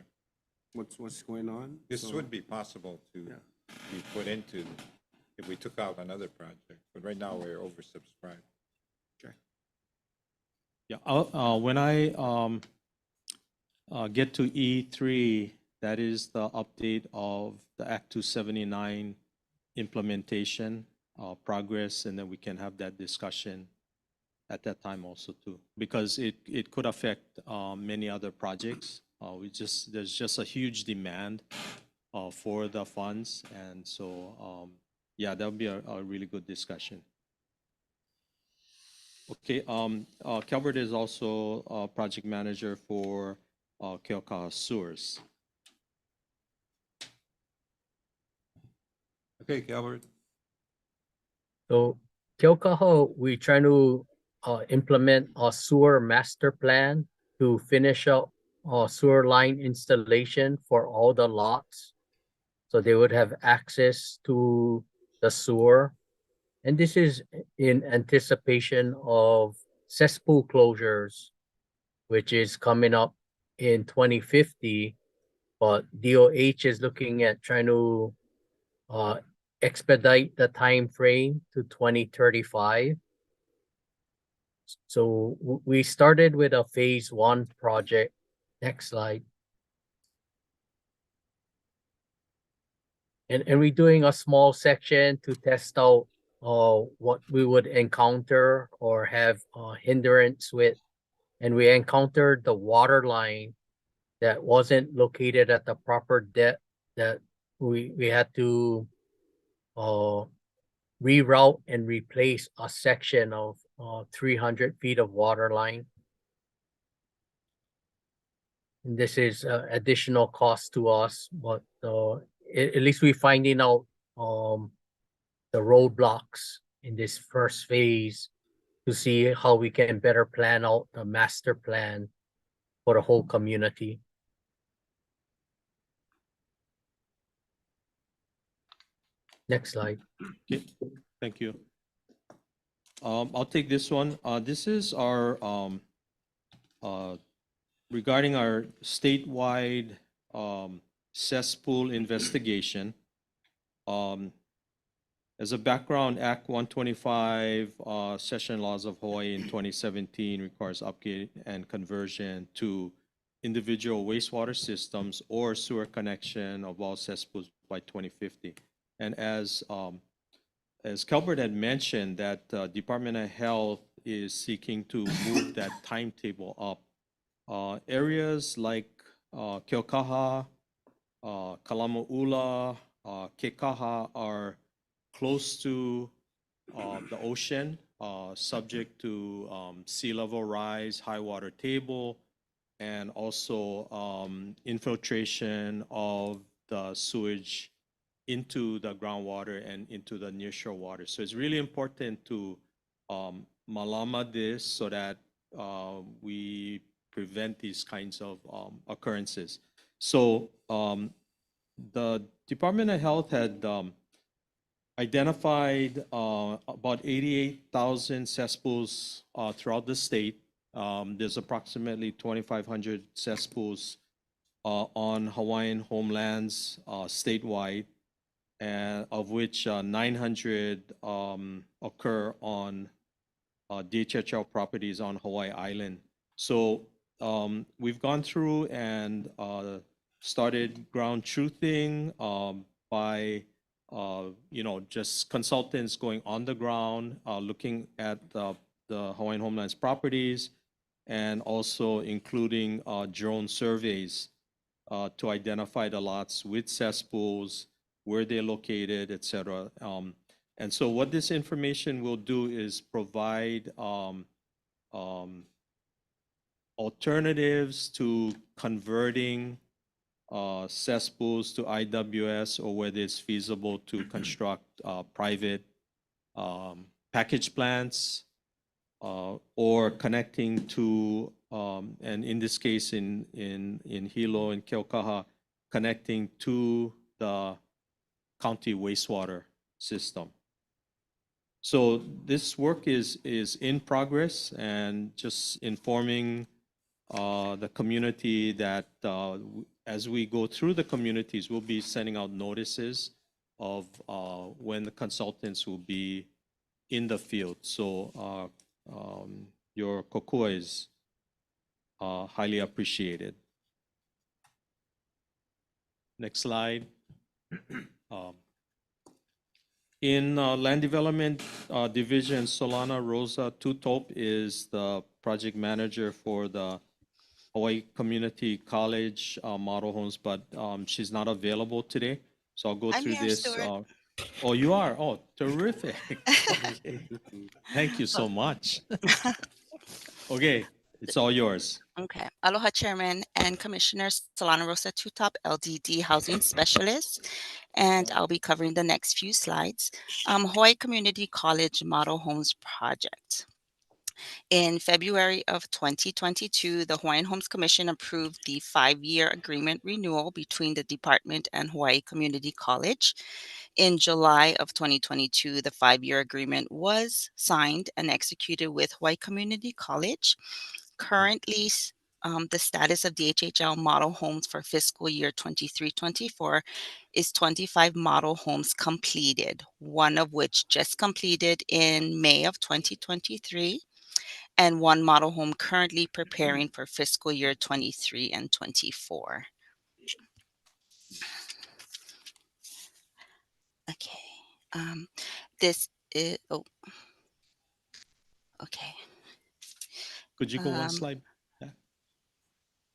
what's going on. This would be possible to be put into if we took out another project, but right now we're oversubscribed. Okay. Yeah, when I get to E3, that is the update of the Act 279 implementation progress, and then we can have that discussion at that time also too, because it could affect many other projects. There's just a huge demand for the funds, and so yeah, that'll be a really good discussion. Okay, Calvert is also a project manager for Keaukaha Sewers. Okay, Calvert. So Keaukaha, we're trying to implement a sewer master plan to finish up sewer line installation for all the lots. So they would have access to the sewer. And this is in anticipation of cesspool closures, which is coming up in 2050. But DOH is looking at trying to expedite the time frame to 2035. So we started with a phase 1 project. Next slide. and we're doing a small section to test out what we would encounter or have hindrance with. And we encountered the water line that wasn't located at the proper depth, that we had to reroute and replace a section of 300 feet of water line. And this is additional cost to us, but at least we're finding out the roadblocks in this first phase to see how we can better plan out the master plan for the whole community. Next slide. Okay, thank you. I'll take this one. This is our regarding our statewide cesspool investigation. As a background, Act 125, Session Laws of Hawaii in 2017 requires upgrade and conversion to individual wastewater systems or sewer connection of all cesspools by 2050. And as Kelbert had mentioned, that Department of Health is seeking to move that timetable up. Areas like Keaukaha, Kalama'ula, Kekaha are close to the ocean, subject to sea level rise, high water table, and also infiltration of the sewage into the groundwater and into the nearshore water. So it's really important to malama this so that we prevent these kinds of occurrences. So the Department of Health had identified about 88,000 cesspools throughout the state. There's approximately 2,500 cesspools on Hawaiian homelands statewide, and of which 900 occur on DHHL properties on Hawaii Island. So we've gone through and started ground truthing by just consultants going on the ground, looking at the Hawaiian Homelands properties, and also including drone surveys to identify the lots with cesspools, where they're located, et cetera. And so what this information will do is provide alternatives to converting cesspools to IWS, or whether it's feasible to construct private package plants, or connecting to, and in this case in Hilo and Keaukaha, connecting to the county wastewater system. So this work is in progress, and just informing the community that as we go through the communities, we'll be sending out notices of when the consultants will be in the field. So your kokua is highly appreciated. Next slide. In Land Development Division, Solana Rosa Tutop is the project manager for the Hawaii Community College model homes, but she's not available today. So I'll go through this. Oh, you are? Oh, terrific. Okay. Thank you so much. Okay, it's all yours. Okay. Aloha, Chairman and Commissioners. Solana Rosa Tutop, LDD Housing Specialist. And I'll be covering the next few slides. Hawaii Community College Model Homes Project. In February of 2022, the Hawaiian Homes Commission approved the 5-year agreement renewal between the department and Hawaii Community College. In July of 2022, the 5-year agreement was signed and executed with Hawaii Community College. Currently, the status of DHHL model homes for fiscal year 23-24 is 25 model homes completed, one of which just completed in May of 2023, and one model home currently preparing for fiscal year 23 and 24. This is, oh, okay. Could you go one Um, slide back?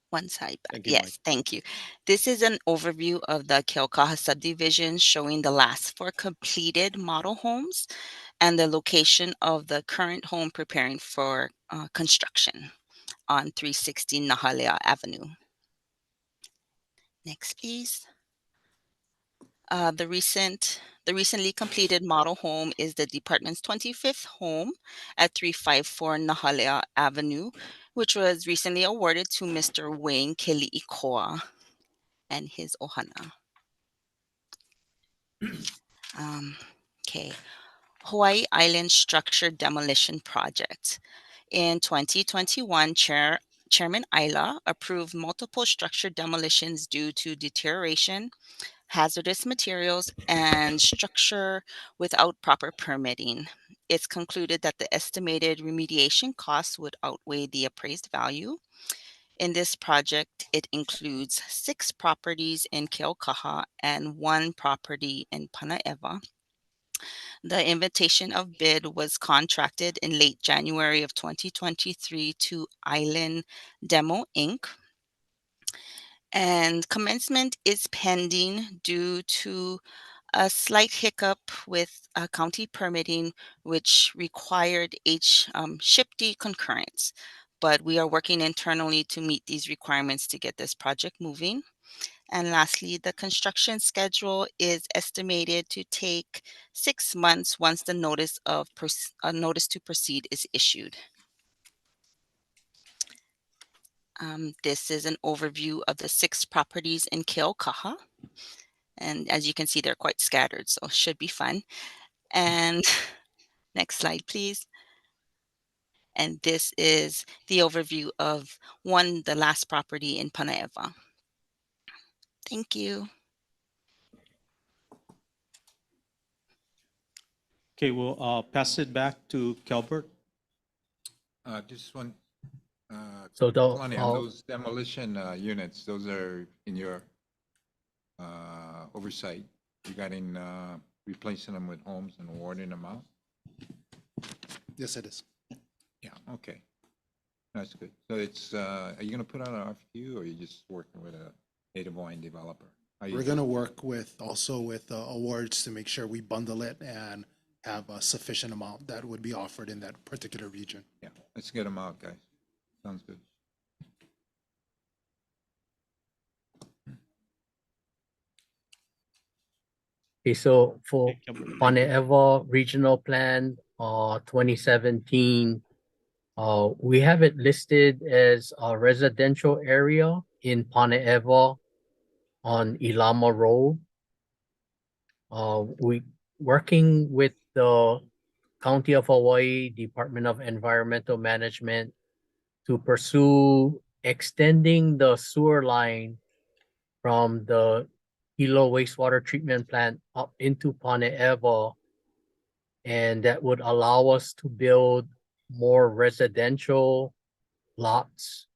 One side back. Thank you, Mike. Yes, thank you. This is an overview of the Keaukaha subdivision showing the last 4 completed model homes and the location of the current home preparing for construction on 360 Nahalea Avenue. Next, please. The recently completed model home is the department's 25th home at 354 Nahalea Avenue, which was recently awarded to Mr. Wayne Keli'ikoa and his ohana. Okay, Hawaii Island Structure Demolition Project. In 2021, Chairman Ayla approved multiple structure demolitions due to deterioration, hazardous materials, and structure without proper permitting. It's concluded that the estimated remediation costs would outweigh the appraised value. In this project, it includes 6 properties in Keaukaha and 1 property in Panaeva. The invitation of bid was contracted in late January of 2023 to Island Demo Inc. And commencement is pending due to a slight hiccup with county permitting, which required SHIP-D concurrence. But we are working internally to meet these requirements to get this project moving. And lastly, the construction schedule is estimated to take 6 months once the notice to proceed is issued. This is an overview of the 6 properties in Keaukaha. And as you can see, they're quite scattered, so should be fun. And next slide, please. And this is the overview of the last property in Panaeva. Thank you. Okay, we'll pass it back to Kelbert. Just one, So the, Kalani, on those demolition units, those are in your oversight regarding replacing them with homes and awarding them out? Yes, it is. Yeah, okay. That's good. So it's, are you going to put out an RFQ or are you just working with a native Hawaiian developer? We're going to work with awards to make sure we bundle it and have a sufficient amount that would be offered in that particular region. Yeah, let's get them out, guys. Sounds good. Okay, so for Panaeva Regional Plan 2017, we have it listed as a residential area in Panaeva on Ilama Road. We working with the County of Hawaii Department of Environmental Management to pursue extending the sewer line from the Hilo wastewater treatment plant up into Panaeva, and that would allow us to build more residential lots.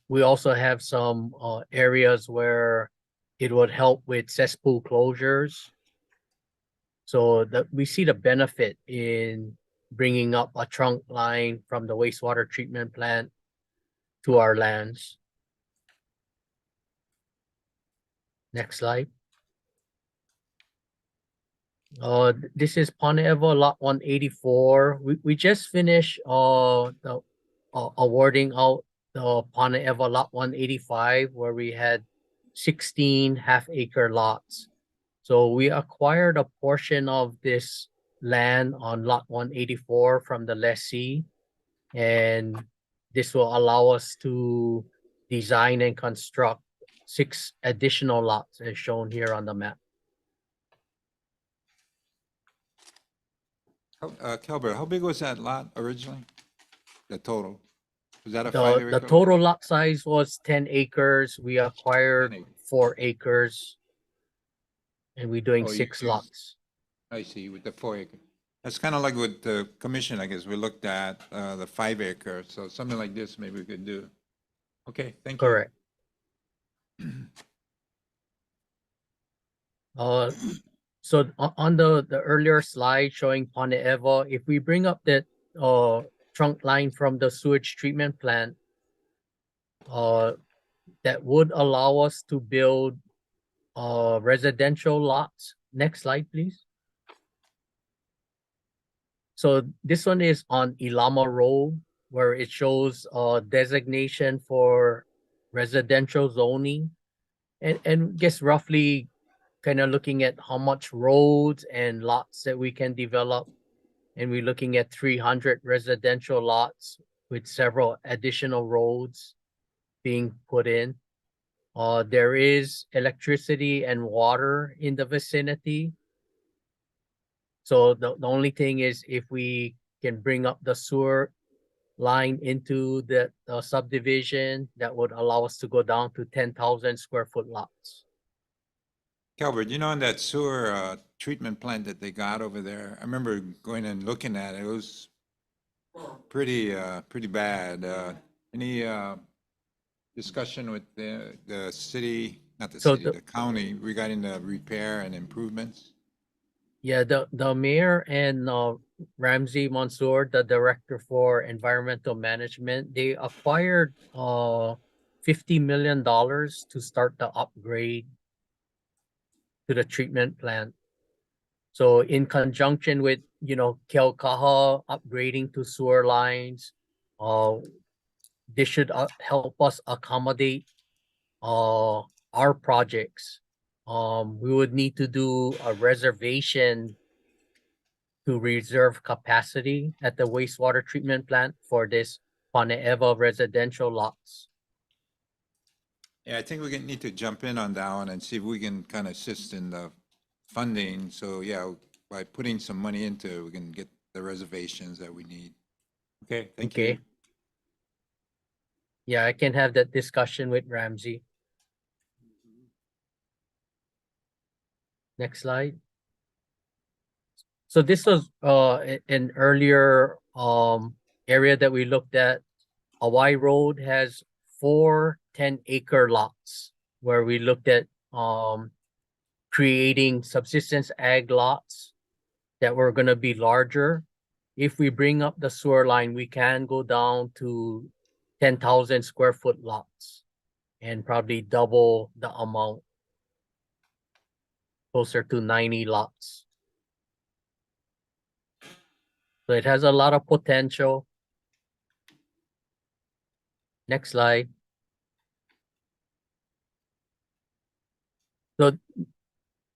We also have some areas where it would help with cesspool closures. So that we see the benefit in bringing up a trunk line from the wastewater treatment plant to our lands. Next slide. This is Panaeva Lot 184. We just finished the awarding out the Panaeva Lot 185, where we had 16 half-acre lots. So we acquired a portion of this land on Lot 184 from the lessee, and this will allow us to design and construct 6 additional lots as shown here on the map. Kelbert, how big was that lot originally? The total? Was that a The 5-acre? total lot size was 10 acres. We acquired 4 acres, and we're doing Oh, you 6 used- lots. I see, with the 4-acre. That's kind of like with the commission, I guess. We looked at the 5-acre, so something like this maybe we could do. Okay, thank you. Correct. Uh, so on the earlier slide showing Ponte-Eva, if we bring up that trunk line from the sewage treatment plant, that would allow us to build residential lots. Next slide, please. So this one is on Ilama Road, where it shows designation for residential zoning, and guess roughly kind of looking at how much roads and lots that we can develop. And we're looking at 300 residential lots with several additional roads being put in. There is electricity and water in the vicinity. So the only thing is if we can bring up the sewer line into the subdivision, that would allow us to go down to 10,000 square foot lots. Calvert, you know, on that sewer treatment plant that they got over there, I remember going and looking at it. It was pretty bad. Any discussion with the city, not the So city, the county regarding the repair and improvements? Yeah, the mayor and Ramsey Mansour, the director for environmental management, they acquired $50 million to start the upgrade to the treatment plant. So in conjunction with, Keaukaha upgrading to sewer lines, this should help us accommodate our projects. We would need to do a reservation to reserve capacity at the wastewater treatment plant for this Ponte-Eva residential lots. Yeah, I think we need to jump in on that one and see if we can kind of assist in the funding. So yeah, by putting some money into it, we can get the reservations that we need. Okay, thank you. Yeah, I can have that discussion with Ramsey. Next slide. So this was an earlier area that we looked at. Hawaii Road has 4 10-acre lots where we looked at creating subsistence ag lots that were going to be larger. If we bring up the sewer line, we can go down to 10,000 square foot lots and probably double the amount, closer to 90 lots. So it has a lot of potential. Next slide. So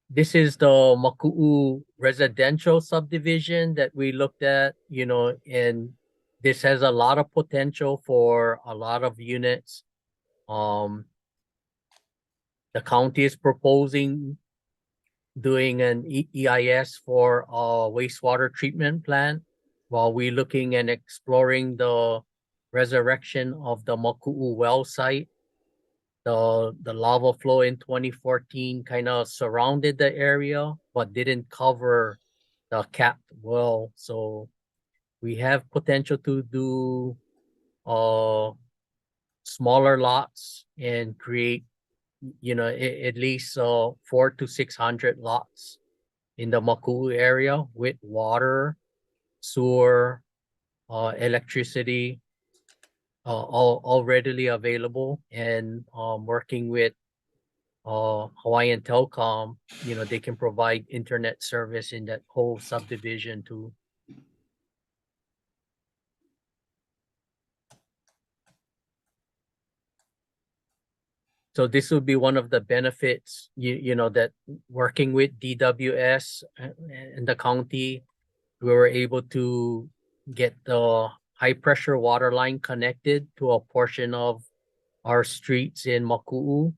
this is the Maku'u residential subdivision that we looked at, and this has a lot of potential for a lot of units. The county is proposing doing an EIS for a wastewater treatment plant while we're looking and exploring the resurrection of the Maku'u well site. The lava flow in 2014 kind of surrounded the area, but didn't cover the capped well. So we have potential to do smaller lots and create, at least 400 to 600 lots in the Maku'u area with water, sewer, electricity, all readily available, and working with Hawaiian Telecom, they can provide internet service in that whole subdivision too. So this would be one of the benefits, that working with DWS and the county, we were able to get the high pressure water line connected to a portion of our streets in Maku'u.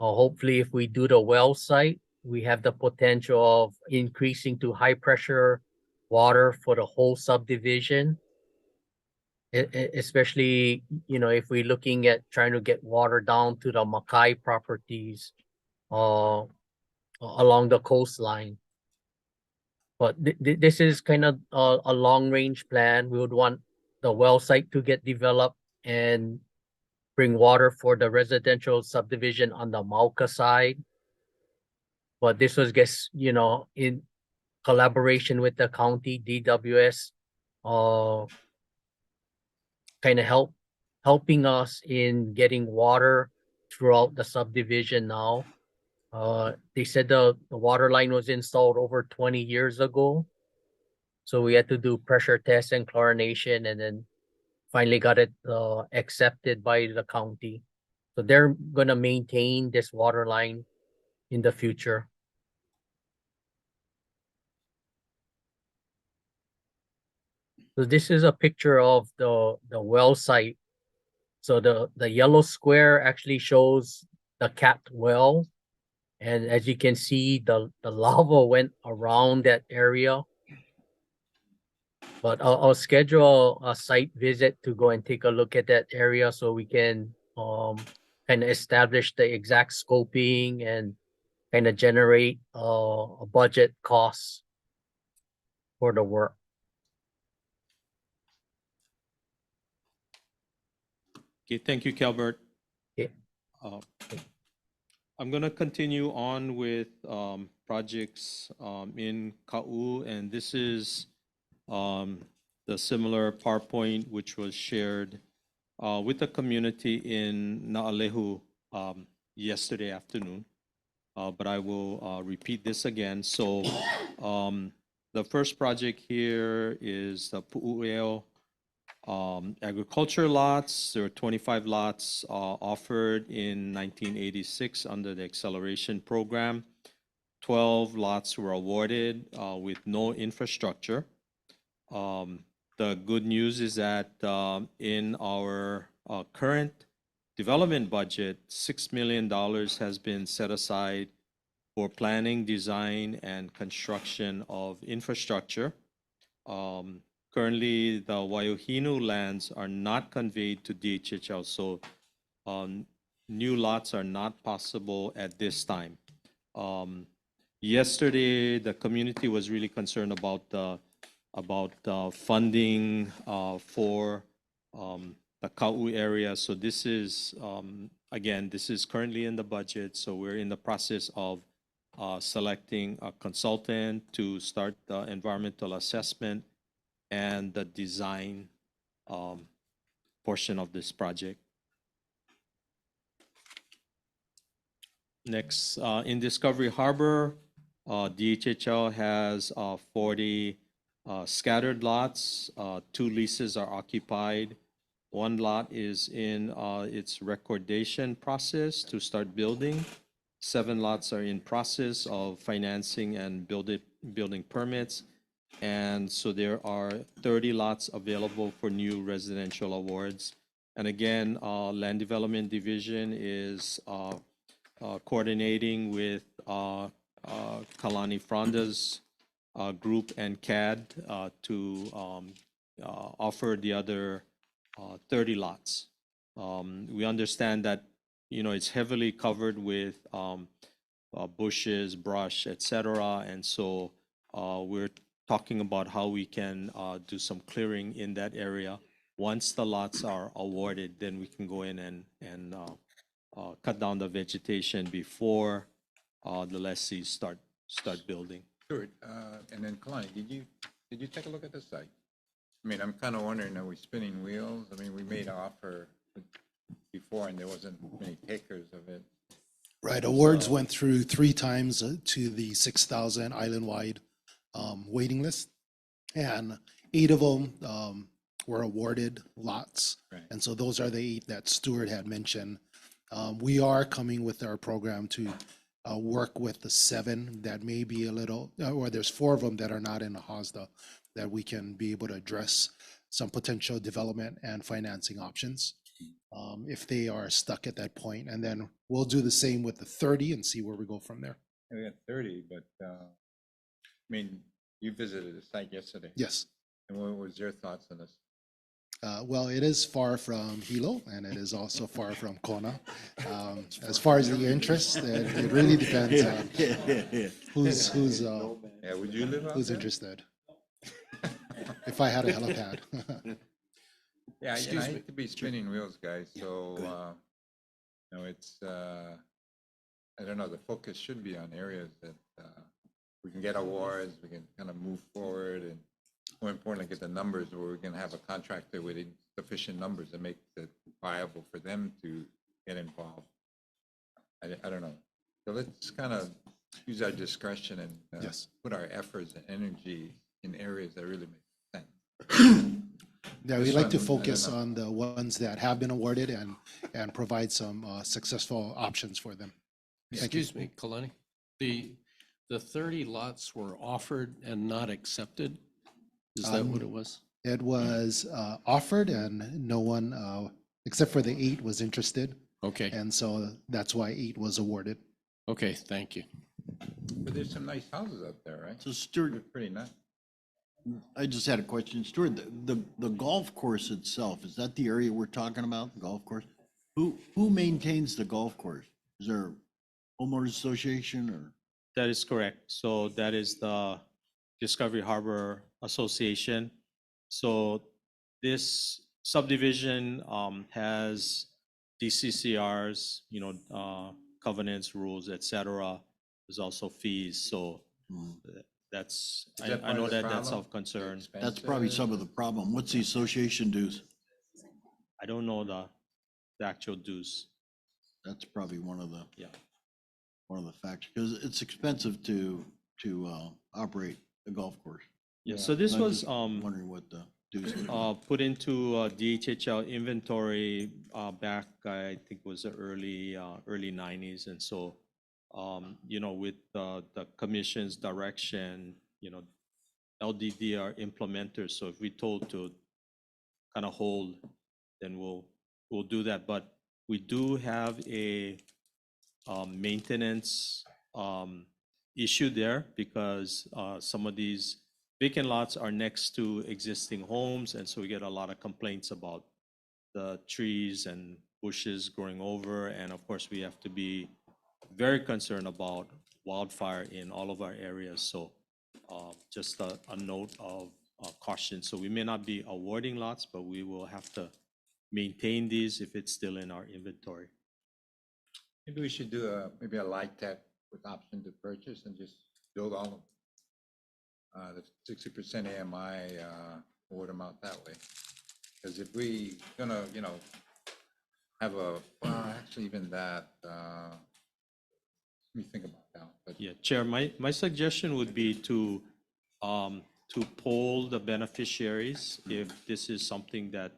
Hopefully, if we do the well site, we have the potential of increasing to high pressure water for the whole subdivision. Especially, if we're looking at trying to get water down to the Makai properties along the coastline. But this is kind of a long range plan. We would want the well site to get developed and bring water for the residential subdivision on the Mauka side. but this was, in collaboration with the county DWS, kind of helping us in getting water throughout the subdivision now. They said the water line was installed over 20 years ago. So we had to do pressure tests and chlorination, and then finally got it accepted by the county. So they're gonna maintain this water line in the future. So this is a picture of the well site. So the yellow square actually shows the capped well. And as you can see, the lava went around that area. But I'll schedule a site visit to go and take a look at that area so we can kind of establish the exact scoping and kind of generate a budget costs for the work. Okay, thank you, Calbert. Okay. I'm gonna continue on with projects in Ka'u, and this is the similar PowerPoint which was shared with the community in Na'alehu yesterday afternoon. But I will repeat this again. So the first project here is the Pu'u'eo agriculture lots. There are 25 lots offered in 1986 under the acceleration program. 12 lots were awarded with no infrastructure. The good news is that in our current development budget, $6 million has been set aside for planning, design, and construction of infrastructure. Currently, the Waiohinu lands are not conveyed to DHHL, so new lots are not possible at this time. Yesterday, the community was really concerned about funding for the Ka'u area. So this is, again, this is currently in the budget. So we're in the process of selecting a consultant to start the environmental assessment and the design portion of this project. Next, in Discovery Harbor, DHHL has 40 scattered lots. 2 leases are occupied. 1 lot is in its recordation process to start building. 7 lots are in process of financing and building permits. And so there are 30 lots available for new residential awards. And again, Land Development Division is coordinating with Kalani Fronda's group and CAD to offer the other 30 lots. We understand that, it's heavily covered with bushes, brush, etc. And so we're talking about how we can do some clearing in that area. Once the lots are awarded, then we can go in and cut down the vegetation before the lessees start building. Sure. And then Kalani, did you take a look at the site? I mean, I'm kind of wondering, are we spinning wheels? I mean, we made an offer before and there wasn't many takers of it. Right, awards went through 3 times to the 6,000 island-wide waiting list, and 8 of them were awarded lots. Right. And so those are the 8 that Stuart had mentioned. We are coming with our program to work with the 7 that may be a little, or there's 4 of them that are not in the HOSDA, that we can be able to address some potential development and financing options if they are stuck at that point. And then we'll do the same with the 30 and see where we go from there. We got 30, but I mean, you visited the site yesterday. Yes. And what was your thoughts on this? Well, it is far from Hilo, and it is also far from Kona. As far as the interest, it really depends on who's would you live out who's there? interested. If I had a helipad. Yeah, I hate to be spinning wheels, guys. So, it's I don't know, the focus should be on areas that we can get awards, we can kind of move forward, and more importantly, get the numbers where we can have a contractor with sufficient numbers that make it viable for them to get involved. I don't know. So let's kind of use our discretion and Yes. put our efforts and energy in areas that really make sense. Yeah, we This like to one, I don't focus know. on the ones that have been awarded and provide some successful options for them. Thank you. Excuse me, Kalani. The 30 lots were offered and not accepted? Is that what it was? It was offered and no one, except for the 8, was interested. Okay. And so that's why 8 was awarded. Okay, thank you. But there's some nice houses up there, right? So Stuart, They're pretty nice. I just had a question. Stuart, the golf course itself, is that the area we're talking about, the golf course? Who maintains the golf course? Is there a homeowners association or? That is correct. So that is the Discovery Harbor Association. So this subdivision has DCCRs, covenants, rules, etc. There's also fees. So that's, Is that I know part of the that that's problem? of concern. That's probably some of the problem. What's the association dues? I don't know the actual dues. That's probably one of the Yeah. factors, because it's expensive to operate a golf course. Yeah, so this I'm was just wondering what the dues are. put into DHHL inventory back, I think was the early 90s. And so, with the commission's direction, LDD are implementers. So if we told to kind of hold, then we'll do that. But we do have a maintenance issue there because some of these vacant lots are next to existing homes, and so we get a lot of complaints about the trees and bushes growing over. And of course, we have to be very concerned about wildfire in all of our areas. So just a note of caution. So we may not be awarding lots, but we will have to maintain these if it's still in our inventory. Maybe we should do maybe a light tech with option to purchase and just build all of them. The 60% AMI, award them out that way. Because if we gonna, have well, actually even that, let me think about that. But Yeah, Chair, my suggestion would be to poll the beneficiaries if this is something that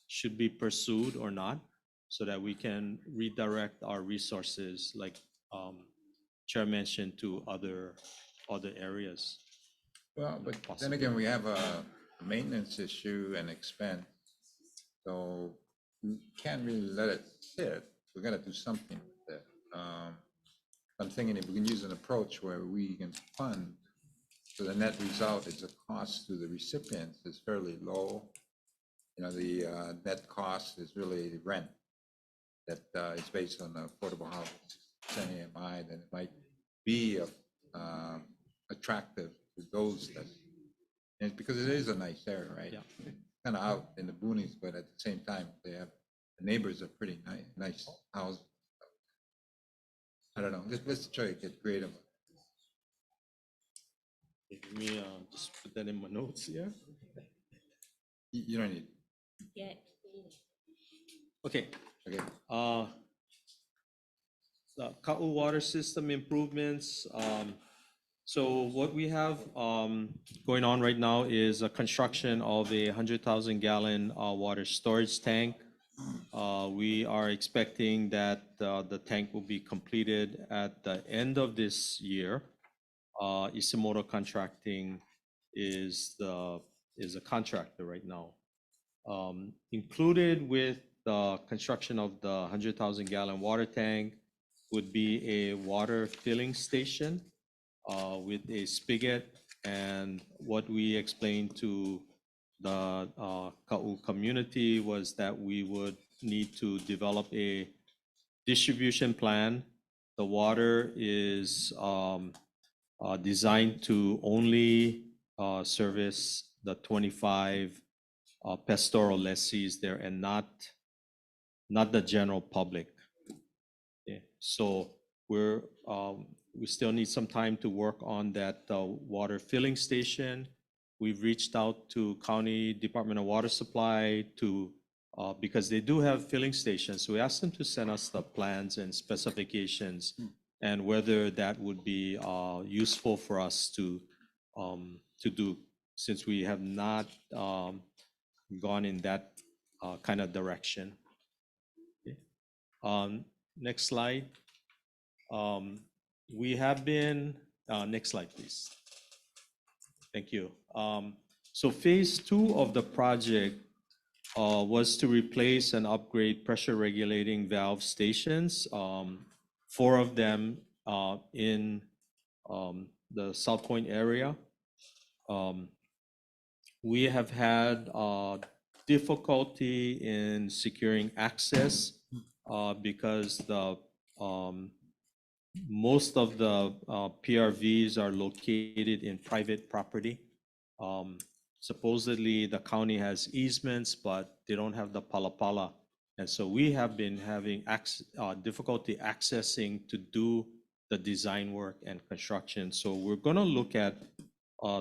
should be pursued or not, so that we can redirect our resources, like Chair mentioned, to other areas. Well, but then again, we have a maintenance issue and expense. So we can't really let it sit. We're gonna do something with it. I'm thinking if we can use an approach where we can fund, so the net result is the cost to the recipients is fairly low. The net cost is really the rent that is based on the affordable housing AMI, then it might be attractive to those that, and because it is a nice area, right? Yeah. Kind of out in the boonies, but at the same time, they have, the neighbors are pretty nice houses. I don't know, let's try to get creative. Let me just put that in my notes here. You don't need. Yeah. Okay. Okay. The Ka'u water system improvements. So what we have going on right now is a construction of a 100,000 gallon water storage tank. We are expecting that the tank will be completed at the end of this year. Isimoto Contracting is a contractor right now. Included with the construction of the 100,000 gallon water tank would be a water filling station with a spigot. And what we explained to the Ka'u community was that we would need to develop a distribution plan. The water is designed to only service the 25 pastoral lessees there and not the general public. Okay. So we're, we still need some time to work on that water filling station. We've reached out to County Department of Water Supply to, because they do have filling stations. We asked them to send us the plans and specifications and whether that would be useful for us to do, since we have not gone in that kind of direction. Okay. Next slide. We have been, next slide, please. Thank you. So phase 2 of the project was to replace and upgrade pressure regulating valve stations, 4 of them in the South Point area. We have had difficulty in securing access because the most of the PRVs are located in private property. Supposedly the county has easements, but they don't have the palapala. And so we have been having difficulty accessing to do the design work and construction. So we're gonna look at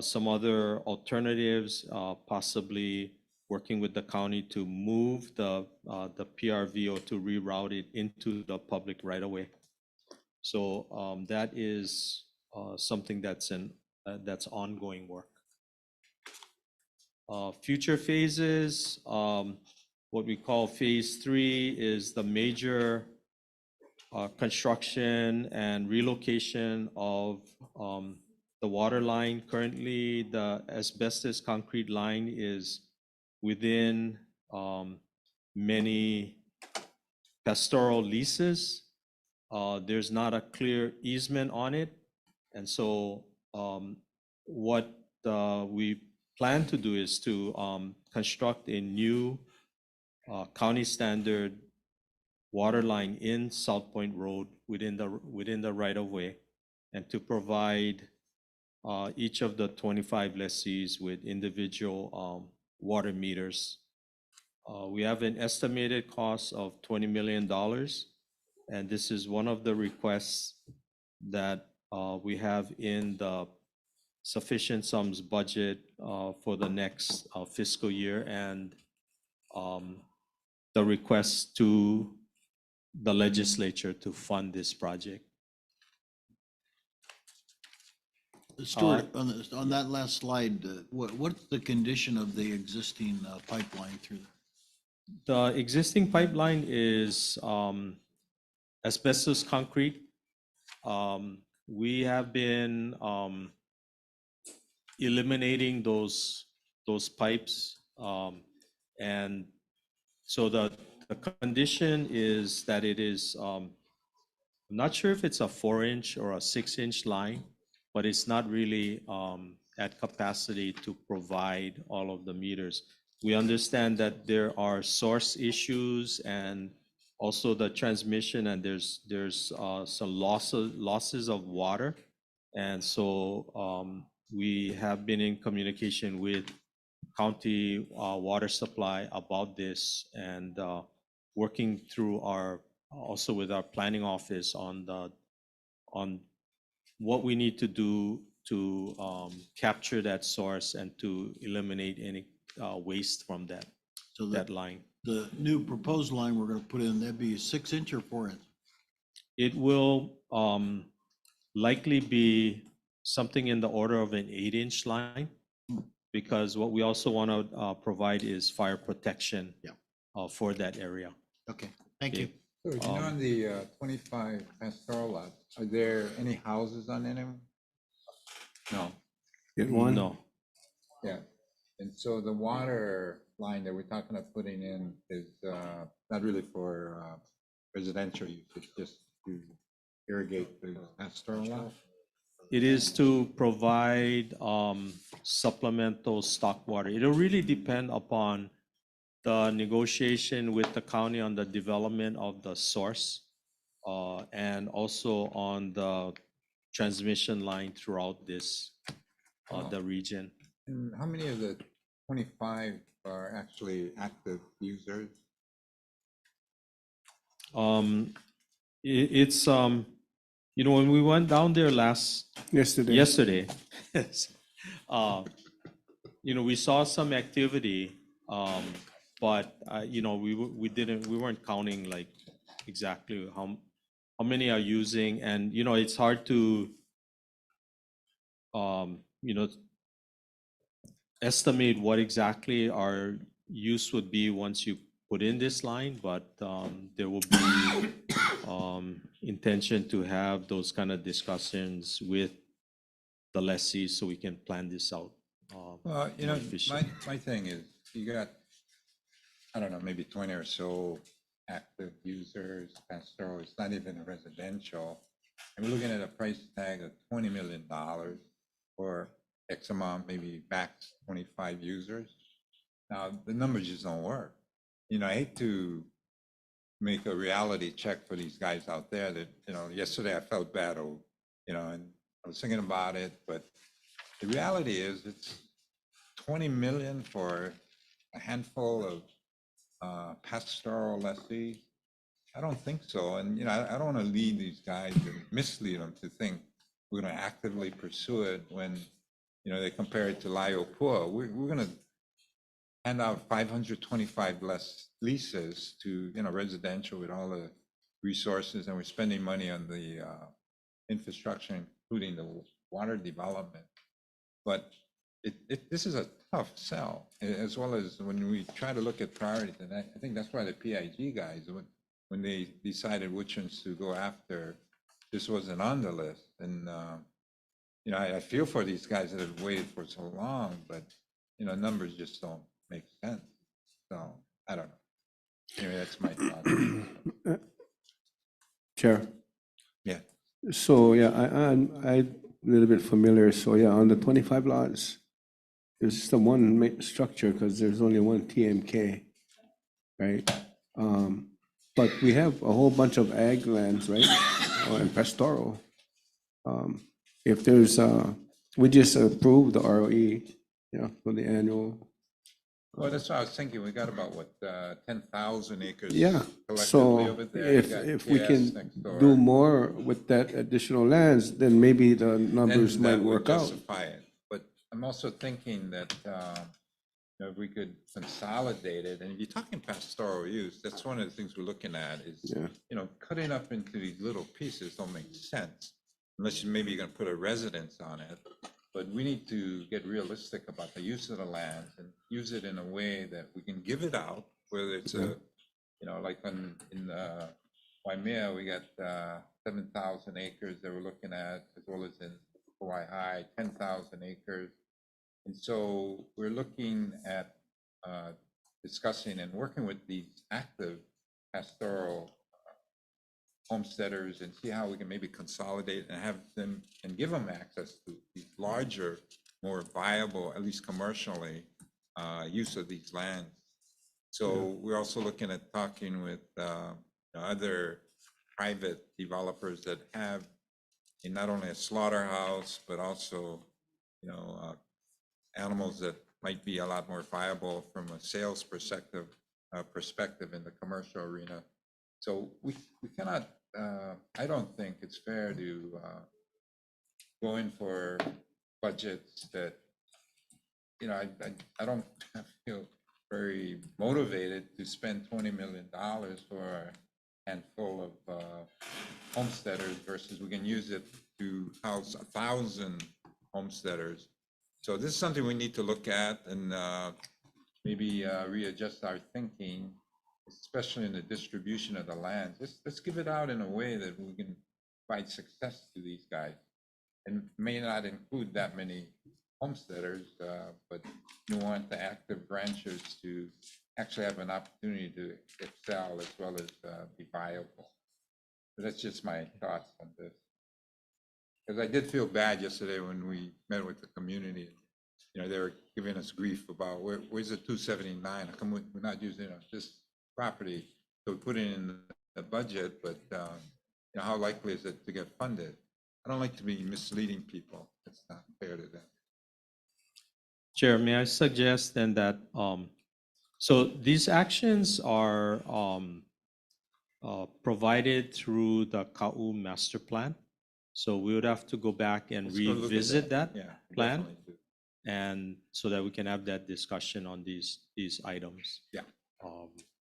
some other alternatives, possibly working with the county to move the PRV or to reroute it into the public right away. So that is something that's ongoing work. Future phases, what we call phase 3 is the major construction and relocation of the water line. Currently, the asbestos concrete line is within many pastoral leases. There's not a clear easement on it. And so what we plan to do is to construct a new county standard water line in South Point Road within the right of way, and to provide each of the 25 lessees with individual water meters. We have an estimated cost of $20 million. And this is one of the requests that we have in the sufficient sums budget for the next fiscal year, and the request to the legislature to fund this project. Stuart, on that last slide, what's the condition of the existing pipeline through there? The existing pipeline is asbestos concrete. We have been eliminating those pipes, and so the condition is that it is, I'm not sure if it's a 4-inch or a 6-inch line, but it's not really at capacity to provide all of the meters. We understand that there are source issues and also the transmission, and there's some losses of water. And so we have been in communication with county water supply about this, and working through also with our planning office on what we need to do to capture that source and to eliminate any waste from that line. The new proposed line we're going to put in, that'd be 6-inch or 4-inch? It will likely be something in the order of an 8-inch line, because what we also want to provide is fire protection for that area. Okay, thank you. So, you know, on the 25 pastoral lots, are there any houses on any of them? No. Get one? No. Yeah. And so the water line that we're talking about putting in is not really for residential use, it's just to irrigate the pastoral lot? It is to provide supplemental stock water. It'll really depend upon the negotiation with the county on the development of the source, and also on the transmission line throughout this, the region. And how many of the 25 are actually active users? It's You know, when we went down there yesterday, uh, you know, we saw some activity, but, you know, we weren't counting like exactly how many are using, and, you know, it's hard to, you know, estimate what exactly our use would be once you put in this line, but there will be intention to have those kind of discussions with the lessees so we can plan this out. Well, you more know, efficient. my thing is, you got, I don't know, maybe 20 or so active users, pastoral, it's not even a residential. And we're looking at a price tag of $20 million for X amount, maybe max 25 users. Now, the numbers just don't work. You know, I hate to make a reality check for these guys out there that, you know, yesterday I felt bad, you know, and I was thinking about it, but the reality is it's 20 million for a handful of pastoral lessees. I don't think so. And, you know, I don't want to lead these guys and mislead them to think we're going to actively pursue it when, you know, they compare it to Laopua. We're going to hand out 525 less leases to, you know, residential with all the resources, and we're spending money on the infrastructure, including the water development. But this is a tough sell, as well as when we try to look at priorities, and I think that's why the PIG guys, when they decided which ones to go after, this wasn't on the list. And, you know, I feel for these guys that have waited for so long, but, you know, numbers just don't make sense. So, I don't know. Anyway, that's my thought. Chair. Yeah. So, yeah, I'm a little bit familiar. So, yeah, on the 25 lots, it's just the one structure because there's only one TMK, right? But we have a whole bunch of ag lands, right? And pastoral. If there's, we just approved the ROE, yeah, for the annual. Well, that's what I was thinking. We got about, what, 10,000 acres Yeah, collectively so over there. You got if we KS can next door. do more with that additional lands, then maybe the Then numbers might that would work out. justify it. But I'm also thinking that, you know, if we could consolidate it, and if you're talking pastoral use, that's one of the things we're looking at is, Yeah. you know, cutting up into these little pieces don't make sense unless maybe you're going to put a residence on it. But we need to get realistic about the use of the lands and use it in a way that we can give it out, whether it's a, you know, like in Waimea, we got 7,000 acres that we're looking at, as well as in Hawaii High, 10,000 acres. And so we're looking at discussing and working with these active pastoral homesteaders and see how we can maybe consolidate and have them and give them access to these larger, more viable, at least commercially, use of these lands. So we're also looking at talking with other private developers that have not only a slaughterhouse, but also, you know, animals that might be a lot more viable from a sales perspective in the commercial arena. So we cannot, I don't think it's fair to go in for budgets that, you know, I don't feel very motivated to spend $20 million for a handful of homesteaders versus we can use it to house 1,000 homesteaders. So this is something we need to look at and maybe readjust our thinking, especially in the distribution of the land. Let's give it out in a way that we can provide success to these guys. And may not include that many homesteaders, but you want the active ranchers to actually have an opportunity to excel as well as be viable. So that's just my thoughts on this. Because I did feel bad yesterday when we met with the community. You know, they were giving us grief about where's the 279? How come we're not using this property? So we put it in the budget, but you know, how likely is it to get funded? I don't like to be misleading people. It's not fair to them. Chair, may I suggest then that, so these actions are provided through the KAU master plan. So we would have to go back and Let's go look at revisit that Yeah, plan, definitely do. and so that we can have that discussion on these items. Yeah.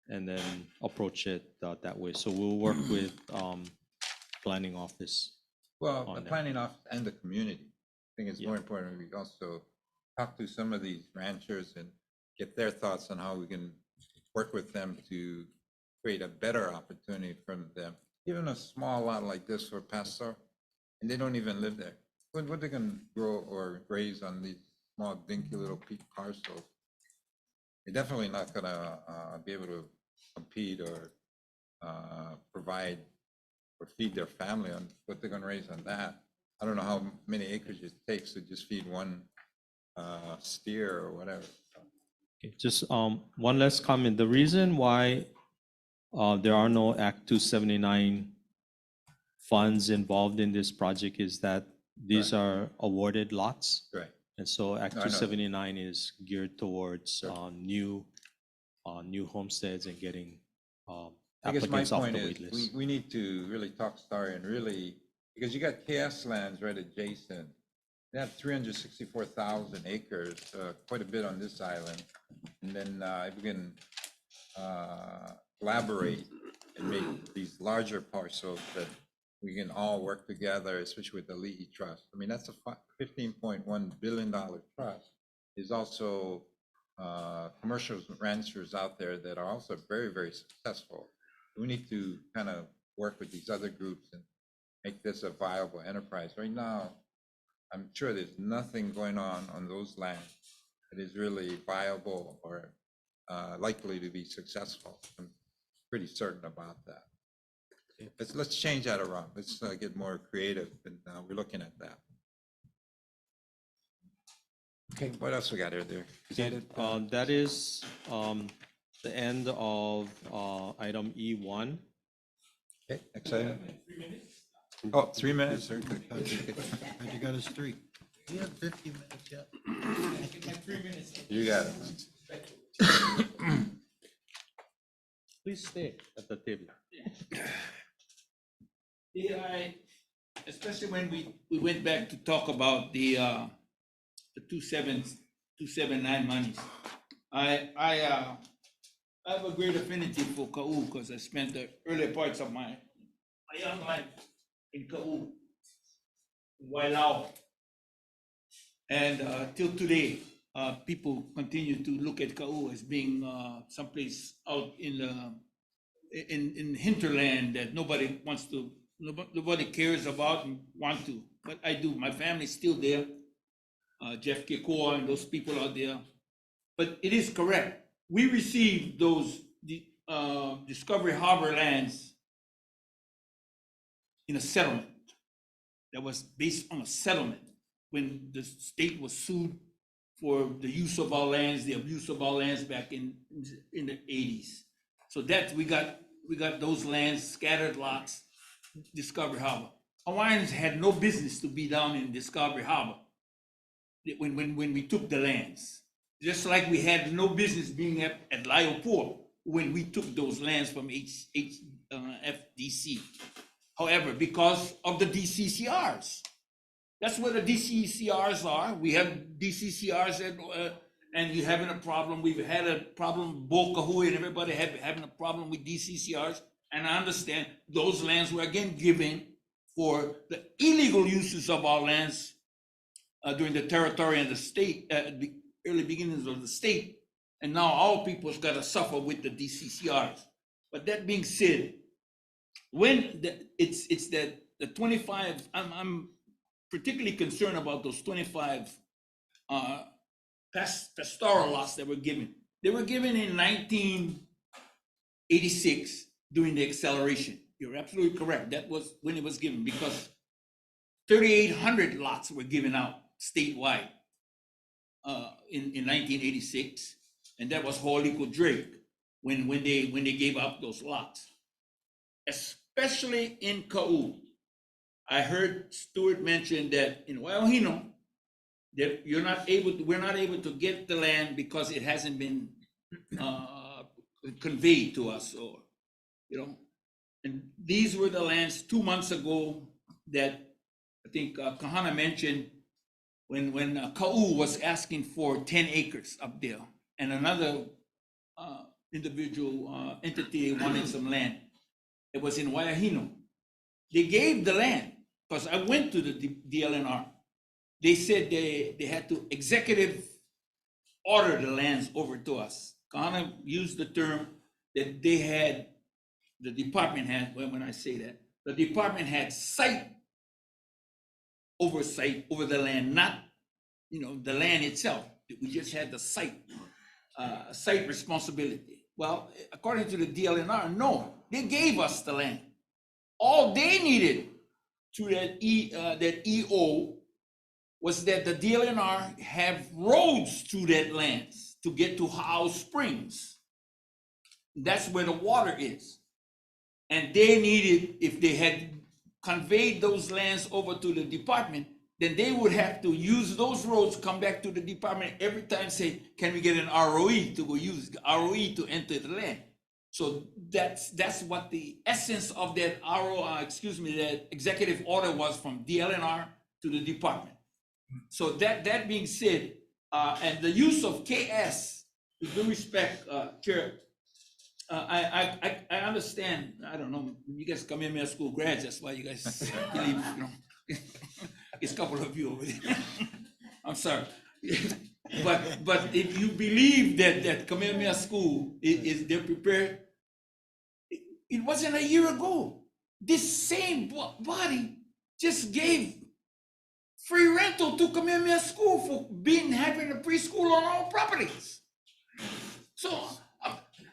And then approach it that way. So we'll work with planning office. Well, the on that. planning office and the community. I think it's Yeah. more important we also talk to some of these ranchers and get their thoughts on how we can work with them to create a better opportunity from them. Even a small lot like this for pastor, and they don't even live there. What they can grow or graze on these small dinky little parcels? They're definitely not gonna be able to compete or provide or feed their family on what they're gonna raise on that. I don't know how many acres it takes to just feed one steer or whatever. Okay, just one last comment. The reason why there are no Act 279 funds involved in this project is that these are awarded lots. Right. And so Act No, I know that. 279 is geared towards new homesteads and getting I guess my applicants off point the is, wait list. we need to really talk Star and really, because you got KS lands right adjacent. They have 364,000 acres, quite a bit on this island. And then if we can collaborate and make these larger parcels that we can all work together, especially with the Lease Trust. I mean, that's a $15.1 billion trust. There's also commercial ranchers out there that are also very, very successful. We need to kind of work with these other groups and make this a viable enterprise. Right now, I'm sure there's nothing going on those lands that is really viable or likely to be successful. I'm pretty certain about that. Let's change that around. Let's get more creative, and we're looking at that. Okay, what else we got here there? Is that it? That is the end of item E1. Okay, next item. Oh, 3 minutes? You got us 3. We have 50 minutes yet. You got it. Please stay at the table. Yeah, especially when we went back to talk about the 279 monies. I have a great affinity for Ka'u because I spent the earlier parts of my young life in Ka'u, Wailao. And till today, people continue to look at Ka'u as being someplace out in hinterland that nobody wants to, nobody cares about and want to. But I do. My family's still there. Jeff Kikoa and those people out there. But it is correct. We received those Discovery Harbor lands in a settlement that was based on a settlement when the state was sued for the use of our lands, the abuse of our lands back in the 80s. So that we got those lands, scattered lots, Discovery Harbor. Hawaiians had no business to be down in Discovery Harbor when we took the lands. Just like we had no business being at Laiopua when we took those lands from FDC. However, because of the DCCRs, that's where the DCCRs are. We have DCCRs and you're having a problem. We've had a problem, Bokahui and everybody having a problem with DCCRs. And I understand those lands were again given for the illegal uses of our lands during the territory and the state, the early beginnings of the state. And now our people's got to suffer with the DCCRs. But that being said, when it's that the 25, I'm particularly concerned about those 25 pastoral lots that were given. They were given in 1986 during the acceleration. You're absolutely correct. That was when it was given because 3,800 lots were given out statewide in 1986, and that was Ho'oliko Drake when they gave up those lots, especially in Ka'u. I heard Stuart mention that in Waiohino, that we're not able to get the land because it hasn't been conveyed to us, or and these were the lands 2 months ago that I think Kahana mentioned when Ka'u was asking for 10 acres up there, and another individual entity wanted some land. It was in Waihino. They gave the land, because I went to the DLNR. They said they had to executive order the lands over to us. Kahana used the term that they had, the department had, when I say that, the department had oversight over the land, not, the land itself. We just had the site responsibility. Well, according to the DLNR, no, they gave us the land. All they needed through that EO was that the DLNR have roads through that lands to get to Howell Springs. That's where the water is. And they needed, if they had conveyed those lands over to the department, then they would have to use those roads, come back to the department every time, say, can we get an ROE to go use, ROE to enter the land? So that's what the essence of that that executive order was from DLNR to the department. So that being said, and the use of KS, with due respect, Chair, I understand. I don't know. You guys come in school grads. That's why you guys believe. It's a couple of you over there. I'm sorry, but if you believe that Kamehameha School is they're prepared, it wasn't a year ago. This same body just gave free rental to Kamehameha School for having a preschool on all properties. So.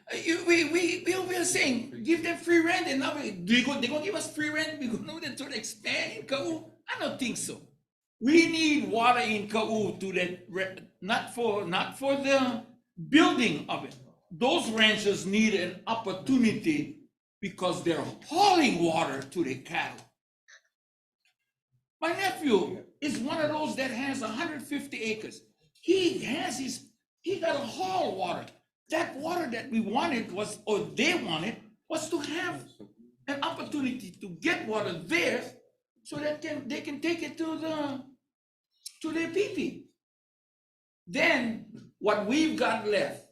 We over here saying give them free rent, and now they're gonna give us free rent. We're gonna try to expand in Ka'u. I don't think so. We need water in Ka'u to that, not for the building of it. Those ranchers need an opportunity because they're hauling water to their cattle. My nephew is one of those that has 150 acres. He got to haul water. That water that we wanted they wanted was to have an opportunity to get water there so that they can take it to their PP. Then what we've got left,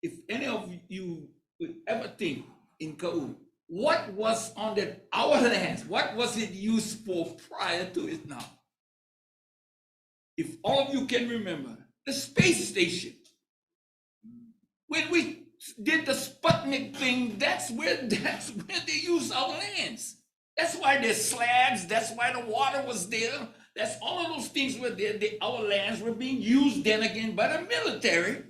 if any of you would ever think in Ka'u, what was on our lands, what was it used for prior to it now? If all of you can remember, the space station. When we did the Sputnik thing, that's where they used our lands. That's why there's slabs. That's why the water was there. That's all of those things were there. Our lands were being used then again by the military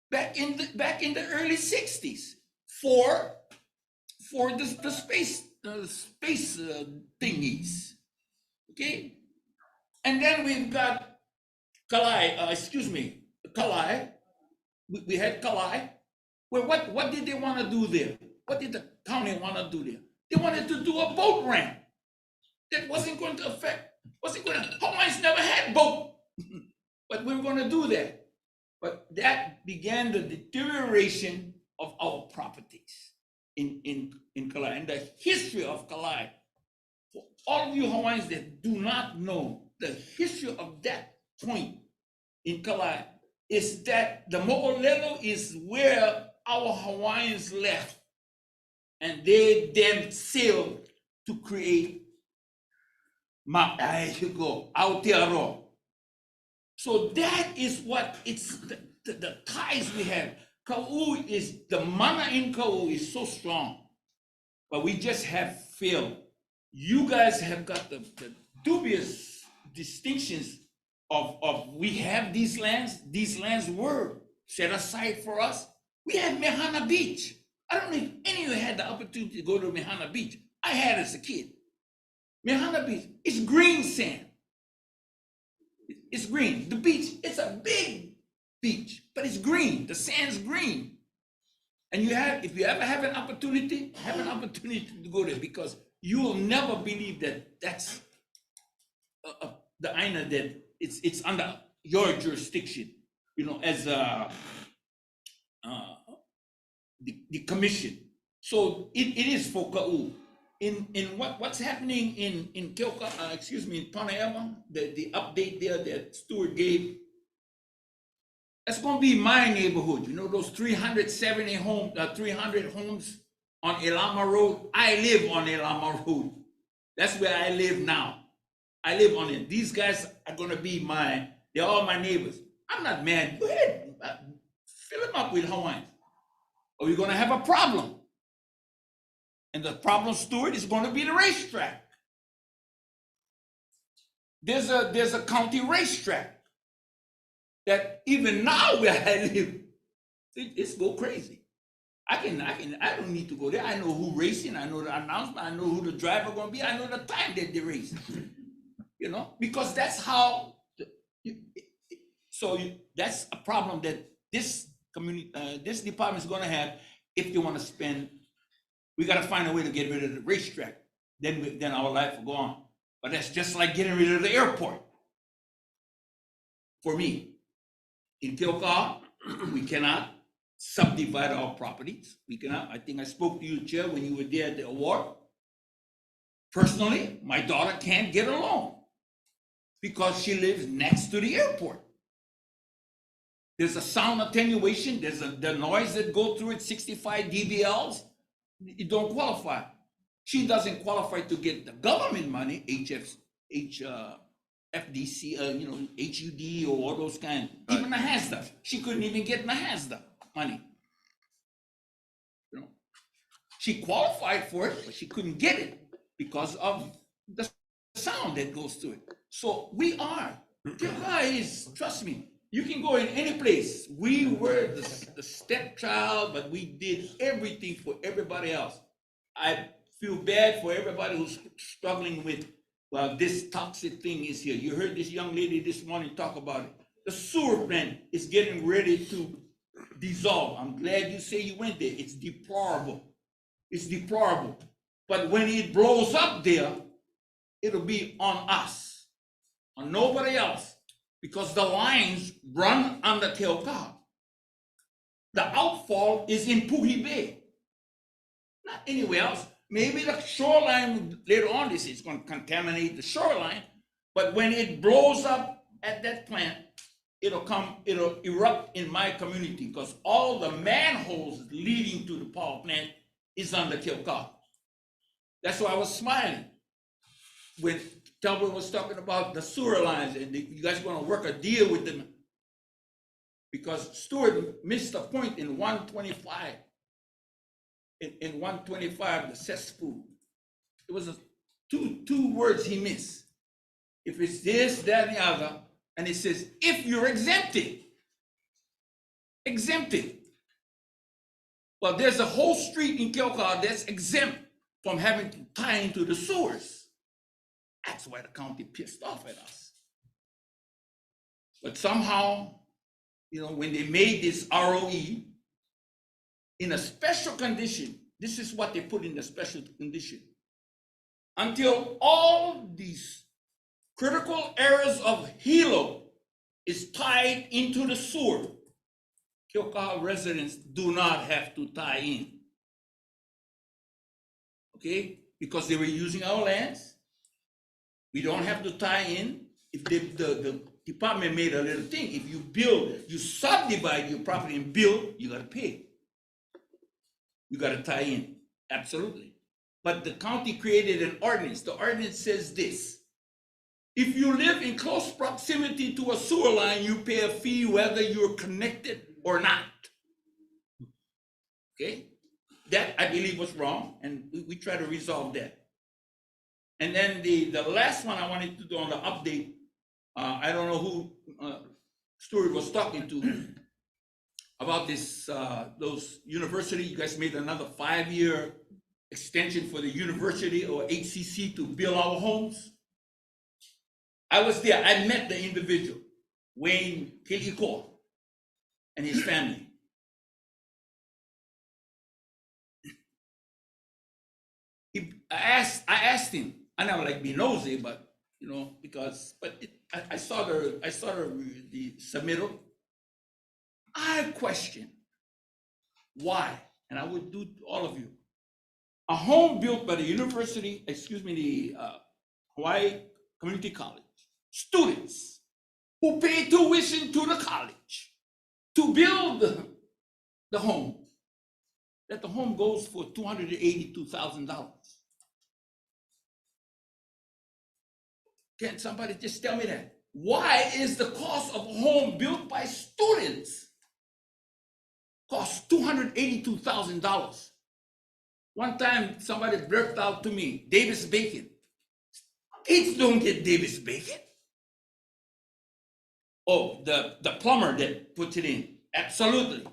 back in the early '60s for the space thingies. Okay, and then we've got Kalai. We had Kalai. Well, what did they want to do there? What did the county want to do there? They wanted to do a boat ramp. That wasn't going to Hawaiians never had boat. But we were going to do that. But that began the deterioration of our properties in Kalai. And the history of Kalai, for all of you Hawaiians that do not know the history of that point in Kalai, is that the Mo'olelo is where our Hawaiians left, and they then sailed to create Aotearoa. So that is what it's the ties we have. Ka'u is, the mana in Ka'u is so strong, but we just have failed. You guys have got the dubious distinctions of we have these lands were set aside for us. We had Mehana Beach. I don't know if any of you had the opportunity to go to Mehana Beach. I had as a kid. Mehana Beach, it's green sand. It's green. The beach, it's a big beach, but it's green. The sand's green. And if you ever have an opportunity to go there, because you will never believe that that's the Aina that it's under your jurisdiction, as the commission. So it is for Ka'u. in what's happening in Kilka, excuse me, in Panaema, the update there that Stewart gave, that's gonna be my neighborhood. You know, those 370 homes, 300 homes on Elama Road. I live on Elama Road. That's where I live now. I live on it. These guys are gonna be they're all my neighbors. I'm not mad. Go ahead, fill them up with Hawaiians. Or we're gonna have a problem. And the problem, Stuart, is gonna be the racetrack. There's a county racetrack that even now where I live, it's go crazy. I don't need to go there. I know who racing, I know the announcement, I know who the driver gonna be, I know the time that they race. You know, because that's how, that's a problem that this community, this department is gonna have if they wanna spend. We gotta find a way to get rid of the racetrack. Then our life will go on. But that's just like getting rid of the airport. For me, in Kilka, we cannot subdivide our properties. We cannot. I think I spoke to you, Chair, when you were there at the award. Personally, my daughter can't get a loan because she lives next to the airport. There's a sound attenuation. There's the noise that goes through it, 65 dBLs. You don't qualify. She doesn't qualify to get the government money, FDC, HUD or all those kind. Even the HASDA. She couldn't even get the HASDA money. You know, she qualified for it, but she couldn't get it because of the sound that goes through it. So we are. Is, trust me, you can go in any place. We were the stepchild, but we did everything for everybody else. I feel bad for everybody who's struggling with, well, this toxic thing is here. You heard this young lady this morning talk about it. The sewer plant is getting ready to dissolve. I'm glad you say you went there. It's deplorable. It's deplorable. But when it blows up there, it'll be on us, on nobody else, because the lines run under Keoka. The outfall is in Puhi Bay, not anywhere else. Maybe the shoreline later on, this is going to contaminate the shoreline, but when it blows up at that plant, it'll erupt in my community because all the manholes leading to the power plant is under Keoka. That's why I was smiling when Talbot was talking about the sewer lines and you guys are going to work a deal with them because Stewart missed a point in 125. In 125, the cesspool. It was two words he missed. If it's this, that, and the other, and it says, if you're exempted. Exempted. Well, there's a whole street in Kilka that's exempt from having to tie into the sewers. That's why the county pissed off at us. But somehow, when they made this ROE, in a special condition, this is what they put in the special condition. Until all these critical areas of Hilo is tied into the sewer, Kilka residents do not have to tie in. Okay? Because they were using our lands. We don't have to tie in. If the department made a little thing, if you build, you subdivide your property and build, you gotta pay. You got to tie in, absolutely. But the county created an ordinance. The ordinance says this: if you live in close proximity to a sewer line, you pay a fee whether you're connected or not. Okay? That, I believe, was wrong, and we try to resolve that. And then the last one I wanted to do on the update, I don't know who Stuart was talking to, about this, those university. You guys made another 5-year extension for the university or HCC to build our homes. I was there. I met the individual, Wayne Keiko, and his family. I asked him. I never like be nosy, but I saw the submittal. I question why, and I would do to all of you. a home built by the Hawaii Community College, students who pay tuition to the college to build the home, that the home goes for $282,000. Can somebody just tell me that? Why is the cost of a home built by students cost $282,000? One time somebody blurted out to me, Davis Bacon. Kids don't get Davis Bacon. Oh, the plumber that puts it in, absolutely.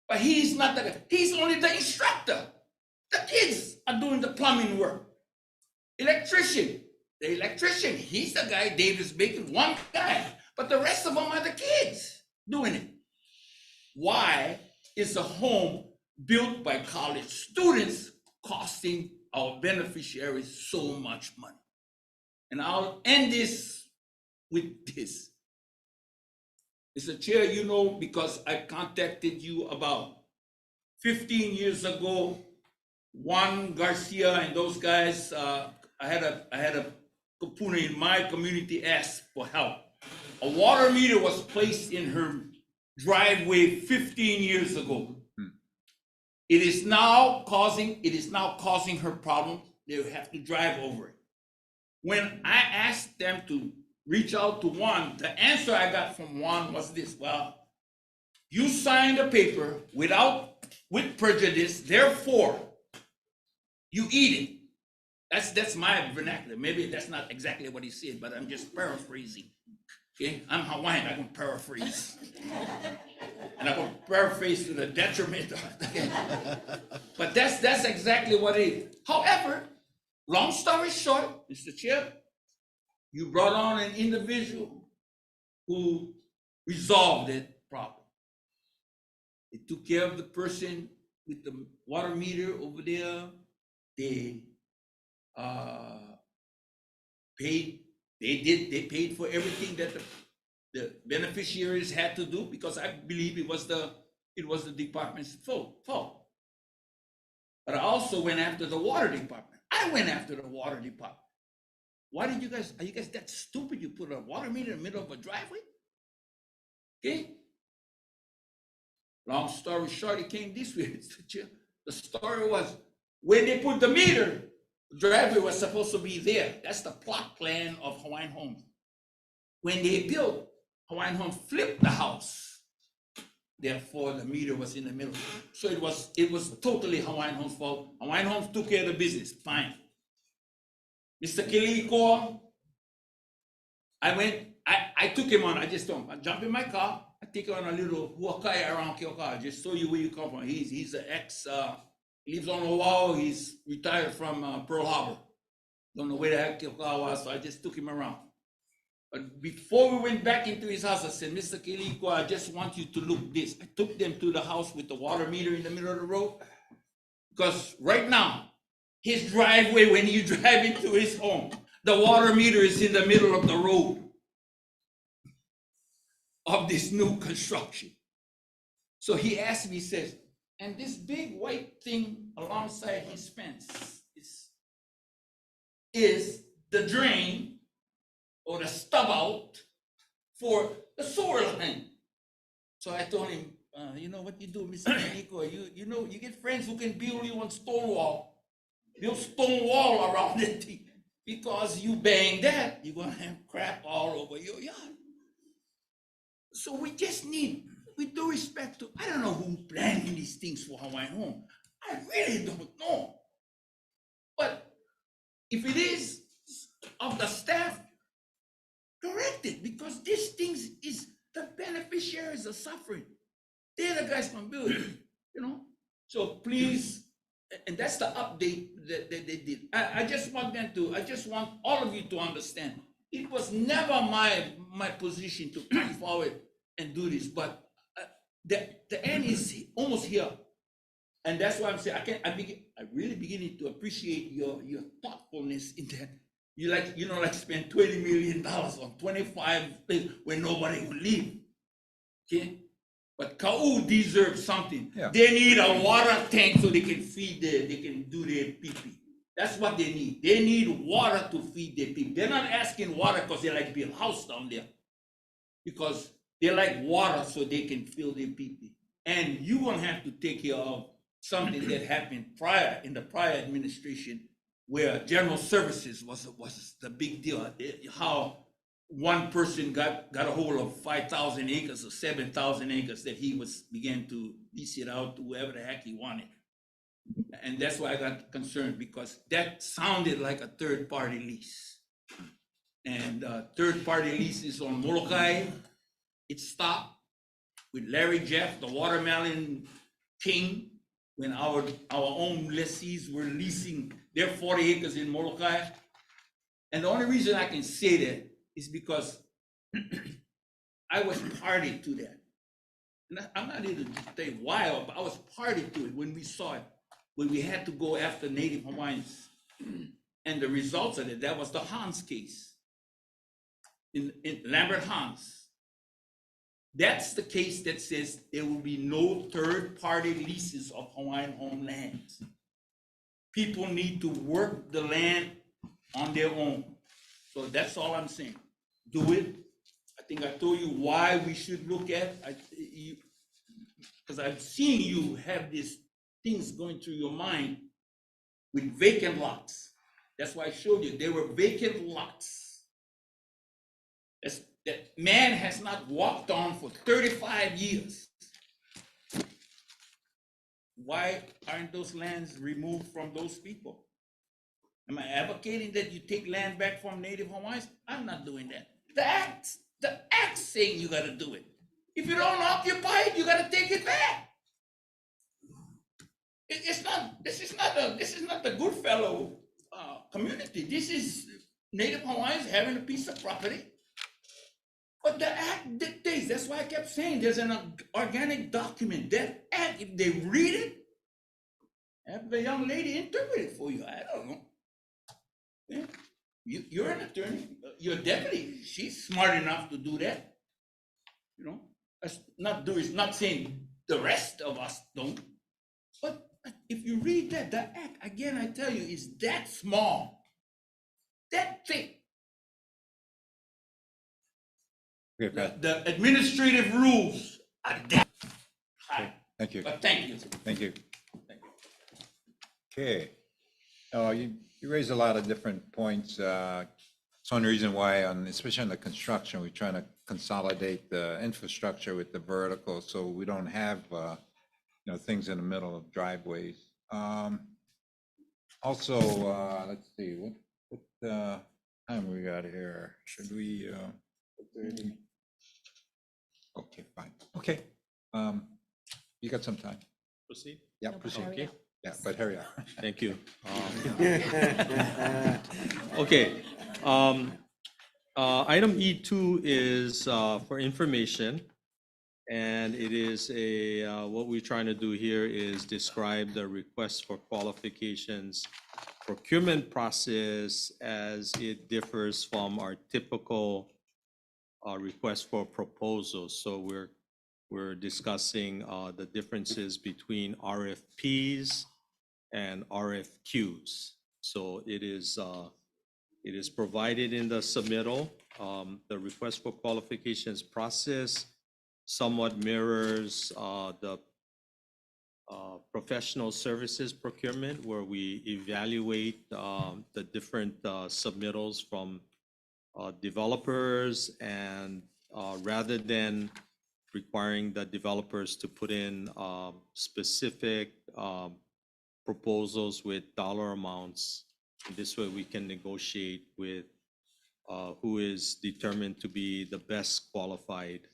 But he's not the guy, he's only the instructor. The kids are doing the plumbing work. Electrician, the electrician, he's the guy, Davis Bacon, one guy. But the rest of them are the kids doing it. Why is a home built by college students costing our beneficiaries so much money? And I'll end this with this. Mr. Chair, you know, because I contacted you about 15 years ago, Juan Garcia and those guys, I had a kapuna in my community asked for help. A water meter was placed in her driveway 15 years ago. It is now causing her problems. They have to drive over it. When I asked them to reach out to Juan, the answer I got from Juan was this: well, you signed a paper with prejudice, therefore you eat it. That's my vernacular. Maybe that's not exactly what he said, but I'm just paraphrasing. Okay, I'm Hawaiian, I can paraphrase. And I can paraphrase to the detriment of but that's exactly what it is. However, long story short, Mr. Chair, you brought on an individual who resolved that problem. They took care of the person with the water meter over there. They paid for everything that the beneficiaries had to do, because I believe it was the department's fault. But I also went after the water department. I went after the water department. Why did are you guys that stupid? You put a water meter in the middle of a driveway? Okay. Long story short, it came this way. The story was, when they put the meter, the driveway was supposed to be there. That's the plot plan of Hawaiian Homes. When they built, Hawaiian Homes flipped the house. Therefore, the meter was in the middle. So it was totally Hawaiian Homes' fault. Hawaiian Homes took care of the business. Fine. Mr. Kilikoa, I took him on. I just told him, I jump in my car, I take him on a little huakai around Keoka, just show you where you come from. He's an ex, he lives on Oahu, he's retired from Pearl Harbor. Don't know where the heck Keoka was, so I just took him around. But before we went back into his house, I said, Mr. Kilikoa, I just want you to look this. I took them to the house with the water meter in the middle of the road. Because right now, his driveway, when you drive into his home, the water meter is in the middle of the road of this new construction. So he asked me, he says, and this big white thing alongside his fence is the drain or the stub out for the sewer line. So I told him, you know what you do, Mr. Nico, you know, you get friends who can build you on stone wall. Build stone wall around it, because you bang that, you're gonna have crap all over your yard. So we just need, with due respect to, I don't know who planning these things for Hawaiian Home. I really don't know. But if it is of the staff, correct it, because these things is, the beneficiaries are suffering. They're the guys from building, you know? So please, and that's the update that they did. I just want all of you to understand, it was never my position to come forward and do this, but the end is almost here. And that's why I'm saying, I really beginning to appreciate your thoughtfulness in that. You spend $20 million on 25 places where nobody will leave. Okay? But Kau deserves something. Yeah. They need a water tank so they can they can do their pee-pee. That's what they need. They need water to feed their people. They're not asking water because they like to build a house down there. Because they like water so they can fill their pee-pee. And you're gonna have to take care of something that happened in the prior administration where general services was the big deal. How one person got a hold of 5,000 acres or 7,000 acres that he began to lease it out to whoever the heck he wanted. And that's why I got concerned, because that sounded like a third-party lease. And third-party leases on Molokai, it stopped with Larry Jeff, the watermelon king, when our own lessees were leasing their 40 acres in Molokai. And the only reason I can say that is because I was party to that. And I'm not even to say why, but I was party to it when we saw it, when we had to go after Native Hawaiians. And the results of it, that was the Hans case in Lambert Hans. That's the case that says there will be no third-party leases of Hawaiian homelands. People need to work the land on their own. So that's all I'm saying. Do it. I think I told you why we should look at, because I've seen you have these things going through your mind with vacant lots. That's why I showed you, there were vacant lots that man has not walked on for 35 years. Why aren't those lands removed from those people? Am I advocating that you take land back from Native Hawaiians? I'm not doing that. The act saying you gotta do it. If you don't occupy it, you gotta take it back. This is not the Goodfellow community. This is Native Hawaiians having a piece of property. But the act dictates, that's why I kept saying there's an organic document. That act, if they read it, have the young lady interpret it for you. I don't know. Yeah. You're an attorney, your deputy, she's smart enough to do that. You know, that's not saying the rest of us don't. But if you read that, the act, again, I tell you, is that small, that thick. Okay, Pat. The administrative rules are that high. Thank you. But thank you. Thank you. Okay. You raised a lot of different points. It's one reason why, especially on the construction, we're trying to consolidate the infrastructure with the vertical, so we don't have things in the middle of driveways. Also, let's see, what time we got here? Should we? Okay, fine. Okay. You got some time. Proceed? Yeah, proceed. Okay. Yeah, but hurry up. Thank you. Okay. Item E2 is for information. And it is what we're trying to do here is describe the request for qualifications procurement process as it differs from our typical request for proposals. So we're discussing the differences between RFPs and RFQs. So it is provided in the submittal. The request for qualifications process somewhat mirrors the professional services procurement, where we evaluate the different submittals from developers, and rather than requiring the developers to put in specific proposals with dollar amounts, this way we can negotiate with who is determined to be the best qualified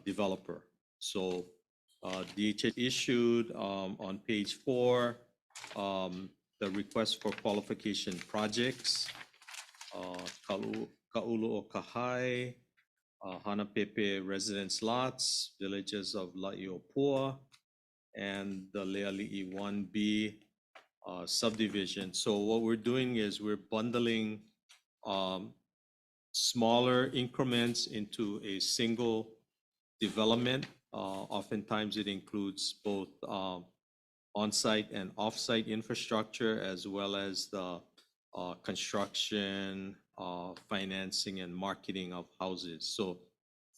developer. So DHH issued on page 4 the request for qualification projects, Ka'ulu o Kahai, Hanapepe residence lots, villages of La'iopua, and the Leali'i 1B subdivision. So what we're doing is we're bundling smaller increments into a single development Oftentimes, it includes both on-site and off-site infrastructure, as well as the construction, financing, and marketing of houses. So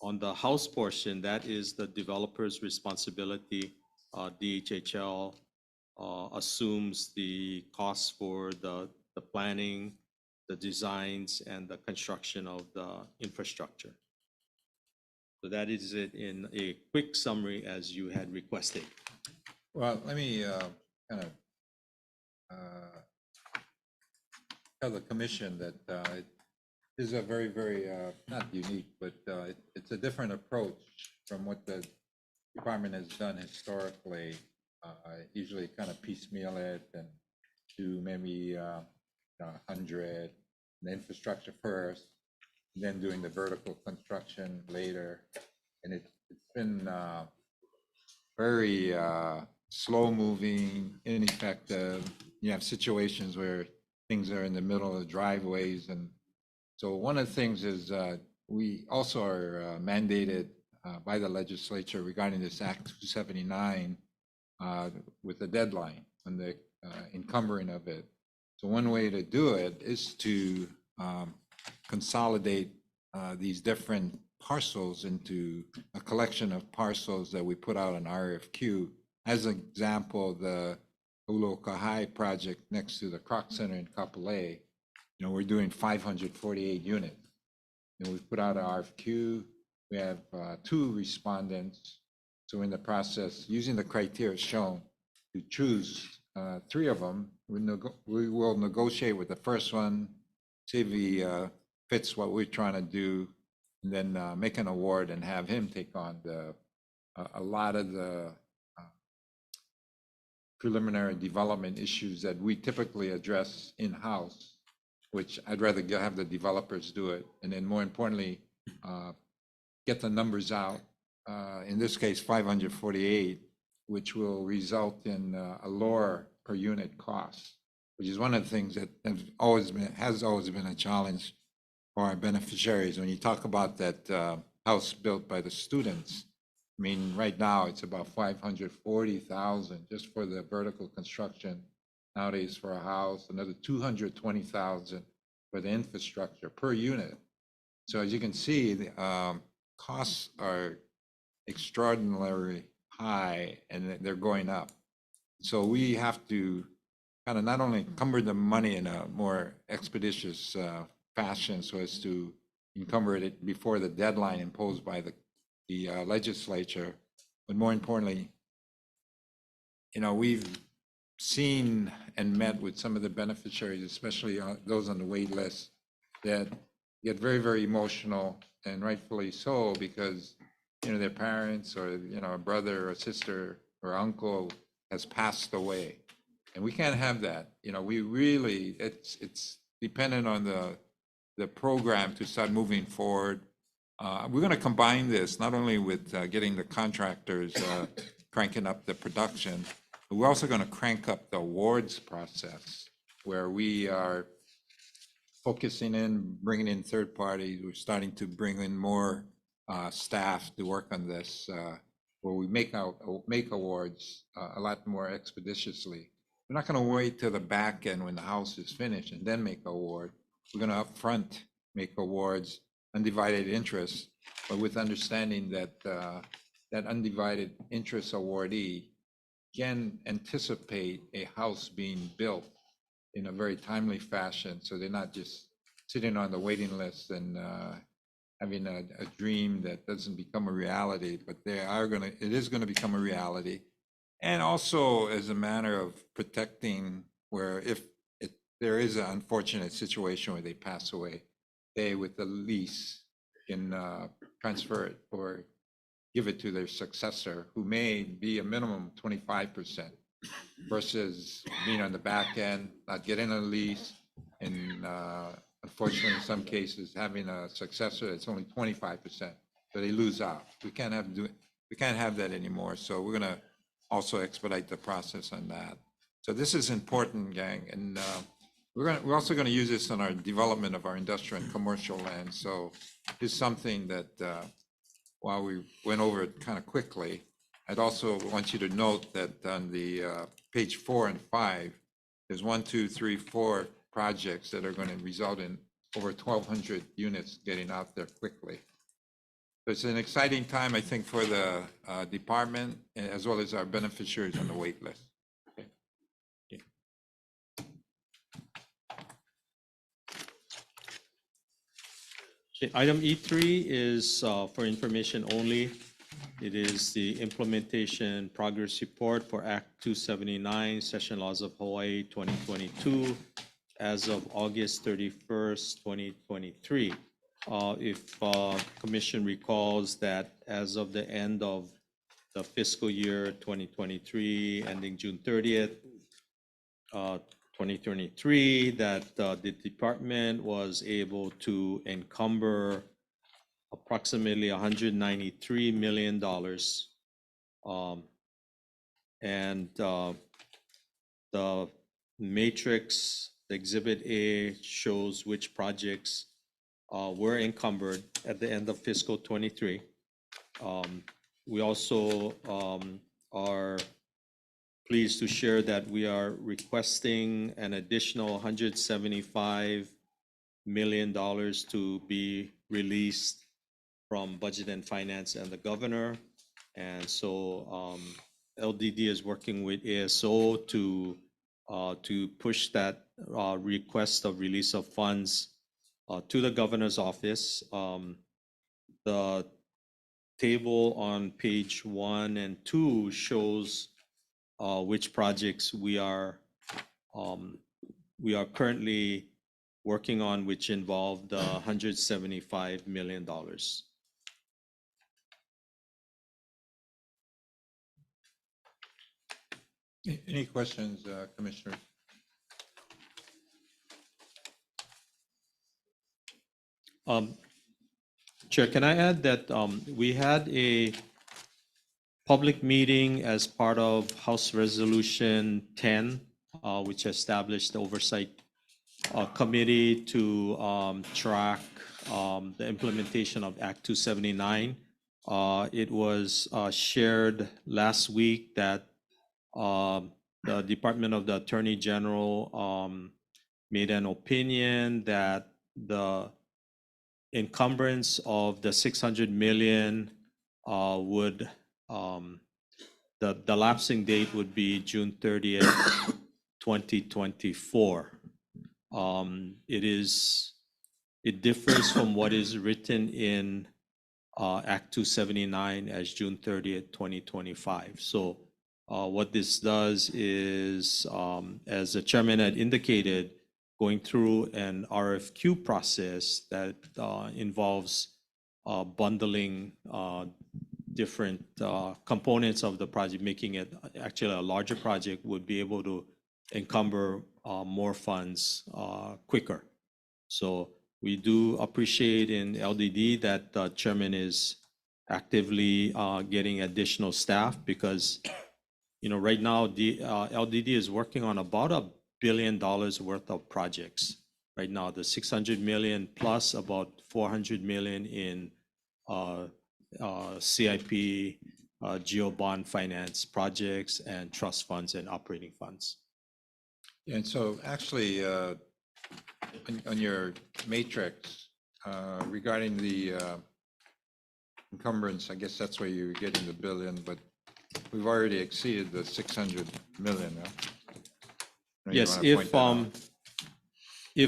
on the house portion, that is the developer's responsibility. DHHL assumes the costs for the planning, the designs, and the construction of the infrastructure. So that is it in a quick summary as you had requested. Well, let me kind of tell the commission that it is a very, very, not unique, but it's a different approach from what the department has done historically. Usually kind of piecemeal it and do maybe 100, the infrastructure first, and then doing the vertical construction later. And it's been very slow moving, ineffective. You have situations where things are in the middle of the driveways. And so one of the things is we also are mandated by the legislature regarding this Act 279 with a deadline on the encumbering of it. So one way to do it is to consolidate these different parcels into a collection of parcels that we put out on RFQ. As an example, the Ulokahai project next to the Kroc Center in Kapolei, we're doing 548 units. And we put out an RFQ. We have 2 respondents. So in the process, using the criteria shown, to choose 3 of them. We will negotiate with the first one, see if he fits what we're trying to do, and then make an award and have him take on a lot of the preliminary development issues that we typically address in-house, which I'd rather have the developers do it. And then more importantly, get the numbers out. In this case, 548, which will result in a lower per unit cost, which is one of the things that has always been a challenge for our beneficiaries. When you talk about that house built by the students, I mean, right now it's about 540,000 just for the vertical construction nowadays for a house, another 220,000 for the infrastructure per unit. So as you can see, the costs are extraordinarily high and they're going up. So we have to kind of not only encumber the money in a more expeditious fashion so as to encumber it before the deadline imposed by the legislature, but more importantly, we've seen and met with some of the beneficiaries, especially those on the wait list, that get very, very emotional, and rightfully so, because their parents or a brother or sister or uncle has passed away, and we can't have that. We really, it's dependent on the program to start moving forward. We're going to combine this not only with getting the contractors cranking up the production, but we're also going to crank up the awards process, where we are focusing in, bringing in third parties. We're starting to bring in more staff to work on this, where we make awards a lot more expeditiously. We're not going to wait till the back end when the house is finished and then make award. We're going to upfront make awards, undivided interest, but with understanding that that undivided interest awardee can anticipate a house being built in a very timely fashion, so they're not just sitting on the waiting list and having a dream that doesn't become a reality, but it is going to become a reality. And also as a matter of protecting where if there is an unfortunate situation where they pass away, they with the lease can transfer it or give it to their successor, who may be a minimum 25% versus being on the back end, not getting a lease, and unfortunately in some cases having a successor that's only 25%, so they lose out. We can't have that anymore. So we're going to also expedite the process on that. So this is important, gang, and we're also going to use this on our development of our industrial and commercial land. So it's something that while we went over it kind of quickly, I'd also want you to note that on the page 4 and 5, there's 1, 2, 3, 4 projects that are going to result in over 1,200 units getting out there quickly. So it's an exciting time, I think, for the department as well as our beneficiaries on the wait list. Okay. Okay, item E3 is for information only. It is the implementation progress report for Act 279, Session Laws of Hawaii 2022, as of August 31st, 2023. If Commission recalls that as of the end of the fiscal year 2023, ending June 30th, 2023, that the department was able to encumber approximately $193 million. And the matrix, the Exhibit A, shows which projects were encumbered at the end of fiscal 23. We also are pleased to share that we are requesting an additional $175 million to be released from Budget and Finance and the governor. And so LDD is working with ASO to push that request of release of funds to the governor's office. The table on page 1 and 2 shows which projects we are currently working on, which involved $175 million. Any questions, Commissioner? Chair, can I add that we had a public meeting as part of House Resolution 10, which established the oversight committee to track the implementation of Act 279. It was shared last week that the Department of the Attorney General made an opinion that the encumbrance of the 600 million would the lapsing date would be June 30th, 2024. It differs from what is written in Act 279 as June 30th, 2025. So what this does is, as the chairman had indicated, going through an RFQ process that involves bundling different components of the project, making it actually a larger project, would be able to encumber more funds quicker. So we do appreciate in LDD that the chairman is actively getting additional staff, because right now the LDD is working on about $1 billion worth of projects. Right now, the 600 million plus about 400 million in CIP, geo bond finance projects, and trust funds and operating funds. And so actually, on your matrix, regarding the encumbrance, I guess that's where you're getting the billion, but we've already exceeded the 600 million. Yes, if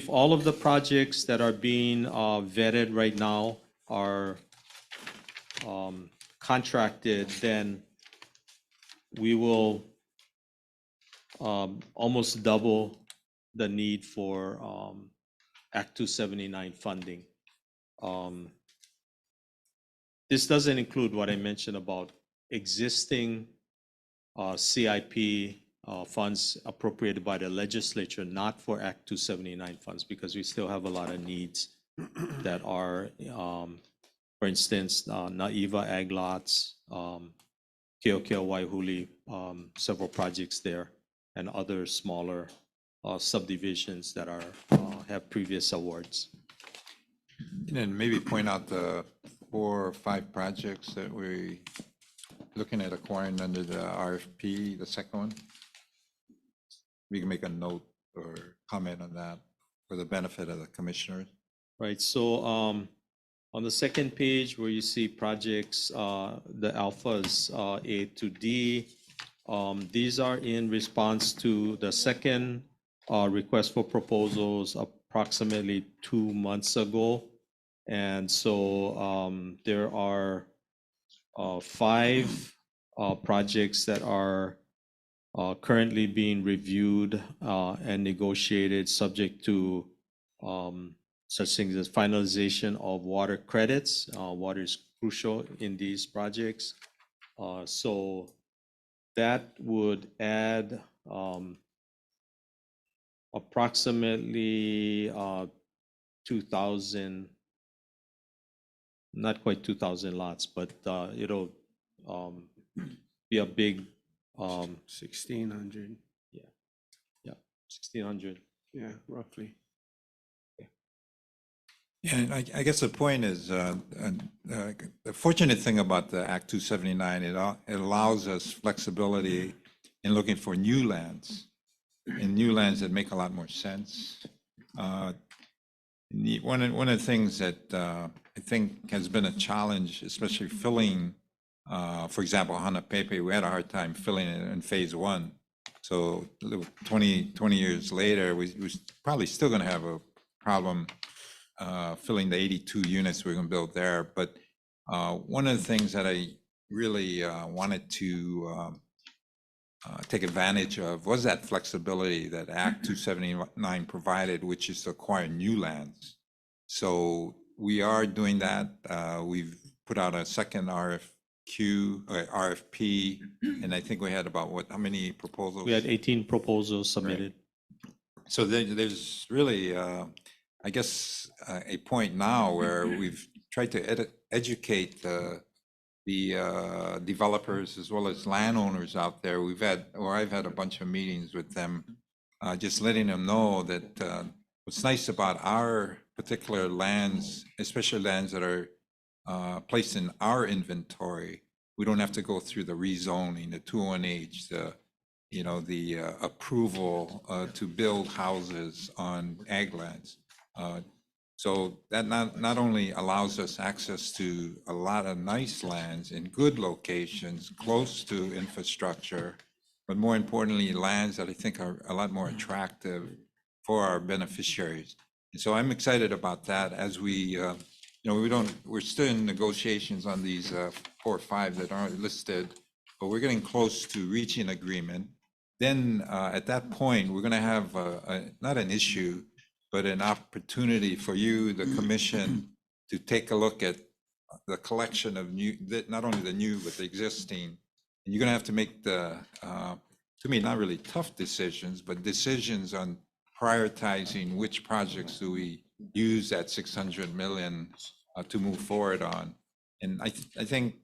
all of the projects that are being vetted right now are contracted, then we will almost double the need for Act 279 funding. This doesn't include what I mentioned about existing CIP funds appropriated by the legislature, not for Act 279 funds, because we still have a lot of needs that are, for instance, Naiva Ag Lots, Keokea Waihuli, several projects there, and other smaller subdivisions that have previous awards. And then maybe point out the 4 or 5 projects that we're looking at acquiring under the RFP, the second one? We can make a note or comment on that for the benefit of the commissioners. Right, so on the second page where you see projects, the alphas A to D, these are in response to the second request for proposals approximately 2 months ago. And so there are 5 projects that are currently being reviewed and negotiated, subject to such things as finalization of water credits. Water is crucial in these projects. So that would add approximately 2,000, not quite 2,000 lots, but it'll be a big 1,600. Yeah, 1,600. Yeah, roughly. Yeah, and I guess the point is, the fortunate thing about the Act 279, it allows us flexibility in looking for new lands, and new lands that make a lot more sense. One of the things that I think has been a challenge, especially filling, for example, Hanapepe, we had a hard time filling it in phase 1. So 20 years later, we're probably still going to have a problem filling the 82 units we're going to build there. But one of the things that I really wanted to take advantage of was that flexibility that Act 279 provided, which is to acquire new lands. So we are doing that. We've put out a second RFP, and I think we had about how many proposals? We had 18 proposals submitted. Right. So there's really, I guess, a point now where we've tried to educate the developers as well as landowners out there. I've had a bunch of meetings with them, just letting them know that what's nice about our particular lands, especially lands that are placed in our inventory, we don't have to go through the rezoning, the 201H, the approval to build houses on ag lands. So that not only allows us access to a lot of nice lands in good locations, close to infrastructure, but more importantly, lands that I think are a lot more attractive for our beneficiaries. And so I'm excited about that as we're still in negotiations on these 4 or 5 that aren't listed, but we're getting close to reaching agreement. Then at that point, we're going to have not an issue, but an opportunity for you, the commission, to take a look at the collection of not only the new, but the existing. And you're going to have to make to me, not really tough decisions, but decisions on prioritizing which projects do we use that 600 million to move forward on. And I think,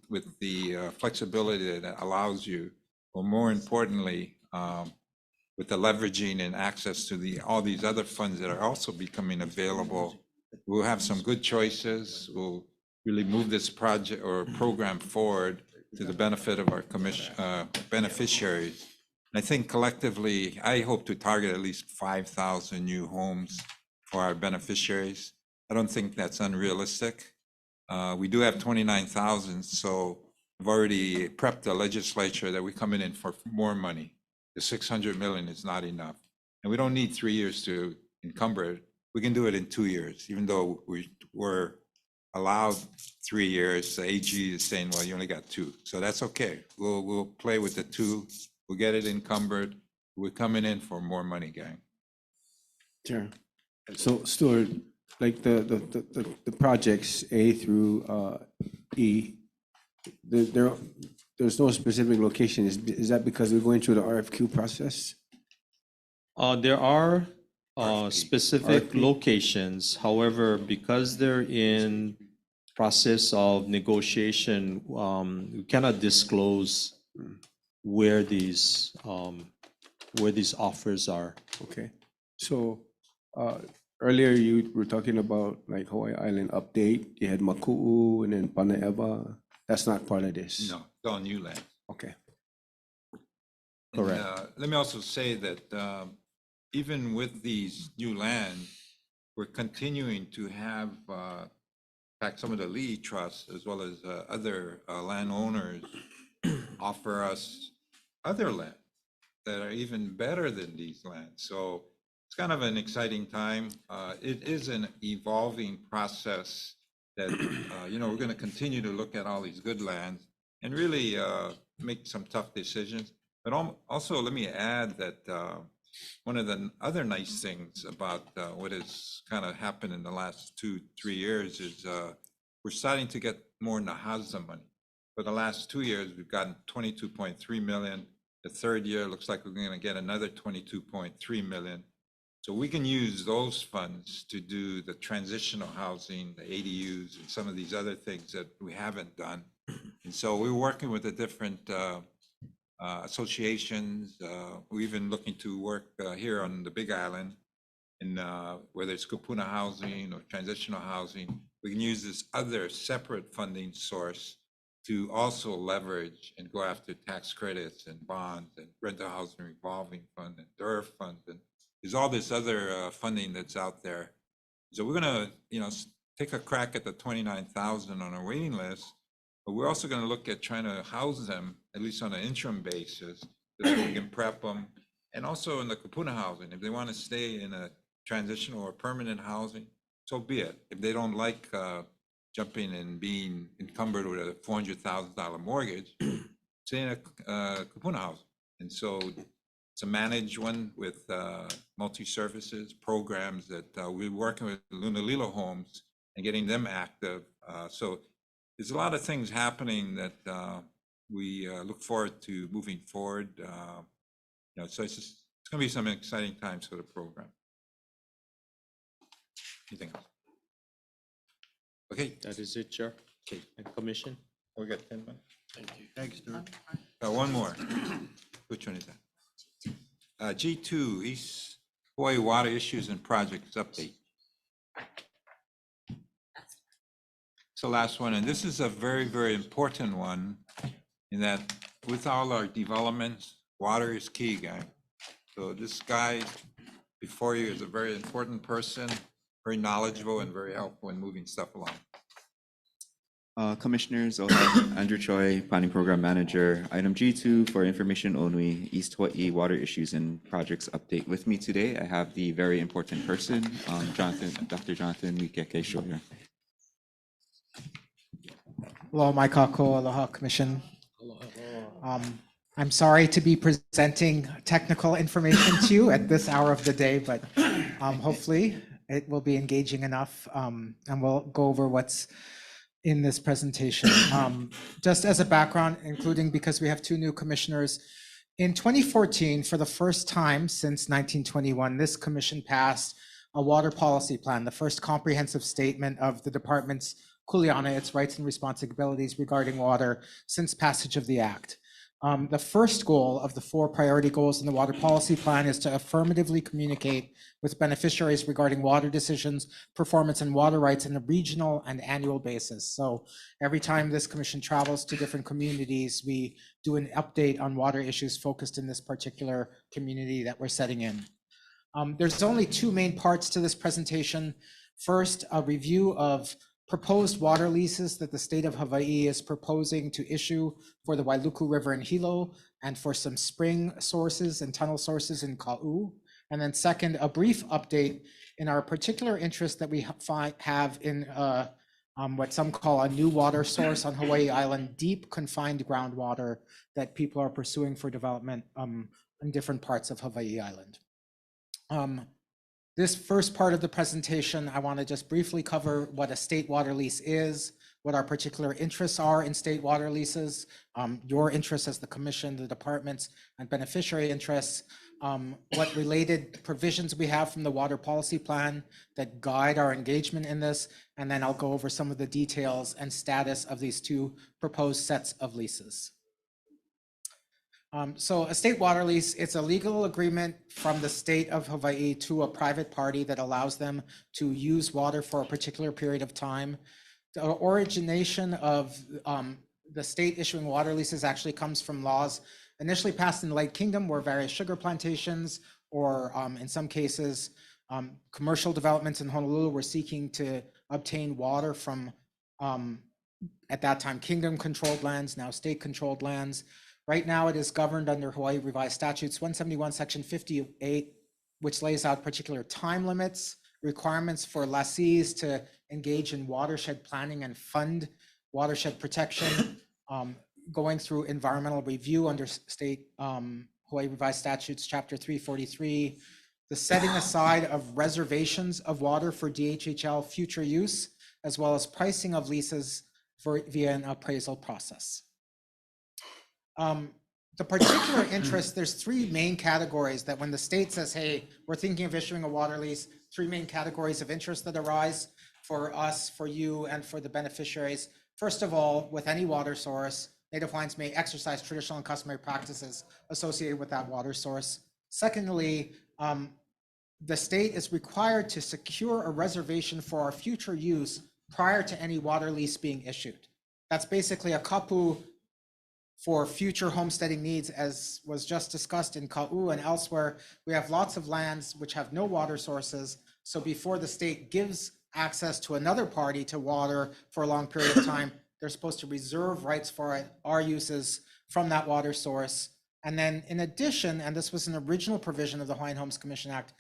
with the flexibility that allows you, or more importantly, with the leveraging and access to all these other funds that are also becoming available, we'll have some good choices. We'll really move this project or program forward to the benefit of our beneficiaries. And I think collectively, I hope to target at least 5,000 new homes for our beneficiaries. I don't think that's unrealistic. We do have 29,000, so I've already prepped the legislature that we're coming in for more money. The 600 million is not enough. And we don't need 3 years to encumber it. We can do it in 2 years, even though we were allowed 3 years. The AG is saying, well, you only got 2. So that's okay. We'll play with the 2. We'll get it encumbered. We're coming in for more money, gang. Sure. So Stuart, like the projects A through E, there's no specific location. Is that because we're going through the RFQ process? There are RFP. specific RFP. locations. However, because they're in process of negotiation, we cannot disclose where these offers are. Okay. So earlier you were talking about like Hawaii Island update. You had Maku'u and then Panaeva. That's not part of this. No, it's all new land. Okay. And, Correct. let me also say that even with these new land, we're continuing to have, in fact, some of the Lee trusts as well as other landowners offer us other land that are even better than these lands. So it's kind of an exciting time. It is an evolving process that, we're going to continue to look at all these good lands and really make some tough decisions. But also, let me add that one of the other nice things about what has kind of happened in the last 2-3 years is we're starting to get more Nahaza money. For the last 2 years, we've gotten 22.3 million. The third year looks like we're going to get another 22.3 million. So we can use those funds to do the transitional housing, the ADUs, and some of these other things that we haven't done. And so we're working with the different associations. We're even looking to work here on the Big Island, and whether it's kupuna housing or transitional housing, we can use this other separate funding source to also leverage and go after tax credits and bonds and rental housing revolving fund and DERF fund. And there's all this other funding that's out there. So we're gonna, take a crack at the 29,000 on our waiting list, but we're also gonna look at trying to house them, at least on an interim basis, so that we can prep them. And also in the kupuna housing, if they wanna stay in a transitional or permanent housing, so be it. If they don't like jumping and being encumbered with a $400,000 mortgage, stay in a kupuna house. And so it's a managed one with multi-services programs that we're working with Lunalilo Homes and getting them active. So there's a lot of things happening that we look forward to moving forward. So it's going to be some exciting times for the program. Anything else? Okay. That is it, Chair. Okay. And Commission. We got 10 minutes. Thank you. Thanks, Stuart. One more. Which one is that? G2, East Hawaii Water Issues and Projects Update. It's the last one, and this is a very, very important one in that with all our developments, water is key, guy. So this guy before you is a very important person, very knowledgeable and very helpful in moving stuff along. Commissioners, I'll have Andrew Choi, Planning Program Manager. Item G2 for information only, East Hawaii Water Issues and Projects Update. With me today, I have the very important person, Dr. Jonathan Wikeke Shoya. Aloha, Mai Kako, aloha, Commission. I'm sorry to be presenting technical information to you at this hour of the day, but hopefully it will be engaging enough, and we'll go over what's in this presentation. Just as a background, including because we have two new commissioners, in 2014, for the first time since 1921, this commission passed a water policy plan, the first comprehensive statement of the department's kuleana, its rights and responsibilities regarding water since passage of the act. The first goal of the 4 priority goals in the water policy plan is to affirmatively communicate with beneficiaries regarding water decisions, performance, and water rights on a regional and annual basis. So every time this commission travels to different communities, we do an update on water issues focused in this particular community that we're setting in. There's only 2 main parts to this presentation. First, a review of proposed water leases that the state of Hawaii is proposing to issue for the Wailuku River in Hilo and for some spring sources and tunnel sources in Ka'u. And then second, a brief update in our particular interest that we have in what some call a new water source on Hawaii Island, deep confined groundwater that people are pursuing for development in different parts of Hawaii Island. This first part of the presentation, I want to just briefly cover what a state water lease is, what our particular interests are in state water leases, your interests as the commission, the departments, and beneficiary interests, what related provisions we have from the water policy plan that guide our engagement in this, and then I'll go over some of the details and status of these 2 proposed sets of leases. So a state water lease, it's a legal agreement from the state of Hawaii to a private party that allows them to use water for a particular period of time. The origination of the state issuing water leases actually comes from laws initially passed in the late kingdom where various sugar plantations or in some cases, commercial developments in Honolulu were seeking to obtain water from at that time kingdom-controlled lands, now state-controlled lands. Right now, it is governed under Hawaii Revised Statutes 171, Section 58, which lays out particular time limits, requirements for lessees to engage in watershed planning and fund watershed protection, going through environmental review under state Hawaii Revised Statutes, Chapter 343, the setting aside of reservations of water for DHHL future use, as well as pricing of leases via an appraisal process. The particular interest, there's three main categories that when the state says, hey, we're thinking of issuing a water lease, three main categories of interest that arise for us, for you, and for the beneficiaries. First of all, with any water source, Native Hawaiians may exercise traditional and customary practices associated with that water source. Secondly, the state is required to secure a reservation for our future use prior to any water lease being issued. That's basically a kapu for future homesteading needs, as was just discussed in Ka'u and elsewhere. We have lots of lands which have no water sources. So before the state gives access to another party to water for a long period of time, they're supposed to reserve rights for our uses from that water source. And then in addition, and this was an original provision of the Hawaiian Homes Commission Act,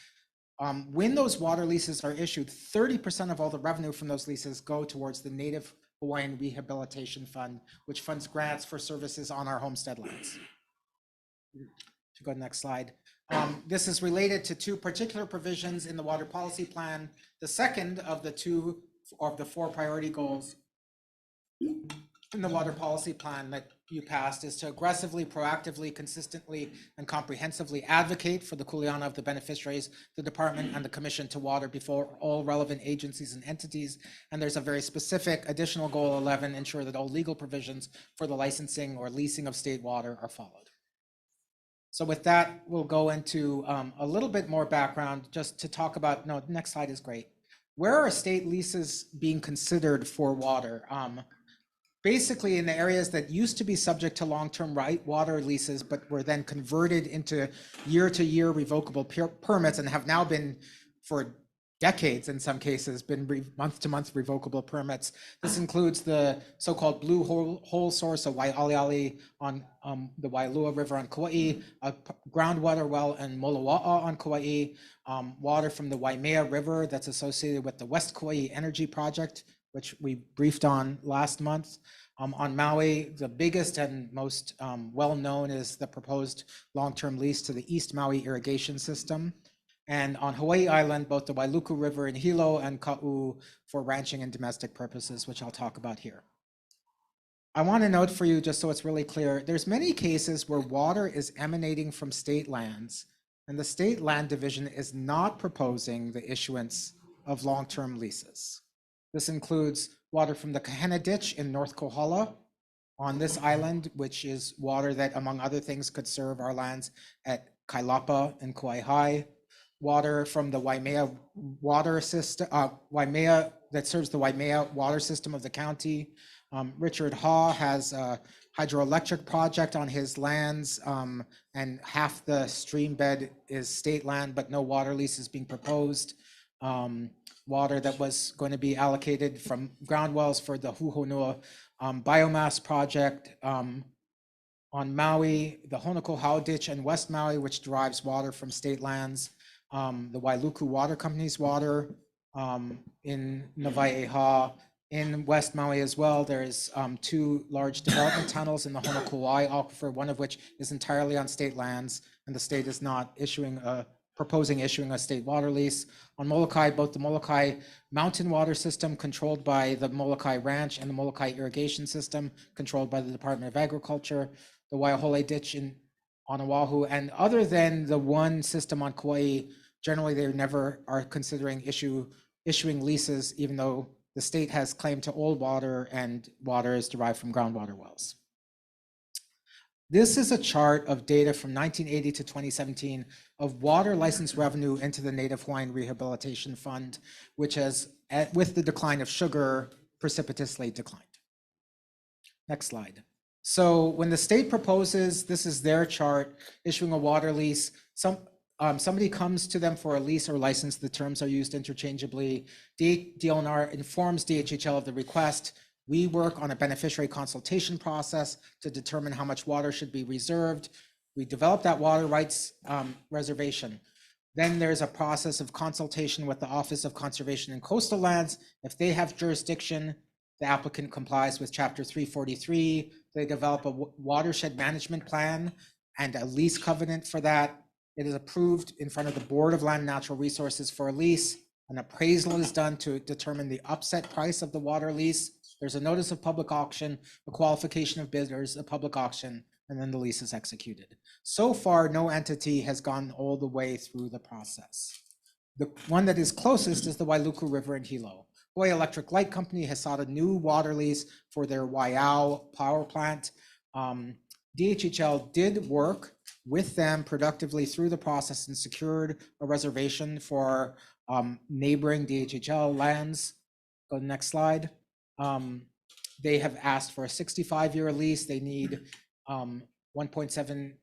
when those water leases are issued, 30% of all the revenue from those leases go towards the Native Hawaiian Rehabilitation Fund, which funds grants for services on our homestead lands. To go to the next slide. This is related to two particular provisions in the water policy plan. The second of the four priority goals in the water policy plan that you passed is to aggressively, proactively, consistently, and comprehensively advocate for the kuleana of the beneficiaries, the department, and the commission to water before all relevant agencies and entities. And there's a very specific additional goal 11, ensure that all legal provisions for the licensing or leasing of state water are followed. So with that, we'll go into a little bit more background just to talk about, no, next slide is great. Where are state leases being considered for water? Basically in the areas that used to be subject to long-term water leases, but were then converted into year-to-year revocable permits and have now been, for decades in some cases, been month-to-month revocable permits. This includes the so-called blue hole source of Waialeale on the Wailua River on Kauai, a groundwater well in Moloa'a on Kauai, water from the Waimea River that's associated with the West Kauai Energy Project, which we briefed on last month. On Maui, the biggest and most well-known is the proposed long-term lease to the East Maui irrigation system. And on Hawaii Island, both the Wailuku River in Hilo and Ka'u for ranching and domestic purposes, which I'll talk about here. I want to note for you, just so it's really clear, there's many cases where water is emanating from state lands, and the state land division is not proposing the issuance of long-term leases. This includes water from the Kahena Ditch in North Kohala on this island, which is water that, among other things, could serve our lands at Kailapa and Kauai High. Water from the Waimea water system, Waimea that serves the Waimea water system of the county. Richard Haw has a hydroelectric project on his lands, and half the stream bed is state land, but no water lease is being proposed. Water that was going to be allocated from ground wells for the Huhonua biomass project. On Maui, the Honokohau Ditch in West Maui, which derives water from state lands. The Wailuku Water Company's water in Navai'eha. In West Maui as well, there's two large development tunnels in the Honokauai aquifer, one of which is entirely on state lands, and the state is not proposing issuing a state water lease. On Molokai, both the Molokai mountain water system controlled by the Molokai Ranch and the Molokai irrigation system controlled by the Department of Agriculture, the Waiahole Ditch on Oahu, and other than the one system on Kauai, generally they never are considering issuing leases, even though the state has claim to all water and water is derived from groundwater wells. This is a chart of data from 1980 to 2017 of water license revenue into the Native Hawaiian Rehabilitation Fund, which has, with the decline of sugar, precipitously declined. Next slide. So when the state proposes, this is their chart, issuing a water lease, somebody comes to them for a lease or license, the terms are used interchangeably. DLNR informs DHHL of the request. We work on a beneficiary consultation process to determine how much water should be reserved. We develop that water rights reservation. Then there's a process of consultation with the Office of Conservation and Coastal Lands. If they have jurisdiction, the applicant complies with Chapter 343. They develop a watershed management plan and a lease covenant for that. It is approved in front of the Board of Land and Natural Resources for a lease. An appraisal is done to determine the upset price of the water lease. There's a notice of public auction, a qualification of bidders, a public auction, and then the lease is executed. So far, no entity has gone all the way through the process. The one that is closest is the Wailuku River in Hilo. Hawaii Electric Light Company has sought a new water lease for their Waiau power plant. DHHL did work with them productively through the process and secured a reservation for neighboring DHHL lands. Go to the next slide. They have asked for a 65-year lease. They need 1.7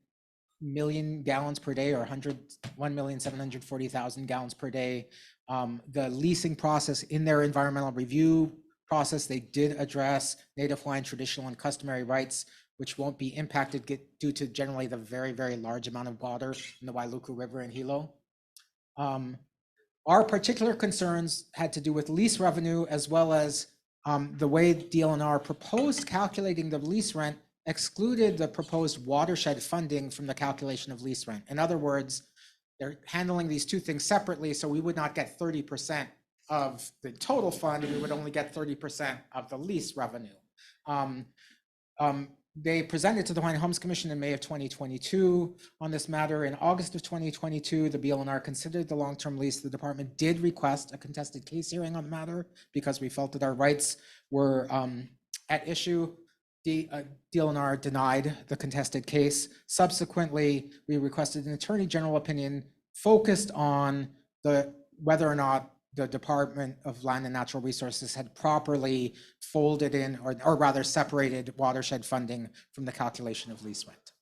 million gallons per day, or 1,740,000 gallons per day. The leasing process, in their environmental review process, they did address Native Hawaiian traditional and customary rights, which won't be impacted due to generally the very, very large amount of water in the Wailuku River in Hilo. Our particular concerns had to do with lease revenue, as well as the way DLNR proposed calculating the lease rent excluded the proposed watershed funding from the calculation of lease rent. In other words, they're handling these two things separately, so we would not get 30% of the total fund, and we would only get 30% of the lease revenue. They presented to the Hawaiian Homes Commission in May of 2022 on this matter. In August of 2022, the BLNR considered the long-term lease. The department did request a contested case hearing on the matter because we felt that our rights were at issue. The DLNR denied the contested case. Subsequently, we requested an attorney general opinion focused on whether or not the Department of Land and Natural Resources had properly folded in, or rather separated, watershed funding from the calculation of lease rent.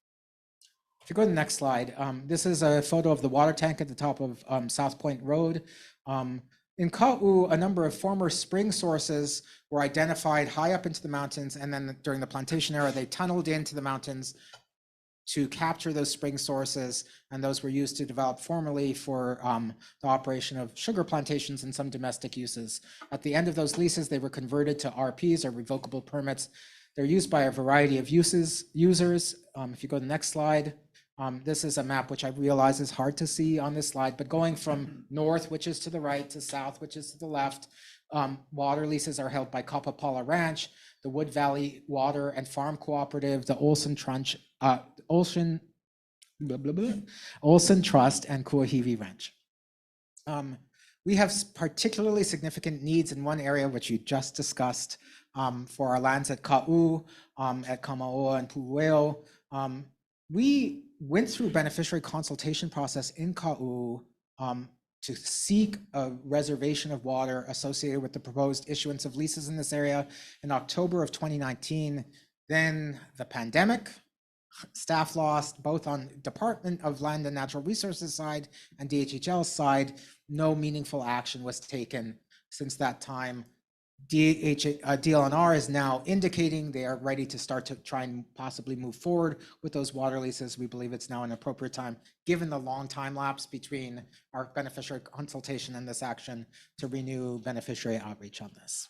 If you go to the next slide, this is a photo of the water tank at the top of South Point Road. In Ka'u, a number of former spring sources were identified high up into the mountains, and then during the plantation era, they tunneled into the mountains to capture those spring sources, and those were used to develop formerly for the operation of sugar plantations and some domestic uses. At the end of those leases, they were converted to RPs, or revocable permits. They're used by a variety of users. If you go to the next slide, this is a map which I realize is hard to see on this slide, but going from north, which is to the right, to south, which is to the left, water leases are held by Kapapala Ranch, the Wood Valley Water and Farm Cooperative, the Olson Trust, and Kuahivi Ranch. We have particularly significant needs in one area, which you just discussed, for our lands at Ka'u, at Kamaoa and Pu'ueo. We went through beneficiary consultation process in Ka'u to seek a reservation of water associated with the proposed issuance of leases in this area in October of 2019. Then the pandemic, staff lost, both on Department of Land and Natural Resources side and DHHL's side. No meaningful action was taken since that time. DLNR is now indicating they are ready to start to try and possibly move forward with those water leases. We believe it's now an appropriate time, given the long time lapse between our beneficiary consultation and this action, to renew beneficiary outreach on this.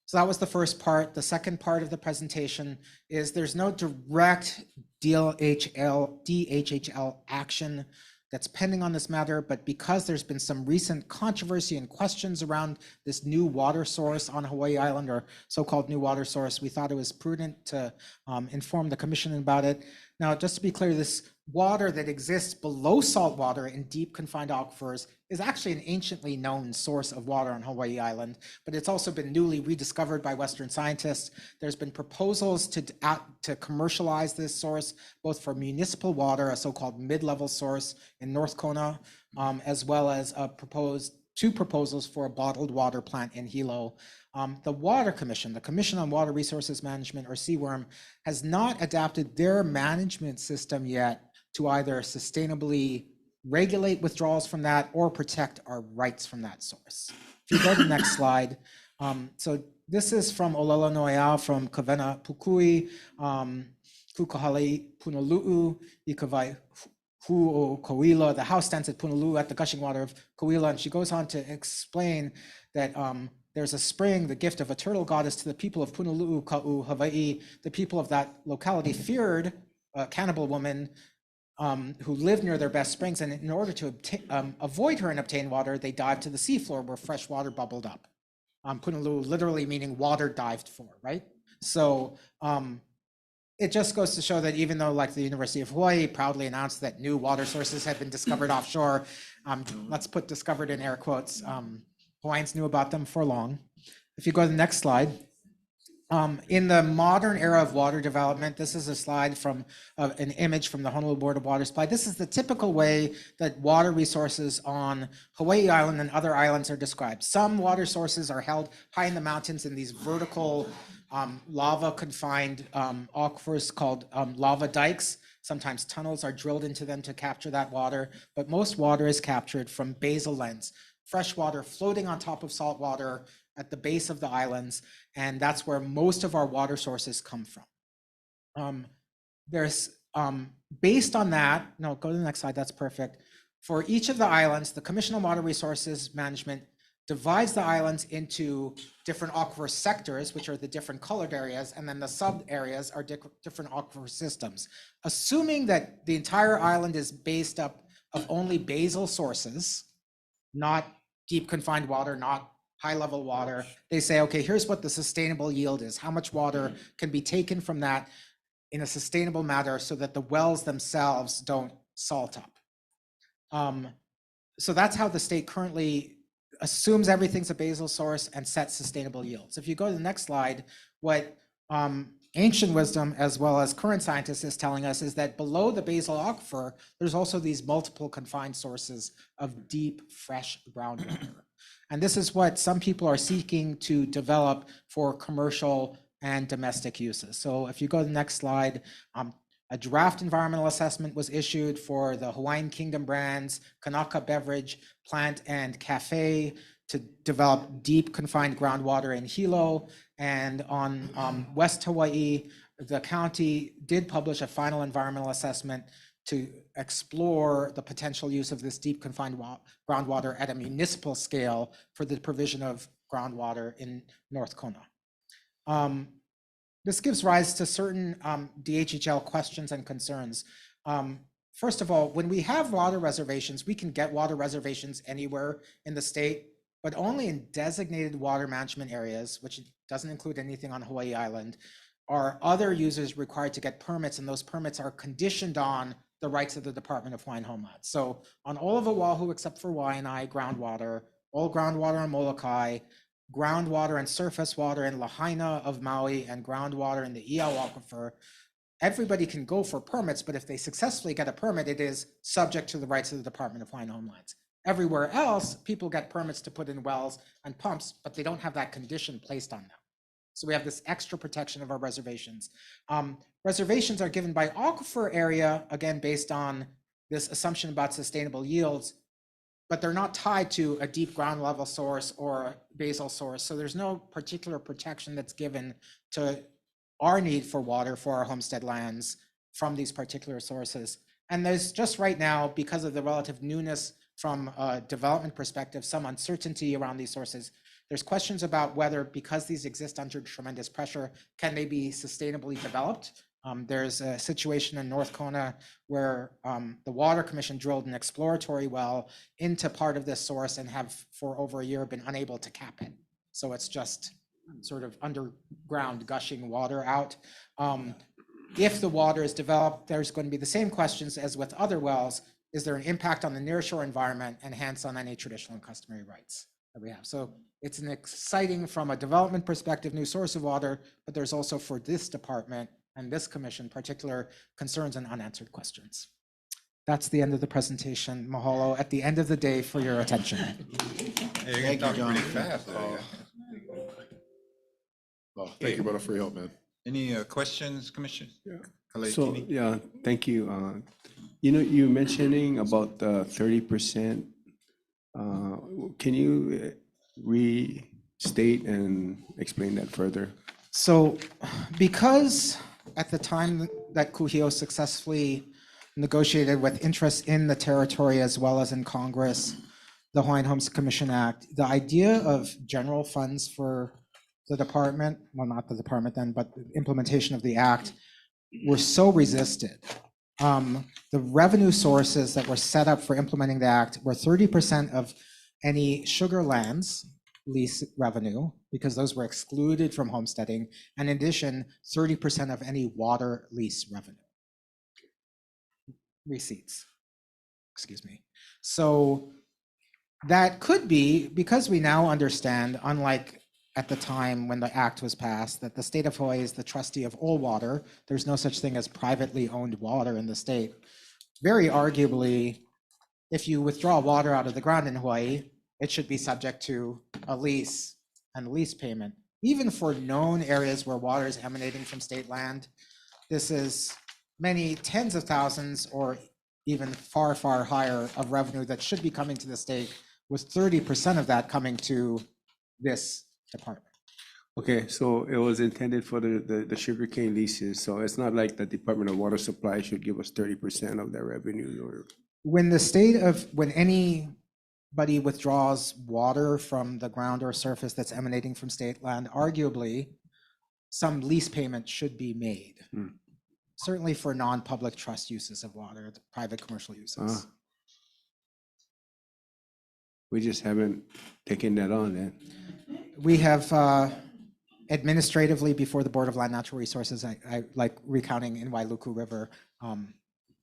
So that was the first part. The second part of the presentation is there's no direct DHHL action that's pending on this matter, but because there's been some recent controversy and questions around this new water source on Hawaii Island, or so-called new water source, we thought it was prudent to inform the commission about it. Now, just to be clear, this water that exists below salt water in deep confined aquifers is actually an anciently known source of water on Hawaii Island, but it's also been newly rediscovered by Western scientists. There's been proposals to commercialize this source, both for municipal water, a so-called mid-level source in North Kona, as well as two proposals for a bottled water plant in Hilo. The Water Commission, the Commission on Water Resources Management, or CWRM, has not adapted their management system yet to either sustainably regulate withdrawals from that or protect our rights from that source. If you go to the next slide. So this is from Olelo Noea, from Kawena Pukui, Kukahali Punalu'u, Ikawai Hu Kauila. The house stands at Punalu'u at the gushing water of Kauila, and she goes on to explain that there's a spring, the gift of a turtle goddess to the people of Punalu'u, Ka'u, Hawaii. The people of that locality feared a cannibal woman who lived near their best springs, and in order to avoid her and obtain water, they dived to the seafloor where fresh water bubbled up. Punalu'u literally meaning water dived for, right? So it just goes to show that even though, like, the University of Hawaii proudly announced that new water sources had been discovered offshore, let's put discovered in air quotes, Hawaiians knew about them for long. If you go to the next slide. In the modern era of water development, this is a slide from an image from the Honolulu Board of Water Supply. This is the typical way that water resources on Hawaii Island and other islands are described. Some water sources are held high in the mountains in these vertical lava-confined aquifers called lava dikes. Sometimes tunnels are drilled into them to capture that water, but most water is captured from basal lands, fresh water floating on top of salt water at the base of the islands, and that's where most of our water sources come from. Based on that, no, go to the next slide, that's perfect. For each of the islands, the Commission on Water Resources Management divides the islands into different aquifer sectors, which are the different colored areas, and then the sub areas are different aquifer systems. Assuming that the entire island is based up of only basal sources, not deep confined water, not high level water, they say, okay, here's what the sustainable yield is. How much water can be taken from that in a sustainable manner so that the wells themselves don't salt up. So that's how the state currently assumes everything's a basal source and sets sustainable yields. If you go to the next slide, what ancient wisdom as well as current scientists is telling us is that below the basal aquifer, there's also these multiple confined sources of deep, fresh groundwater. And this is what some people are seeking to develop for commercial and domestic uses. So if you go to the next slide, a draft environmental assessment was issued for the Hawaiian Kingdom brands, Kanaka Beverage, Plant and Cafe, to develop deep confined groundwater in Hilo. And on West Hawaii, the county did publish a final environmental assessment to explore the potential use of this deep confined groundwater at a municipal scale for the provision of groundwater in North Kona. This gives rise to certain DHHL questions and concerns. First of all, when we have water reservations, we can get water reservations anywhere in the state, but only in designated water management areas, which doesn't include anything on Hawaii Island, are other users required to get permits, and those permits are conditioned on the rights of the Department of Hawaiian Homeland. So on all of Oahu, except for Waianae, groundwater, all groundwater on Molokai, groundwater and surface water in Lahaina of Maui, and groundwater in the Iao Aquifer, everybody can go for permits, but if they successfully get a permit, it is subject to the rights of the Department of Hawaiian Homelands. Everywhere else, people get permits to put in wells and pumps, but they don't have that condition placed on them. So we have this extra protection of our reservations. Reservations are given by aquifer area, again, based on this assumption about sustainable yields, but they're not tied to a deep ground level source or a basal source. So there's no particular protection that's given to our need for water for our homestead lands from these particular sources. And there's just right now, because of the relative newness from a development perspective, some uncertainty around these sources. There's questions about whether, because these exist under tremendous pressure, can they be sustainably developed? There's a situation in North Kona where the Water Commission drilled an exploratory well into part of this source and have for over a year been unable to cap it. So it's just sort of underground gushing water out. if the water is developed, there's going to be the same questions as with other wells. Is there an impact on the nearshore environment and hence on any traditional and customary rights that we have? So it's an exciting, from a development perspective, new source of water, but there's also for this department and this commission particular concerns and unanswered questions. That's the end of the presentation. Mahalo at the end of the day for your attention. Hey, you're gonna talk pretty fast. Oh, thank you, brother, for your help, man. Any questions, Commissioner? So, yeah, thank you. You know, you mentioning about the 30%. Can you restate and explain that further? So because at the time that Kuhio successfully negotiated with interests in the territory as well as in Congress, the Hawaiian Homes Commission Act, the idea of general funds for the department, well, not the department then, but the implementation of the act were so resisted. The revenue sources that were set up for implementing the act were 30% of any sugar lands lease revenue, because those were excluded from homesteading, and in addition, 30% of any water lease revenue. Receipts, excuse me. So that could be, because we now understand, unlike at the time when the act was passed, that the state of Hawaii is the trustee of all water. There's no such thing as privately owned water in the state. Very arguably, if you withdraw water out of the ground in Hawaii, it should be subject to a lease and lease payment. Even for known areas where water is emanating from state land, this is many tens of thousands or even far, far higher of revenue that should be coming to the state, with 30% of that coming to this department. Okay, so it was intended for the sugarcane leases, so it's not like the Department of Water Supply should give us 30% of their revenue or? When anybody withdraws water from the ground or surface that's emanating from state land, arguably some lease payment should be made. Certainly for non-public trust uses of water, the private commercial uses. We just haven't taken that on then. We have administratively before the Board of Land Natural Resources, I like recounting in Wailuku River.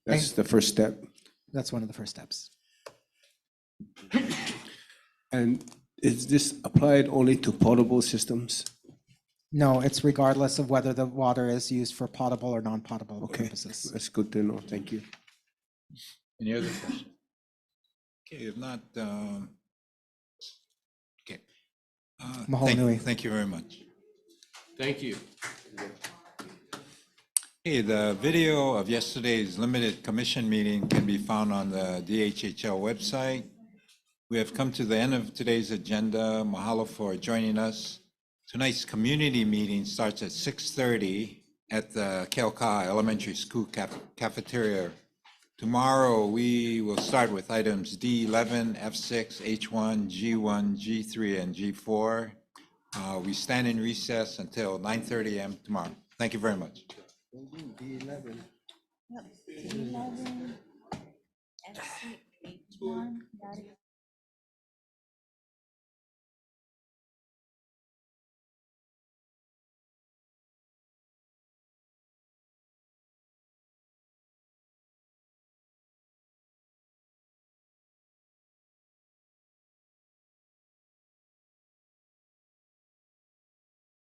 That's the first step. That's one of the first steps. And is this applied only to potable systems? No, it's regardless of whether the water is used for potable or non-potable purposes. That's good to know. Thank you. Any other questions? Okay, if not, okay. Mahalo nui. Thank you very much. Thank you. Hey, the video of yesterday's limited commission meeting can be found on the DHHL website. We have come to the end of today's agenda. Mahalo for joining us. Tonight's community meeting starts at 6:30 at the Keauka'a Elementary School cafeteria. Tomorrow, we will start with items D11, F6, H1, G1, G3, and G4. We stand in recess until 9:30 a.m. tomorrow. Thank you very much. D11. Yep, D11. F6, H1,